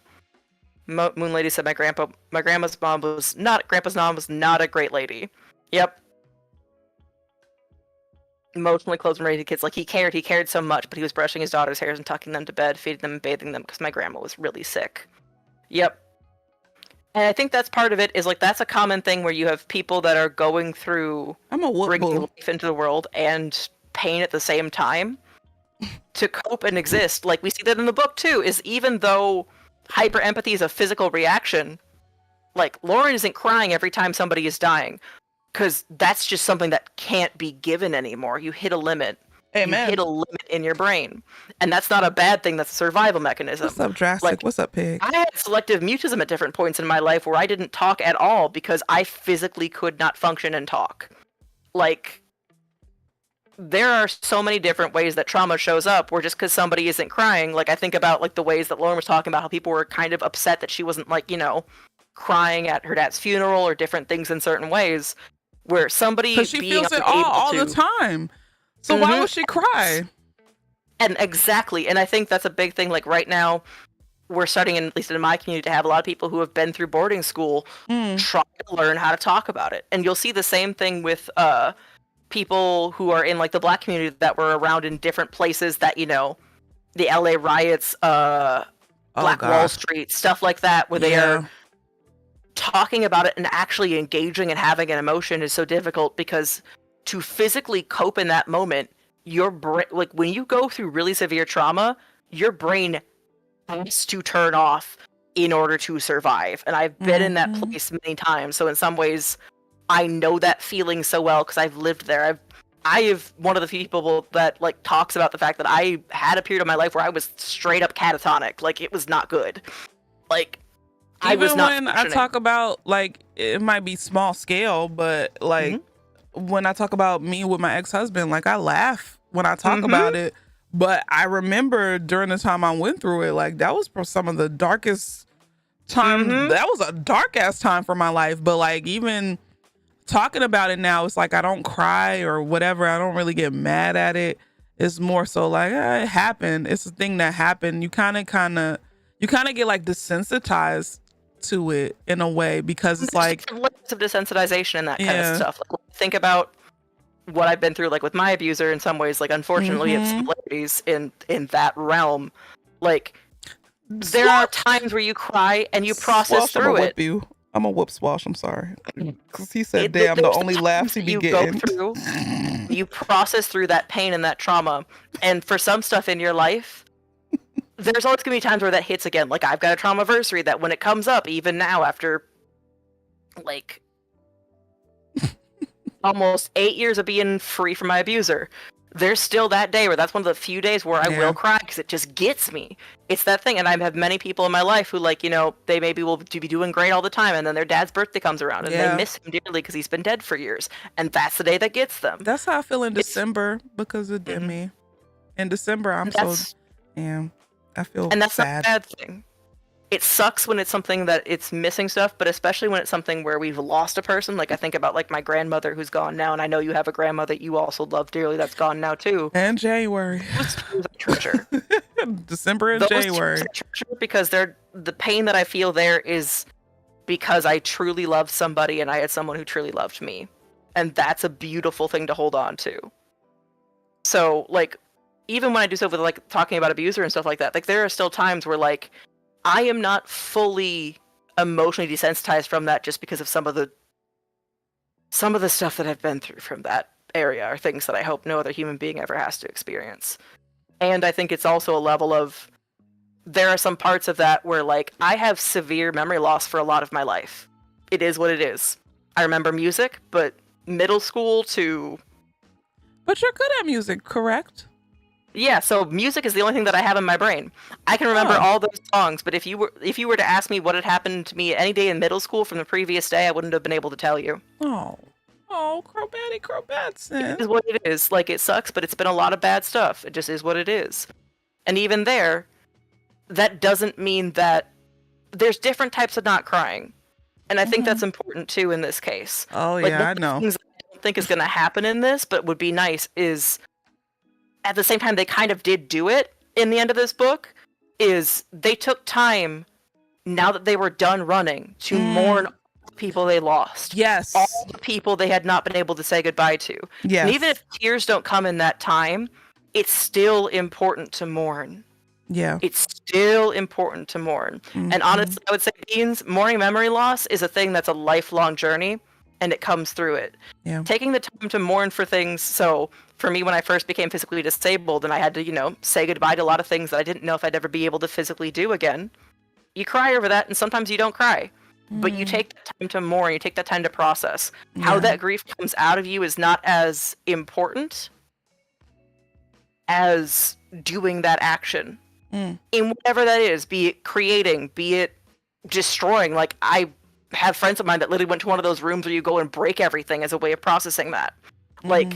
Moon Lady said grandpa's mom was not a great lady. Yep. Emotionally close and raising kids. Like, he cared so much, but he was brushing his daughter's hairs and tucking them to bed, feeding them and bathing them, because my grandma was really sick. Yep. And I think that's part of it, is like, that's a common thing where you have people that are going through bringing life into the world and pain at the same time to cope and exist. Like, we see that in the book too, is even though hyperempathy is a physical reaction, like, Lauren isn't crying every time somebody is dying, because that's just something that can't be given anymore. You hit a limit. You Amen. hit a limit in your brain. And that's not a bad thing. That's a survival mechanism. What's up, Drastic? Like, What's up, Pig? I had selective mutism at different points in my life where I didn't talk at all because I physically could not function and talk. Like, there are so many different ways that trauma shows up where just because somebody isn't crying, like I think about like the ways that Lauren was talking about how people were kind of upset that she wasn't like, you know, crying at her dad's funeral or different things in certain ways where somebody Because she being feels it unable all to, the time. So why would she cry? And exactly. And I think that's a big thing. Like right now, we're starting, at least in my community, to have a lot of people who have been through boarding school try to learn how to talk about it. And you'll see the same thing with people who are in like the Black community that were around in different places that, you know, the LA riots, Black Wall Street, stuff like that, where they are talking about it and actually engaging and having an emotion is so difficult because to physically cope in that moment, your brain, like when you go through really severe trauma, your brain has to turn off in order to survive. And I've been in that place many times. So in some ways, I know that feeling so well because I've lived there. I have one of the people that like talks about the fact that I had a period of my life where I was straight up catatonic. Like it was not good. Like I was not when functioning. I talk about like it might be small scale, but like when I talk about me with my ex-husband, like I laugh when I talk about it. But I remember during the time I went through it, like that was some of the darkest time. That was a dark ass time for my life. But like even talking about it now, it's like I don't cry or whatever. I don't really get mad at it. It's more so like it happened. It's a thing that happened. You kind of get like desensitized to it in a way because it's like levels of desensitization and that kind of stuff. Like, think about what I've been through, like with my abuser. In some ways, like unfortunately, it's similarities in that realm. Like there are times where you cry and you process through it. I'm a whoop Swash. I'm sorry, because he said, "Damn, the only laughs he be getting." Go through, you process through that pain and that trauma, and for some stuff in your life, there's always gonna be times where that hits again. Like I've got a traumaversary that when it comes up, even now after like almost 8 years of being free from my abuser, there's still that day where that's one of the few days where I will cry because it just gets me. It's that thing. And I have many people in my life who, like, you know, they maybe will be doing great all the time, and then their dad's birthday comes around and they miss him dearly because he's been dead for years, and that's the day that gets them. That's how I feel in December because of Demi. In December, I feel and that's sad. not a bad thing. It sucks when it's something that it's missing stuff, but especially when it's something where we've lost a person. Like I think about like my grandmother who's gone now, and I know you have a grandmother you also love dearly that's gone now too. And January. Those two I treasure. December and Those January. two I treasure because the pain that I feel there is because I truly loved somebody and I had someone who truly loved me. And that's a beautiful thing to hold on to. So like even when I do stuff with like talking about abuser and stuff like that, like there are still times where like I am not fully emotionally desensitized from that just because of some of the stuff that I've been through from that area are things that I hope no other human being ever has to experience. And I think it's also a level of there are some parts of that where like I have severe memory loss for a lot of my life. It is what it is. I remember music, but middle school to... But you're good at music, correct? Yeah, so music is the only thing that I have in my brain. I can remember all those songs, but if you were to ask me what had happened to me any day in middle school from the previous day, I wouldn't have been able to tell you. Oh, Crobatson. It is what it is. Like, it sucks, but it's been a lot of bad stuff. It just is what it is. And even there, that doesn't mean that there's different types of not crying. And I think that's important, too, in this case. Oh, like, yeah, I know. Things I don't think is going to happen in this, but would be nice is... At the same time, they kind of did do it in the end of this book, is they took time, now that they were done running, to mourn all the people they lost. Yes. All the people they had not been able to say goodbye to. Yes. And even if tears don't come in that time, it's still important to mourn. Yeah. It's still important to mourn. And honestly, I would say, Beans, mourning memory loss is a thing that's a lifelong journey, and it comes through it. Yeah. Taking the time to mourn for things, so... For me, when I first became physically disabled and I had to, you know, say goodbye to a lot of things that I didn't know if I'd ever be able to physically do again, you cry over that, and sometimes you don't cry. But you take that time to mourn, you take that time to process. How that grief comes out of you is not as important as doing that action Mm. in whatever that is, be it creating, be it destroying. Like, I have friends of mine that literally went to one of those rooms where you go and break everything as a way of processing that. Like,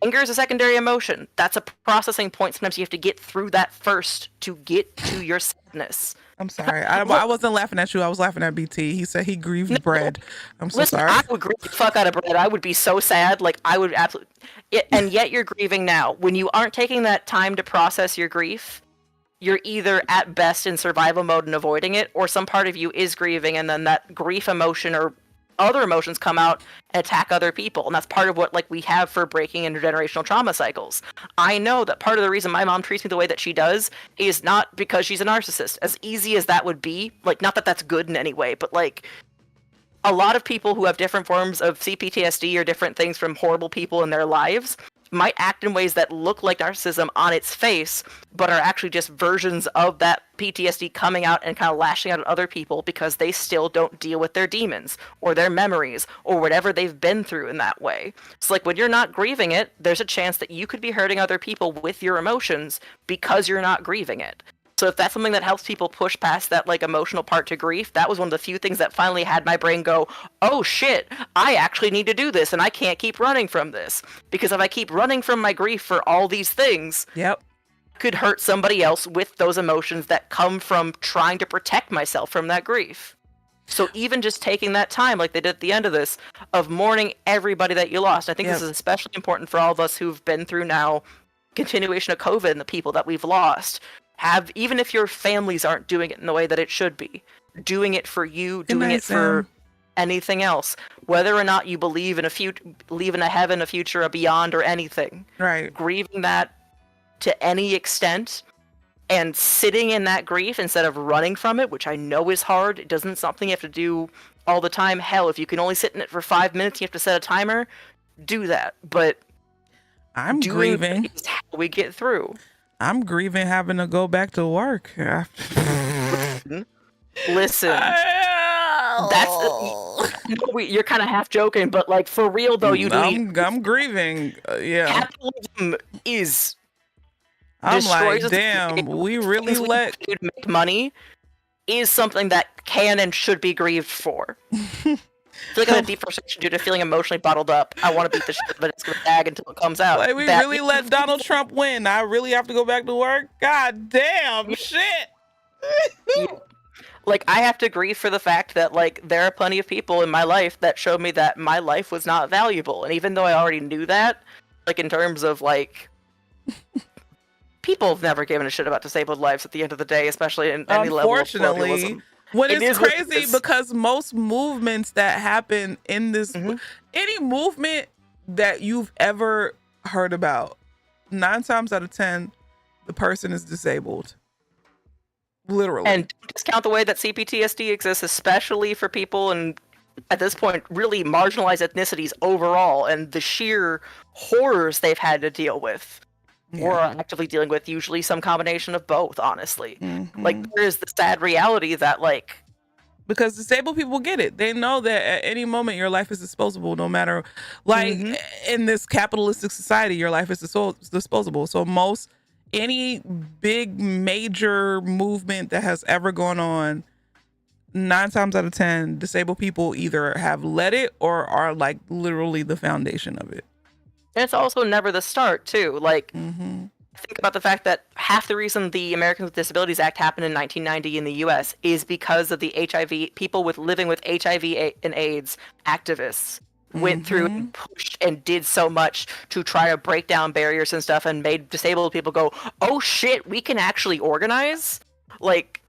anger is a secondary emotion. That's a processing point. Sometimes you have to get through that first to get to your sadness. I'm sorry. I wasn't laughing at you. I was laughing at BT. He said he grieved bread. I'm so Listen, sorry. I would grieve the fuck out of bread. I would be so sad. Like, I would absolutely. And yet you're grieving now. When you aren't taking that time to process your grief, you're either at best in survival mode and avoiding it, or some part of you is grieving, and then that grief emotion or other emotions come out and attack other people. And that's part of what, like, we have for breaking intergenerational trauma cycles. I know that part of the reason my mom treats me the way that she does is not because she's a narcissist. As easy as that would be, like, not that that's good in any way, but, like, a lot of people who have different forms of CPTSD or different things from horrible people in their lives might act in ways that look like narcissism on its face, but are actually just versions of that PTSD coming out and kind of lashing out at other people because they still don't deal with their demons or their memories or whatever they've been through in that way. So, like, when you're not grieving it, there's a chance that you could be hurting other people with your emotions because you're not grieving it. So if that's something that helps people push past that, like, emotional part to grief, that was one of the few things that finally had my brain go, oh shit, I actually need to do this and I can't keep running from this. Because if I keep running from my grief for all these things, Yep. I could hurt somebody else with those emotions that come from trying to protect myself from that grief. So even just taking that time, like they did at the end of this, of mourning everybody that you lost. I think this is especially important for all of us who've been through now continuation of COVID and the people that we've lost. Even if your families aren't doing it in the way that it should be, doing it for you, doing it for anything else, whether or not you believe in a heaven, a future, a beyond, or anything. Right. Grieving that to any extent and sitting in that grief instead of running from it, which I know is hard. It isn't something you have to do all the time. Hell, if you can only sit in it for 5 minutes, you have to set a timer, do that. But I'm grieving. Is how we get through. I'm grieving having to go back to work. Listen, you're kind of half joking, but, like, for real though, I'm grieving. Yeah. Capitalism is. I'm like, damn, we really let make money is something that can and should be grieved for. I feel like I'm a deforestation due to feeling emotionally bottled up. I want to beat the shit, but it's gonna bag until it comes out. Like, we really let Donald Trump win. I really have to go back to work. God damn, shit. Like, I have to grieve for the fact that, like, there are plenty of people in my life that showed me that my life was not valuable. And even though I already knew that, like, in terms of, like, people have never given a shit about disabled lives at the end of the day, especially in any level of colonialism. When it's crazy because most movements that happen in this, any movement that you've ever heard about, 9 times out of 10, the person is disabled. Literally. And don't discount the way that CPTSD exists, especially for people and at this point really marginalized ethnicities overall, and the sheer horrors they've had to deal with. Or are actively dealing with, usually some combination of both, honestly. Like, there is the sad reality that, like... Because disabled people get it. They know that at any moment your life is disposable, no matter... Like, in this capitalistic society, your life is disposable. So any big, major movement that has ever gone on, 9 times out of 10, disabled people either have led it or are, like, literally the foundation of it. And it's also never the start, too. Like, think about the fact that half the reason the Americans with Disabilities Act happened in 1990 in the U.S. is because of the people living with HIV and AIDS activists went through and pushed and did so much to try to break down barriers and stuff and made disabled people go, oh shit, we can actually organize? Like,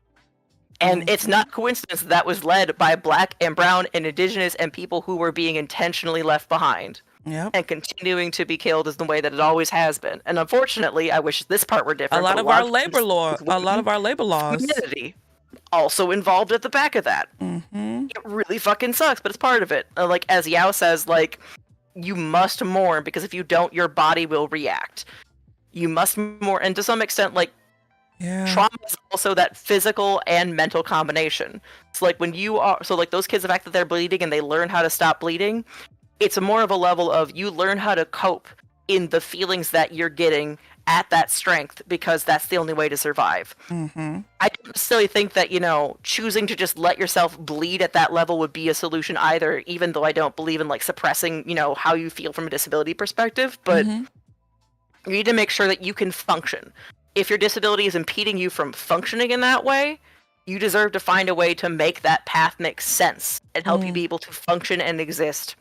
and it's not coincidence that was led by Black and Brown and Indigenous and people who were being intentionally left behind. Yep. And continuing to be killed is the way that it always has been. And unfortunately, I wish this part were different. A lot of our labor laws Community also involved at the back of that. It really fucking sucks, but it's part of it. Like, as Yao says, like, you must mourn, because if you don't, your body will react. You must mourn, and to some extent, like, trauma is also that physical and mental combination. So, like, those kids, the fact that they're bleeding and they learn how to stop bleeding, it's more of a level of you learn how to cope in the feelings that you're getting at that strength, because that's the only way to survive. Mm-hmm. I don't necessarily think that, choosing to just let yourself bleed at that level would be a solution either, even though I don't believe in like suppressing, how you feel from a disability perspective, but Mm-hmm. you need to make sure that you can function. If your disability is impeding you from functioning in that way, you deserve to find a way to make that path make sense and help you be able to function and exist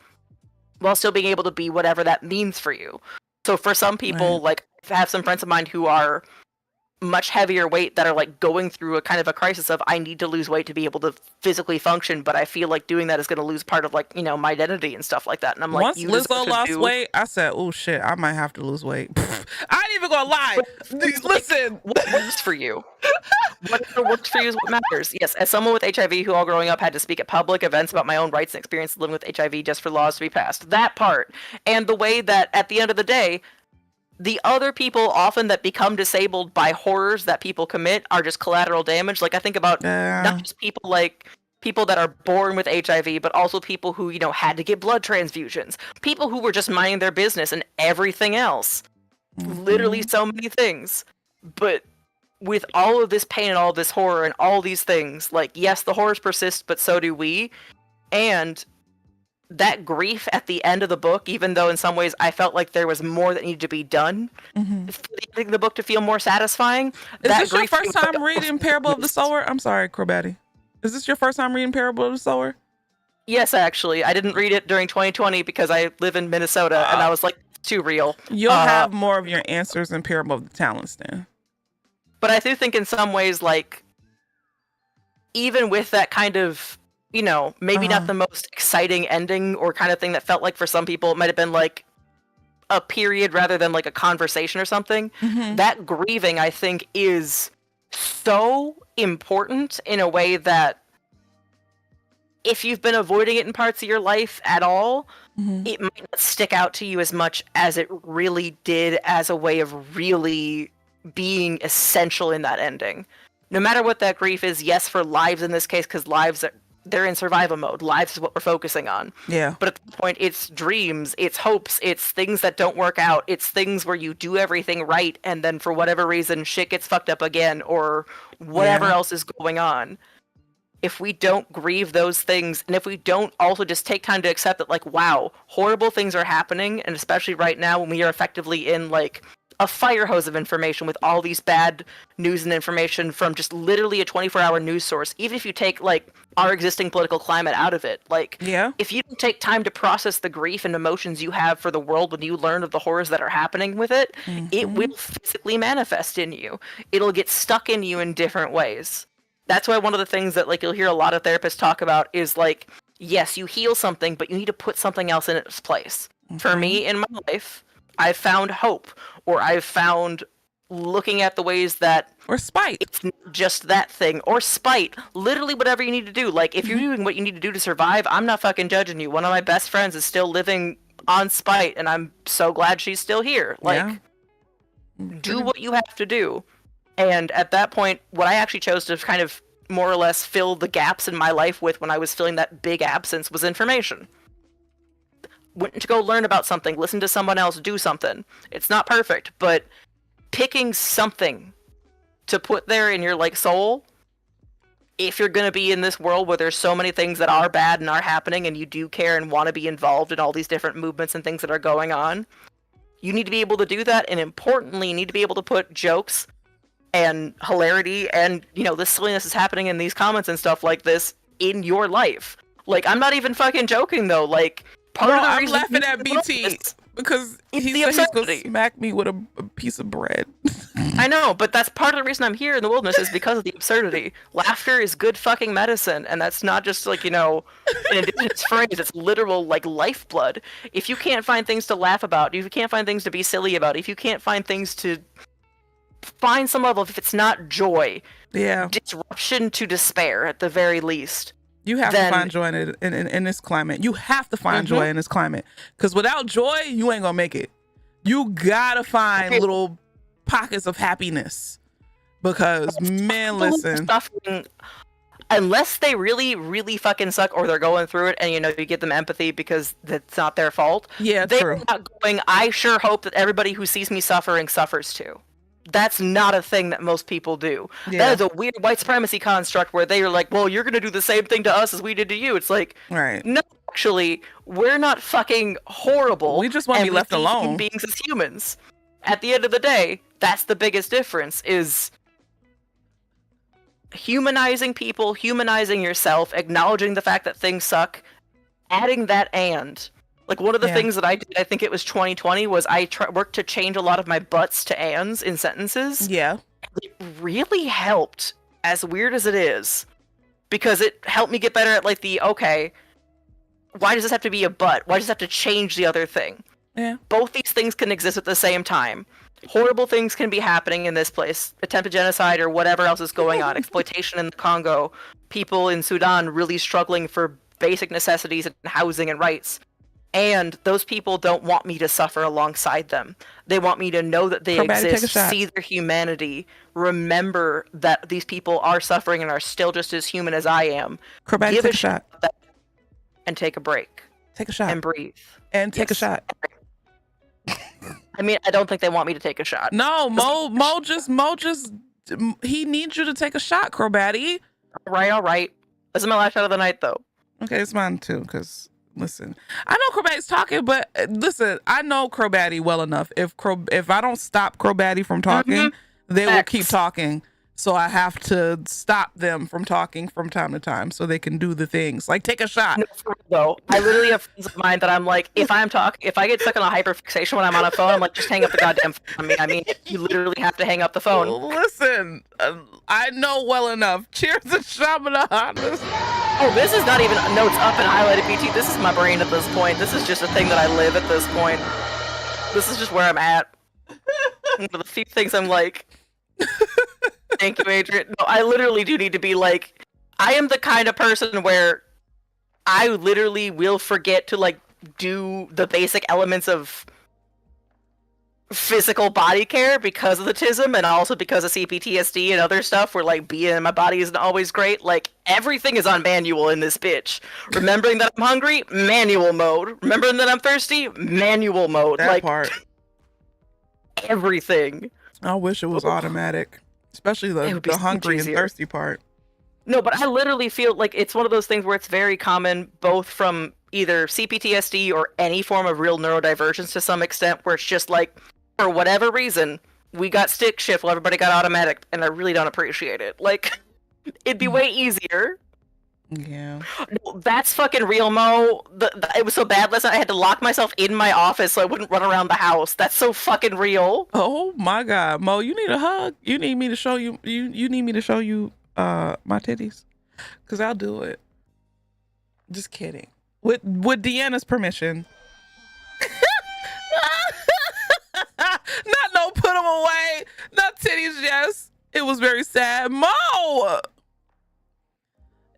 while still being able to be whatever that means for you. So for some people, like I have some friends of mine who are much heavier weight that are like going through a kind of a crisis of I need to lose weight to be able to physically function, but I feel like doing that is going to lose part of like, my identity and stuff like that. And I'm like, once Lizzo lost weight, I said, oh shit, I might have to lose weight. I ain't even gonna lie. Listen, what works for you? Whatever works for you is what matters. Yes, as someone with HIV who all growing up had to speak at public events about my own rights and experience living with HIV just for laws to be passed. That part. And the way that at the end of the day, the other people often that become disabled by horrors that people commit are just collateral damage. Like I think about not just people that are born with HIV, but also people who, had to get blood transfusions. People who were just minding their business and everything else. Literally so many things. But with all of this pain and all this horror and all these things, like, yes, the horrors persist, but so do we. And that grief at the end of the book, even though in some ways I felt like there was more that needed to be done for the book to feel more satisfying. Is this your first time reading Parable of the Sower? I'm sorry, Crobatti. Is this your first time reading Parable of the Sower? Yes, actually. I didn't read it during 2020 because I live in Minnesota and I was like, it's too real. You'll have more of your answers in Parable of the Talents then. But I do think in some ways, like, even with that kind of, maybe not the most exciting ending or kind of thing that felt like for some people it might have been like a period rather than like a conversation or something. That grieving, I think, is so important in a way that if you've been avoiding it in parts of your life at all, it might not stick out to you as much as it really did as a way of really being essential in that ending. No matter what that grief is, yes, for lives in this case, because lives they're in survival mode. Lives is what we're focusing on. Yeah. But at that point, it's dreams, it's hopes, it's things that don't work out, it's things where you do everything right, and then for whatever reason, shit gets fucked up again, or whatever else is going on. If we don't grieve those things, and if we don't also just take time to accept that, like, wow, horrible things are happening, and especially right now when we are effectively in, like, a fire hose of information with all these bad news and information from just literally a 24-hour news source, even if you take, like, our existing political climate out of it. Like, if you don't take time to process the grief and emotions you have for the world when you learn of the horrors that are happening with it, it will physically manifest in you. It'll get stuck in you in different ways. That's why one of the things that, like, you'll hear a lot of therapists talk about is, like, yes, you heal something, but you need to put something else in its place. For me, in my life, I've found hope, or I've found looking at the ways that... Or spite. It's not just that thing. Or spite. Literally whatever you need to do. Like, if you're doing what you need to do to survive, I'm not fucking judging you. One of my best friends is still living on spite, and I'm so glad she's still here. Like, do what you have to do. And at that point, what I actually chose to kind of more or less fill the gaps in my life with when I was feeling that big absence was information. Went to go learn about something, listen to someone else do something. It's not perfect, but picking something to put there in your, like, soul, if you're going to be in this world where there's so many things that are bad and are happening and you do care and want to be involved in all these different movements and things that are going on, you need to be able to do that, and importantly, you need to be able to put jokes and hilarity and, this silliness is happening in these comments and stuff like this in your life. Like, I'm not even fucking joking, though. Like, I'm laughing at BT because he's going to smack me with a piece of bread. I know, but that's part of the reason I'm here in the wilderness is because of the absurdity. Laughter is good fucking medicine, and that's not just, like, an indigenous phrase. It's literal, like, lifeblood. If you can't find things to laugh about, if you can't find things to be silly about, if you can't find things to find some level, if it's not joy, disruption to despair at the very least, you have to find joy in this climate. You have to find joy in this climate. Because without joy, you ain't going to make it. You got to find little pockets of happiness. Because, man, listen. unless they really, really fucking suck or they're going through it and, you know, you give them empathy because that's not their fault. Yeah, they're true. not going, I sure hope that everybody who sees me suffering suffers too. That's not a thing that most people do. Yeah. That is a weird white supremacy construct where they are like, well, you're going to do the same thing to us as we did to you. It's like, Right. no, actually, we're not fucking horrible. We just wanna and be left see alone. human beings as humans. At the end of the day, that's the biggest difference, is humanizing people, humanizing yourself, acknowledging the fact that things suck, adding that and. Like, one of the Yeah. things that I did, I think it was 2020, was I worked to change a lot of my buts to ands in sentences. Yeah. It really helped, as weird as it is, because it helped me get better at, like, okay, why does this have to be a but? Why does it have to change the other thing? Yeah. Both these things can exist at the same time. Horrible things can be happening in this place. Attempted genocide or whatever else is going on. Exploitation in the Congo. People in Sudan really struggling for basic necessities and housing and rights. And those people don't want me to suffer alongside them. They want me to know that they Crowbatty, take a exist, shot. see their humanity, remember that these people are suffering and are still just as human as I am. Crowbatty, Give take a shit shot. about that and take a break. Take a shot. And breathe. And take a Yes. shot. I mean, I don't think they want me to take a shot. No, Mo just, he needs you to take a shot, Crowbatty. All right. This is my last shot of the night, though. Okay, it's mine too, because listen, I know Crowbatty's talking, but listen, I know Crowbatty well enough. If I don't stop Crowbatty from talking, they will keep Facts. talking. So I have to stop them from talking from time to time so they can do the things. Like, take a shot. No, for real, though. I literally have friends of mine that I'm like, if I get stuck on a hyperfixation when I'm on a phone, I'm like, just hang up the goddamn phone. I mean, you literally have to hang up the phone. Listen, I know well enough. Cheers to Shamana. Oh, this is not even notes up and highlighted BT. This is my brain at this point. This is just a thing that I live at this point. This is just where I'm at. One of the few things I'm like, thank you, Adrian. No, I literally do need to be like, I am the kind of person where I literally will forget to like do the basic elements of physical body care because of the TISM and also because of CPTSD and other stuff where like being in my body isn't always great. Like, everything is on manual in this bitch. Remembering that I'm hungry, manual mode. Remembering that I'm thirsty, manual mode. That like, part. everything. I wish it was automatic, especially It would be the so much hungry and easier. thirsty part. No, but I literally feel like it's one of those things where it's very common, both from either CPTSD or any form of real neurodivergence to some extent, where it's just like, for whatever reason, we got stick shift while everybody got automatic, and I really don't appreciate it. Like, it'd be way easier. Yeah. No, that's fucking real, Mo. It was so bad last night, I had to lock myself in my office so I wouldn't run around the house. That's so fucking real. Oh my God, Mo, you need a hug. You need me to show you. You need me to show you my titties, cause I'll do it. Just kidding. With Deanna's permission. Not no put them away. Not titties. Yes, it was very sad, Mo.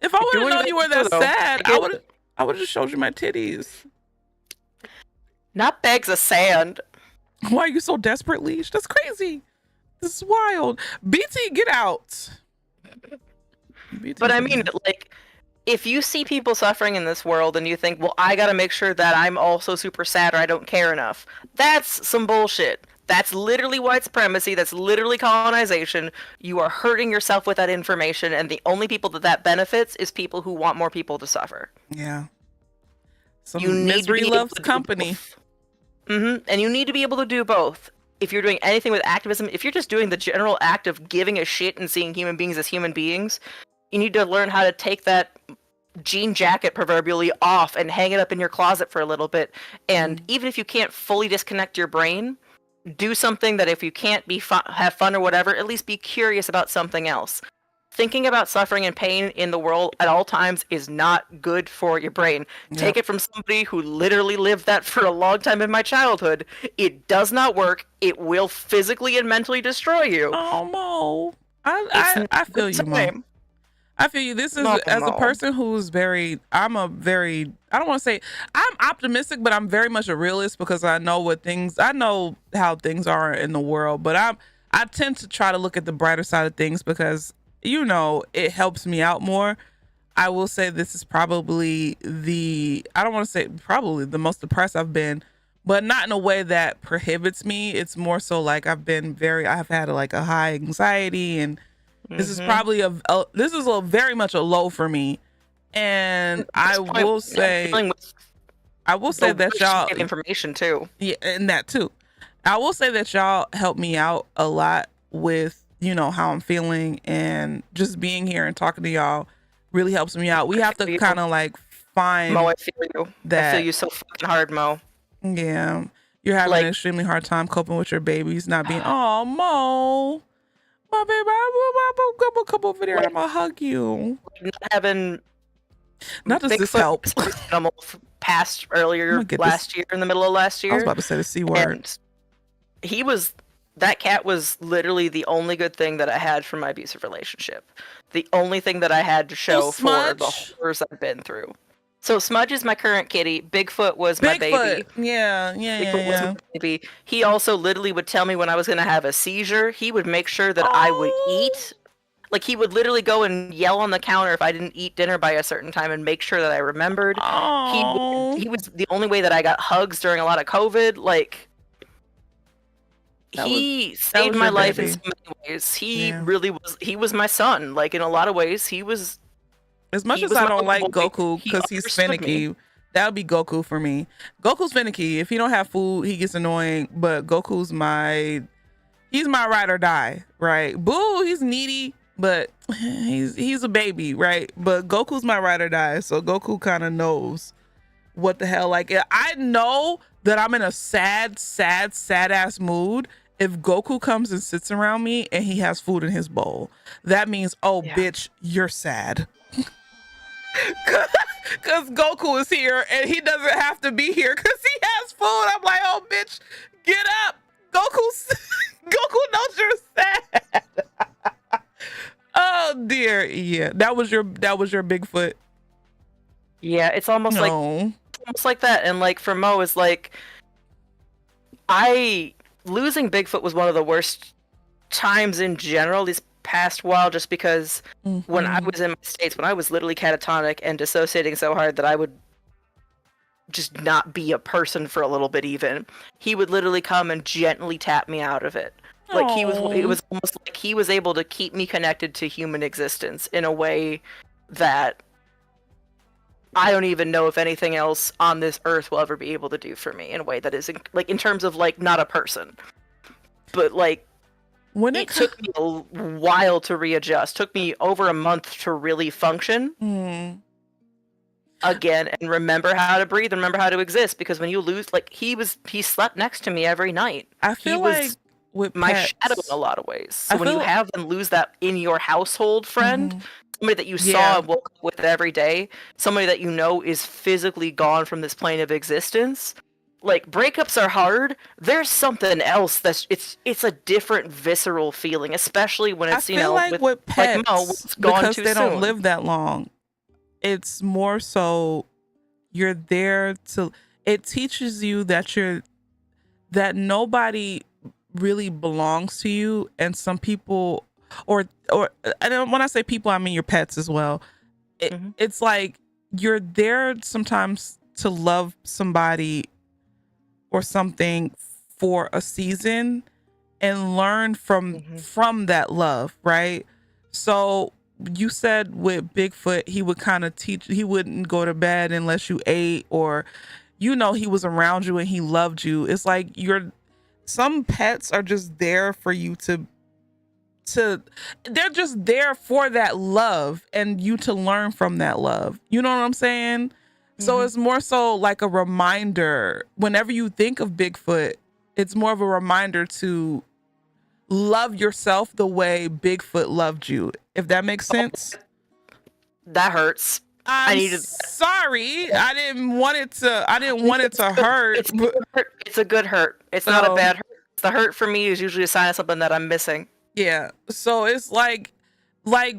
If I would have known you were that though. sad, I would have just showed you my titties. Not bags of sand. Why are you so desperate, Leash? That's crazy. This is wild. BT, get out. BT, But I get mean, out. like, if you see people suffering in this world and you think, well, I gotta make sure that I'm also super sad or I don't care enough, that's some bullshit. That's literally white supremacy. That's literally colonization. You are hurting yourself with that information, and the only people that benefits is people who want more people to suffer. Yeah. Some You need to misery be able loves to do company. And you need to be able to do both. If you're doing anything with activism, if you're just doing the general act of giving a shit and seeing human beings as human beings, you need to learn how to take that jean jacket proverbially off and hang it up in your closet for a little bit. And even if you can't fully disconnect your brain, do something that if you can't have fun or whatever, at least be curious about something else. Thinking about suffering and pain in the world at all times is not good for your brain. Take it from somebody who literally lived that for a long time in my childhood. It does not work. It will physically and mentally destroy you. Oh, Mo. I feel you, Mo. I feel you. This is, as a person who's I don't want to say, I'm optimistic, but I'm very much a realist because I know how things are in the world. But I tend to try to look at the brighter side of things because it helps me out more. I will say this is probably I don't want to say probably the most depressed I've been, but not in a way that prohibits me. It's more so like I've had like a high anxiety, and this is probably very much a low for me. And I will say that y'all get information too. Yeah, and that too. I will say that y'all help me out a lot with, how I'm feeling, and just being here and talking to y'all really helps me out. We have to kind of like find Mo, I feel you. that. I feel you so fucking hard, Mo. Yeah. You're having an extremely hard time coping with your babies not being, oh, Mo, my baby, I'm come over there, I'm gonna hug you. Not having Not does this help? Animal passed earlier last year, in the middle of last year. I was about to say the C word. And that cat was literally the only good thing that I had from my abusive relationship. The only thing that I had to show for the horrors I've been through. So Smudge is my current kitty. Bigfoot was my baby. Yeah. Was my baby. He also literally would tell me when I was going to have a seizure. He would make sure that I would eat. Like, he would literally go and yell on the counter if I didn't eat dinner by a certain time and make sure that I remembered. He was the only way that I got hugs during a lot of COVID. Like, he saved my life in so many ways. He really was. He was my son. Like, in a lot of ways, he was. As much as I don't like Goku because he's finicky, that would be Goku for me. Goku's finicky. If he don't have food, he gets annoying. But Goku's he's my ride or die, right? Boo, he's needy, but he's a baby, right? But Goku's my ride or die. So Goku kind of knows what the hell. Like, I know that I'm in a sad ass mood if Goku comes and sits around me and he has food in his bowl. That means, bitch, you're sad. Because Goku is here and he doesn't have to be here because he has food. I'm like, oh, bitch, get up. Goku knows you're sad. Oh, dear. Yeah, that was your Bigfoot. Yeah, it's almost like that. And like for Mo is like, losing Bigfoot was one of the worst times in general these past while, just because when I was in my states, when I was literally catatonic and dissociating so hard that I would just not be a person for a little bit, even he would literally come and gently tap me out of it. Like it was almost like he was able to keep me connected to human existence in a way that I don't even know if anything else on this earth will ever be able to do for me, in a way that is like, in terms of like, not a person, but like, when it took me a while to readjust. Took me over a month to really function again and remember how to breathe and remember how to exist. Because when you lose, like, he slept next to me every night. I feel like with my shadow in a lot of ways. So when you have them lose that in your household friend, somebody that you saw and woke up with every day, somebody that you know is physically gone from this plane of existence. Like, breakups are hard. There's something else it's a different visceral feeling, especially when it's, with pets, like Mo, it's gone because too they soon. Don't live that long. It's more so you're there it teaches you that nobody really belongs to you, and some people, or and when I say people, I mean your pets as well. It's like you're there sometimes to love somebody or something for a season and learn from that love, right? So you said with Bigfoot, he would kind of he wouldn't go to bed unless you ate, or he was around you and he loved you. It's like some pets are just there for you they're just there for that love and you to learn from that love. You know what I'm saying? So it's more so like a reminder. Whenever you think of Bigfoot, it's more of a reminder to love yourself the way Bigfoot loved you. If that makes sense. That hurts. Sorry. I didn't want it to hurt. It's a good hurt. It's not a bad hurt. The hurt for me is usually a sign of something that I'm missing. Yeah. So it's like especially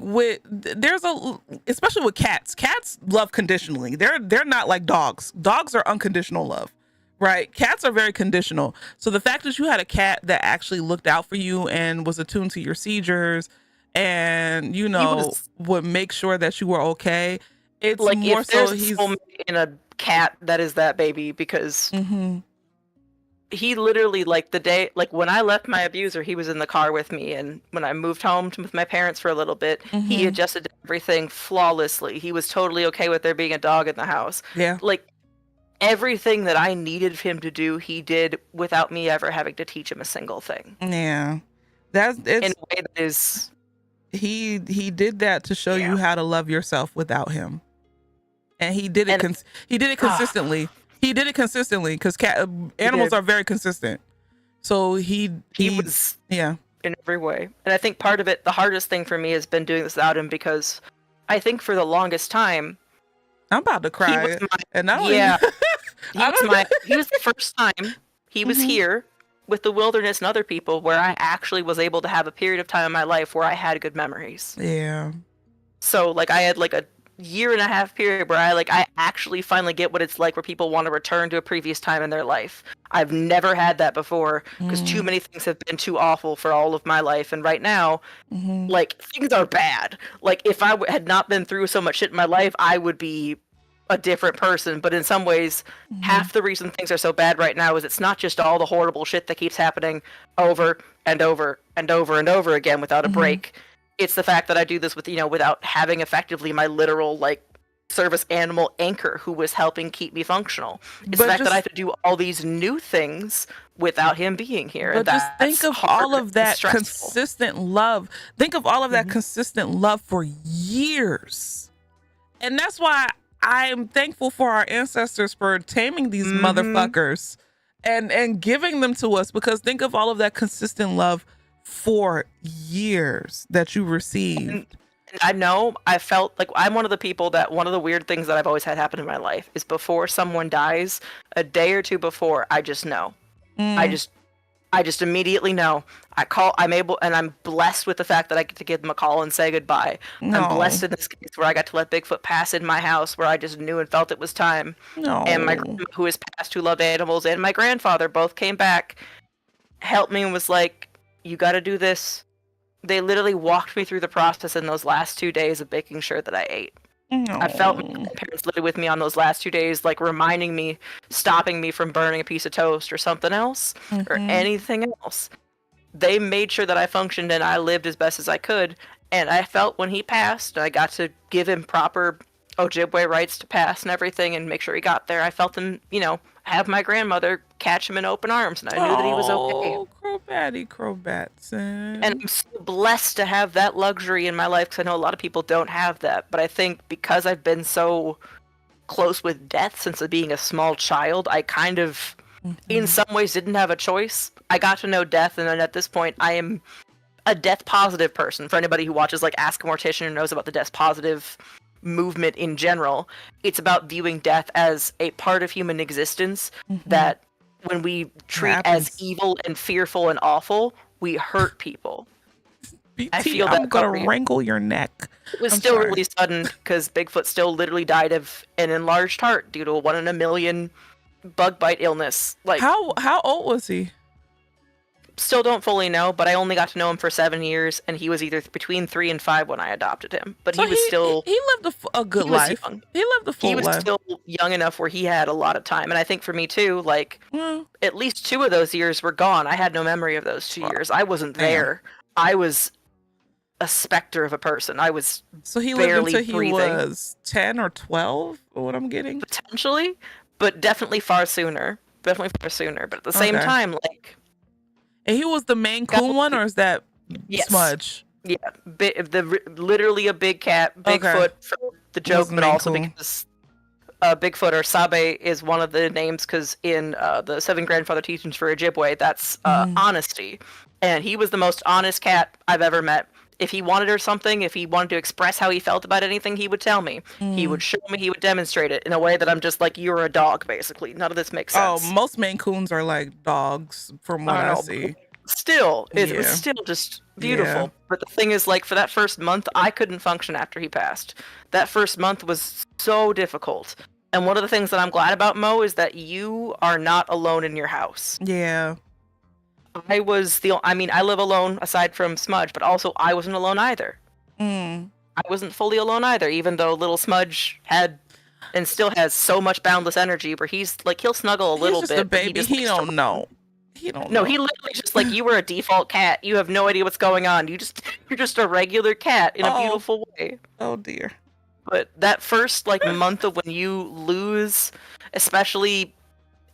with cats love conditionally. They're not like dogs. Dogs are unconditional love, right? Cats are very conditional. So the fact that you had a cat that actually looked out for you and was attuned to your seizures and was- would make sure that you were okay. It's like more if so there's he's soulmate in a cat, that is that baby, because Mhm. he literally, like, the day, like, when I left my abuser, he was in the car with me, and when I moved home with my parents for a little bit, he Mhm. adjusted everything flawlessly. He was totally okay with there being a dog in the house. Yeah. Like, everything that I needed him to do, he did without me ever having to teach him a single thing. Yeah. That's In it's a way that is, he did that to show you Yeah. how to love yourself without him. And he did it And- he did it consistently. He did it consistently cuz animals did. are very consistent. So he was yeah. in every way. And I think part of it, the hardest thing for me has been doing this without him, because I think for the longest time, I'm about to he cry. was my, And I don't yeah, even, he was the first time he was Mhm. here with the wilderness and other people where I actually was able to have a period of time in my life where I had good memories. Yeah. So like I had like a year and a half period where I actually finally get what it's like where people want to return to a previous time in their life. I've never had that before because too many things have been too awful for all of my life, and right now, Mhm. like, things are bad. Like, if I had not been through so much shit in my life, I would be a different person. But in some ways, half the reason things are so bad right now is it's not just all the horrible shit that keeps happening over and over and over and over again without a break. It's the fact that I do this with, without having effectively my literal, like, service animal anchor who was helping keep me functional. It's But the fact that I have just- to do all these new things without him being here. But and just think that's of hard all of and that stressful. consistent love. Think of all of that consistent love for years. And that's why I'm thankful for our ancestors for taming these motherfuckers and giving them to us, because think of all of that consistent love for years that you received. And I know I felt like I'm one of the people that one of the weird things that I've always had happen in my life is before someone dies, a day or two before, I just know. I just immediately know. I'm blessed with the fact that I get to give them a call and say goodbye. No. I'm blessed in this case where I got to let Bigfoot pass in my house where I just knew and felt it was time. No. And my grandma, who is passed, who loved animals, and my grandfather both came back, helped me, and was like, you got to do this. They literally walked me through the process in those last 2 days of making sure that I ate. I felt my parents lived with me on those last 2 days, like reminding me, stopping me from burning a piece of toast or something else or anything else. They made sure that I functioned and I lived as best as I could. And I felt when he passed, I got to give him proper Ojibwe rights to pass and everything and make sure he got there. I felt him, have my grandmother catch him in open arms, and I knew that he was okay. Oh, Crobatson. And I'm so blessed to have that luxury in my life, because I know a lot of people don't have that. But I think because I've been so close with death since being a small child, I kind of, in some ways, didn't have a choice. I got to know death, and then at this point, I am a death positive person. For anybody who watches, like, Ask a Mortician or knows about the death positive movement in general, it's about viewing death as a part of human existence that when we treat as evil and fearful and awful, we hurt people. BT, I feel I'm that gonna about you. wrangle your neck. It was I'm still sorry. really sudden because Bigfoot still literally died of an enlarged heart due to a 1 in a million bug bite illness. Like, How old was he? still don't fully know, but I only got to know him for 7 years, and he was either between 3 and 5 when I adopted him. But So he was still he lived a good he was life. young. He lived a full he was life. still young enough where he had a lot of time. And I think for me too, like, Well, at least 2 of those years were gone. I had no memory of those 2 years. I wasn't there. I was a specter of a person. I was so he lived barely until he breathing. was 10 or 12, or what I'm getting. potentially, but definitely far sooner. Definitely far sooner. But at the same Okay. time, like, And he was the main coon one, or is that Yes. Smudge? yeah, literally a big cat, Bigfoot for the joke, the but main also coon. because Bigfoot or Sabe is one of the names, because in the 7 grandfather teachings for Ojibwe, that's honesty. And he was the most honest cat I've ever met. If he wanted or something, if he wanted to express how he felt about anything, he would tell me. He would show me, he would demonstrate it in a way that I'm just like, you're a dog, basically. None of this makes sense. Oh, most Maine Coons are like dogs, from what I know, see. Still, it was Yeah. still just beautiful. Yeah. But the thing is, like, for that first month, I couldn't function after he passed. That first month was so difficult. And one of the things that I'm glad about, Mo, is that you are not alone in your house. Yeah. I live alone aside from Smudge, but also I wasn't alone either. Mm. I wasn't fully alone either, even though little Smudge had and still has so much boundless energy where he'll snuggle a little He's bit. just a baby. He don't know. He don't know. No, he literally just like, you were a default cat. You have no idea what's going on. You're just a regular cat in a beautiful way. Oh dear. But that first like month of when you lose, especially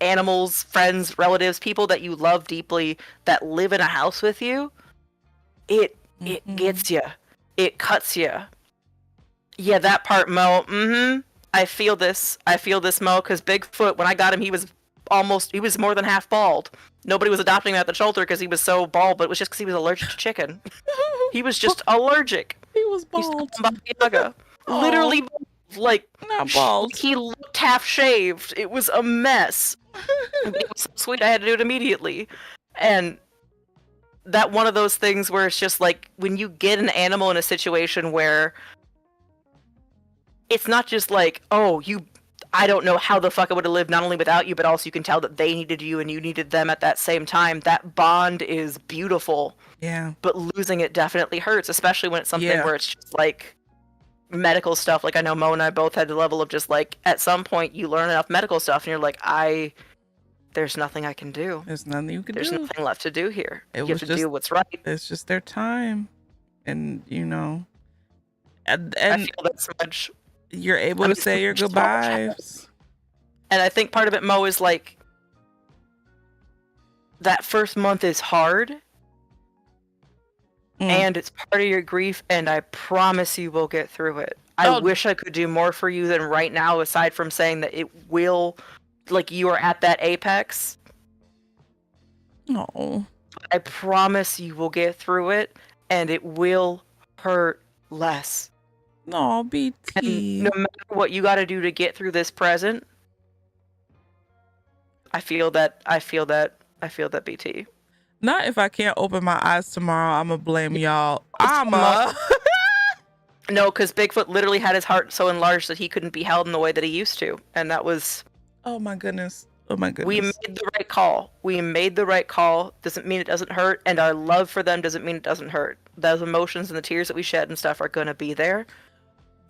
animals, friends, relatives, people that you love deeply that live in a house with you, it gets you. It cuts you. Yeah, that part, Mo. I feel this, Mo, because Bigfoot, when I got him, he was more than half bald. Nobody was adopting him at the shelter because he was so bald, but it was just because he was allergic to chicken. He was just allergic. He was bald. Literally, like, not bald. He looked half shaved. It was a mess. It was so sweet, I had to do it immediately. And that one of those things where it's just like, when you get an animal in a situation where it's not just like, I don't know how the fuck I would have lived not only without you, but also you can tell that they needed you and you needed them at that same time. That bond is beautiful. Yeah. But losing it definitely hurts, especially when it's something where it's just like medical stuff. Like I know Mo and I both had the level of just like, at some point you learn enough medical stuff and you're like, there's nothing I can do. There's nothing you can do. There's nothing left to do here. You have to just do what's right. It's just their time. And and I feel that so much. You're able to say your goodbyes. And I think part of it, Mo, is like that first month is hard. And it's part of your grief, and I promise you will get through it. I wish I could do more for you than right now, aside from saying that it will, like, you are at that apex. No. I promise you will get through it, and it will hurt less. No, BT. And no matter what you got to do to get through this present, I feel that, BT. Not if I can't open my eyes tomorrow. I'm gonna blame y'all. No, because Bigfoot literally had his heart so enlarged that he couldn't be held in the way that he used to, and that was. Oh my goodness. Oh my goodness. We made the right call. Doesn't mean it doesn't hurt, and our love for them doesn't mean it doesn't hurt. Those emotions and the tears that we shed and stuff are gonna be there.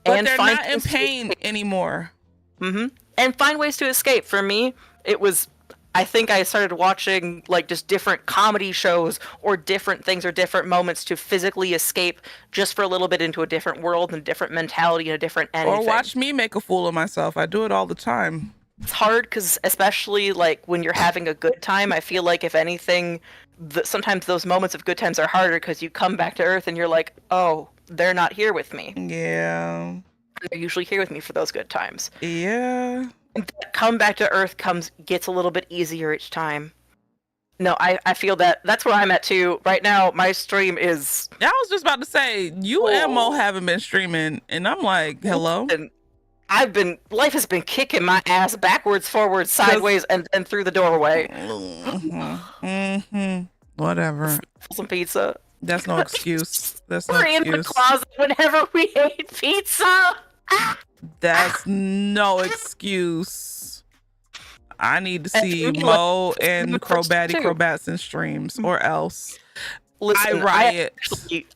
But they're not in pain anymore. And find ways to escape. For me, it was, I think I started watching like just different comedy shows or different things or different moments to physically escape just for a little bit into a different world and a different mentality and a different anything. Or watch me make a fool of myself. I do it all the time. It's hard because especially like when you're having a good time, I feel like if anything, sometimes those moments of good times are harder because you come back to Earth and you're like, oh, they're not here with me. Yeah. They're usually here with me for those good times. Yeah. Come back to Earth gets a little bit easier each time. No, I feel that's where I'm at too. Right now, my stream is. I was just about to say, you and Mo haven't been streaming, and I'm like, hello? And life has been kicking my ass backwards, forwards, sideways, and through the doorway. Whatever. Some pizza. That's no excuse. That's no We're excuse. in the closet whenever we ate pizza. That's no excuse. I need to see Mo and Crobats in streams, or else Listen, I riot.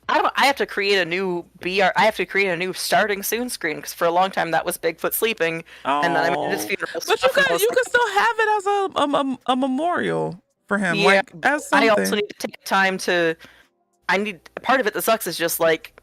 I have to create a new I have to create a new starting soon screen because for a long time that was Bigfoot sleeping, and then I made his funeral. But you can still have it as a memorial for him. Yeah, like as something. I also need to take time to. Part of it that sucks is just like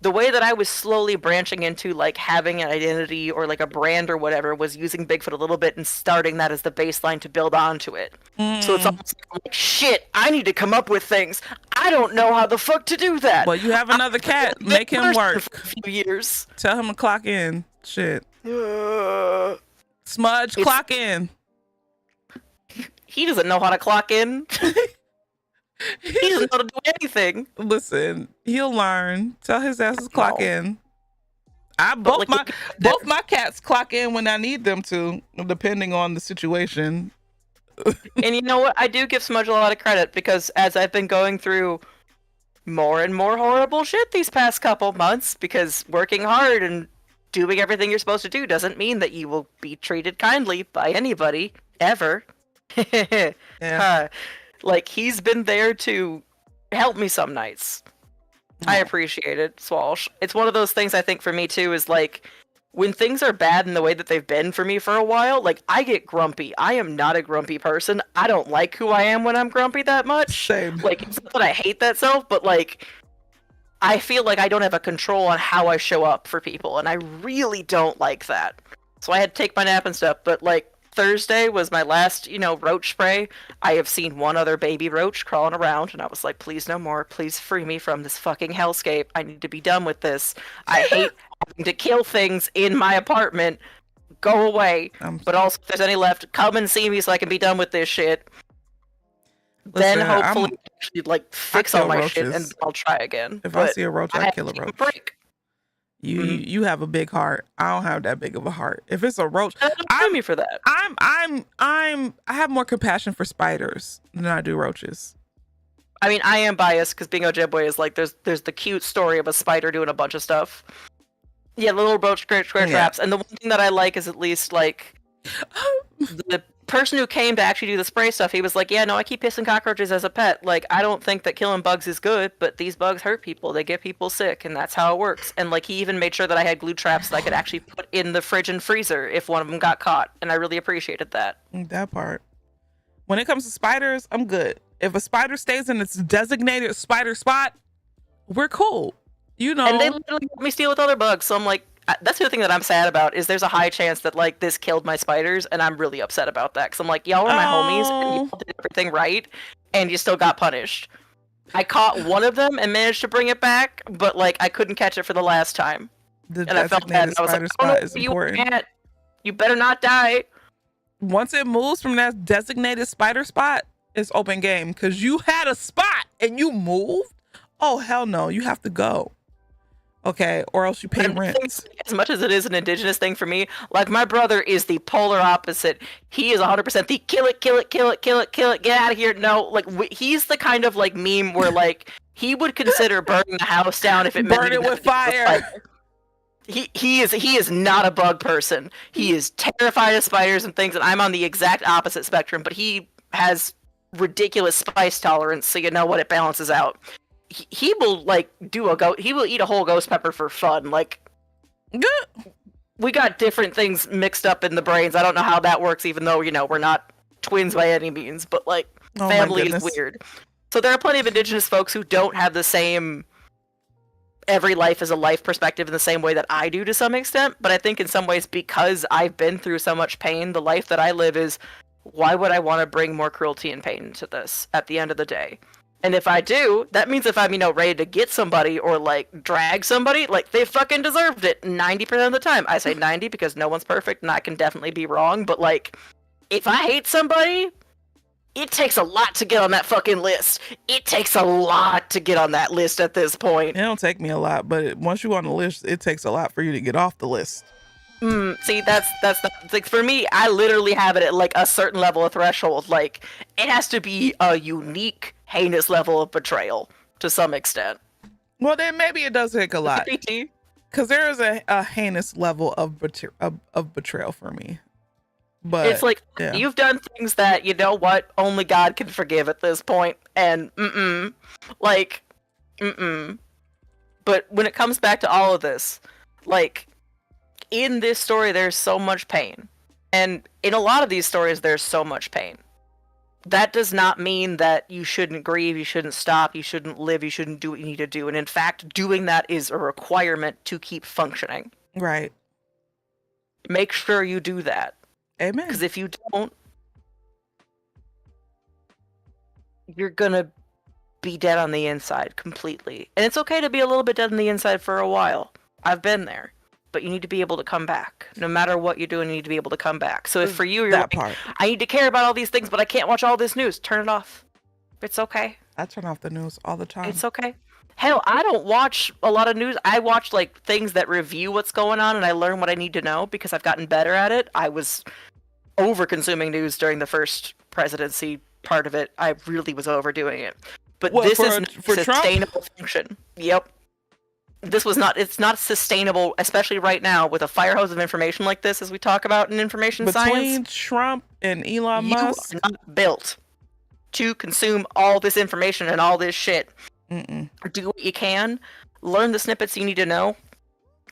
the way that I was slowly branching into like having an identity or like a brand or whatever was using Bigfoot a little bit and starting that as the baseline to build onto it. So it's almost like, shit, I need to come up with things. I don't know how the fuck to do that. Well, you have another cat. Make him work. For a few years. Tell him to clock in. Shit. Smudge, clock in. He doesn't know how to clock in. He doesn't know how to do anything. Listen, he'll learn. Tell his ass to clock in. Both my cats clock in when I need them to, depending on the situation. And you know what? I do give Smudge a lot of credit because as I've been going through more and more horrible shit these past couple months, because working hard and doing everything you're supposed to do doesn't mean that you will be treated kindly by anybody ever. Yeah. Like, he's been there to help me some nights. I appreciate it, Swalsh. It's one of those things I think for me too is like when things are bad in the way that they've been for me for a while, like I get grumpy. I am not a grumpy person. I don't like who I am when I'm grumpy that much. Same. Like it's not that I hate that self, but like I feel like I don't have a control on how I show up for people, and I really don't like that. So I had to take my nap and stuff, but like Thursday was my last, roach spray. I have seen one other baby roach crawling around, and I was like, please no more. Please free me from this fucking hellscape. I need to be done with this. I hate having to kill things in my apartment. Go away. But also, if there's any left, come and see me so I can be done with this shit. Then hopefully actually like fix all my shit and I'll try again. If I see a roach, I kill a roach. You have a big heart. I don't have that big of a heart. If it's a roach, I'm me for that. I have more compassion for spiders than I do roaches. I mean, I am biased because Bingo Jebboy is like there's the cute story of a spider doing a bunch of stuff. Yeah, little roach square traps. And the one thing that I like is at least like the person who came to actually do the spray stuff, he was like, yeah, no, I keep pissing cockroaches as a pet. Like, I don't think that killing bugs is good, but these bugs hurt people. They get people sick, and that's how it works. And like, he even made sure that I had glue traps that I could actually put in the fridge and freezer if one of them got caught. And I really appreciated that. That part. When it comes to spiders, I'm good. If a spider stays in its designated spider spot, we're cool. And they literally let me steal with other bugs, so I'm like, that's the other thing that I'm sad about is there's a high chance that like this killed my spiders, and I'm really upset about that because I'm like, y'all are my homies and y'all did everything right, and you still got punished. I caught one of them and managed to bring it back, but like I couldn't catch it for the last time, and I felt bad. And I was like, spot is important. You better not die. Once it moves from that designated spider spot, it's open game because you had a spot and you moved. Oh hell no, you have to go. Okay, or else you pay rent. As much as it is an indigenous thing for me, like my brother is the polar opposite. He is 100% the kill it, get out of here. No, like he's the kind of like meme where like he would consider burning the house down if it meant burn it with fire. He is not a bug person. He is terrified of spiders and things, and I'm on the exact opposite spectrum. But he has ridiculous spice tolerance, so you know what, it balances out. He will like he will eat a whole ghost pepper for fun. Like we got different things mixed up in the brains. I don't know how that works, even though we're not twins by any means, but like family is weird. So there are plenty of indigenous folks who don't have the same every life is a life perspective in the same way that I do to some extent. But I think in some ways, because I've been through so much pain, the life that I live is, why would I want to bring more cruelty and pain into this at the end of the day? And if I do, that means if I'm, ready to get somebody or, like, drag somebody, like, they fucking deserved it 90% of the time. I say 90 because no one's perfect and I can definitely be wrong, but, like, if I hate somebody, it takes a lot to get on that fucking list. It takes a lot to get on that list at this point. It don't take me a lot, but once you're on the list, it takes a lot for you to get off the list. See, that's like, for me, I literally have it at, like, a certain level of threshold. Like, it has to be a unique, heinous level of betrayal to some extent. Well, then maybe it does take a lot. Because there is a heinous level of betrayal for me. But it's like, you've done things that, only God can forgive at this point. And, But when it comes back to all of this, like, in this story, there's so much pain. And in a lot of these stories, there's so much pain. That does not mean that you shouldn't grieve, you shouldn't stop, you shouldn't live, you shouldn't do what you need to do. And in fact, doing that is a requirement to keep functioning. Right. Make sure you do that. Amen. Because if you don't, you're gonna be dead on the inside completely. And it's okay to be a little bit dead on the inside for a while. I've been there. But you need to be able to come back. No matter what you're doing, you need to be able to come back. So if for you, you're like, I need to care about all these things, but I can't watch all this news. Turn it off. It's okay. I turn off the news all the time. It's okay. Hell, I don't watch a lot of news. I watch like things that review what's going on, and I learn what I need to know because I've gotten better at it. I was over-consuming news during the first presidency part of it. I really was overdoing it. But this is a sustainable function. Yep. It's not sustainable, especially right now with a fire hose of information like this, as we talk about in information science. Between Trump and Elon Musk, you are not built to consume all this information and all this shit. Do what you can. Learn the snippets you need to know.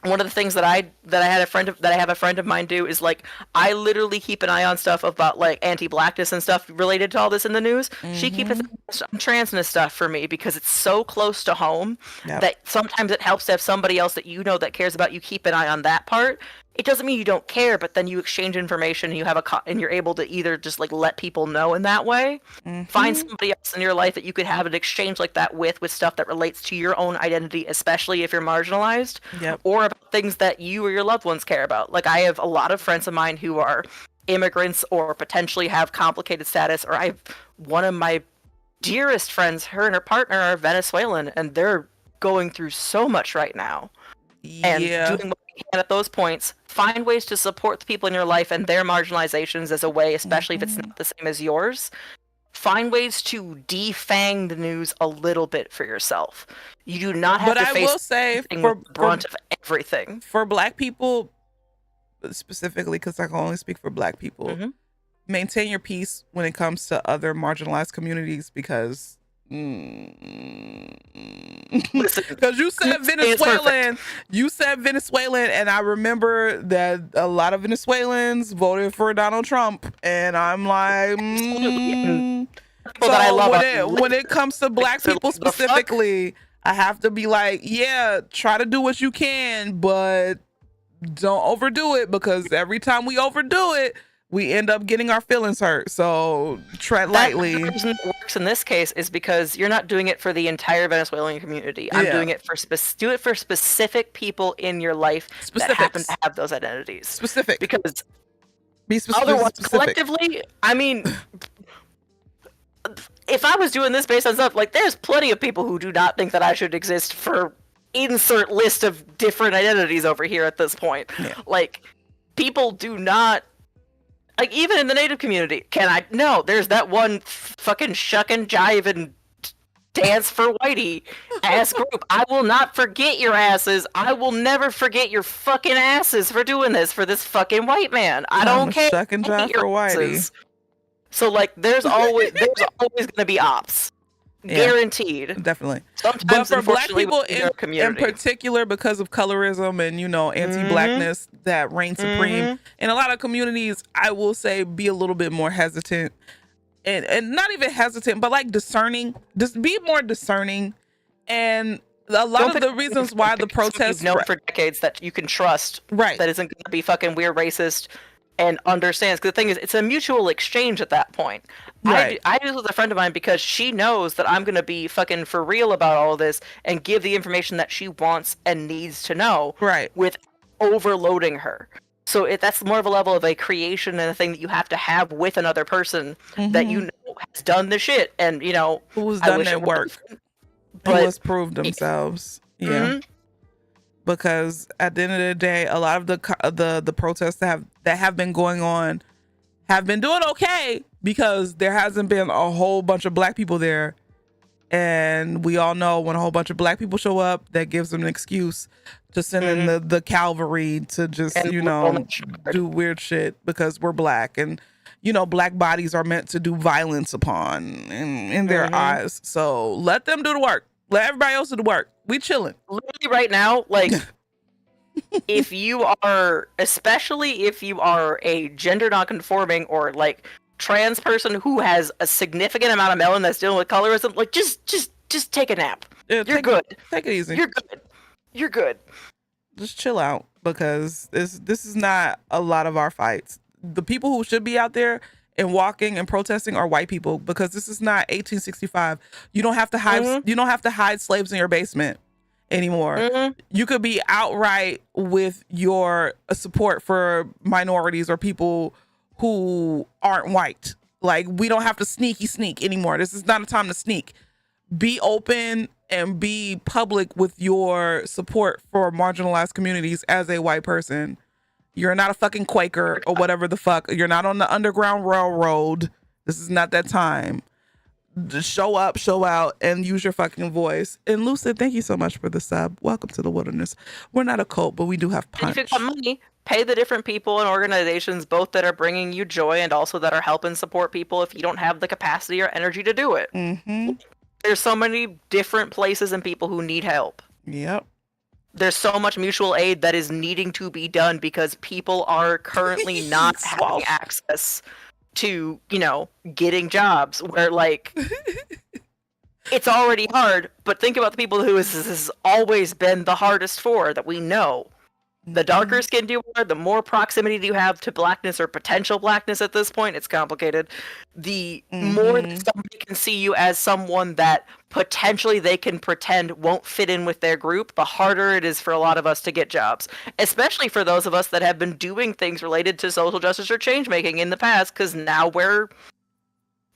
One of the things that I have a friend of mine do is like I literally keep an eye on stuff about like anti-blackness and stuff related to all this in the news. She keeps an eye on transness stuff for me because it's so close to home that sometimes it helps to have somebody else that you know that cares about you keep an eye on that part. It doesn't mean you don't care, but then you exchange information and you have and you're able to either just like let people know in that way, find somebody else in your life that you could have an exchange like that with stuff that relates to your own identity, especially if you're marginalized, or about things that you or your loved ones care about. Like I have a lot of friends of mine who are immigrants or potentially have complicated status, or I have one of my dearest friends, her and her partner are Venezuelan, and they're going through so much right now. And doing what you can at those points, find ways to support the people in your life and their marginalizations as a way, especially if it's not the same as yours. Find ways to defang the news a little bit for yourself. You do not have to face the brunt of everything. For Black people, specifically, because I can only speak for Black people, maintain your peace when it comes to other marginalized communities because because you said Venezuelan, and I remember that a lot of Venezuelans voted for Donald Trump, and I'm like, so when it comes to Black people specifically, I have to be like, yeah, try to do what you can, but don't overdo it, because every time we overdo it, we end up getting our feelings hurt. So tread lightly. The reason it works in this case is because you're not doing it for the entire Venezuelan community. I'm doing it for specific people in your life that happen to have those identities. Because otherwise, collectively, I mean, if I was doing this based on stuff, like there's plenty of people who do not think that I should exist for insert list of different identities over here at this point. Like, people do not. Like, even in the Native community, no, there's that one fucking shuck and jive and dance for whitey ass group. I will not forget your asses. I will never forget your fucking asses for doing this for this fucking white man. I don't care. Shuck and jive for whitey. So, like, there's always gonna be ops. Guaranteed. Definitely. Sometimes, but for Black people in particular, because of colorism and, you know, anti-Blackness that reigns supreme in a lot of communities, I will say be a little bit more hesitant, and not even hesitant, but like discerning. Just be more discerning. And a lot of the reasons why the protests, you've known for decades that you can trust, that isn't going to be fucking weird, racist, and understands. Because the thing is, it's a mutual exchange at that point. I do this with a friend of mine because she knows that I'm going to be fucking for real about all of this and give the information that she wants and needs to know with overloading her. So that's more of a level of a creation and a thing that you have to have with another person that you know has done the shit and, you know, who's done that work, who has proved themselves. Because at the end of the day, a lot of the protests that have been going on have been doing okay because there hasn't been a whole bunch of Black people there. And we all know when a whole bunch of Black people show up, that gives them an excuse to send in the cavalry to just, you know, do weird shit because we're Black. And, you know, Black bodies are meant to do violence upon in their eyes. So let them do the work. Let everybody else do the work. We chilling. Literally right now, like, if you are, especially if you are a gender non-conforming or like trans person who has a significant amount of melanin that's dealing with colorism, like just take a nap. You're good. Take it easy. You're good. Just chill out, because this is not a lot of our fights. The people who should be out there and walking and protesting are white people, because this is not 1865. You don't have to hide. You don't have to hide slaves in your basement anymore. You could be outright with your support for minorities or people who aren't white. Like, we don't have to sneak anymore. This is not a time to sneak. Be open and be public with your support for marginalized communities as a white person. You're not a fucking Quaker or whatever the fuck. You're not on the Underground Railroad. This is not that time. Just show up, show out, and use your fucking voice. And Lucid, thank you so much for the sub. Welcome to the wilderness. We're not a cult, but we do have punch. If you got money, pay the different people and organizations both that are bringing you joy and also that are helping support people if you don't have the capacity or energy to do it. Mm-hmm. There's so many different places and people who need help. Yep. There's so much mutual aid that is needing to be done because people are currently not having access to, you know, getting jobs where, like, it's already hard, but think about the people who this has always been the hardest for that we know. The darker skin you are, the more proximity you have to blackness or potential blackness at this point, it's complicated. The more that somebody can see you as someone that potentially they can pretend won't fit in with their group, the harder it is for a lot of us to get jobs. Especially for those of us that have been doing things related to social justice or change making in the past, because now we're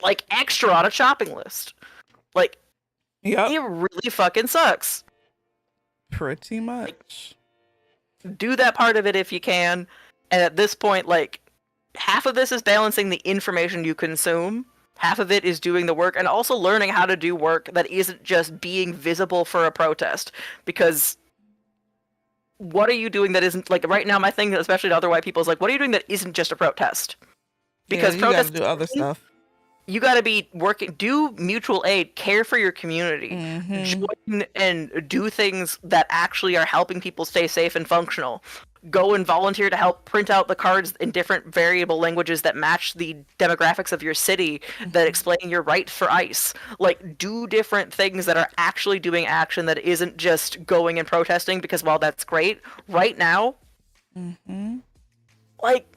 like extra on a shopping list. Like, it really fucking sucks. Pretty much. Do that part of it if you can. And at this point, like, half of this is balancing the information you consume. Half of it is doing the work and also learning how to do work that isn't just being visible for a protest. Because what are you doing that isn't, like, right now my thing, especially to other white people, is like, what are you doing that isn't just a protest? Because you gotta do other stuff. You gotta be working, do mutual aid, care for your community, join and do things that actually are helping people stay safe and functional. Go and volunteer to help print out the cards in different variable languages that match the demographics of your city that explain your right for ICE. Like, do different things that are actually doing action that isn't just going and protesting, because while that's great, right now, like,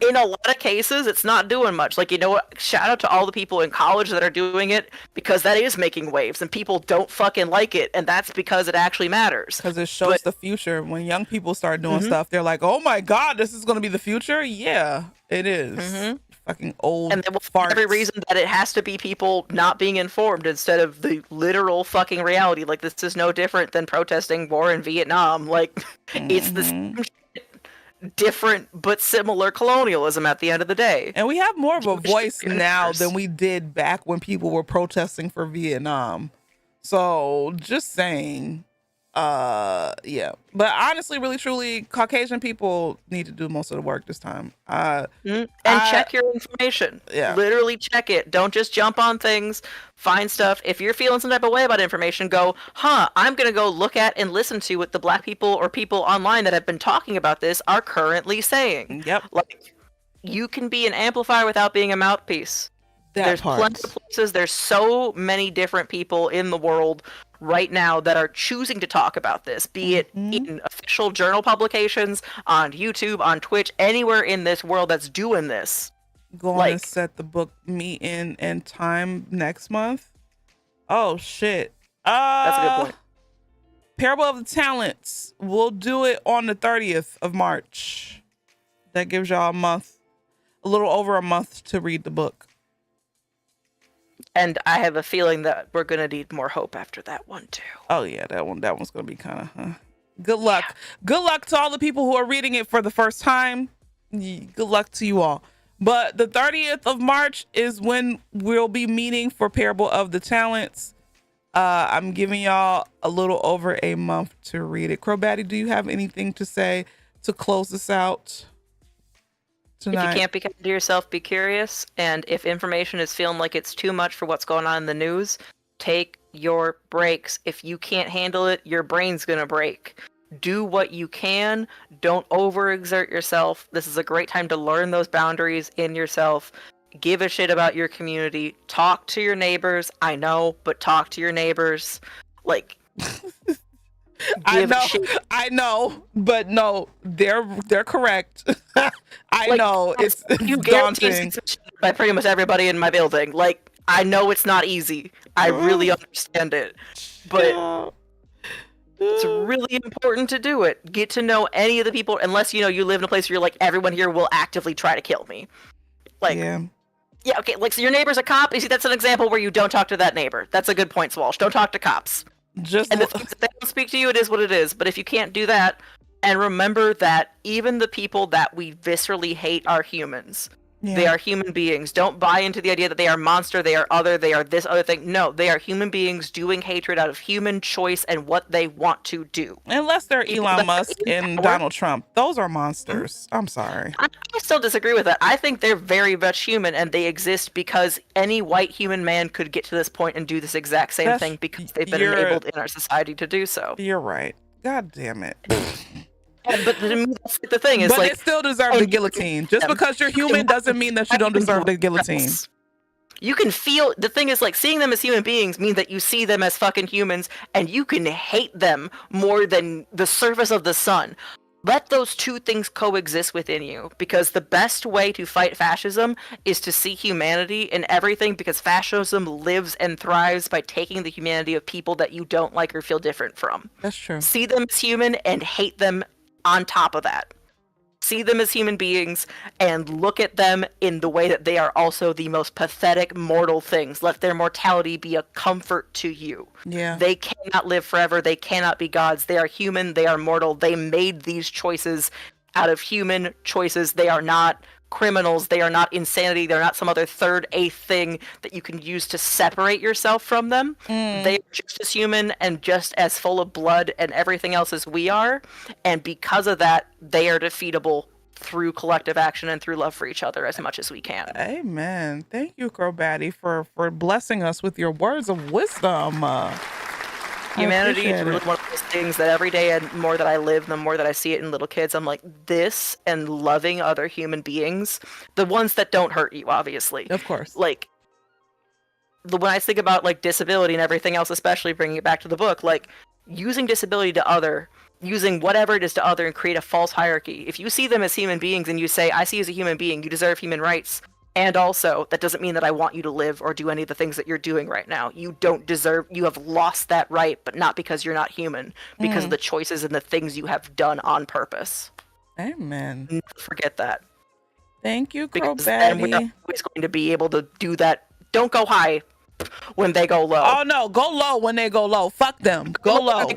in a lot of cases, it's not doing much. Like, you know what? Shout out to all the people in college that are doing it, because that is making waves, and people don't fucking like it, and that's because it actually matters. Because it shows the future. When young people start doing stuff, they're like, "Oh my god, this is going to be the future." Yeah, it is. Fucking old. And then for every reason that it has to be people not being informed instead of the literal fucking reality. Like, this is no different than protesting war in Vietnam. Like, it's the same shit. Different but similar colonialism at the end of the day. And we have more of a voice now than we did back when people were protesting for Vietnam. So just saying, yeah. But honestly, really, truly, Caucasian people need to do most of the work this time. And check your information. Yeah. Literally check it. Don't just jump on things. Find stuff. If you're feeling some type of way about information, go, I'm going to go look at and listen to what the black people or people online that have been talking about this are currently saying. Yep. Like, you can be an amplifier without being a mouthpiece. There's plenty of places. There's so many different people in the world right now that are choosing to talk about this, be it in official journal publications, on YouTube, on Twitch, anywhere in this world that's doing this. Go on and set the book meeting and time next month. Oh shit. That's a good point. Parable of the Talents. We'll do it on the 30th of March. That gives y'all a month, a little over a month to read the book. And I have a feeling that we're gonna need more hope after that one too. Oh yeah, that one's gonna be kind of. Good luck. Yeah. Good luck to all the people who are reading it for the first time. Good luck to you all. But the 30th of March is when we'll be meeting for Parable of the Talents. I'm giving y'all a little over a month to read it. Crowbatty, do you have anything to say to close this out tonight? If you can't be kind to yourself, be curious. And if information is feeling like it's too much for what's going on in the news, take your breaks. If you can't handle it, your brain's gonna break. Do what you can. Don't overexert yourself. This is a great time to learn those boundaries in yourself. Give a shit about your community. Talk to your neighbors. I know, but talk to your neighbors. Like, I know, but no, they're correct. I know it's daunting by pretty much everybody in my building. Like, I know it's not easy. I really understand it, but it's really important to do it. Get to know any of the people, unless you live in a place where you're like, everyone here will actively try to kill me. Like, yeah, okay. Like, so your neighbor's a cop. You see, that's an example where you don't talk to that neighbor. That's a good point, Swalsh. Don't talk to cops. And if they don't speak to you, it is what it is. But if you can't do that, and remember that even the people that we viscerally hate are humans. They are human beings. Don't buy into the idea that they are monster, they are other, they are this other thing. No, they are human beings doing hatred out of human choice and what they want to do. Unless they're People Elon that are Musk in and power- Donald Trump. Those are monsters. I'm sorry. I still disagree with that. I think they're very much human, and they exist because any white human man could get to this point and do this exact same thing because they've been enabled in our society to do so. You're right. God damn it. But to me, that's the thing is But like they still deserve the guillotine. Just because you're human doesn't mean that you don't deserve the guillotine. You can feel the thing is like seeing them as human beings means that you see them as fucking humans and you can hate them more than the surface of the sun. Let those two things coexist within you, because the best way to fight fascism is to see humanity in everything, because fascism lives and thrives by taking the humanity of people that you don't like or feel different from. That's true. See them as human and hate them on top of that. See them as human beings and look at them in the way that they are also the most pathetic mortal things. Let their mortality be a comfort to you. Yeah. They cannot live forever. They cannot be gods. They are human. They are mortal. They made these choices out of human choices. They are not criminals. They are not insanity. They're not some other third, eighth thing that you can use to separate yourself from them. They are just as human and just as full of blood and everything else as we are. And because of that, they are defeatable through collective action and through love for each other as much as we can. Amen. Thank you, Crowbatty, for blessing us with your words of wisdom. Humanity is really one of those things that every day and more that I live, the more that I see it in little kids, I'm like, this and loving other human beings, the ones that don't hurt you, obviously. Of course. Like, when I think about like disability and everything else, especially bringing it back to the book, like using disability to other, using whatever it is to other and create a false hierarchy. If you see them as human beings and you say, I see you as a human being, you deserve human rights, and also, that doesn't mean that I want you to live or do any of the things that you're doing right now. You don't deserve, you have lost that right, but not because you're not human, because of the choices and the things you have done on purpose. Amen. Never forget that. Thank you, Because then we're Crowbatty. always going to be able to do that. Don't go high when they go low. Oh no, go low when they go low. Fuck them. Go low.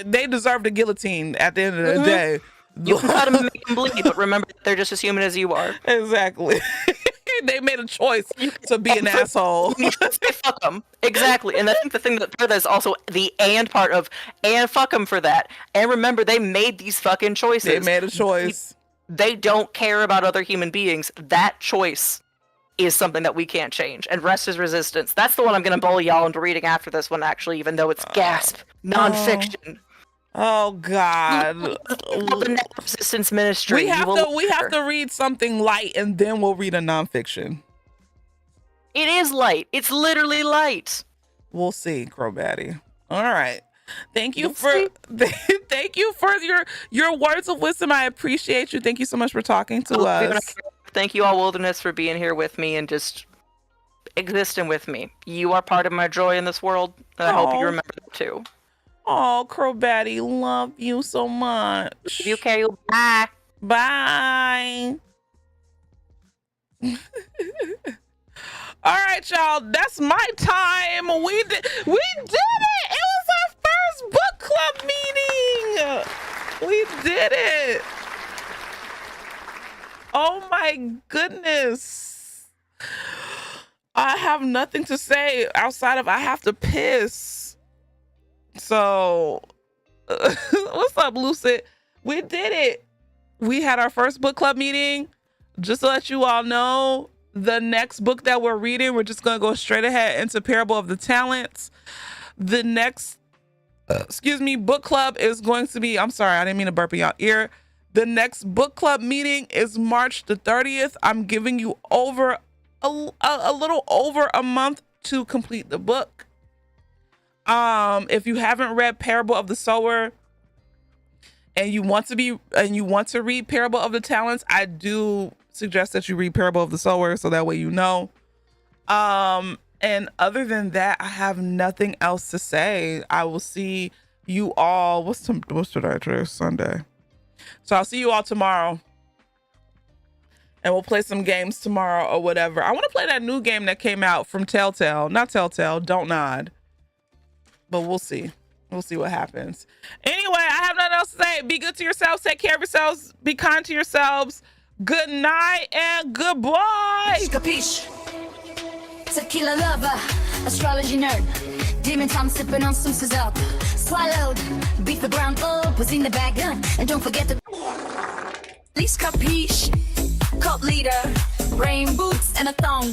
They deserve the guillotine at the end of the day. You can cut them and make them bleed, but remember that they're just as human as you are. Exactly. They made a choice to be an asshole. You should say fuck them. Exactly. And I think the thing that is also the and part of, and fuck them for that. And remember, they made these fucking choices. They made a choice. They don't care about other human beings. That choice is something that we can't change. And rest is resistance. That's the one I'm going to bully y'all into reading after this one, actually, even though it's gasp. Nonfiction. Oh God. The Net Resistance Ministry. We have to read something light and then we'll read a nonfiction. It is light. It's literally light. We'll see, Crowbatty. All right. Thank you You'll for see. thank you for your words of wisdom. I appreciate you. Thank you so much for talking to us. Thank you all, Wilderness, for being here with me and just existing with me. You are part of my joy in this world, and I hope you remember that too. Oh, Crowbatty, love you so much. You okay? Bye. Bye. All right, y'all. That's my time. We did it. It was our first book club meeting. We did it. Oh my goodness. I have nothing to say outside of I have to piss. So, what's up, Lucid? We did it. We had our first book club meeting. Just to let you all know, the next book that we're reading, we're just going to go straight ahead into Parable of the Talents. The next, book club is going to be, I'm sorry, I didn't mean to burp in y'all ear. The next book club meeting is March the 30th. I'm giving you over a little over a month to complete the book. If you haven't read Parable of the Sower and you want to read Parable of the Talents, I do suggest that you read Parable of the Sower so that way you know. And other than that, I have nothing else to say. I will see you all. What's today? Today's Sunday. So I'll see you all tomorrow. And we'll play some games tomorrow or whatever. I want to play that new game that came out from Telltale. Not Telltale, Don't Nod. But we'll see. We'll see what happens. Anyway, I have nothing else to say. Be good to yourselves. Take care of yourselves. Be kind to yourselves. Good night and goodbye. Capiche? Tequila lover, astrology nerd. Demon time sipping on some scissor. Swallowed, beat the ground up, was in the bag, and don't forget the. Please capiche? Cult leader, rain boots and a thong.